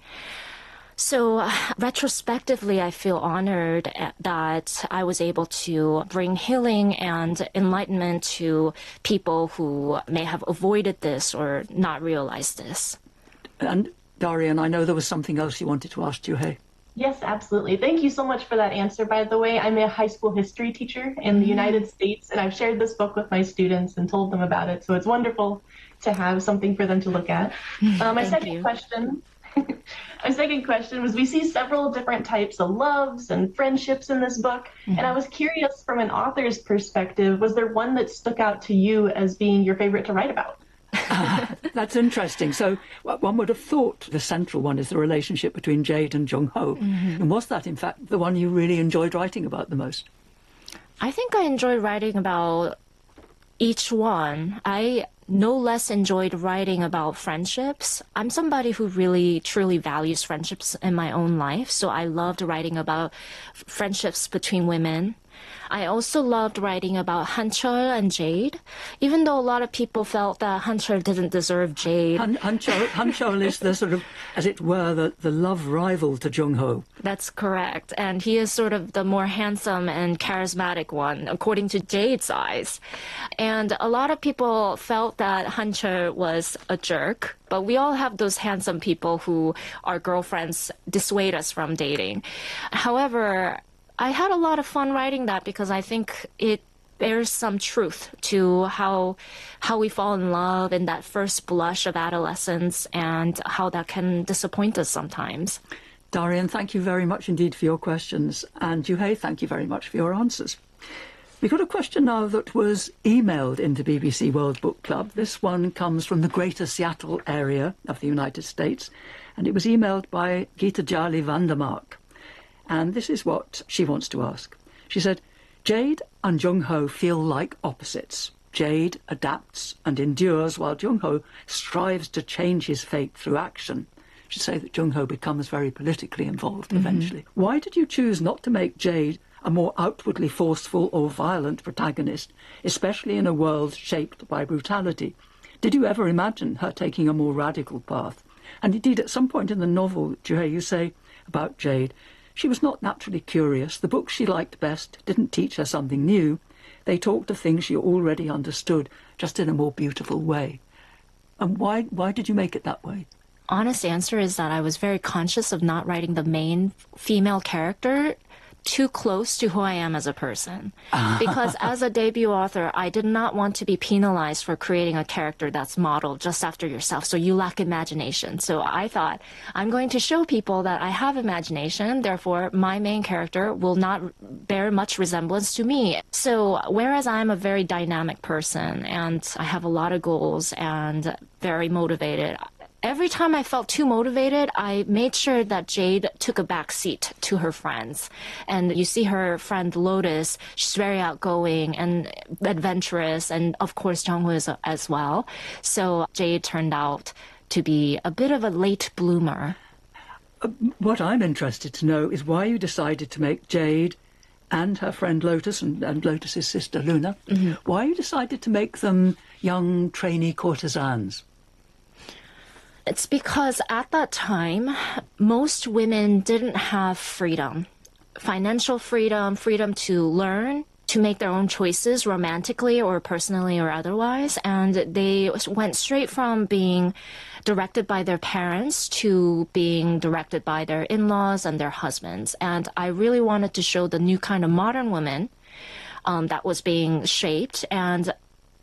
So retrospectively, I feel honored that I was able to bring healing and enlightenment to people who may have avoided this or not realized this. And Darian, I know there was something else you wanted to ask Juhe. Yes, absolutely. Thank you so much for that answer. By the way, I'm a high school history teacher in the United States, and I've shared this book with my students and told them about it. So it's wonderful to have something for them to look at. My second question was, we see several different types of loves and friendships in this book, and I was curious from an author's perspective, was there one that stuck out to you as being your favorite to write about? That's interesting. So one would have thought the central one is the relationship between Jade and Jung-ho. And was that, in fact, the one you really enjoyed writing about the most? I think I enjoyed writing about each one. I no less enjoyed writing about friendships. I'm somebody who really, truly values friendships in my own life. So I loved writing about friendships between women. I also loved writing about Han-chul and Jade, even though a lot of people felt that Han-chul didn't deserve Jade. Han-chul is the sort of, as it were, the love rival to Jung-ho. That's correct. And he is sort of the more handsome and charismatic one, according to Jade's eyes. And a lot of people felt that Han-chul was a jerk, but we all have those handsome people who our girlfriends dissuade us from dating. However, I had a lot of fun writing that because I think it bears some truth to how we fall in love in that first blush of adolescence and how that can disappoint us sometimes. Darian, thank you very much indeed for your questions. And Juhei, thank you very much for your answers. We got a question now that was emailed into BBC World Book Club. This one comes from the Greater Seattle area of the United States, and it was emailed by Gita Jali Vandermark. And this is what she wants to ask. She said, Jade and Jung-ho feel like opposites. Jade adapts and endures while Jung-ho strives to change his fate through action. She should say that Jung-ho becomes very politically involved eventually. Why did you choose not to make Jade a more outwardly forceful or violent protagonist, especially in a world shaped by brutality? Did you ever imagine her taking a more radical path? And indeed, at some point in the novel, Juhei, you say about Jade, she was not naturally curious. The books she liked best didn't teach her something new. They talked of things she already understood, just in a more beautiful way. And why did you make it that way? Honest answer is that I was very conscious of not writing the main female character too close to who I am as a person. Because as a debut author, I did not want to be penalized for creating a character that's modeled just after yourself, so you lack imagination. So I thought, I'm going to show people that I have imagination, therefore my main character will not bear much resemblance to me. So whereas I'm a very dynamic person and I have a lot of goals and very motivated, every time I felt too motivated, I made sure that Jade took a back seat to her friends. And you see her friend Lotus, she's very outgoing and adventurous, and of course Jung-ho is as well. So Jade turned out to be a bit of a late bloomer. What I'm interested to know is why you decided to make Jade and her friend Lotus, and Lotus's sister Luna, why you decided to make them young trainee courtesans. It's because at that time, most women didn't have freedom. Financial freedom, freedom to learn, to make their own choices romantically or personally or otherwise. And they went straight from being directed by their parents to being directed by their in-laws and their husbands. And I really wanted to show the new kind of modern woman that was being shaped. And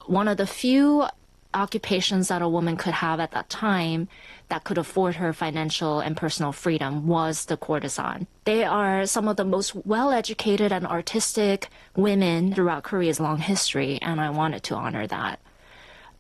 one of the few occupations that a woman could have at that time that could afford her financial and personal freedom was the courtesan. They are some of the most well-educated and artistic women throughout Korea's long history, and I wanted to honor that.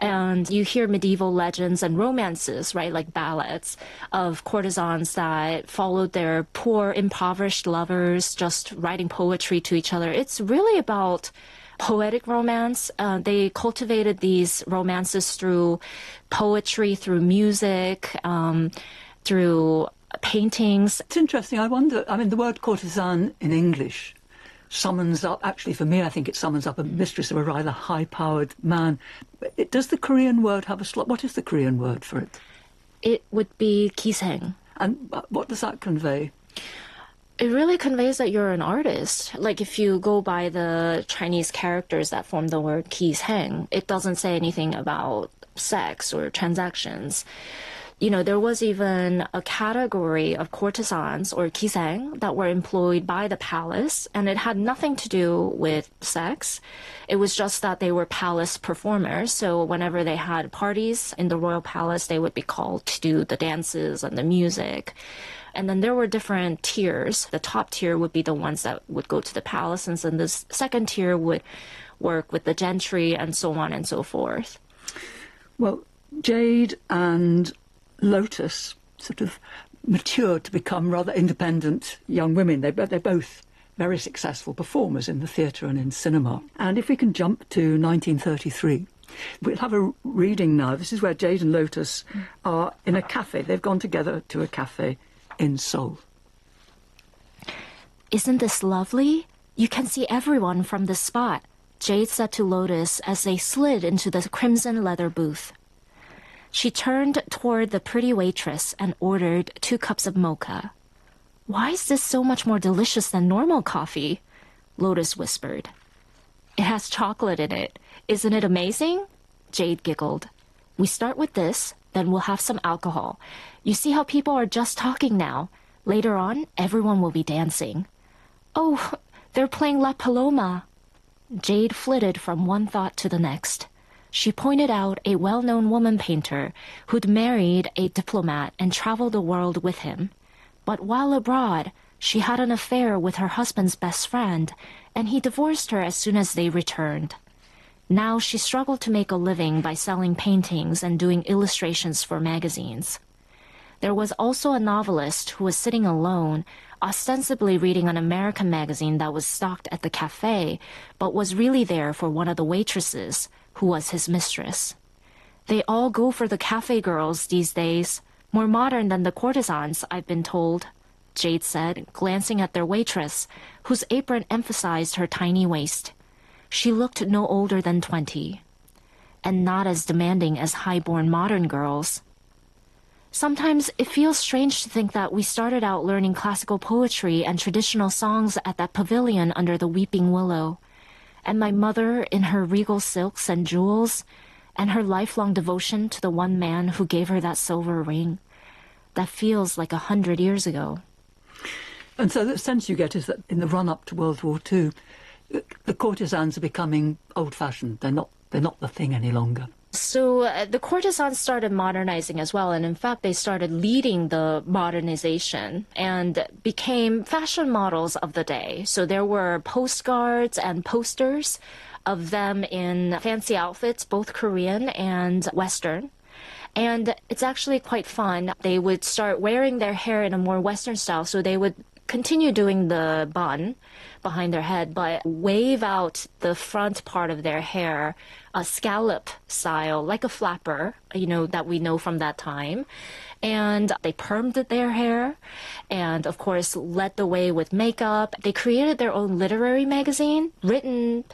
And you hear medieval legends and romances, right, like ballads of courtesans that followed their poor, impoverished lovers, just writing poetry to each other. It's really about poetic romance. They cultivated these romances through poetry, through music, through paintings. It's interesting. I wonder, the word courtesan in English summons up, actually for me, I think it summons up a mistress of a rather high-powered man. Does the Korean word have a slot? What is the Korean word for it? It would be kiseng. And what does that convey? It really conveys that you're an artist. Like if you go by the Chinese characters that form the word kiseng, it doesn't say anything about sex or transactions. You know, there was even a category of courtesans or kiseng that were employed by the palace, and it had nothing to do with sex. It was just that they were palace performers. So whenever they had parties in the royal palace, they would be called to do the dances and the music. And then there were different tiers. The top tier would be the ones that would go to the palace, and then the second tier would work with the gentry and so on and so forth. Well, Jade and Lotus sort of matured to become rather independent young women. They're both very successful performers in the theatre and in cinema. And if we can jump to 1933, we'll have a reading now. This is where Jade and Lotus are in a cafe. They've gone together to a cafe in Seoul. Isn't this lovely? You can see everyone from this spot, Jade said to Lotus as they slid into the crimson leather booth. She turned toward the pretty waitress and ordered 2 cups of mocha. Why is this so much more delicious than normal coffee? Lotus whispered. It has chocolate in it. Isn't it amazing? Jade giggled. We start with this, then we'll have some alcohol. You see how people are just talking now. Later on, everyone will be dancing. Oh, they're playing La Paloma. Jade flitted from one thought to the next. She pointed out a well-known woman painter who'd married a diplomat and traveled the world with him. But while abroad, she had an affair with her husband's best friend, and he divorced her as soon as they returned. Now she struggled to make a living by selling paintings and doing illustrations for magazines. There was also a novelist who was sitting alone, ostensibly reading an American magazine that was stocked at the cafe, but was really there for one of the waitresses, who was his mistress. They all go for the cafe girls these days, more modern than the courtesans, I've been told, Jade said, glancing at their waitress, whose apron emphasized her tiny waist. She looked no older than 20, and not as demanding as high-born modern girls. Sometimes it feels strange to think that we started out learning classical poetry and traditional songs at that pavilion under the weeping willow, and my mother in her regal silks and jewels, and her lifelong devotion to the one man who gave her that silver ring. That feels like 100 years ago. And so the sense you get is that in the run-up to World War II, the courtesans are becoming old-fashioned. They're not the thing any longer. So the courtesans started modernizing as well, and in fact they started leading the modernization and became fashion models of the day. So there were postcards and posters of them in fancy outfits, both Korean and Western. And it's actually quite fun. They would start wearing their hair in a more Western style, so they would continue doing the bun behind their head, but wave out the front part of their hair, a scallop style, like a flapper, that we know from that time. And they permed their hair and, of course, led the way with makeup. They created their own literary magazine, written,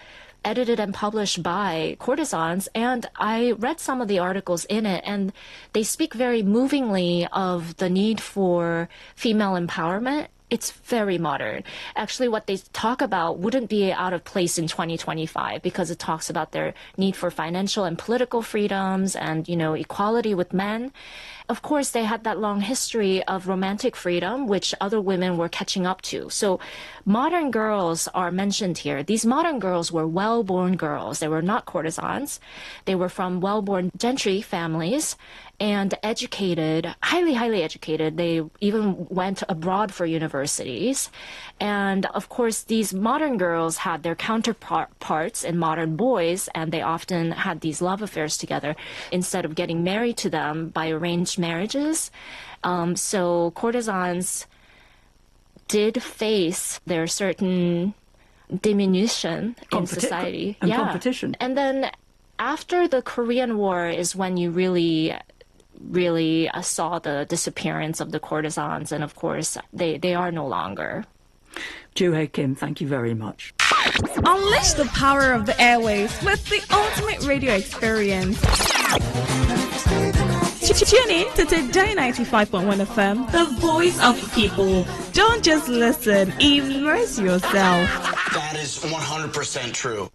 edited, and published by courtesans. And I read some of the articles in it, and they speak very movingly of the need for female empowerment. It's very modern. Actually, what they talk about wouldn't be out of place in 2025 because it talks about their need for financial and political freedoms and, equality with men. Of course, they had that long history of romantic freedom, which other women were catching up to. So modern girls are mentioned here. These modern girls were well-born girls. They were not courtesans. They were from well-born gentry families and educated, highly, highly educated. They even went abroad for universities. And of course, these modern girls had their counterparts in modern boys, and they often had these love affairs together instead of getting married to them by arranged marriages. So courtesans did face their certain diminution in society. And competition. And then after the Korean War is when you really saw the disappearance of the courtesans, and of course they are no longer. Joo-Hae Kim, thank you very much. Unleash the power of the airwaves with the ultimate radio experience. Tune in to Today 95.1 FM, the voice of the people. Don't just listen, immerse yourself. That is 100% true.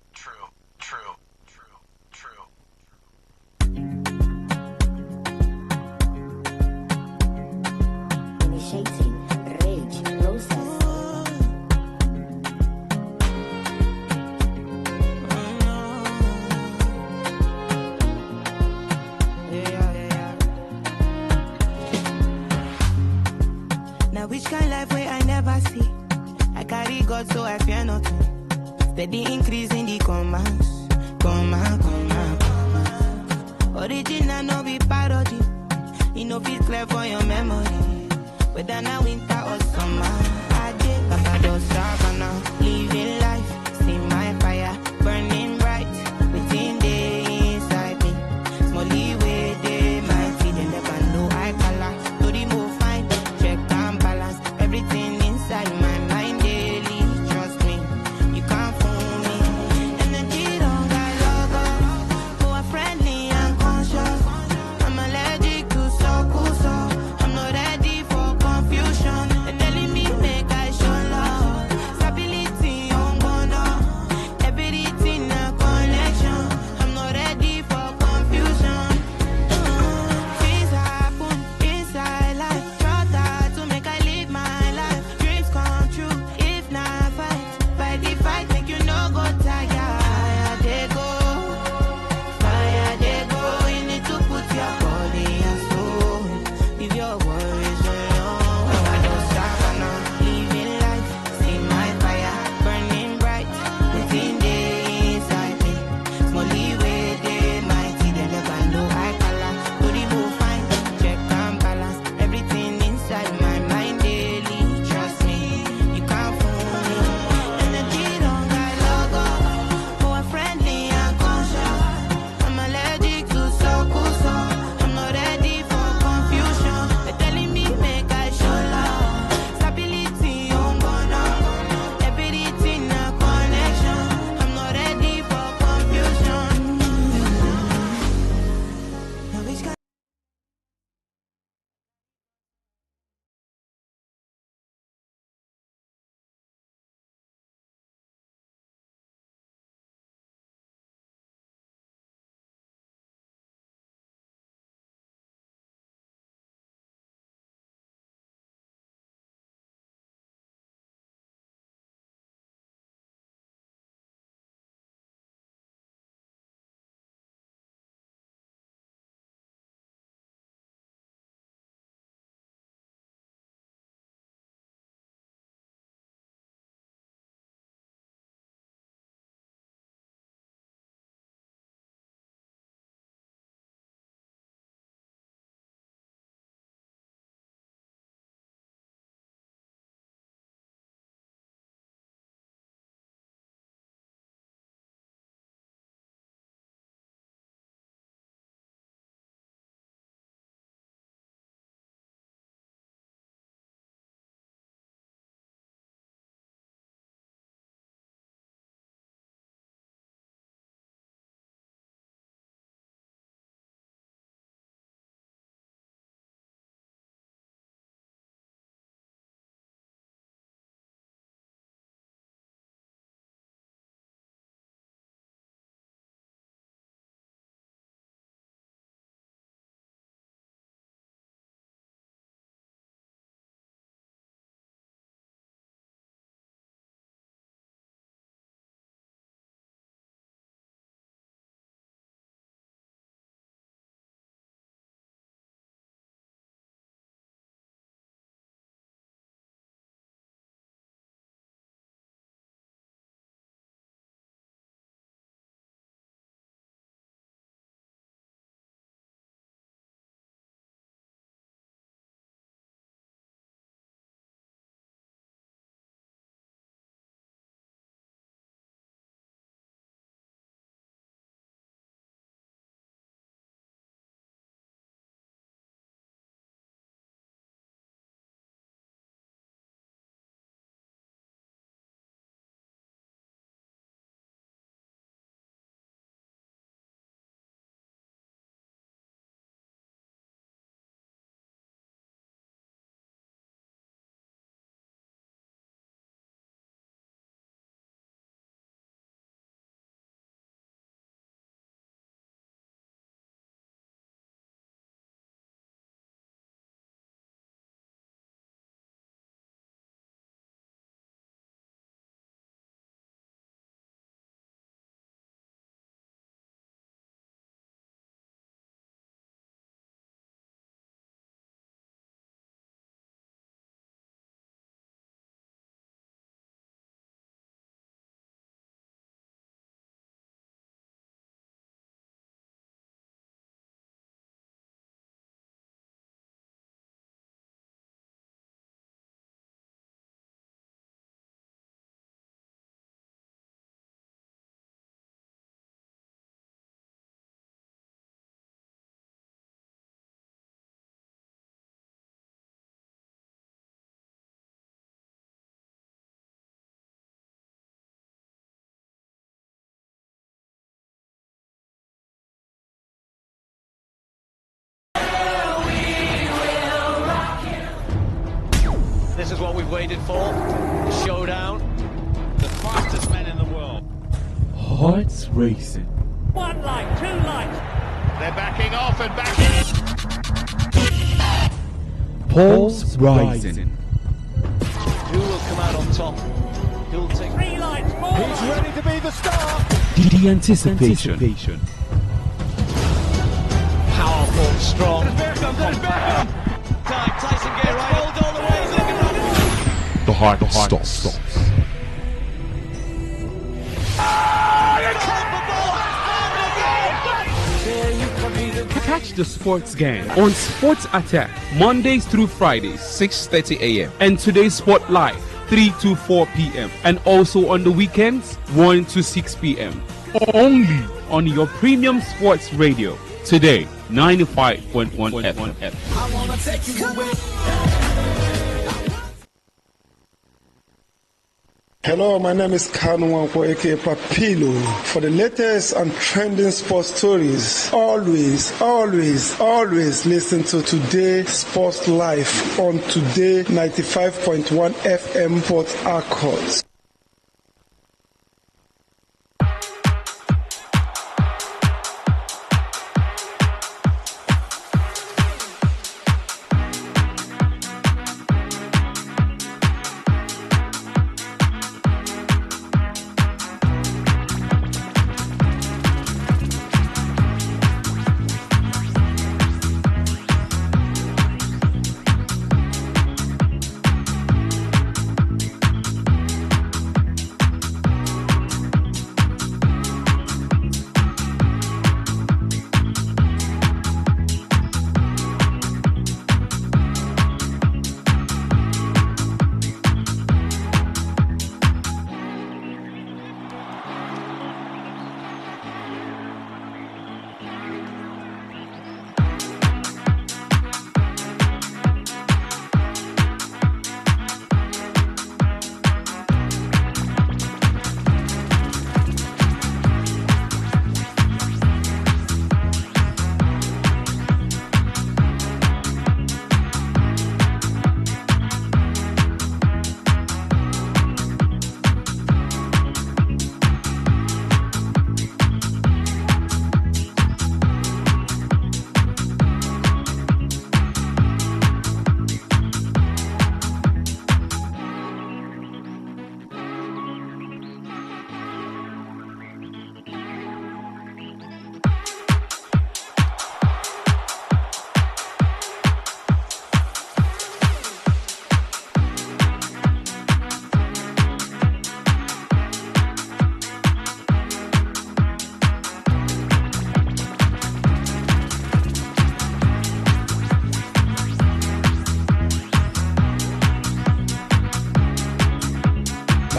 Which kind life way I never see. I carry God so I fear nothing. Steady increase in the commands. Command. Original no be parody. You know feel clear for your memory. Whether now winter or summer. I did Papa don't stop now. Living life. See my fire burning bright within the inside me. Small leeway they might see. They never know I color. To remove fine. Check and balance everything inside my mind daily. Trust me, you can't fool me. Energy don't got logo, who are friendly and conscious. I'm allergic to so. I'm not ready for confusion. They're telling me make This is what we've waited for. The showdown. The fastest men in the world. Hearts racing. One light, two lights. They're backing off and backing. Pulse rising. Who will come out on top? Who will take 3 lights, 4 He's ready to be the star. The anticipation. Powerful, strong, compact. Tyson Gay right all the way. He's looking right. The heart stops. Catch the sports game on Sports Attack Mondays through Fridays 6:30 a.m. and Today's Sport Live 3 to 4 p.m. and also on the weekends 1 to 6 p.m. only on your premium sports radio. Today 95.1 FM. I wanna take you away. Hello, my name is Kanu Wanko, aka Papilo. For the latest and trending sports stories, always listen to Today Sports Live on Today 95.1 FM Port Harcourt.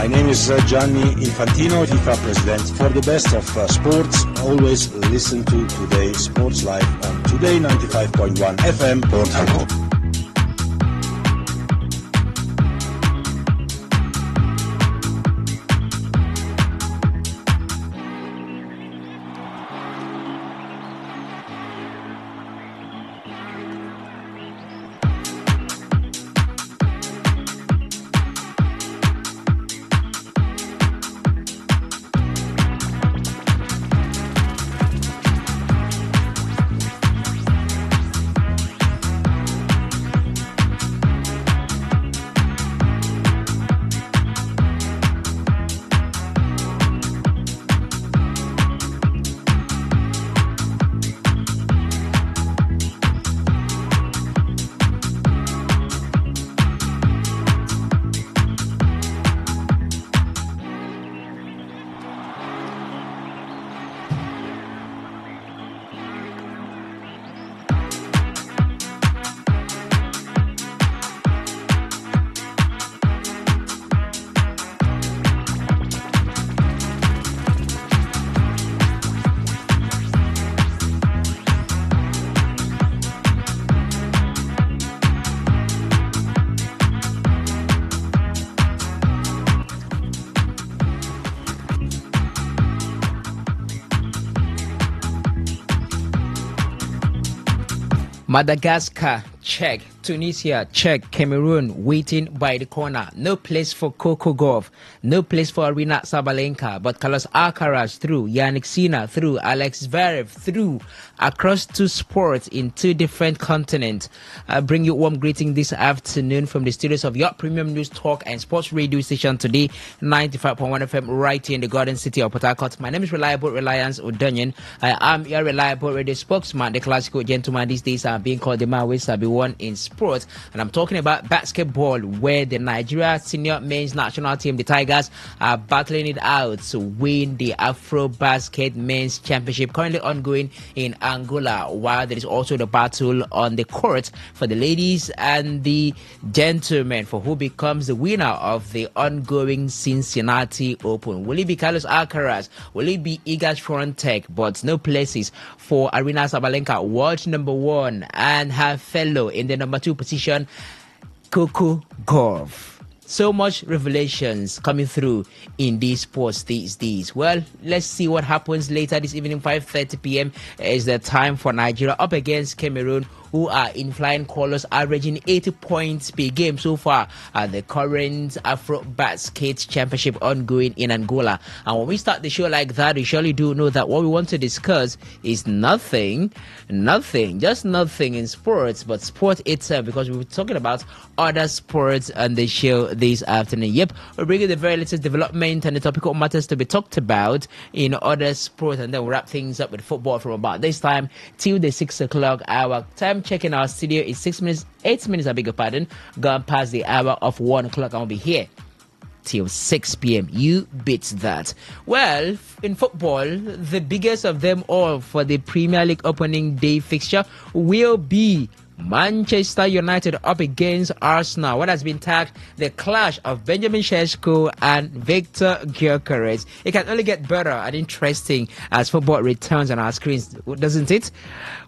My name is Gianni Infantino, FIFA President. For the best of sports, always listen to Today Sports Live on Today 95.1 FM, Port Harcourt. Madagascar, check. Tunisia, Czech, Cameroon waiting by the corner. No place for Coco Gauff. No place for Arina Sabalenka. But Carlos Alcaraz through, Yannick Sinner through, Alex Zverev through, across two sports in two different continents. I bring you warm greeting this afternoon from the studios of your premium news talk and sports radio station Today 95.1 FM right here in the Garden City of Port Harcourt. My name is Reliable Reliance Odonyan. I am your reliable radio spokesman. The classical gentleman these days are being called the man with Sabi one in sports, and I'm talking about basketball, where the Nigeria senior men's national team, the Tigers, are battling it out to win the Afro Basket Men's Championship currently ongoing in Angola, while there is also the battle on the court for the ladies and the gentlemen for who becomes the winner of the ongoing Cincinnati Open. Will it be Carlos Alcaraz? Will it be Iga Swiatek? But no places for Arina Sabalenka, world number one, and her fellow in the number two position, Coco Gauff. So much revelations coming through in these sports these days. Well, let's see what happens later this evening. 5:30 p.m. is the time for Nigeria up against Cameroon, who are in flying colors, averaging 80 points per game so far at the current Afro Basket Championship ongoing in Angola. And when we start the show like that, we surely do know that what we want to discuss is nothing in sports, but sport itself, because we were talking about other sports on the show this afternoon. Yep, we're bringing the very latest development and the topical matters to be talked about in other sports, and then we'll wrap things up with football from about this time till the 6 o'clock hour. Time checking our studio is 8 minutes, I beg your pardon, gone past the hour of 1 o'clock. I'll be here till 6 p.m. You beat that. Well, in football, the biggest of them all for the Premier League opening day fixture will be Manchester United up against Arsenal. What has been tagged the clash of Benjamin Sesko and Victor Gyökeres. It can only get better and interesting as football returns on our screens, doesn't it?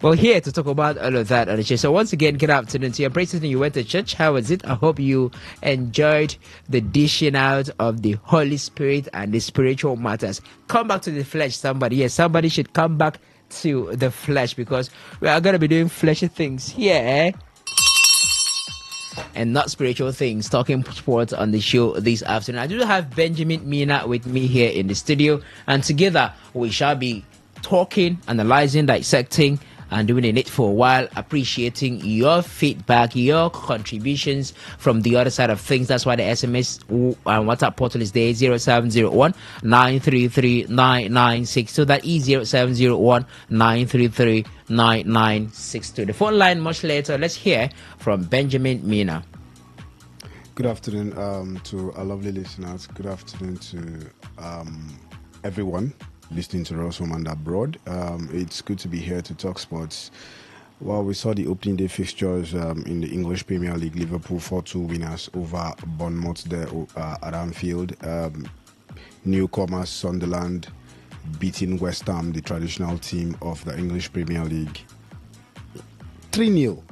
Well, here to talk about all of that on the show. So once again, good afternoon to you. I'm pretty you went to church. How was it? I hope you enjoyed the dishing out of the Holy Spirit and the spiritual matters. Come back to the flesh, somebody. Yes, somebody should come back to the flesh, because we are going to be doing fleshy things here and not spiritual things, talking sports on the show this afternoon. I do have Benjamin Mina with me here in the studio, and together we shall be talking, analyzing, dissecting, and doing it for a while, appreciating your feedback, your contributions from the other side of things. That's why the SMS and WhatsApp portal is there, 0701 933 9962. That is 0701 933 9962. The phone line much later. Let's hear from Benjamin Mina. Good afternoon to our lovely listeners. Good afternoon to everyone listening to us home and abroad. It's good to be here to talk sports. Well, we saw the opening day fixtures in the English Premier League. Liverpool 4-2 winners over Bournemouth there at Anfield. Newcomers Sunderland beating West Ham, the traditional team of the English Premier League, 3-0.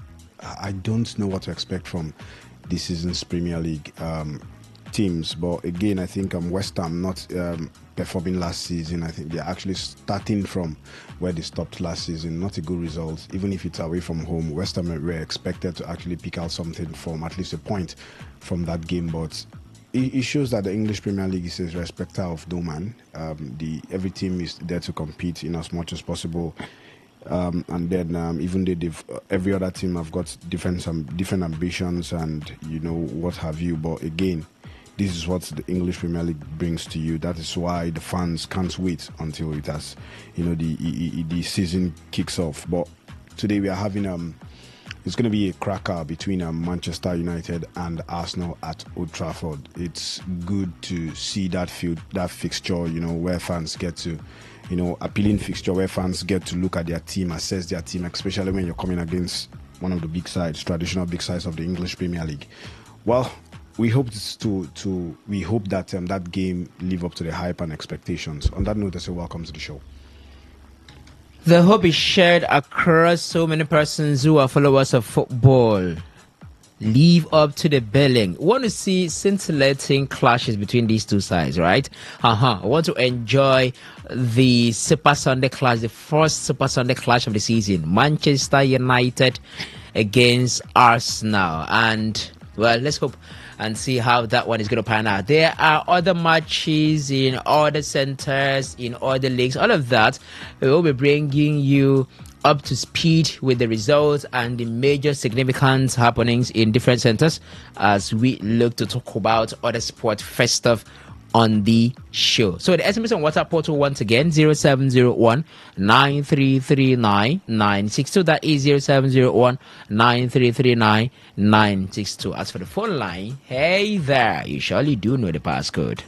I don't know what to expect from this season's Premier League teams, but again, I think West Ham not performing last season. I think they're actually starting from where they stopped last season. Not a good result, even if it's away from home. West Ham were expected to actually pick out something from at least a point from that game, but it shows that the English Premier League is a respecter of no man. Every team is there to compete in as much as possible. And then even though every other team have got different ambitions and what have you, but again, this is what the English Premier League brings to you. That is why the fans can't wait until it has, the season kicks off. But today we are having it's going to be a cracker between Manchester United and Arsenal at Old Trafford. It's good to see that fixture, where fans get to, appealing fixture where fans get to look at their team, assess their team, especially when you're coming against one of the big sides, traditional big sides of the English Premier League. Well, we hope that that game live up to the hype and expectations. On that note, I say welcome to the show. The hope is shared across so many persons who are followers of football. Live up to the billing. We want to see scintillating clashes between these two sides, right? I want to enjoy the Super Sunday clash, the first Super Sunday clash of the season. Manchester United against Arsenal. And, well, let's hope and see how that one is going to pan out. There are other matches in other centers, in other leagues, all of that. We will be bringing you up to speed with the results and the major significant happenings in different centers as we look to talk about other sport first stuff on the show. So the SMS on WhatsApp portal once again 0701 9339 962. That is 0701 9339 962. As for the phone line, hey there, you surely do know the passcode.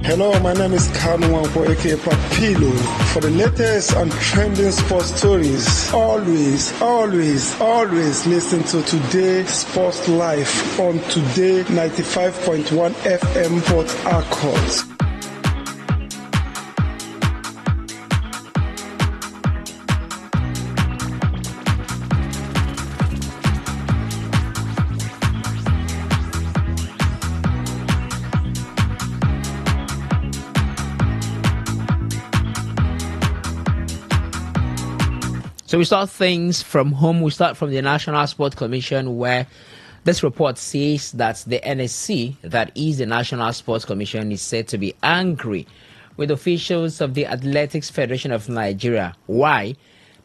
Hello, my name is Kanu Wanko, aka Papilo. For the latest and trending sports stories, always listen to Today Sports Live on Today 95.1 FM Port Harcourt. So we start things from home. We start from the National Sports Commission, where this report says that the NSC, that is the National Sports Commission, is said to be angry with officials of the Athletics Federation of Nigeria. Why?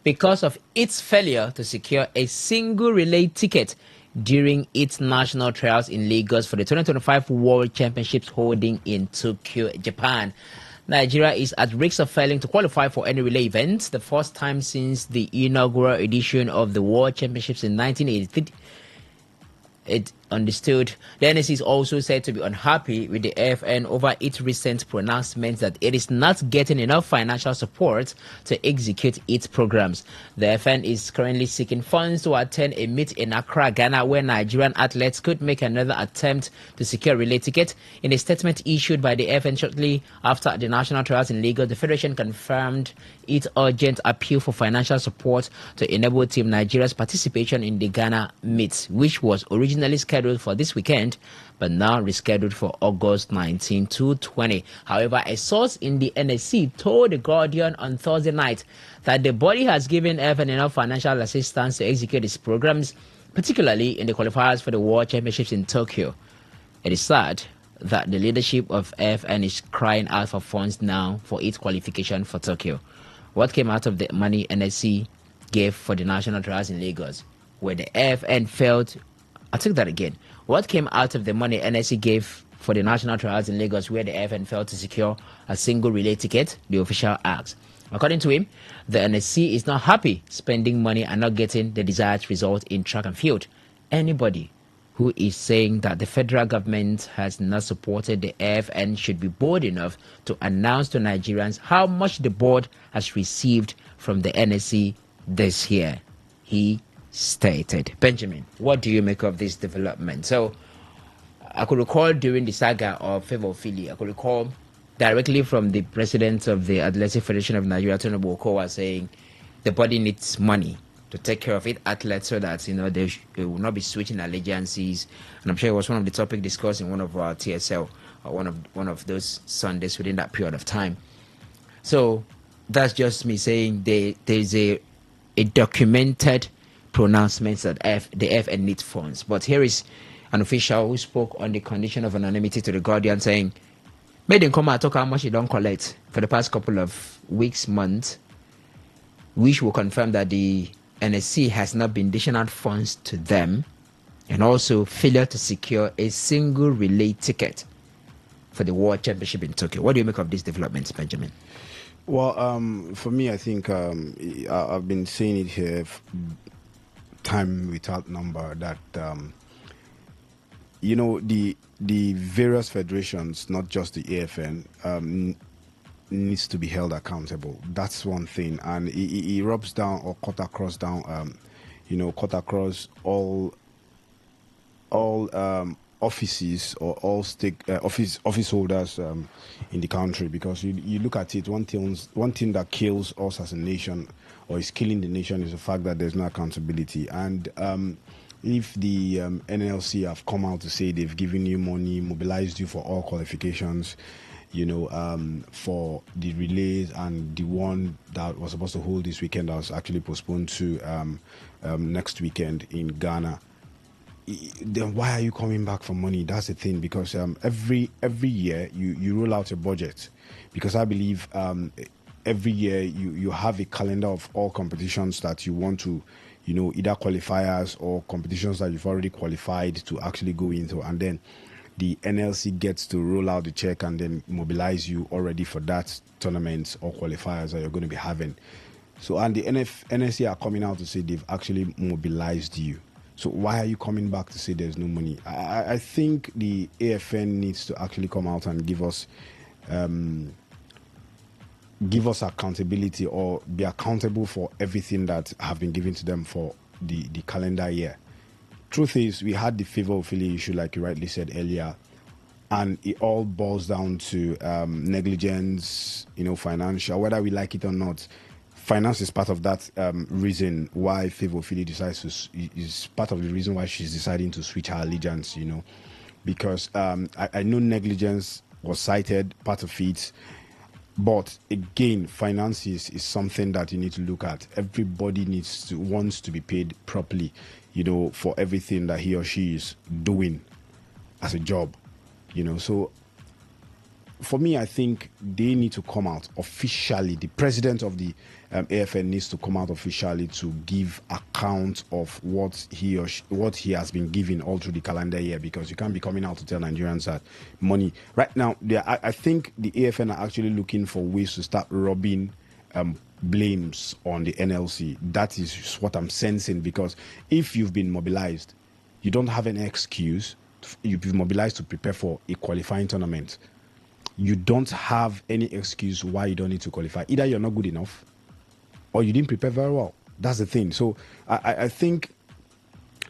Because of its failure to secure a single relay ticket during its national trials in Lagos for the 2025 World Championships holding in Tokyo, Japan. Nigeria is at risk of failing to qualify for any relay event, the first time since the inaugural edition of the World Championships in 1983. It understood. The NSC is also said to be unhappy with the AFN over its recent pronouncement that it is not getting enough financial support to execute its programs. The AFN is currently seeking funds to attend a meet in Accra, Ghana, where Nigerian athletes could make another attempt to secure a relay ticket. In a statement issued by the AFN shortly after the national trials in Lagos, the Federation confirmed its urgent appeal for financial support to enable Team Nigeria's participation in the Ghana meet, which was originally scheduled for this weekend, but now rescheduled for August 19 to 20. However, a source in the NSC told The Guardian on Thursday night that the body has given AFN enough financial assistance to execute its programs, particularly in the qualifiers for the World Championships in Tokyo. It is sad that the leadership of AFN is crying out for funds now for its qualification for Tokyo. What came out of the money NSC gave for the national trials in Lagos, where the AFN failed? I'll take that again. What came out of the money NSC gave for the national trials in Lagos, where the AFN failed to secure a single relay ticket? The official asked. According to him, the NSC is not happy spending money and not getting the desired result in track and field. Anybody who is saying that the federal government has not supported the AFN should be bold enough to announce to Nigerians how much the board has received from the NSC this year, he stated. Benjamin, what do you make of this development? So, I could recall during the saga of Favor Philly, I could recall directly from the president of the Athletic Federation of Nigeria, Tony Bokowa, saying the body needs money to take care of its athletes so that, they will not be switching allegiances. And I'm sure it was one of the topics discussed in one of our TSL, or one of those Sundays within that period of time. So that's just me saying there's a documented pronouncement that the FN needs funds. But here is an official who spoke on the condition of anonymity to The Guardian, saying, "Made them come and talk how much they don't collect for the past couple of weeks, months, which will confirm that the NSC has not been dishing out funds to them, and also failure to secure a single relay ticket for the World Championship in Tokyo." What do you make of these developments, Benjamin? Well, for me, I think I've been saying it here time without number that the various federations, not just the AFN, needs to be held accountable. That's one thing, and it rubs down or cut across all offices or all office holders in the country, because you look at it, one thing that kills us as a nation, or is killing the nation, is the fact that there's no accountability. And if the NLC have come out to say they've given you money, mobilized you for all qualifications, for the relays, and the one that was supposed to hold this weekend that was actually postponed to next weekend in Ghana, then why are you coming back for money? That's the thing, because every year you roll out a budget, because I believe every year you have a calendar of all competitions that you want to, either qualifiers or competitions that you've already qualified to actually go into, and then the NLC gets to roll out the check and then mobilize you already for that tournament or qualifiers that you're going to be having. So, and the NSC are coming out to say they've actually mobilized you. So why are you coming back to say there's no money? I think the AFN needs to actually come out and give us accountability, or be accountable for everything that have been given to them for the calendar year. Truth is, we had the favor of Philly issue, like you rightly said earlier, and it all boils down to negligence, financial, whether we like it or not. Finance is part of that reason why Favor Philly is part of the reason why she's deciding to switch her allegiance, because I know negligence was cited, part of it, but again, finances is something that you need to look at. Everybody wants to be paid properly, for everything that he or she is doing as a job, so for me, I think they need to come out officially. The president of the AFN needs to come out officially to give account of what he has been given all through the calendar year, because you can't be coming out to tell Nigerians that money right now. I think the AFN are actually looking for ways to start robbing blames on the NLC. That is what I'm sensing, because if you've been mobilized, you don't have any excuse. You've been mobilized to prepare for a qualifying tournament. You don't have any excuse why you don't need to qualify. Either you're not good enough or you didn't prepare very well. That's the thing. So I think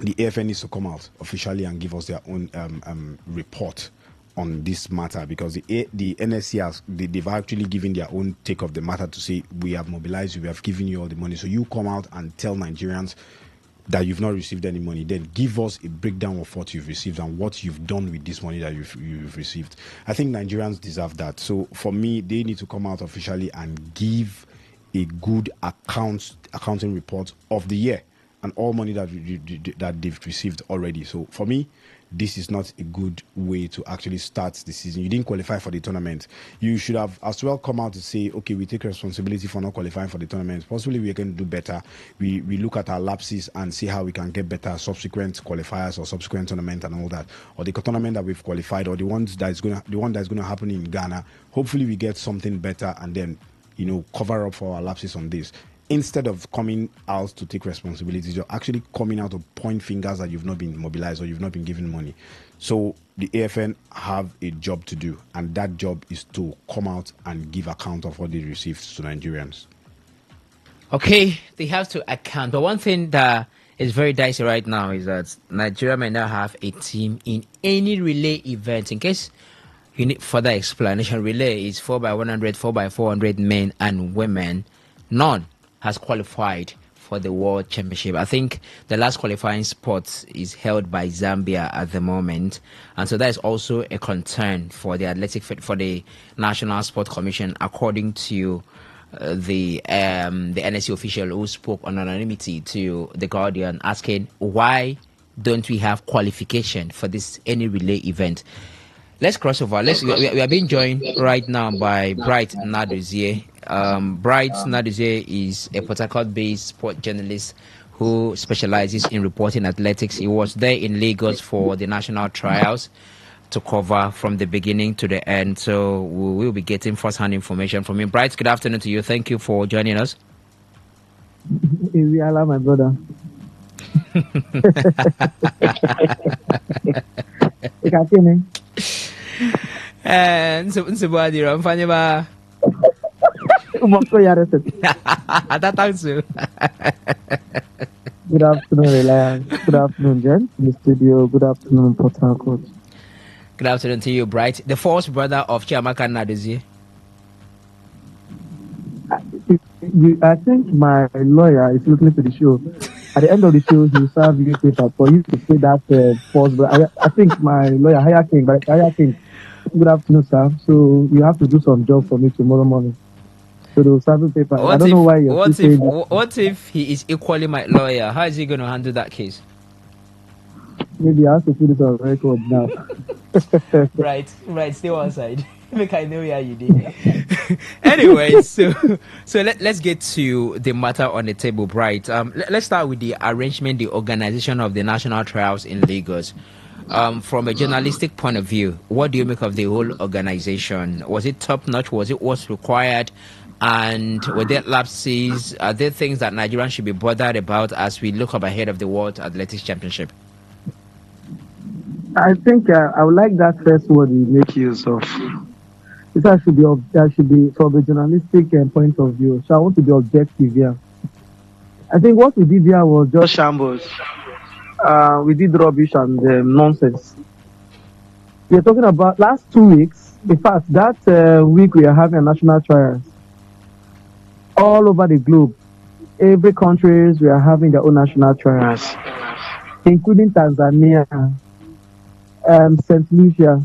the AFN needs to come out officially and give us their own report on this matter, because the NSC they've actually given their own take of the matter to say, we have mobilized you, we have given you all the money. So you come out and tell Nigerians that you've not received any money, then give us a breakdown of what you've received and what you've done with this money that you've received. I think Nigerians deserve that. So for me, they need to come out officially and give a good accounting report of the year and all money that they've received already. So for me, this is not a good way to actually start the season. You didn't qualify for the tournament. You should have as well come out to say, okay, we take responsibility for not qualifying for the tournament. Possibly we can do better. We look at our lapses and see how we can get better subsequent qualifiers or subsequent tournament and all that. Or the tournament that we've qualified, or the one that's going to happen in Ghana. Hopefully we get something better and then, cover up for our lapses on this. Instead of coming out to take responsibilities, you're actually coming out to point fingers that you've not been mobilized or you've not been given money. So the AFN have a job to do, and that job is to come out and give account of what they received to Nigerians. Okay, they have to account. But one thing that is very dicey right now is that Nigeria may not have a team in any relay event. In case you need further explanation, relay is 4x100, 4x400 men and women. None has qualified for the World Championship. I think the last qualifying spot is held by Zambia at the moment, and so that is also a concern for the National Sport Commission, according to the NSC official who spoke on anonymity to The Guardian, asking why don't we have qualification for any relay event. Let's cross over. We are being joined right now by Bright Naduzie. Bright Naduzie is a Port Harcourt-based sport journalist who specializes in reporting athletics. He was there in Lagos for the national trials to cover from the beginning to the end. So we will be getting first-hand information from him. Bright, good afternoon to you. Thank you for joining us. Iwiala, my brother. You can see me. And so body ramfanya ba. Umako yarete. Atatangsu. Good afternoon, Reliance. Good afternoon, Jen, in the studio. Good afternoon, Port Harcourt. Good afternoon to you, Bright. The fourth brother of Chiamaka Nadozie. I think my lawyer is listening to the show. At the end of the show, he will serve you paper for you to say that false. But I think my lawyer, Higher King, good afternoon, sir. So you have to do some job for me tomorrow morning. So they will serve you paper. I don't know why you're still saying that. What if he is equally my lawyer? How is he going to handle that case? Maybe I have to put it on record now. Right. Stay one side. Make I know where you did. Anyway, so let's get to the matter on the table, Bright. Let's start with the arrangement, the organization of the national trials in Lagos. From a journalistic point of view, what do you make of the whole organization? Was it top notch? Was it what's required? And were there lapses? Are there things that Nigerians should be bothered about as we look up ahead of the World Athletics Championship? I think I would like that first word you make use of. That should be from a journalistic point of view. So I want to be objective here. I think what we did here was just shambles. We did rubbish and nonsense. We are talking about last 2 weeks. In fact, that week we are having a national trials all over the globe. Every countries we are having their own national trials, including Tanzania, St. Lucia,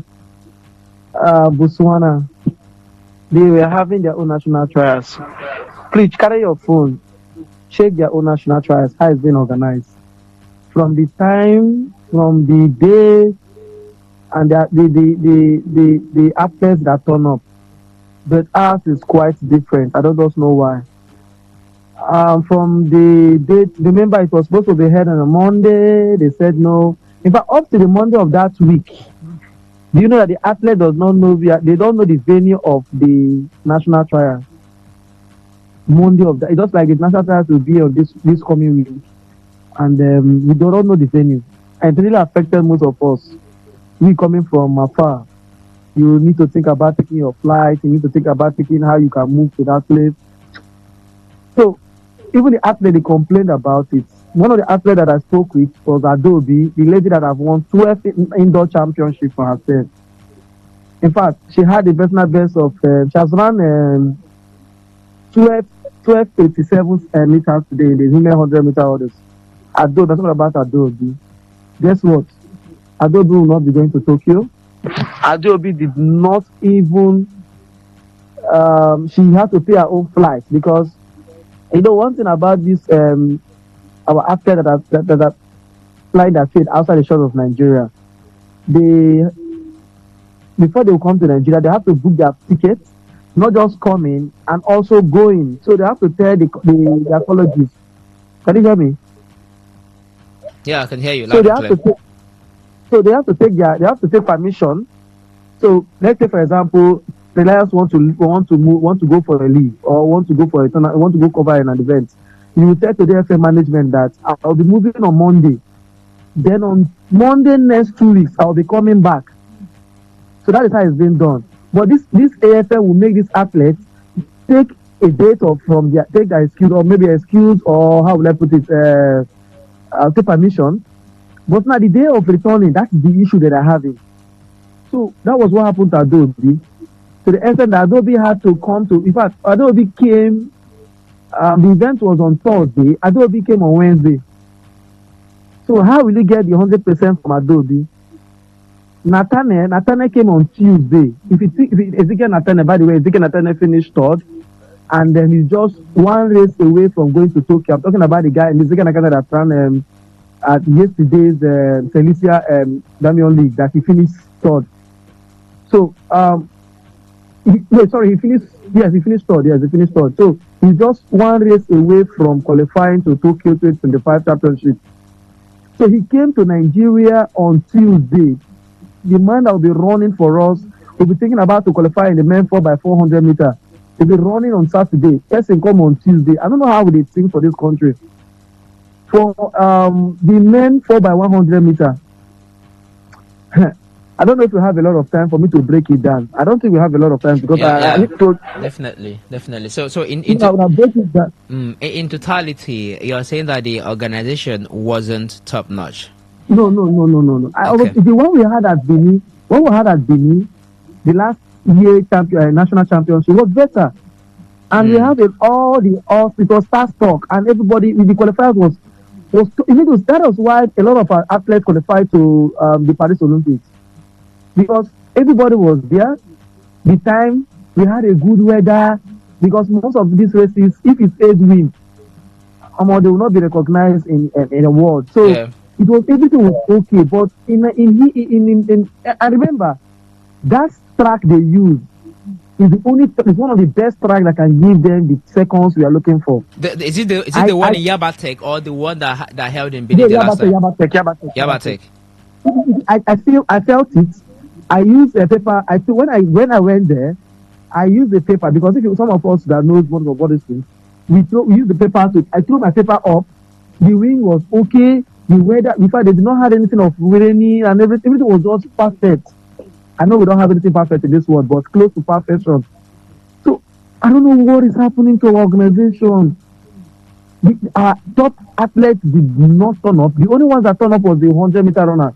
Botswana. They were having their own national trials. Please carry your phone, check their own national trials, how it's been organized. From the day, and the athletes that turn up. But ours is quite different. I don't just know why. From the date, remember it was supposed to be held on a Monday. They said no. In fact, up to the Monday of that week, do you know that the athlete does not know? They don't know the venue of the national trial. Monday of that, it's just like the national trial will be on this coming week, and we don't know the venue, and it really affected most of us. We coming from afar, you need to think about taking your flight. You need to think about thinking how you can move to that place. So even the athlete, they complained about it. One of the athletes that I spoke with was Adobe, the lady that have won 12 indoor championships for herself. In fact, she had the personal best of, she has run 12:87 meters today in the women 100-meter orders. Adobe, that's all about Adobe. Guess what? Adobe will not be going to Tokyo. Adobe did not even, she had to pay her own flight because, you know, one thing about this, our athletes that are flying their feet outside the shores of Nigeria, before they will come to Nigeria, they have to book their tickets, not just coming and also going. So they have to tell the colleges. Can you hear me? Yeah, I can hear you. So they have to take permission. So let's say, for example, the Lions want to go for a leave or want to go cover an event. You will tell Today FM management that I'll be moving on Monday. Then on Monday next 2 weeks, I'll be coming back. So that is how it's been done. But this AFL will make these athletes take a date take their excuse or maybe excuse or how will I put it, take permission. But now the day of returning, that's the issue that they're having. So that was what happened to Adobe. So the extent that Adobe had to come to, in fact, Adobe came. The event was on Thursday. Adobe came on Wednesday. So how will you get the 100% from Adobe? Nathaniel came on Tuesday. If Ezekiel Nathaniel, by the way, Ezekiel Nathaniel finished third, and then he's just one race away from going to Tokyo. I'm talking about the guy in Ezekiel Nathaniel that ran at yesterday's Felicia Damian League that he finished third. So he finished. Yes, he finished third. Yes, he finished third. So he's just one race away from qualifying to Tokyo 2025 championship. So he came to Nigeria on Tuesday. The man that will be running for us will be thinking about to qualify in the men 4x400 meter. He'll be running on Saturday. Person come on Tuesday. I don't know how they think for this country. For the men 4x100 meter. I don't know if we have a lot of time for me to break it down. I don't think we have a lot of time because I need to. Definitely. So in totality, you're saying that the organization wasn't top notch. No. The one we had at Benin, What we had at Benin, the last year national championship was better. And we have it all the hospitals, star stock, and everybody with the qualifiers was that was why a lot of our athletes qualified to the Paris Olympics, because everybody was there. The time we had a good weather, because most of these races, if it's age win, they will not be recognized in the world. So it was everything was okay. But I remember that track they use is one of the best tracks that can give them the seconds we are looking for. Is it the one in Yabatek or the one that held in Benin the last time? Yabatek. I felt it. I used a paper. When I went there, I used the paper, because some of us that knows one of these things, we use the paper I threw my paper up. The wind was okay. The weather, in fact, they did not have anything of rainy, and everything was just perfect. I know we don't have anything perfect in this world, but close to perfection. So I don't know what is happening to our organization. Our top athletes did not turn up. The only ones that turned up was the 100-meter runner.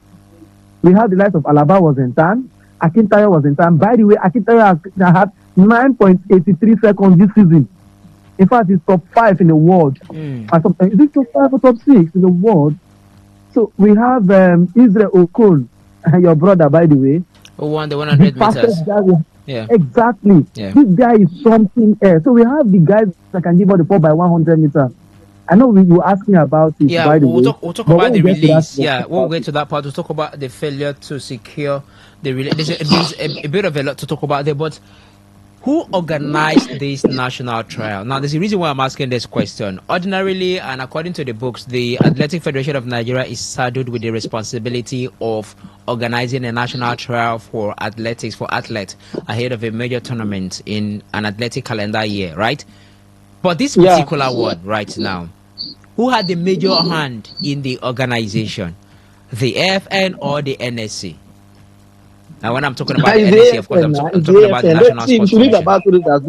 We had the likes of Alaba was in time. Akintayo was in time. By the way, Akintayo had 9.83 seconds this season. In fact, he's top 5 in the world. Is it top 5 or top 6 in the world? So we have Israel Okon, your brother, by the way. Who won the 100 meters. Yeah. Exactly. Yeah. This guy is something else. So we have the guys that can give out the 4x100 meters. I know you were asking about it. Yeah, by the we'll way. Talk about the release. When we get to that part, we'll talk about the failure to secure the release. There's a bit of a lot to talk about there, but who organized this national trial? Now, there's a reason why I'm asking this question. Ordinarily, and according to the books, the Athletic Federation of Nigeria is saddled with the responsibility of organizing a national trial for athletes ahead of a major tournament in an athletic calendar year, right? But this particular one right now, who had the major hand in the organization? The AFN or the NSC? Now, when I'm talking about the NSC, of course, I'm talking about the National Sports Commission. About it that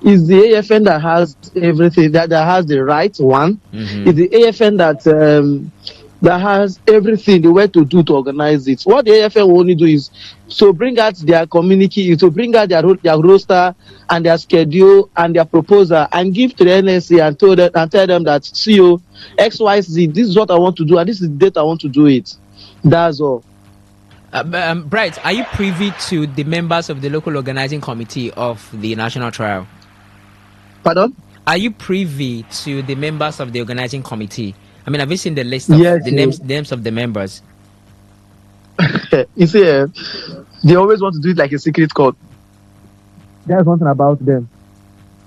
is the AFN that has everything, that has the right one. Is the AFN that has everything, the way to do to organize it. What the AFN will only do is to bring out their communique, to bring out their roster and their schedule and their proposal, and give to the NSC and tell them that, see you, XYZ, this is what I want to do, and this is the date I want to do it. That's all. Bright, are you privy to the members of the local organizing committee of the national trial? Pardon? Are you privy to the members of the organizing committee? I mean, have you seen the list of the names of the members? You see, they always want to do it like a secret code. There's one thing about them.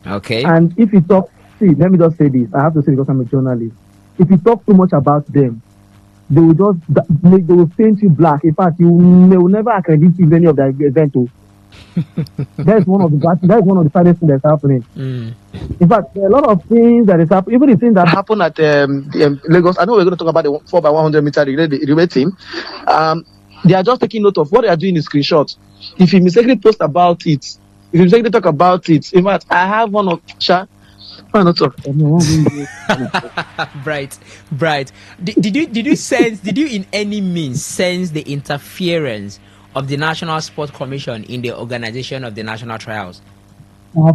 Okay. And if you talk, let me just say this. I have to say because I'm a journalist. If you talk too much about them, they will paint you black. In fact, they will never accredit you in any of their event. That's one of the saddest things that's happening. In fact, there are a lot of things that is happening. Even the things that happen at Lagos. I know we're going to talk about the 4x100 meter relay team. They are just taking note of what they are doing in screenshots. If you mistakenly post about it, if you mistakenly talk about it, in fact, I have one of Bright. Did you in any means sense the interference of the National Sports Commission in the organization of the national trials?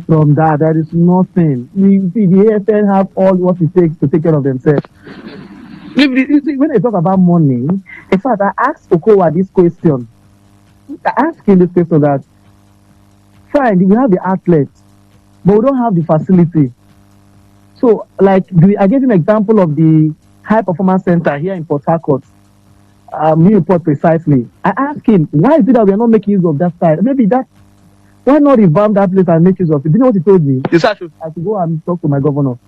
From that, there is nothing. The AFN have all what it takes to take care of themselves. When they talk about money, in fact, I asked Okowa this question. I asked him this question that, fine, we have the athletes, but we don't have the facility. So, I gave him an example of the High Performance Center here in Port Harcourt. Newport precisely. I asked him, why is it that we are not making use of that side? Maybe why not revamp that place and make use of it? Do you know what he told me? He said I should go and talk to my governor.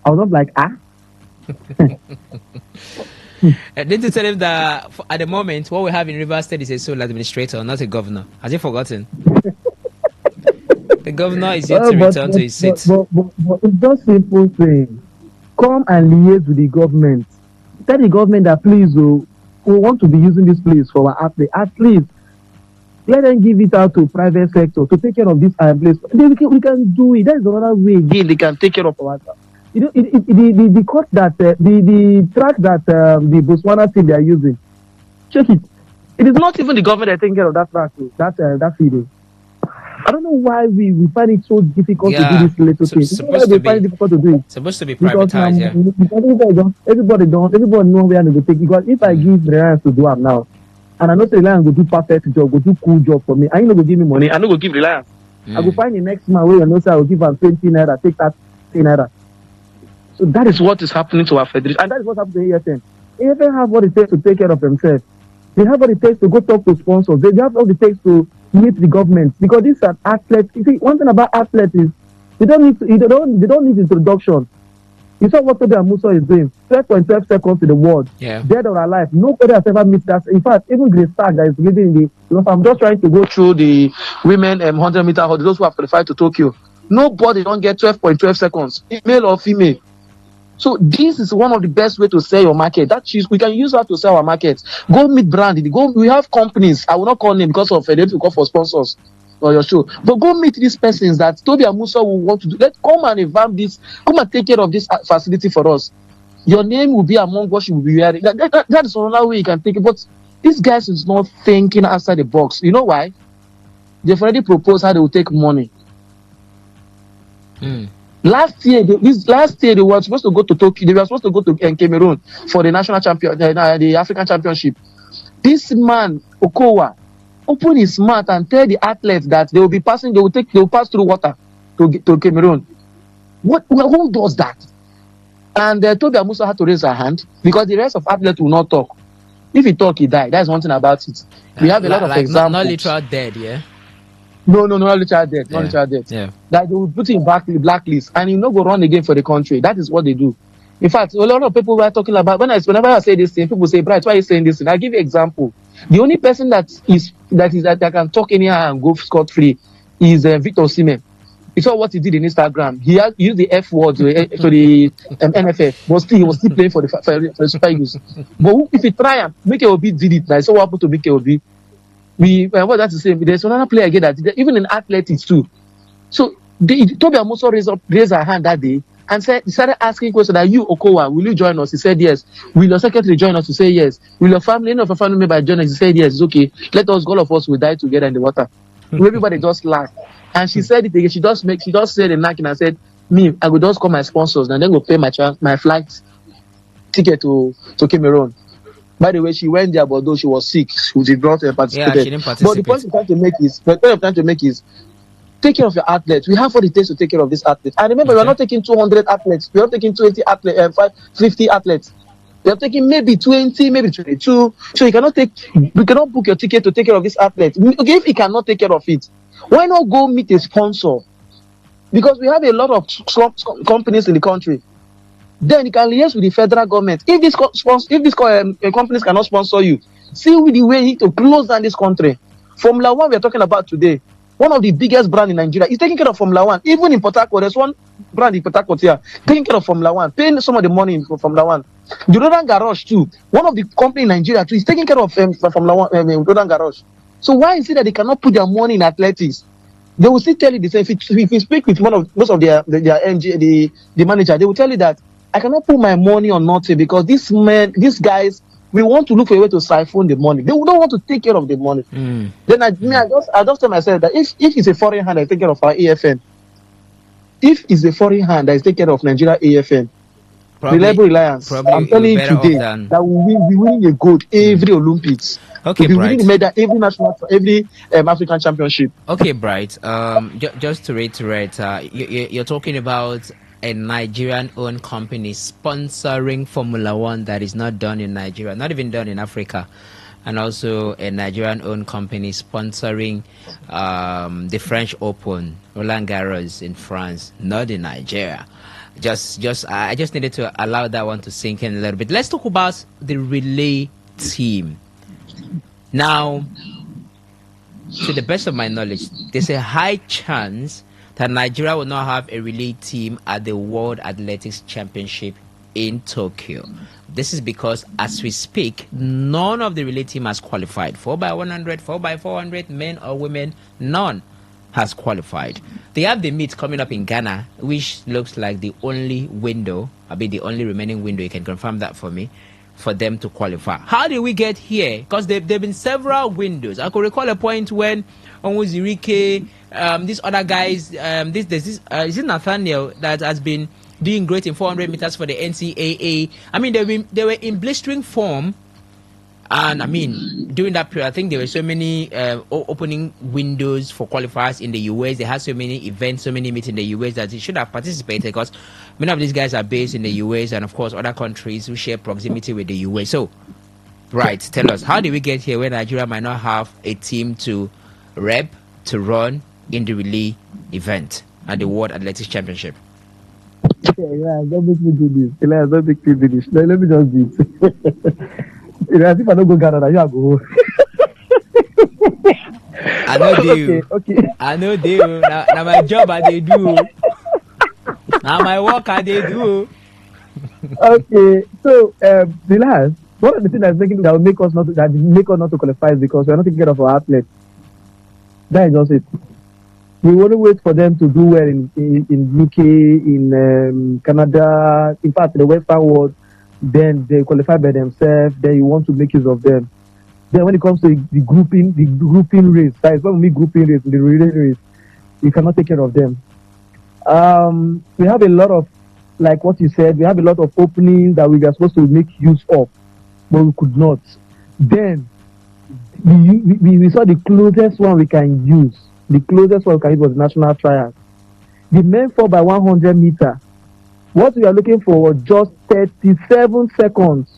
I was not like, Didn't you tell him that at the moment, what we have in Rivers State is a sole administrator, not a governor? Has he forgotten? The governor is yet to return to his seat. But it's just simple thing. Come and liaise with the government. Tell the government that please, we want to be using this place for our athlete. At least let them give it out to private sector to take care of this place. We can do it. That is another way again they can take care of our. You know, the court that the track that the Botswana team they are using. Check it. It is not even the government that taking care of that track, that feeding. I don't know why we find it so difficult to do this little thing. You know why we find it difficult to do it? Supposed to be Because privatized, yeah. because everybody know where they go take. Because if I give Reliance to do it now, and I know say Reliance go do perfect job, go do cool job for me, I ain't no go give me money. I no go give Reliance. I go find the next man where you know say I will give am 20 naira, take that 10 naira. So that is what is happening to our federation, and that is what happened to AFN. AFN have what it takes to take care of themselves. They have what it takes to go talk to sponsors. They have what it takes to meet the government, because these are athletes. You see, one thing about athletes is they don't need introduction. You saw what Toby Musa is doing. 12.12 seconds to the world. Yeah. Dead or alive. Nobody has ever met that. In fact, even Grace Stark that is leading the. Because I'm just trying to go through the women 100 meter hurdle, those who have qualified to Tokyo. Nobody don't get 12.12 seconds, male or female. So this is one of the best way to sell your market. That is, we can use that to sell our market. Go meet brand. We have companies. I will not call them because of they to call for sponsors for your show. But go meet these persons that Toby and Musa will want to do. Let's come and revamp this. Come and take care of this facility for us. Your name will be among what you will be wearing. That is another way you can take it. But these guys is not thinking outside the box. You know why? They've already proposed how they will take money. Last year they were supposed to go to Tokyo. They were supposed to go to Cameroon for the national champion, the African championship. This man Okowa open his mouth and tell the athletes that they will be passing. They will pass through water to Cameroon. Who does that? And Toby Musa had to raise her hand because the rest of athletes will not talk. If he talk, he die. That's one thing about it. We have a lot of examples. Not literal dead, yeah. No, not literal death. Not literal death. Yeah. That they will put him back in the blacklist and he no go run again for the country. That is what they do. In fact, a lot of people were talking about whenever I say this thing, people say, Bright, why are you saying this thing? I'll give you an example. The only person that can talk anyhow and go scot-free is Victor Osimhen. You saw what he did in Instagram. He used the F word to the NFF, but still he was still playing for the Super Eagles. But if he try and Mike Obi did it, like so what happened to Mike Obi? What that's the same. There's another player again that even in athletics too. So Toby Amuso raised her hand that day and started asking questions that you, Okowa, will you join us? He said yes. Will your secretary join us? He said yes. Will your family, any of your family member join us? He said yes. It's okay. Let us, all of us will die together in the water. Everybody just laughed. And she said it again. She just said a knocking and said, me, I will just call my sponsors and then go pay my flight ticket to Cameroon. By the way, she went there, but though she was sick, she did not participate. Yeah, she didn't participate. But the point I'm trying to make is, take care of your athletes. We have what it takes to take care of these athletes. And remember, we're not taking 200 athletes. We're not taking 20 athletes, 50 athletes. We're taking maybe 20, maybe 22. So we cannot book your ticket to take care of this athlete. Okay, if he cannot take care of it, why not go meet a sponsor? Because we have a lot of companies in the country. Then you can liaise with the federal government. If these companies cannot sponsor you, see the way you need to close down this country. Formula One we are talking about today, one of the biggest brands in Nigeria, is taking care of Formula One. Even in Port Harcourt, there's one brand in Port Harcourt here taking care of Formula One, paying some of the money for Formula One. The Rodan Garage too, one of the company in Nigeria too, is taking care of Formula One, Rodan Garage. So why is it that they cannot put their money in athletics? They will still tell you the same. If you speak with most of their MG, the manager, they will tell you that I cannot put my money on nothing because these guys, we want to look for a way to siphon the money. They don't want to take care of the money. Then I just tell myself that if it's a foreign hand that take care of our AFN, if it's a foreign hand that is taking care of Nigeria AFN, Reliable Reliance, I'm telling you today that we will be winning a gold every Olympics. Okay, we'll be winning a medal every national, every African championship. Okay, Bright. Just to reiterate, you're talking about a Nigerian-owned company sponsoring Formula One that is not done in Nigeria, not even done in Africa, and also a Nigerian-owned company sponsoring the French Open, Roland Garros in France, not in Nigeria. I just needed to allow that one to sink in a little bit. Let's talk about the relay team. Now, to the best of my knowledge, there's a high chance that Nigeria will not have a relay team at the World Athletics Championship in Tokyo. This is because, as we speak, none of the relay team has qualified. 4x100, 4x400, men or women, none has qualified. They have the meet coming up in Ghana, which looks like the only window, the only remaining window. You can confirm that for me, for them to qualify. How did we get here? Because there have been several windows. I could recall a point when Onwuzirike, these other guys, is it Nathaniel that has been doing great in 400 meters for the NCAA? I mean, they were in blistering form. And I mean, during that period, I think there were so many opening windows for qualifiers in the US. They had so many events, so many meets in the US that they should have participated, because many of these guys are based in the US and, of course, other countries who share proximity with the US. So, right, tell us, how did we get here where Nigeria might not have a team to rep, to run in the relay event at the World Athletics Championship? Yeah, don't make me do this. Don't make me do this. Let me just do it. If I don't go Ghana, you go. I know they. Okay. I know they. Now my job, I they do. Now my work, I they do. Okay, so relax. One of the things that will make us not to qualify is because we are not taking care of our athletes. That is just it. We want to wait for them to do well in UK, in Canada, in fact, the Western world. Then they qualify by themselves. Then you want to make use of them. Then when it comes to the grouping race, that is when we grouping race, the relay race, you cannot take care of them. We have a lot of, like what you said, we have a lot of openings that we are supposed to make use of, but we could not. Then we saw the closest one we can use. The closest one we can use was national trials. The men 4x100 meter. What we are looking for was just 37 seconds.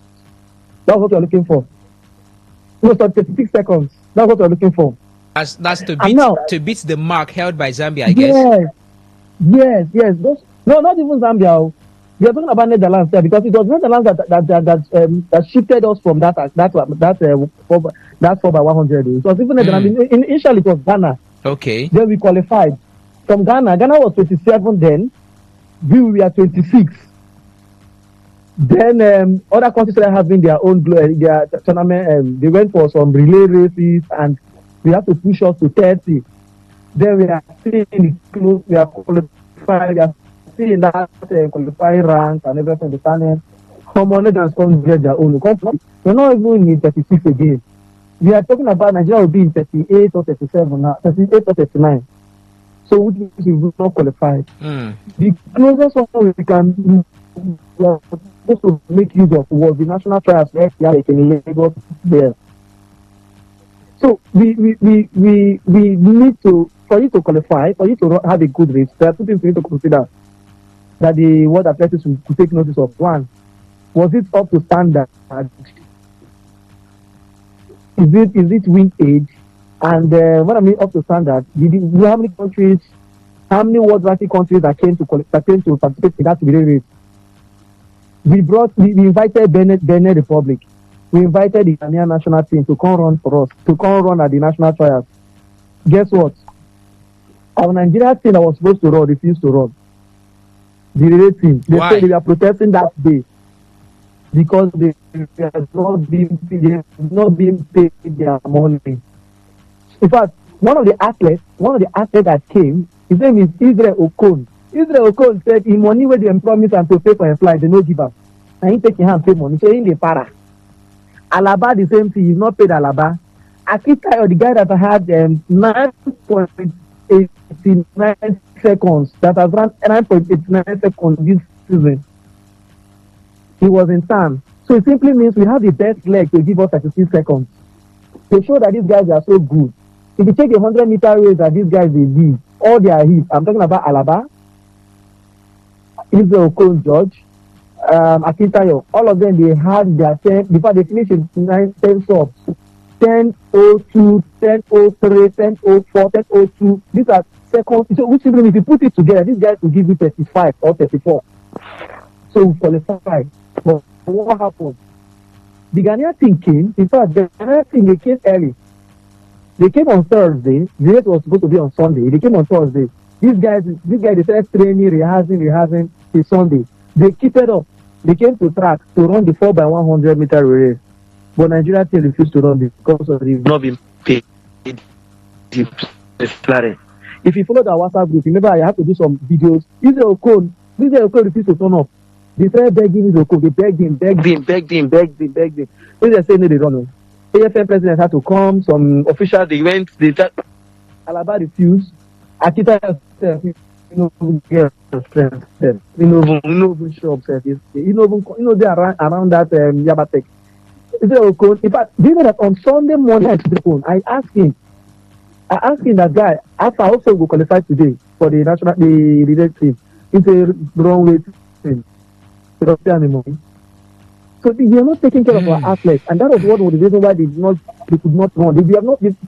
That's what we are looking for. No, 36 seconds. That's what we are looking for. That's to beat the mark held by Zambia, I guess. Yes. No, not even Zambia. We are talking about Netherlands there, because it was Netherlands that shifted us from that 4x100. It was even Netherlands. Initially, it was Ghana. Okay. Then we qualified from Ghana. Ghana was 27 then. We were 26. Then other countries started having their own their tournament. They went for some relay races, and we have to push us to 30. Then we are still in the close. We are qualified. We are still in that qualifying rank and everything. The talent. Netherlands come get their own. We're not even in 36 again. We are talking about Nigeria will be in 38 or 37 now, 38 or 39. So which means we will not qualify. The closest one we can supposed to make use of was the national trials next year in Lagos there. So we need to, for you to qualify, for you to have a good race, there are two things we need to consider that the World Athletics will take notice of. One, was it up to standard? Is it wing age? And what I mean up to standard, how many countries, how many world ranking countries that came to participate in that relay race? We invited Benin Republic. We invited the Ghanaian national team to come run for us, to come run at the national trials. Guess what? Our Nigeria team that was supposed to run refused to run. The relay team. They said they were protesting that day because they are not being paid their money. In fact, one of the athletes that came, his name is Israel Okon. Israel Okon said, in money where they promise and to pay for a flight, they no give up. And he take his hand pay money. So in the para. Alaba, the same thing, he's not paid Alaba. Akita, the guy that had 9.89 seconds, that has run 9.89 seconds this season, he was in time. So it simply means we have the best leg to give us 36 seconds. To show that these guys are so good. If you take a 100-meter race that these guys they did, all their hits, I'm talking about Alaba, Israel Okon George, Akintayo, all of them, they had their 10, before they finished in 10 subs, 10:02, 10:03, 10:04, 10:02. These are seconds. So which simply means if you put it together, these guys will give you 35 or 34. So we qualified. But what happened? The Ghanaian team came. In fact, the Ghanaian team, they came early. They came on Thursday. The race was supposed to be on Sunday. They came on Thursday. These guys, they started training, rehearsing till Sunday. They kept it up. They came to track to run the 4x100 meter race. But Nigeria team refused to run because of the not being paid. If you follow the WhatsApp group, remember I have to do some videos. Israel Okon refused to turn up. They started begging Izoko. They begged him. When they say no, they don't know. AFN president had to come. Some officials they went. Alaba refused. Akita himself, get strength. Even show up. They around that Yabatek. In fact, do you know that on Sunday morning at the phone, I asked him that guy after I also go qualify today for the relay team. It's a wrong way thing. They don't pay any money. So they are not taking care of our athletes, and that was one of the reasons why they could not run.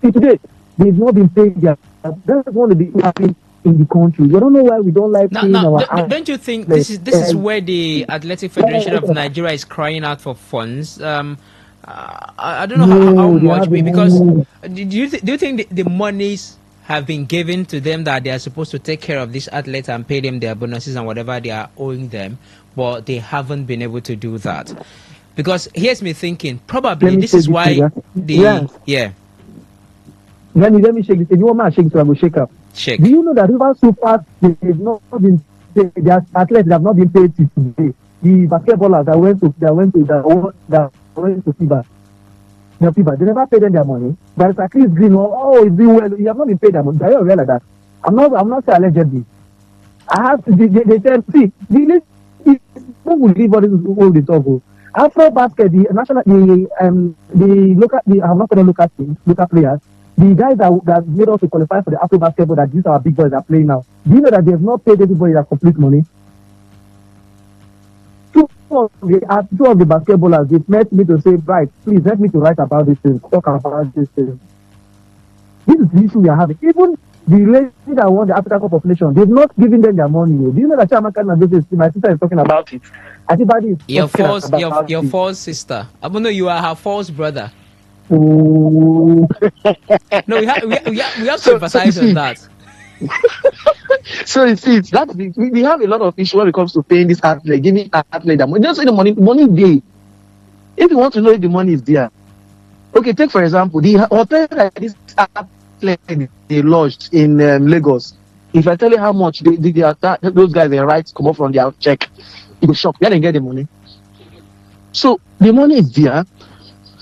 See today, they've not been paid their. That's one of the happening in the country. We don't know why we don't like paying our athletes. Don't you think this is where the Athletic Federation of Nigeria is crying out for funds? I don't know how much, because do you think the monies have been given to them that they are supposed to take care of these athletes and pay them their bonuses and whatever they are owing them, but they haven't been able to do that? Because here's me thinking, probably this is why yeah. Let me shake this. If you want me to shake it, I will shake up. Shake. Do you know that River Super they've not been paid, their athletes have not been paid till today? The basketballers that went to FIBA. They never paid them their money. But it's at least Green, it's doing well. You have not been paid their money. Are you aware of that? I'm not saying allegedly. I have to. They said, see, who will leave all this trouble? Afro basket, the national, I'm not saying local players. The guys that made us to qualify for the Afro basketball that these are big boys are playing now. Do you know that they have not paid everybody their complete money? Two of the basketballers, they met me to say, right, please help me to write about this thing, talk about this thing. This is the issue we are having. Even the lady that won the African Cup of Nations, they've not given them their money. Do you know that my sister is talking about it? Everybody is your false sister. I don't know, you are her false brother. Oh. No, we have to emphasize on that. So you see, we have a lot of issues when it comes to paying this athlete, giving athlete that money. Just say the money day. If you want to know if the money is there, okay, take for example the hotel that this athlete they lodged in Lagos. If I tell you how much those guys they write come up from their check, you go shock. They didn't get the money. So the money is there.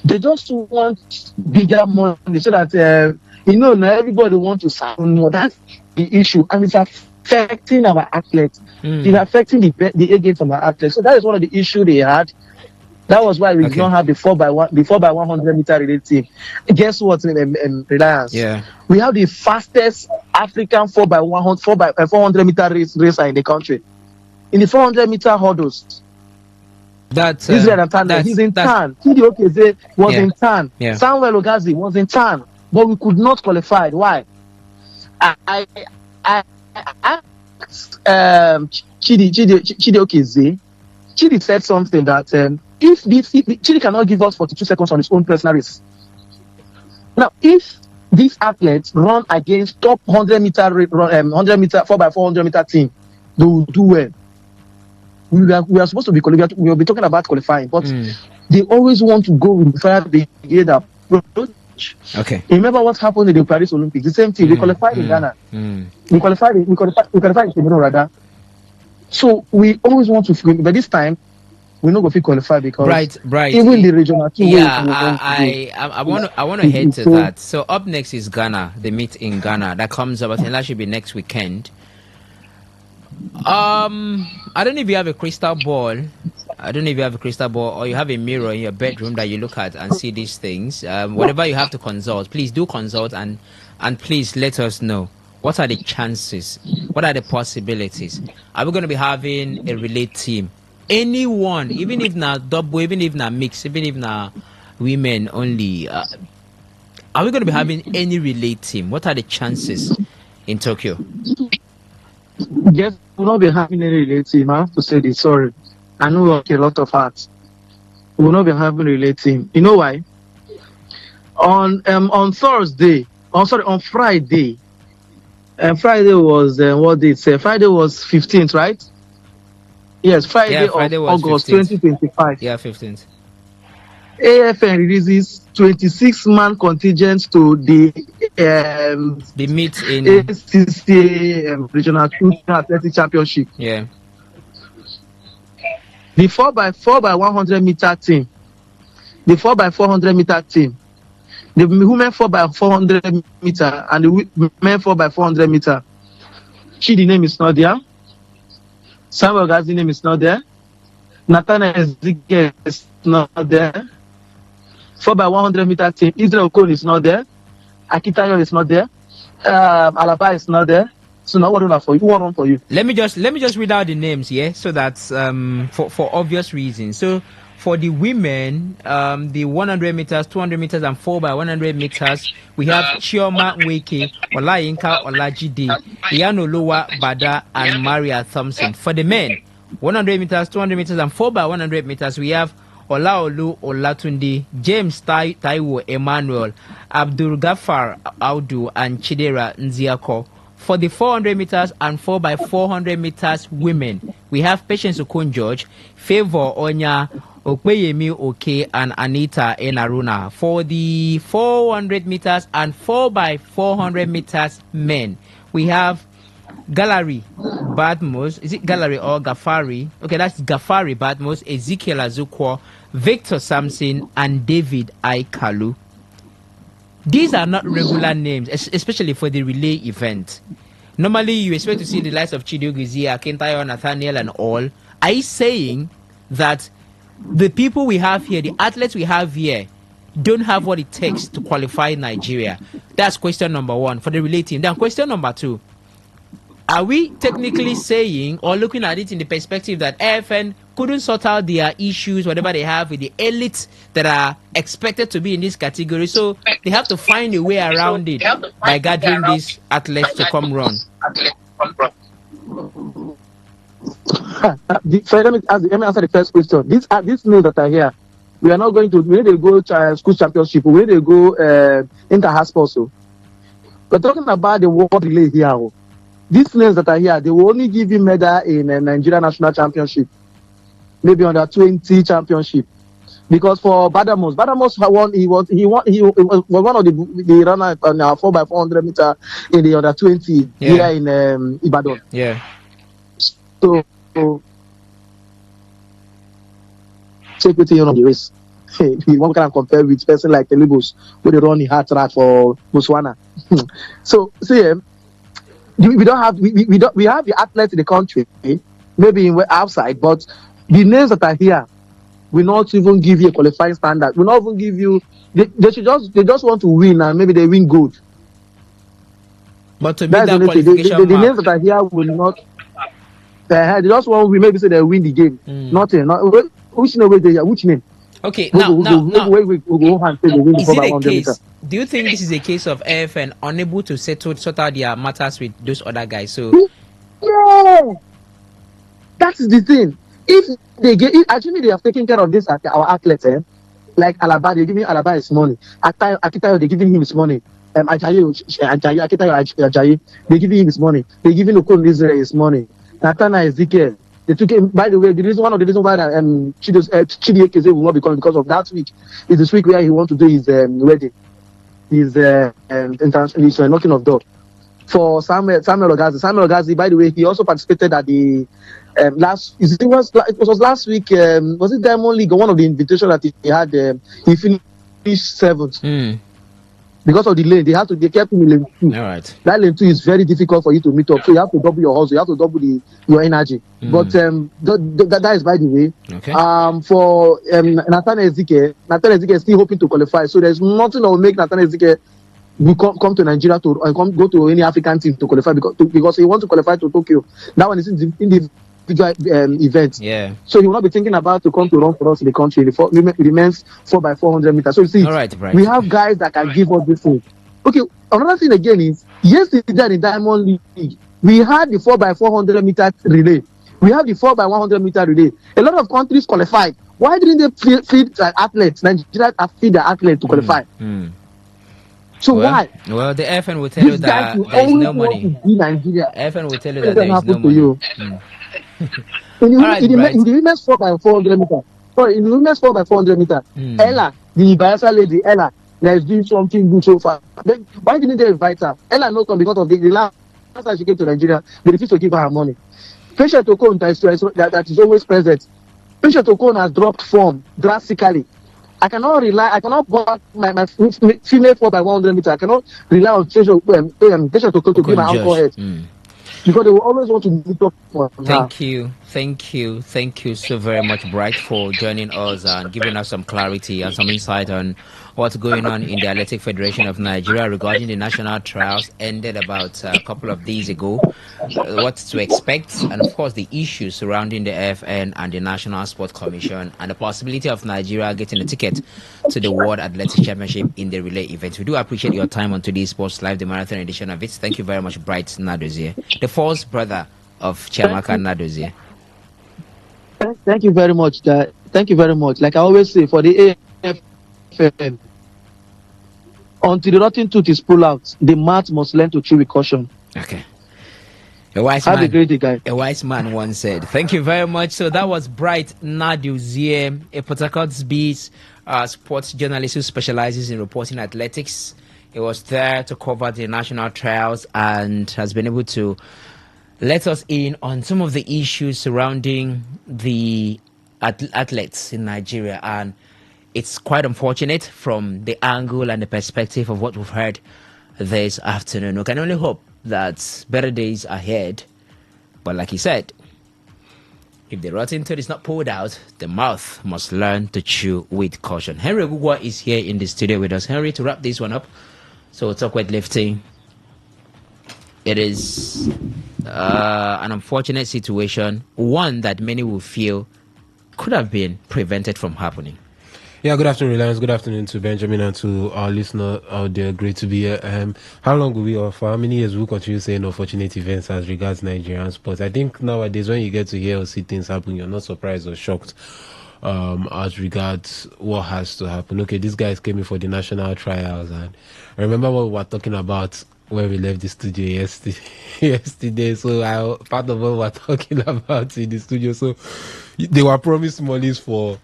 They just want bigger money so that now everybody wants to sign. That's the issue, and it's affecting our athletes. It's affecting the A games of our athletes. So that is one of the issues they had. That was why we did not have the 4x100 meter relay team. Guess what? In Reliance, we have the fastest African 400 meter racer in the country. In the 400 meter hurdles. Israel and Tanner, he's in TAN. Chidi Okeze was in TAN. Samuel Ogazi was in TAN, but we could not qualify. Why? I asked Chidi Okeze. Chidi said something that if Chidi cannot give us 42 seconds on his own personal race. Now, if these athletes run against top 100 meter 4x400 meter team, they will do well. We are supposed to be we'll be talking about qualifying, but they always want to go with the fire brigade approach. Okay. Remember what happened in the Paris Olympics? The same thing. We qualified in Ghana. We qualified in Cameroon rather. So we always want to, but this time we're not going to qualify because right. Even the regional team. I want to head to that. So up next is Ghana. The meet in Ghana that comes up. I think that should be next weekend. I don't know if you have a crystal ball. Or you have a mirror in your bedroom that you look at and see these things. Whatever you have to consult, please do consult and please let us know. What are the chances? What are the possibilities? Are we going to be having a relay team? Anyone, even if not double, even if not mixed, even if not women only. Are we going to be having any relay team? What are the chances in Tokyo? Yes, we will not be having any relay team. I have to say this, sorry. I know we work a lot of hearts. We will not be having a relay team. You know why? On Friday. Friday was what did it say? Friday was 15th, right? Yes, Friday of August 15th. 2025. Yeah, 15th. AFN releases 26-man contingent to the meet in ACC Regional Athletic Championship. Yeah. The 4x4 by 100 meter team. The 4x400 meter team. The women 4x400 meter and the men 4x400 meter. Chidi name is not there. Samuel Gazi name is not there. Nathaniel Ezekiel is not there. 4x100 meter team. Israel Okon is not there. Akitayo is not there. Alaba is not there. So now what for you? What on for you? Let me just read out the names, so that's for obvious reasons. So for the women, the 100 meters, 200 meters, and 4x100 meters, we have Chioma Nweke, Olayinka Olajide, Iyanolowa Bada, and Maria Thompson. For the men, 100 meters, 200 meters, and 4x100 meters, we have Olaolu Olatunde, James Taiwo Emmanuel, Abdul Ghaffar Audu, and Chidera Nziako. For the 400 meters and 4x400 meters women, we have Patience Okon George, Favor Onya, Okpeyemi Oke, and Anita Enaruna. For the 400 meters and 4x400 meters men, we have Gallery Badmos. Is it Gallery or Gafari? Okay, that's Gafari Badmos, Ezekiel Azukwo, Victor Samson, and David Aikalu. These are not regular names, especially for the relay event. Normally, you expect to see the likes of Chidi Oguzia, Kentayo, Nathaniel, and all. Are you saying that the people we have here, the athletes we have here, don't have what it takes to qualify Nigeria? That's question number one for the relay team. Then question number two, are we technically saying or looking at it in the perspective that AFN couldn't sort out their issues, whatever they have with the elites that are expected to be in this category, so they have to find a way around it by gathering these athletes to come run? Let me answer the first question. These news that are here, we are not going to. We need to go school championship. We need to go inter-house also. We're talking about the world relay here. These names that are here, they will only give you medal in a Nigeria national championship, maybe under 20 championship. Because for Badamos won. He was one of the runner on 4x400 meter in the under 20 here in Ibadan. Yeah. So take with you on the race. One can compare with person like Telibus who they run the hard track for Botswana. So see. We don't have we have the athletes in the country, maybe outside, but the names that are here will not even give you a qualifying standard. Will not even give you. They just want to win, and maybe they win gold. But to meet that qualification the names that are here will not. They just want to win. Maybe say they win the game. Nothing. Which name? Okay, now, is it a case? Do you think this is a case of AFN unable to sort out their matters with those other guys? So yeah, that's the thing. If actually they have taken care of this our athletes, like Alaba, they giving Alaba his money. Akitayo, they giving him his money. Ajayi, they giving him his money. They giving Okon Israel his money. Nathaniel Ezekiel. They took him. By the way, one of the reasons why Chidi Ekeze will not be coming because of that week is this week where he wants to do his wedding, his international knocking of door for Samuel Ogazi. Samuel Ogazi, by the way, he also participated at the it was last week. Was it Diamond League or one of the invitations that he had? He finished 7th. Because of the lane, they kept him in lane 2. All right. That lane 2 is very difficult for you to meet up. So you have to double your hustle, you have to double your energy. But that is by the way. Okay. For Nathaniel Ezekiel is still hoping to qualify. So there's nothing that will make Nathaniel Ezekiel come to Nigeria to go to any African team to qualify because he wants to qualify to Tokyo. That one is in the event. Yeah. So he will not be thinking about to come to run for us in the country. The men's 4x400 meters. So you see, we have guys that can give us this thing. Okay, another thing again is yesterday in Diamond League, we had the 4x400 meter relay. We have the 4x100 meter relay. A lot of countries qualified. Why didn't they feed athletes? Nigeria feed the athletes to qualify. So why? Well, the FN will tell you that there is no money. FN will tell you that there is no money. In the women's 4x400 meter, sorry, in the women's 4x400 meter, Ella, the Bayelsa lady, Ella, that is doing something good so far. Why didn't they invite her? Ella not come because of the last time she came to Nigeria, they refused to give her money. Patient Okon that is always present. Bishop Okon has dropped form drastically. I cannot go out my female 4x100 meter. I cannot rely on Bishop Okon to be my anchor head. Because they will always want to meet up for her. Thank you so very much, Bright, for joining us and giving us some clarity and some insight on what's going on in the Athletic Federation of Nigeria regarding the national trials ended about a couple of days ago. What to expect, and of course the issues surrounding the AFN and the National Sport Commission, and the possibility of Nigeria getting a ticket to the World Athletics Championship in the relay event. We do appreciate your time on today's Sports Live, the marathon edition of it. Thank you very much, Bright Nadozie, the fourth brother of Chiamaka Nadozie. Thank you very much, guys. Thank you very much. Like I always say, for the AFN, until the rotten tooth is pulled out, the mat must learn to chew with caution. Okay. A wise Have man, a great day, guys. A wise man once said. Thank you very much. So that was Bright Nadozie, a Port Harcourt-based sports journalist who specializes in reporting athletics. He was there to cover the national trials and has been able to let us in on some of the issues surrounding the athletes in Nigeria. And it's quite unfortunate from the angle and the perspective of what we've heard this afternoon. We can only hope that better days are ahead. But like he said, if the rotten tooth is not pulled out, the mouth must learn to chew with caution. Henry Ogugwa is here in the studio with us. Henry, to wrap this one up, so we'll talk weightlifting. It is an unfortunate situation, one that many will feel could have been prevented from happening. Yeah, good afternoon, Reliance. Good afternoon to Benjamin and to our listener out there. Great to be here. How long will we offer? How many years will we continue saying unfortunate events as regards Nigerian sports? I think nowadays when you get to hear or see things happen, you're not surprised or shocked as regards what has to happen. Okay, these guys came in for the national trials, and I remember what we were talking about when we left the studio yesterday. So part of what we were talking about in the studio. So they were promised monies for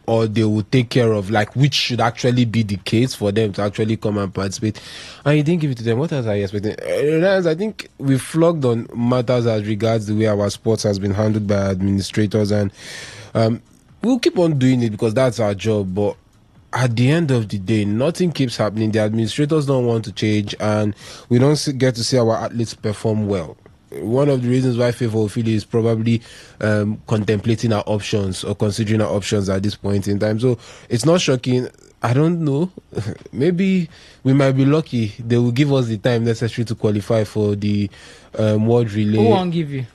or they will take care of, like, which should actually be the case for them to actually come and participate, and you didn't give it to them. What else are you expecting? I think we flogged on matters as regards the way our sports has been handled by administrators, and we'll keep on doing it because that's our job. But at the end of the day, nothing keeps happening. The administrators don't want to change, and we don't get to see our athletes perform well. One of the reasons why FIFA Ofili is probably contemplating our options or considering our options at this point in time. So it's not shocking. I don't know. Maybe we might be lucky. They will give us the time necessary to qualify for the World Relay. Who won't give you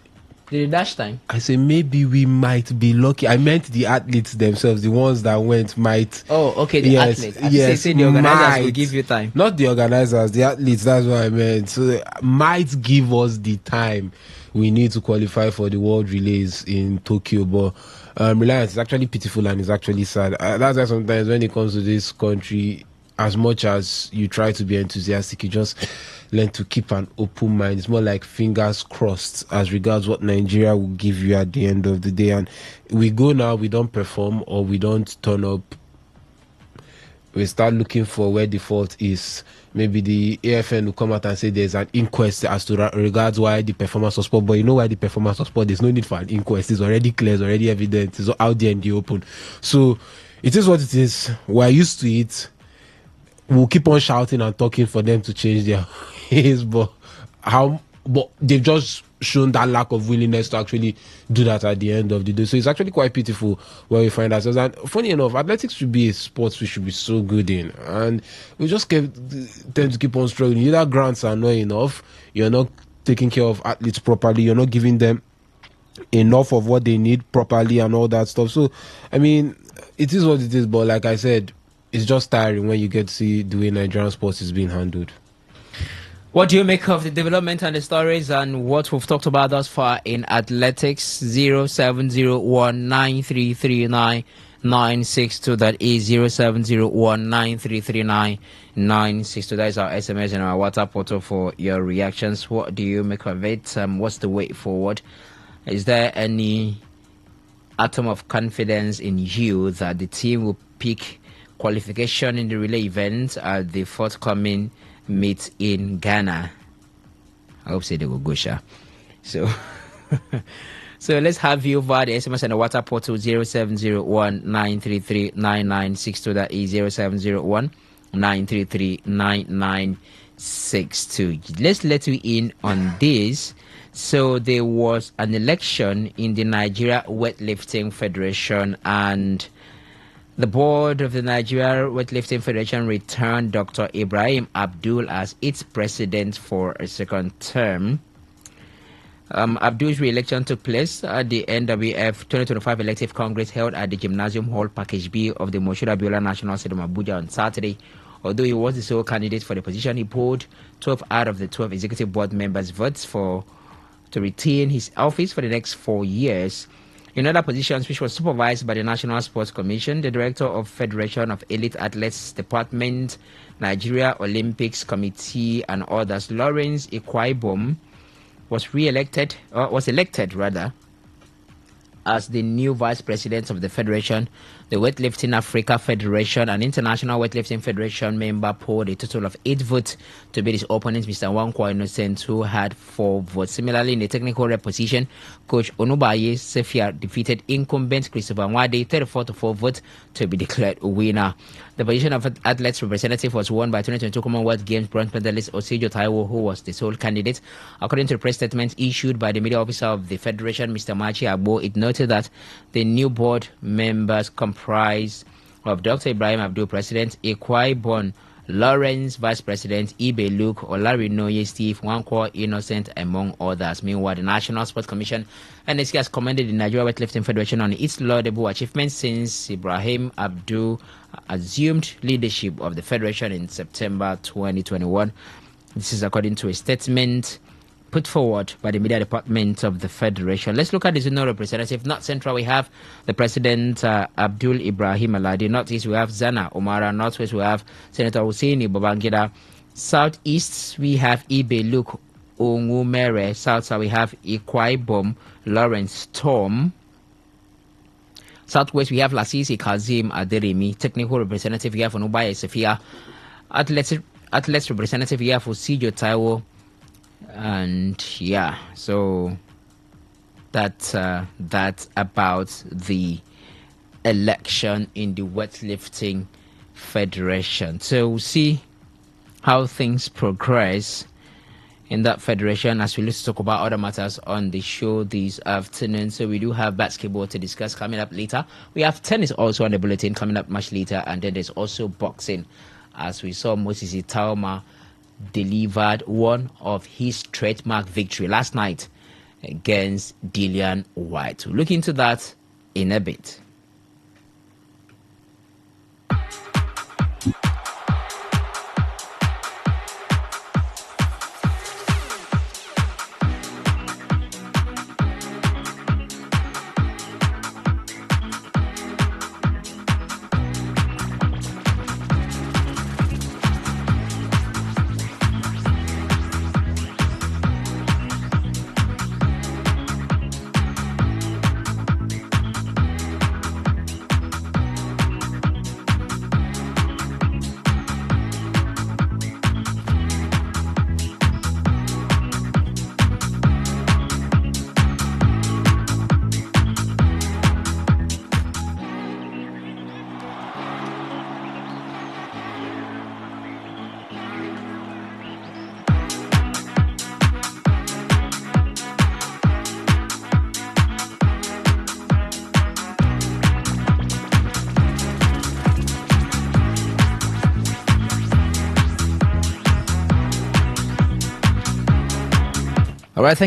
the dash time? I say maybe we might be lucky. I meant the athletes themselves, the ones that went might. Oh, okay, the athletes. Yes, say the organizers will give you time. Not the organizers, the athletes. That's what I meant. So they might give us the time we need to qualify for the World Relays in Tokyo. But Reliance is actually pitiful and it's actually sad. That's why sometimes when it comes to this country, as much as you try to be enthusiastic, you just learn to keep an open mind. It's more like fingers crossed as regards what Nigeria will give you at the end of the day. And we go now, we don't perform or we don't turn up, we start looking for where the fault is. Maybe the AFN will come out and say there's an inquest as to regards why the performance was poor. But you know why the performance was poor? There's no need for an inquest. It's already clear, it's already evident, it's out there in the open. So it is what it is. We're used to it. We'll keep on shouting and talking for them to change their ways, but they've just shown that lack of willingness to actually do that at the end of the day. So it's actually quite pitiful where we find ourselves. And funny enough, athletics should be a sport we should be so good in, and we just tend to keep on struggling. Either grants are not enough, you're not taking care of athletes properly, you're not giving them enough of what they need properly and all that stuff. So I mean, it is what it is, but like I said, it's just tiring when you get to see the way Nigerian sports is being handled. What do you make of the development and the stories and what we've talked about thus far in athletics? 0701933992. That is 0701933992. That is our SMS and our WhatsApp portal for your reactions. What do you make of it? What's the way forward? Is there any atom of confidence in you that the team will pick qualification in the relay event at the forthcoming meet in Ghana? I hope say they will go, sha. So So let's have you via the SMS and the WhatsApp portal 0701-933-9962. That is 0701-933-9962. Let's let you in on this. So there was an election in the Nigeria Weightlifting Federation, and the board of the Nigeria Weightlifting Federation returned Dr. Ibrahim Abdul as its president for a second term. Abdul's re-election took place at the NWF 2025 Elective Congress held at the Gymnasium Hall Package B of the Moshood Abiola National Stadium, Abuja on Saturday. Although he was the sole candidate for the position, he polled 12 out of the 12 executive board members' votes to retain his office for the next 4 years. In other positions, which was supervised by the National Sports Commission, the Director of Federation of Elite Athletes Department, Nigeria Olympics Committee, and others, Lawrence Ikwaibom was elected as the new vice president of the federation. The Weightlifting Africa Federation and International Weightlifting Federation member polled a total of 8 votes to beat his opponent, Mr. Wankwa Innocent, who had 4 votes. Similarly, in the technical rep position, Coach Onubaye Sefia defeated incumbent Christopher Nwade 34-4 votes to be declared a winner. The position of athletes representative was won by 2022 Commonwealth Games bronze medalist Osijo Taiwo, who was the sole candidate. According to the press statement issued by the media officer of the federation, Mr. Machi Agbo, it noted that the new board members comprised of Dr. Ibrahim Abdul, President, Ikwai Bon, Lawrence, Vice President, Ibe Luke, Olarinoye Steve, Wankwo Innocent, among others. Meanwhile, the National Sports Commission NSC has commended the Nigeria Weightlifting Federation on its laudable achievements since Ibrahim Abdul assumed leadership of the federation in September 2021. This is according to a statement put forward by the media department of the federation. Let's look at the zonal representative. North Central, we have the president, Abdul Ibrahim Aladi. Northeast, we have Zana Omara. Northwest, we have Senator Husseini Babangida. Southeast, we have Ibe Luke Ongumere. South, we have Ikwaibom Lawrence Tom. Southwest, we have Lasisi Kazim Aderemi. Technical representative, we have Onubaye Sefia. Athletes representative, we have Osijo Taiwo. And yeah, so that's about the election in the Weightlifting Federation. So we'll see how things progress in that federation as we let's talk about other matters on the show this afternoon. So we do have basketball to discuss coming up later. We have tennis also on the bulletin coming up much later, and then there's also boxing, as we saw Moses Itaoma delivered one of his trademark victory last night against Dillian White. We'll look into that in a bit. All right,